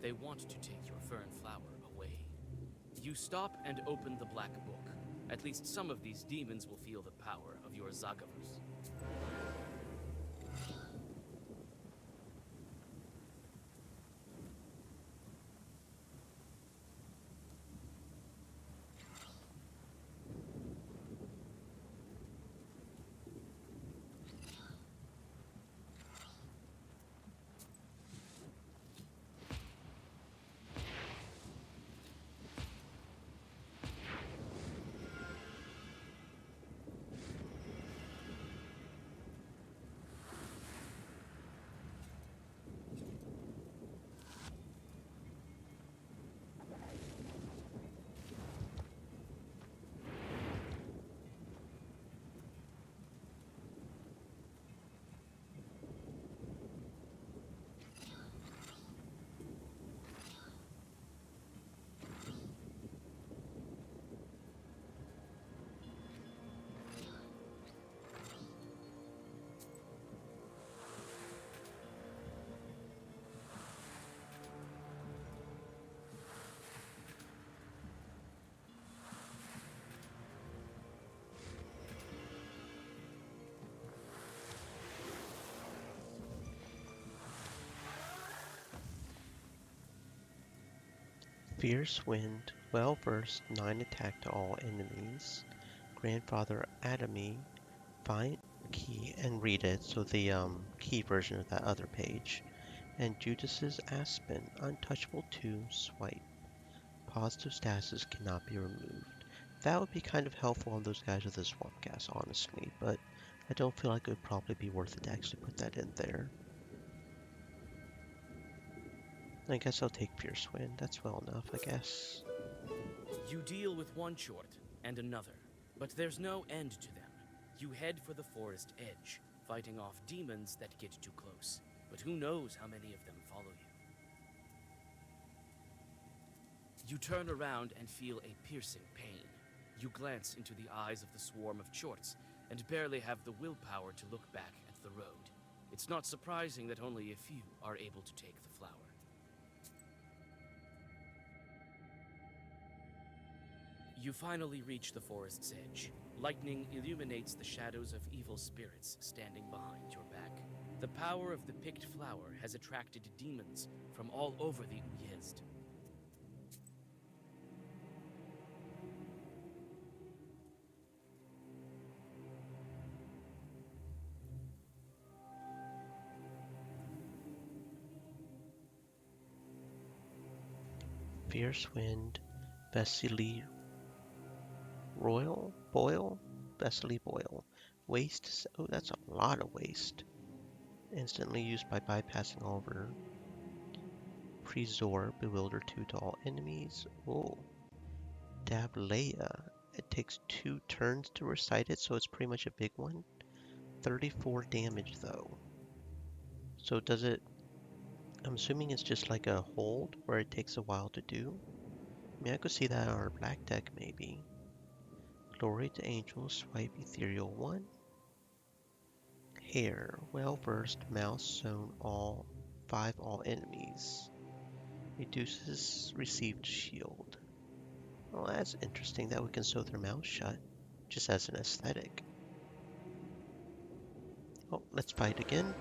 They want to take your fern flower away. You stop and open the black book. At least some of these demons will feel the power of your Zagavus. Fierce Wind, well versed, 9 attack to all enemies. Grandfather Adamy, find key and read it, so the key version of that other page. And Judas's Aspen, untouchable 2, swipe. Positive statuses cannot be removed. That would be kind of helpful on those guys with the swamp gas, honestly, but I don't feel like it would probably be worth it to actually put that in there. I guess I'll take Fierce Wind. That's well enough, I guess. You deal with one chort and another, but there's no end to them. You head for the forest edge, fighting off demons that get too close. But who knows how many of them follow you. You turn around and feel a piercing pain. You glance into the eyes of the swarm of chorts and barely have the willpower to look back at the road. It's not surprising that only a few are able to take the flower. You finally reach the forest's edge. Lightning illuminates the shadows of evil spirits standing behind your back. The power of the picked flower has attracted demons from all over the Uyezd. Fierce Wind, Vesely Boil? Vesely Boil. Waste, oh that's a lot of waste. Instantly used by bypassing all over. Prezor, Bewilder 2 to all enemies. Oh. Davleia. It takes 2 turns to recite it, so it's pretty much a big one. 34 damage though. So does it... I'm assuming it's just like a hold where it takes a while to do. I mean, I could see that on our black deck maybe. Glory to Angels, swipe Ethereal 1. Hair, well versed, mouse zone all 5 all enemies. Reduces received shield. Well, that's interesting that we can sew their mouth shut, just as an aesthetic. Oh, let's fight again.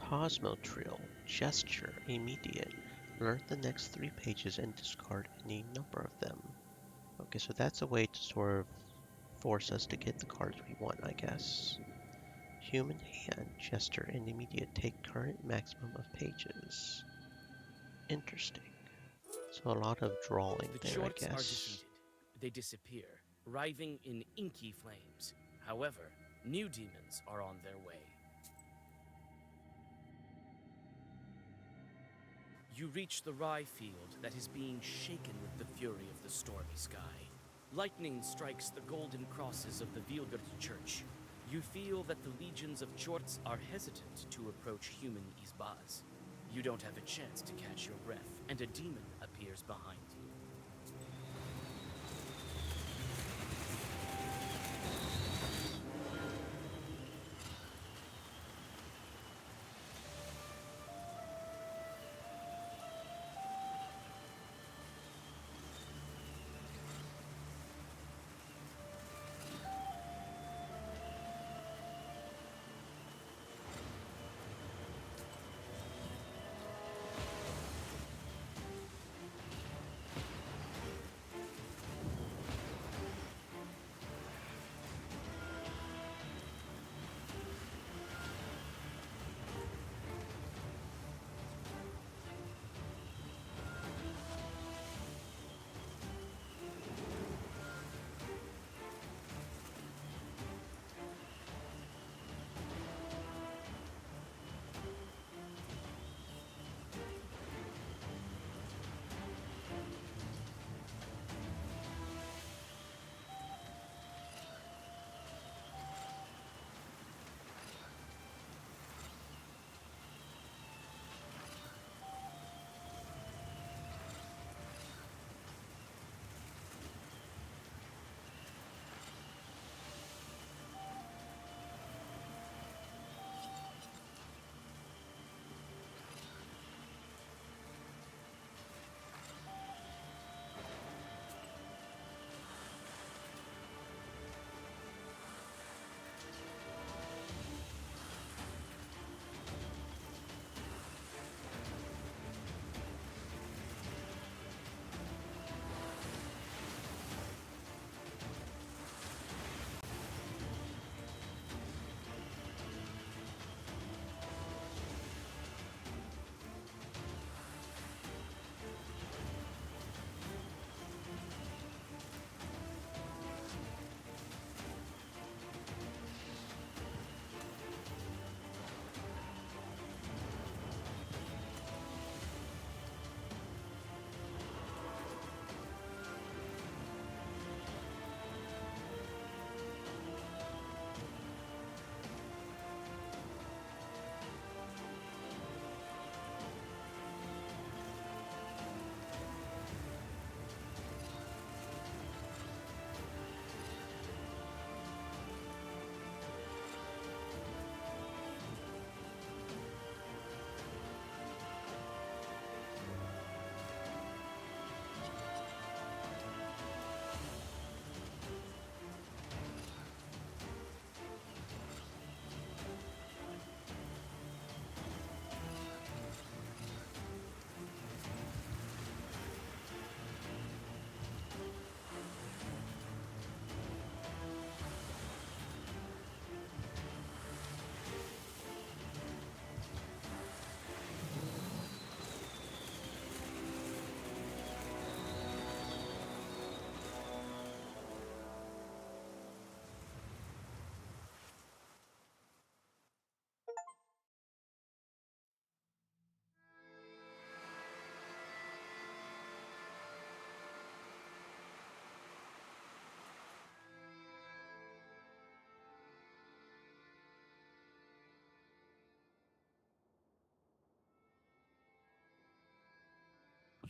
Cosmotrill, Gesture, Immediate. Learn the next 3 pages and discard any number of them. Okay, so that's a way to sort of force us to get the cards we want, I guess. Human Hand, Gesture, and Immediate take current maximum of pages. Interesting. So a lot of drawing The there, I Chorts are guess. defeated. They disappear, writhing in inky flames. However, new demons are on their way. You reach the rye field that is being shaken with the fury of the stormy sky. Lightning strikes the golden crosses of the Vilgert Church. You feel that the legions of Chorts are hesitant to approach human Izbaz. You don't have a chance to catch your breath, and a demon appears behind you.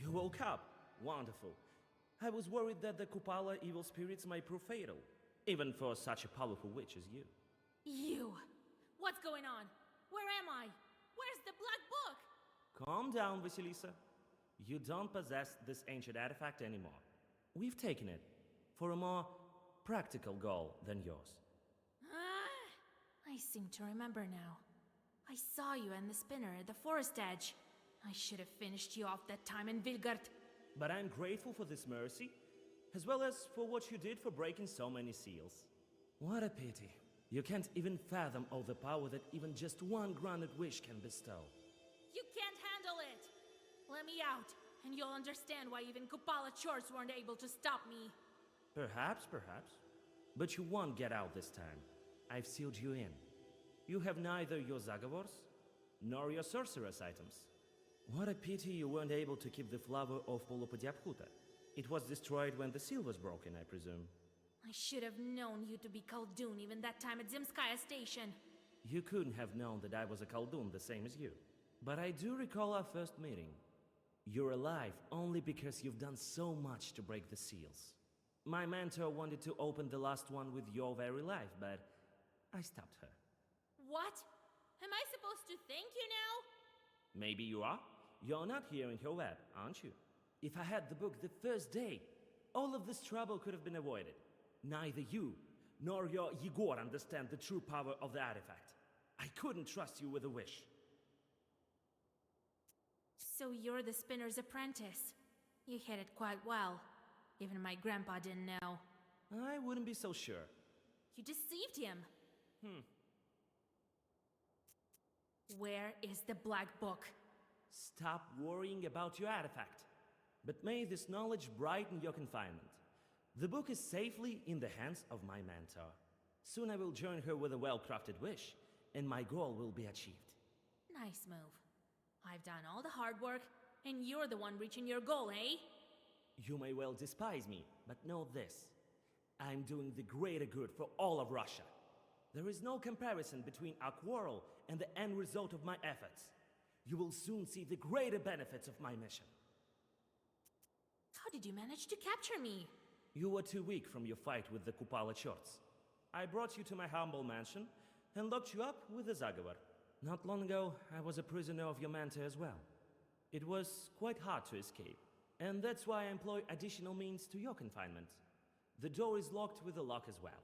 You woke up. Wonderful. I was worried that the Kupala evil spirits might prove fatal, even for such a powerful witch as you. You! What's going on? Where am I? Where's the Black Book? Calm down, Vasilisa. You don't possess this ancient artifact anymore. We've taken it for a more practical goal than yours. I seem to remember now. I saw you and the spinner at the forest edge. I should have finished you off that time in Vilgard. But I'm grateful for this mercy, as well as for what you did for breaking so many seals. What a pity. You can't even fathom all the power that even just one granted wish can bestow. You can't handle it! Let me out, and you'll understand why even Kupala Chorts weren't able to stop me. Perhaps. But you won't get out this time. I've sealed you in. You have neither your Zagavors, nor your sorceress items. What a pity you weren't able to keep the flower of Polopodiaphuta. It was destroyed when the seal was broken, I presume. I should have known you to be Khaldun even that time at Zemskaya Station. You couldn't have known that I was a Khaldun the same as you. But I do recall our first meeting. You're alive only because you've done so much to break the seals. My mentor wanted to open the last one with your very life, but I stopped her. What? Am I supposed to thank you now? Maybe you are. You're not here in her web, aren't you? If I had the book the first day, all of this trouble could have been avoided. Neither you nor your Yegor understand the true power of the artifact. I couldn't trust you with a wish. So you're the spinner's apprentice. You hit it quite well. Even my grandpa didn't know. I wouldn't be so sure. You deceived him. Where is the Black Book? Stop worrying about your artifact. But may this knowledge brighten your confinement. The book is safely in the hands of my mentor. Soon I will join her with a well-crafted wish, and my goal will be achieved. Nice move. I've done all the hard work, and you're the one reaching your goal, eh? You may well despise me, but know this. I'm doing the greater good for all of Russia. There is no comparison between our quarrel and the end result of my efforts. You will soon see the greater benefits of my mission. How did you manage to capture me? You were too weak from your fight with the Kupala Chorts. I brought you to my humble mansion and locked you up with the Zagavar. Not long ago, I was a prisoner of your mentor as well. It was quite hard to escape, and that's why I employ additional means to your confinement. The door is locked with a lock as well.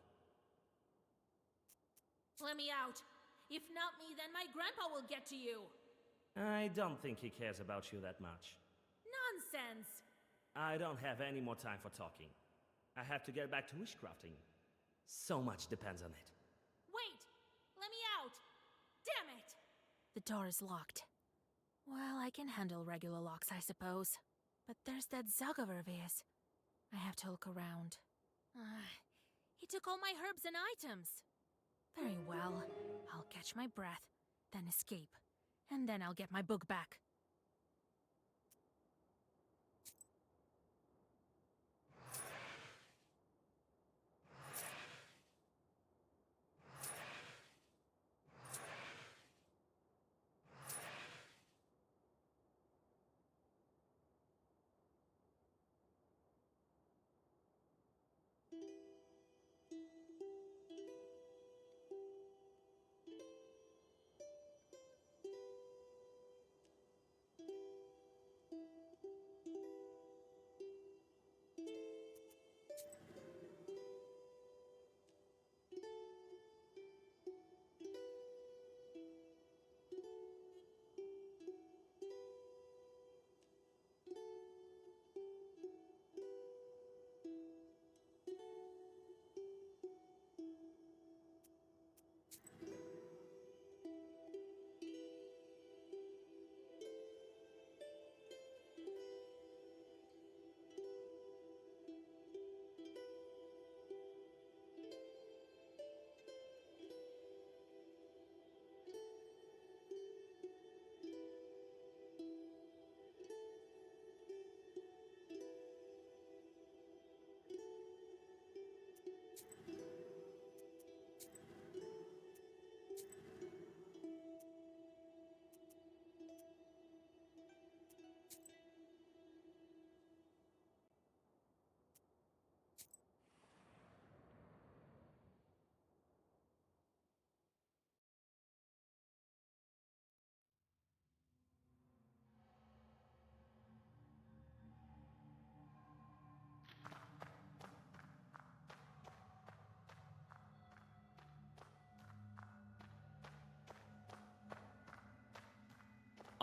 Let me out. If not me, then my grandpa will get to you. I don't think he cares about you that much. Nonsense. I don't have any more time for talking. I have to get back to wishcrafting. So much depends on it. Wait! Let me out! Damn it! The door is locked. Well, I can handle regular locks, I suppose. But there's that Zagavar of his. I have to look around. He took all my herbs and items. Very well. I'll catch my breath, then escape. And then I'll get my book back.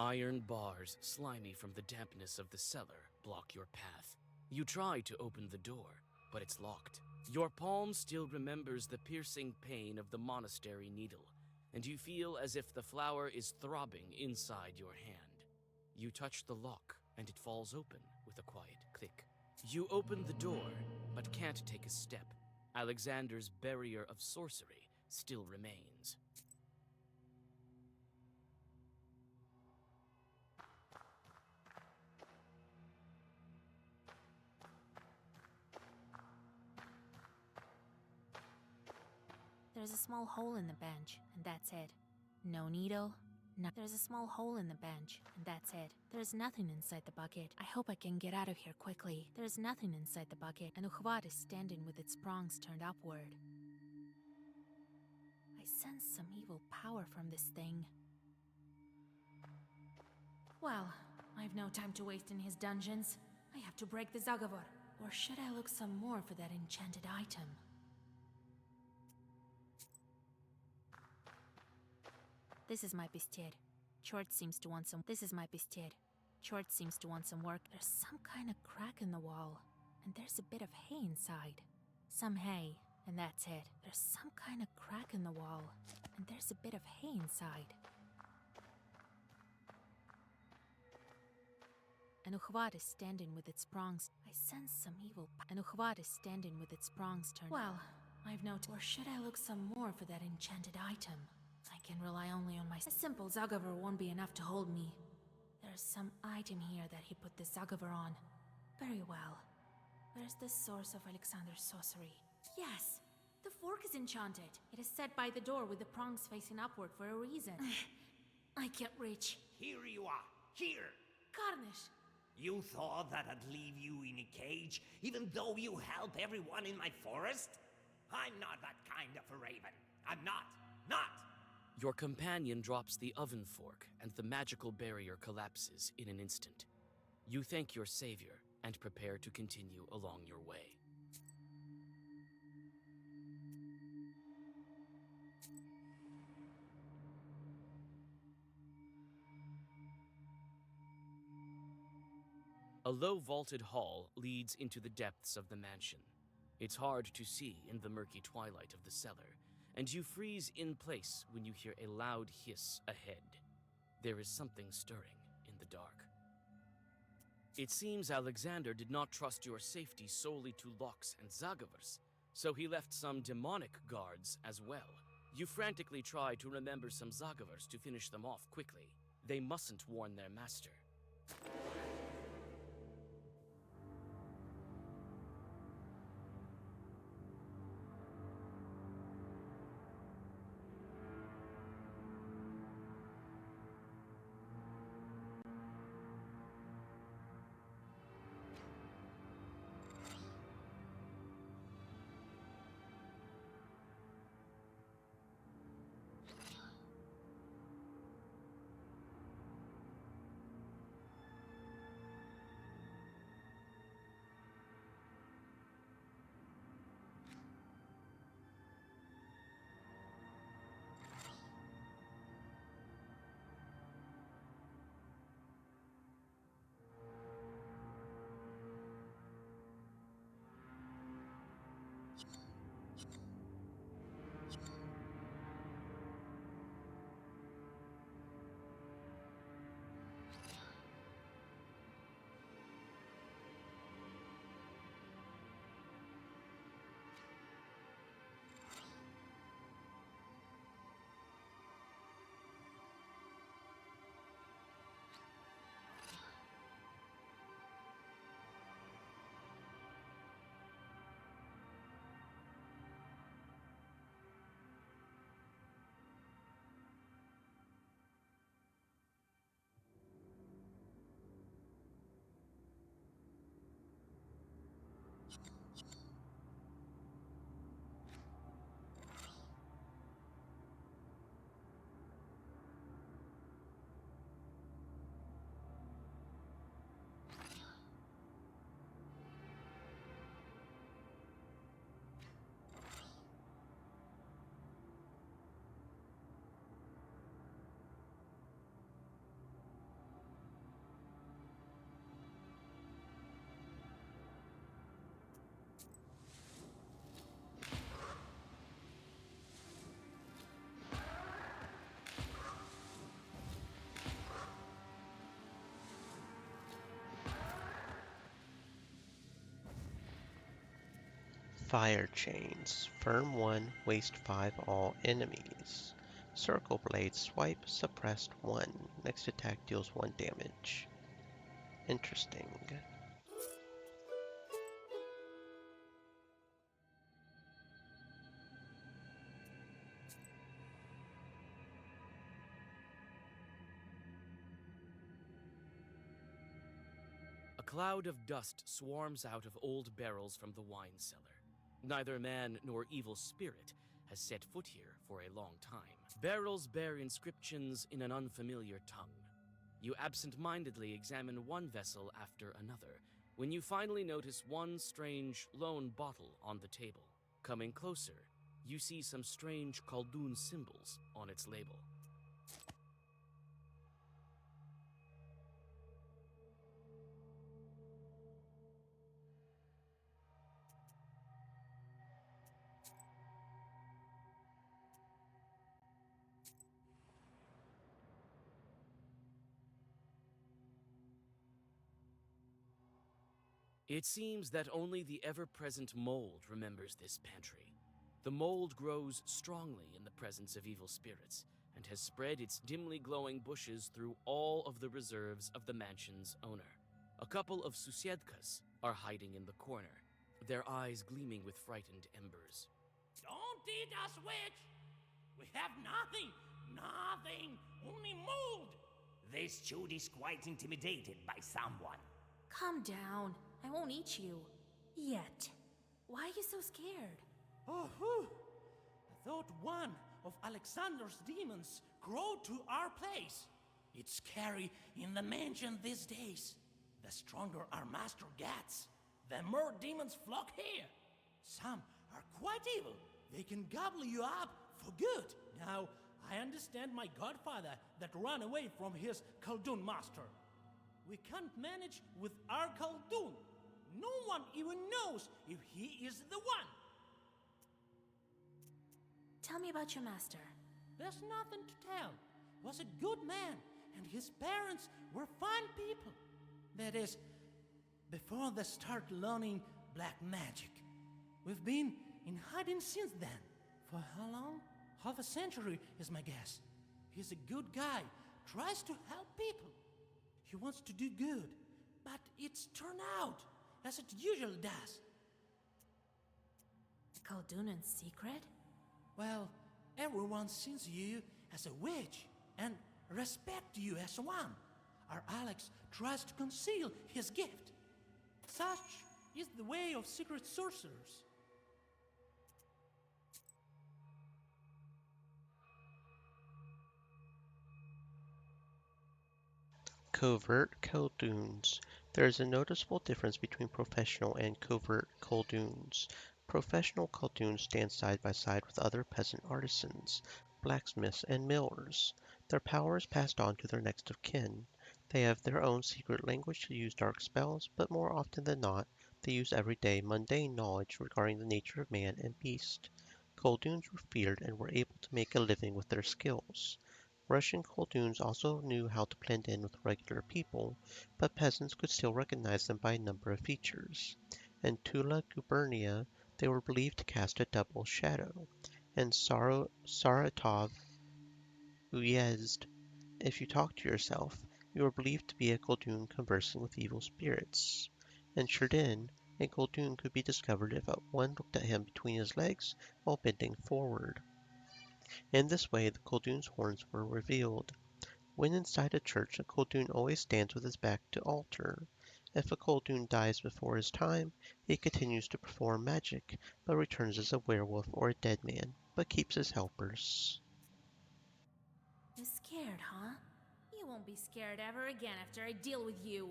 Iron bars, slimy from the dampness of the cellar, block your path. You try to open the door, but it's locked. Your palm still remembers the piercing pain of the monastery needle, and you feel as if the flower is throbbing inside your hand. You touch the lock, and it falls open with a quiet click. You open the door, but can't take a step. Alexander's barrier of sorcery still remains. There's a small hole in the bench, and that's it. No needle. No. There's a small hole in the bench, and that's it. There's nothing inside the bucket. I hope I can get out of here quickly. There's nothing inside the bucket, and Uhvad is standing with its prongs turned upward. I sense some evil power from this thing. Well, I've no time to waste in his dungeons. I have to break the Zagavor. Or should I look some more for that enchanted item? This is my Bistid. Chort seems to want some. This is my Bistid. Chort seems to want some work. There's some kind of crack in the wall, and there's a bit of hay inside. Some hay, and that's it. There's some kind of crack in the wall, and there's a bit of hay inside. And Uhvad is standing with its prongs. I sense some evil. And Uhvad is standing with its prongs turned. Well, I've no. Or should I look some more for that enchanted item? I can rely only on my. A simple Zagavor won't be enough to hold me. There's some item here that he put the Zagavor on. Very well. Where's the source of Alexander's sorcery? Yes! The fork is enchanted. It is set by the door with the prongs facing upward for a reason. I can't reach. Here you are. Here! Karnish! You thought that I'd leave you in a cage, even though you help everyone in my forest? I'm not that kind of a raven. I'm not. Not! Your companion drops the oven fork, and the magical barrier collapses in an instant. You thank your savior and prepare to continue along your way. A low vaulted hall leads into the depths of the mansion. It's hard to see in the murky twilight of the cellar, and you freeze in place when you hear a loud hiss ahead. There is something stirring in the dark. It seems Alexander did not trust your safety solely to Locks and Zagavors, so he left some demonic guards as well. You frantically try to remember some Zagavors to finish them off quickly. They mustn't warn their master. Fire chains. Firm 1, waste 5 all enemies. Circle blade. Swipe, suppressed 1. Next attack deals 1 damage. Interesting. A cloud of dust swarms out of old barrels from the wine cellar. Neither man nor evil spirit has set foot here for a long time. Barrels bear inscriptions in an unfamiliar tongue. You absent-mindedly examine one vessel after another, when you finally notice one strange lone bottle on the table. Coming closer, you see some strange Khaldun symbols on its label. It seems that only the ever-present mold remembers this pantry. The mold grows strongly in the presence of evil spirits, and has spread its dimly glowing bushes through all of the reserves of the mansion's owner. A couple of Susiedkas are hiding in the corner, their eyes gleaming with frightened embers. Don't eat us, witch! We have nothing! Nothing! Only mold! This chode is quite intimidated by someone. Calm down. I won't eat you. Yet. Why are you so scared? Oh, whew. I thought one of Alexander's demons grew to our place. It's scary in the mansion these days. The stronger our master gets, the more demons flock here. Some are quite evil. They can gobble you up for good. Now, I understand my godfather that ran away from his Khaldun master. We can't manage with our Khaldun. No one even knows if he is the one. Tell me about your master. There's nothing to tell. Was a good man, and his parents were fine people. That is, before they start learning black magic. We've been in hiding since then. For how long? Half a century is my guess. He's a good guy, tries to help people. He wants to do good, but it's turned out as it usually does. The Khaldunan's secret? Well, everyone sees you as a witch and respect you as one. Our Alex tries to conceal his gift. Such is the way of secret sorcerers. Covert Khalduns. There is a noticeable difference between professional and covert Khalduns. Professional Khalduns stand side by side with other peasant artisans, blacksmiths, and millers. Their power is passed on to their next of kin. They have their own secret language to use dark spells, but more often than not, they use everyday mundane knowledge regarding the nature of man and beast. Khalduns were feared and were able to make a living with their skills. Russian Khalduns also knew how to blend in with regular people, but peasants could still recognize them by a number of features. In Tula Gubernia, they were believed to cast a double shadow. In Saratov Uyezd, if you talk to yourself, you are believed to be a Khaldun conversing with evil spirits. In Sherdin, a Khaldun could be discovered if one looked at him between his legs while bending forward. In this way, the Khaldun's horns were revealed. When inside a church, a Khaldun always stands with his back to altar. If a Khaldun dies before his time, he continues to perform magic, but returns as a werewolf or a dead man, but keeps his helpers. You're scared, huh? You won't be scared ever again after I deal with you.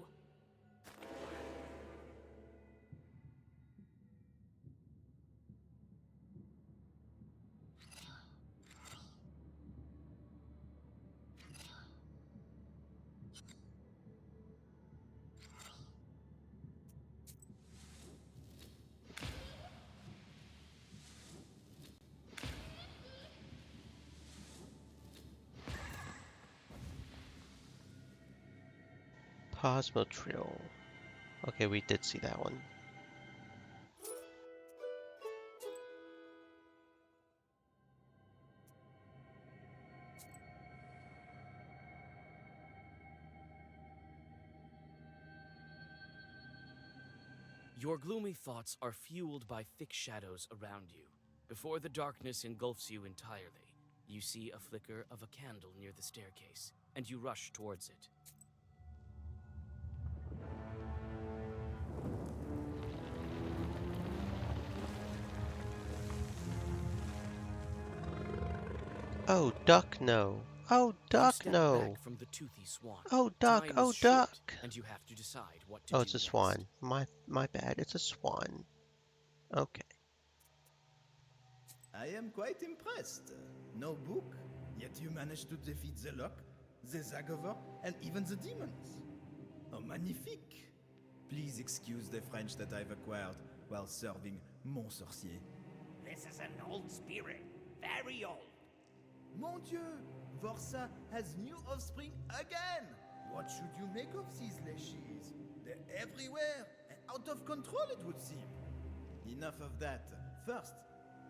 Cosmotrill. Okay, we did see that one. Your gloomy thoughts are fueled by thick shadows around you. Before the darkness engulfs you entirely, you see a flicker of a candle near the staircase, and you rush towards it. Oh, duck, no. Oh, duck, You step no. back from the toothy swan. Oh, duck, Time oh, is short, duck. and you have to decide what to Oh, do it's a next. swan. My bad. It's a swan. Okay. I am quite impressed. No book, yet you managed to defeat the Lock, the Zagavor, and even the demons. Oh, magnifique! Please excuse the French that I've acquired while serving Mon Sorcier. This is an old spirit. Very old. Mon Dieu! Vorsa has new offspring again! What should you make of these leashes? They're everywhere and out of control, it would seem. Enough of that. First,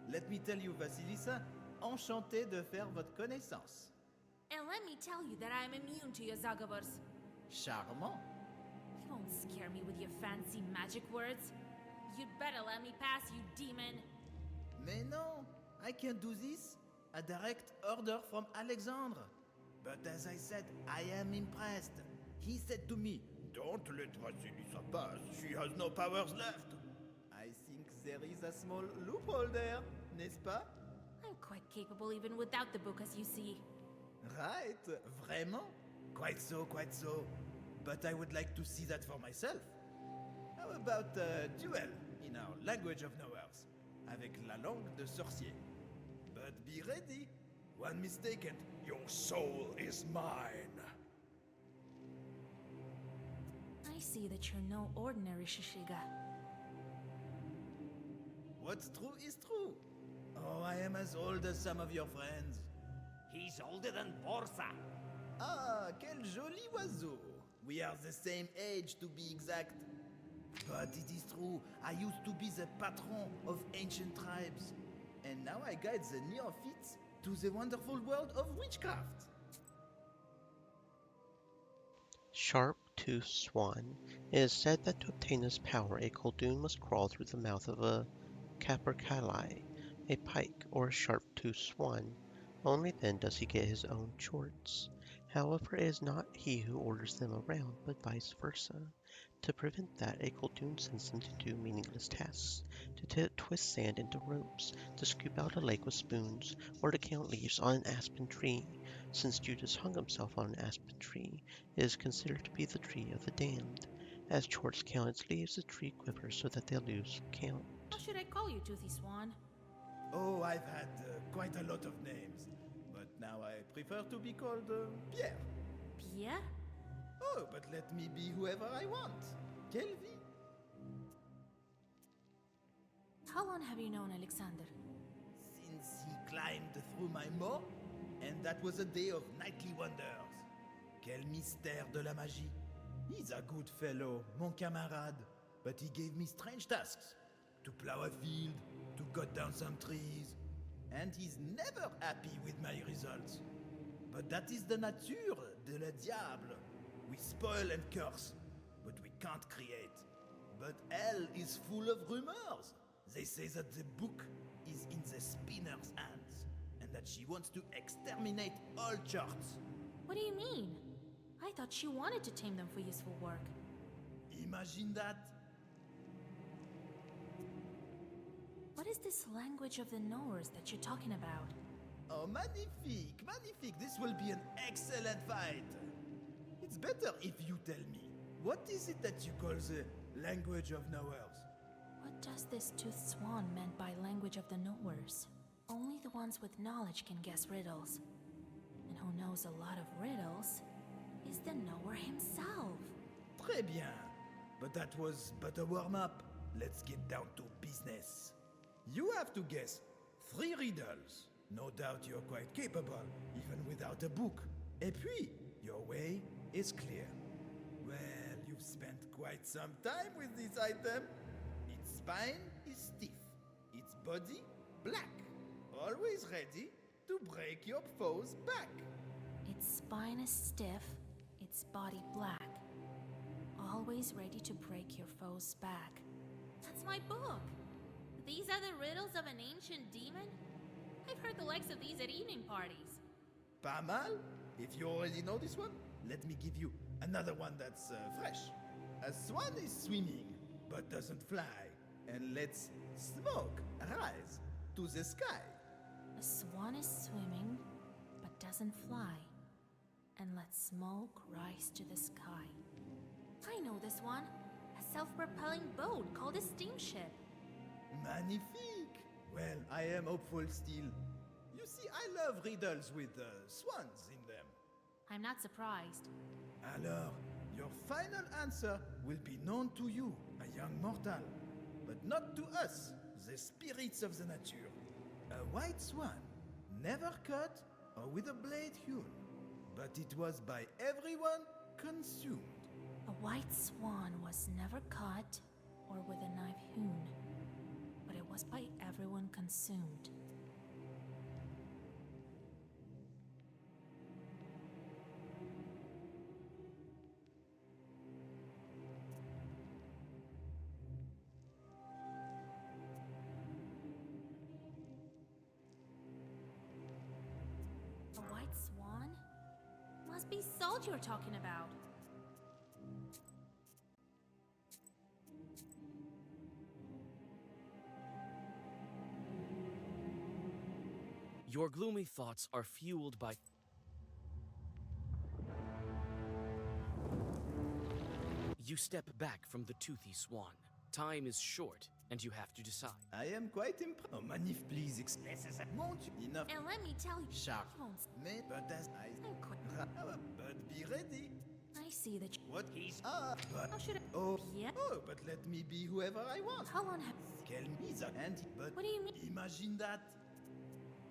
let me tell you, Vasilisa, enchanté de faire votre connaissance. And let me tell you that I am immune to your Zagavors. Charmant. You won't scare me with your fancy magic words. You'd better let me pass, you demon. Mais non, I can't do this. A direct order from Alexandre. But as I said, I am impressed. He said to me, "Don't let Vasilisa pass. She has no powers left." I think there is a small loophole there, n'est-ce pas? I'm quite capable even without the book, as you see. Right, vraiment? Quite so, quite so. But I would like to see that for myself. How about a duel in our language of nowheres, avec la langue de sorcier? But be ready. One mistake and your soul is mine. I see that you're no ordinary Shishiga. What's true is true. Oh, I am as old as some of your friends. He's older than Borsa. Ah, quel joli oiseau. We are the same age, to be exact. But it is true, I used to be the patron of ancient tribes. And now I guide the neophytes to the wonderful world of witchcraft. Sharp-toothed swan. It is said that to obtain this power, a Koldoon must crawl through the mouth of a capercaillie, a pike, or a sharp-toothed swan. Only then does he get his own chorts. However, it is not he who orders them around, but vice versa. To prevent that, a Koldoon sends them to do meaningless tasks, to twist sand into ropes, to scoop out a lake with spoons, or to count leaves on an aspen tree. Since Judas hung himself on an aspen tree, it is considered to be the tree of the damned. As chorts count its leaves, the tree quivers so that they lose count. How should I call you, Toothy Swan? Oh, I've had quite a lot of names. But now I prefer to be called Pierre. Pierre? Oh, but let me be whoever I want. Kelvi. How long have you known Alexander? Since he climbed through my moat, and that was a day of nightly wonders. Quel mystère de la magie. He's a good fellow, mon camarade, but he gave me strange tasks. To plow a field, to cut down some trees, and he's never happy with my results. But that is the nature de le diable. We spoil and curse, but we can't create. But hell is full of rumors. They say that the book is in the spinner's hands, and that she wants to exterminate all charts. What do you mean? I thought she wanted to tame them for useful work. Imagine that. What is this language of the knowers that you're talking about? Oh, magnifique, magnifique. This will be an excellent fight. It's better if you tell me. What is it that you call the language of knowers? What does this toothed swan meant by language of the knowers? Only the ones with knowledge can guess riddles. And who knows a lot of riddles is the knower himself. Très bien. But that was but a warm-up. Let's get down to business. You have to guess 3 riddles. No doubt you're quite capable, even without a book. Et puis, your way is clear. Well, you've spent quite some time with this item. Its spine is stiff. Its body, black. Always ready to break your foe's back. Its spine is stiff, its body black. Always ready to break your foe's back. my book. These are the riddles of an ancient demon? I've heard the likes of these at evening parties. Pas mal? If you already know this one, let me give you another one that's fresh. A swan is swimming, but doesn't fly, and lets smoke rise to the sky. A swan is swimming, but doesn't fly, and lets smoke rise to the sky. I know this one. A self-propelling boat called a steamship. Magnifique! Well, I am hopeful still. You see, I love riddles with swans in them. I'm not surprised. Alors, your final answer will be known to you, a young mortal, but not to us, the spirits of the nature. A white swan, never cut or with a blade hewn, but it was by everyone consumed. A white swan was never caught or with a knife hewn, but it was by everyone consumed. A white swan? Must be salt you're talking about. Your gloomy thoughts are fueled by... You step back from the toothy swan. Time is short, and you have to decide. I am quite impressed. Oh, Manif, please explain. Enough. And let me tell you, Sharp. you won't Mais, but as I... But be ready. I see that you... What? He's... but... How should I... Oh, Yeah? Oh, but let me be whoever I want. How long have... Tell me the and... But... What do you mean? Imagine that.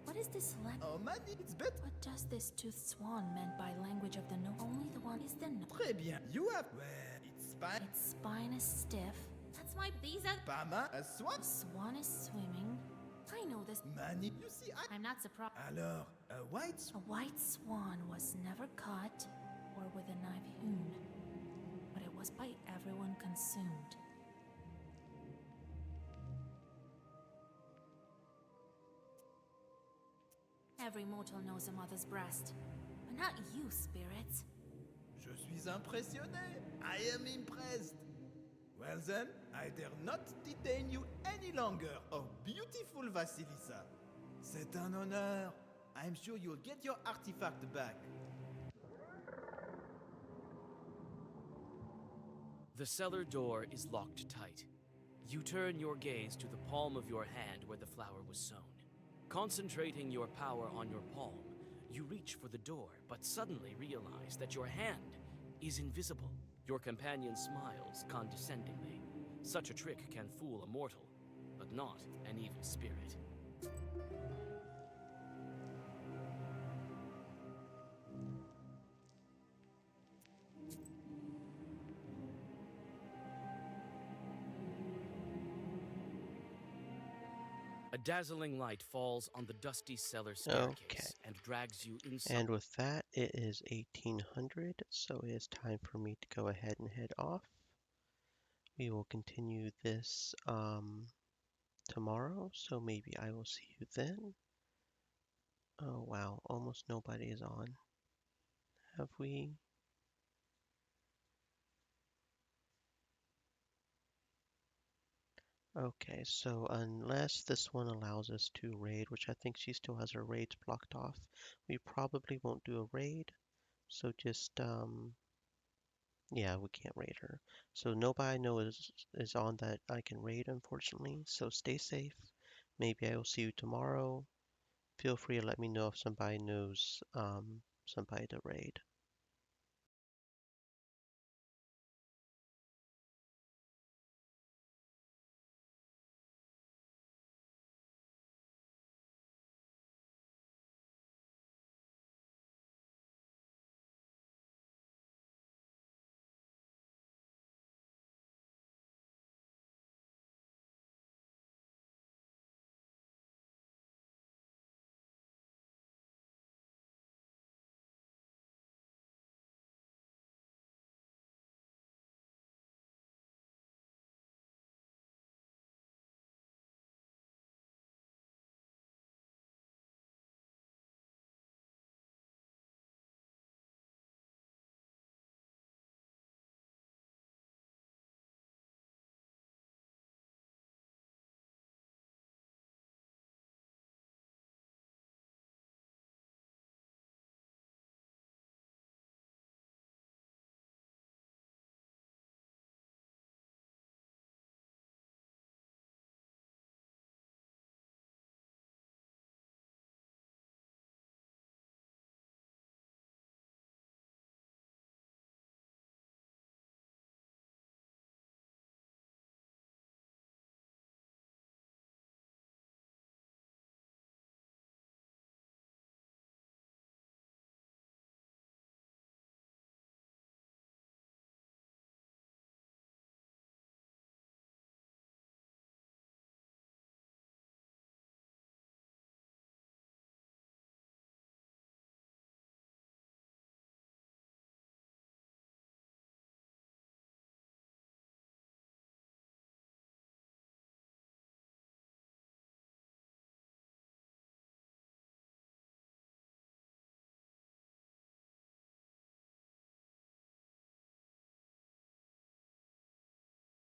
What is this language? Oh, man, it's better. What does this toothed swan meant by language of the no? Only the one is the no. Très bien. You have... Well, its spine... Its spine is stiff. That's my... These are... Pama, a swan... The swan is swimming. I know this. Mani, you see, I'm not surprised. Alors, a white swan... A white swan was never caught or with a knife hewn, but it was by everyone consumed. Every mortal knows a mother's breast. But not you, spirits. Je suis impressionné. I am impressed. Well then, I dare not detain you any longer, oh beautiful Vasilisa. C'est un honneur. I'm sure you'll get your artifact back. The cellar door is locked tight. You turn your gaze to the palm of your hand where the flower was sown. Concentrating your power on your palm, you reach for the door, but suddenly realize that your hand is invisible. Your companion smiles condescendingly. Such a trick can fool a mortal, but not an evil spirit. A dazzling light falls on the dusty cellar staircase and drags you inside. And with that, it is 1800, so it is time for me to go ahead and head off. We will continue this tomorrow, so maybe I will see you then. Oh wow, almost nobody is on. Have we? Okay, so unless this one allows us to raid, which I think she still has her raids blocked off, we probably won't do a raid. So just, yeah, we can't raid her. So nobody I know is on that I can raid, unfortunately. So stay safe. Maybe I will see you tomorrow. Feel free to let me know if somebody knows somebody to raid.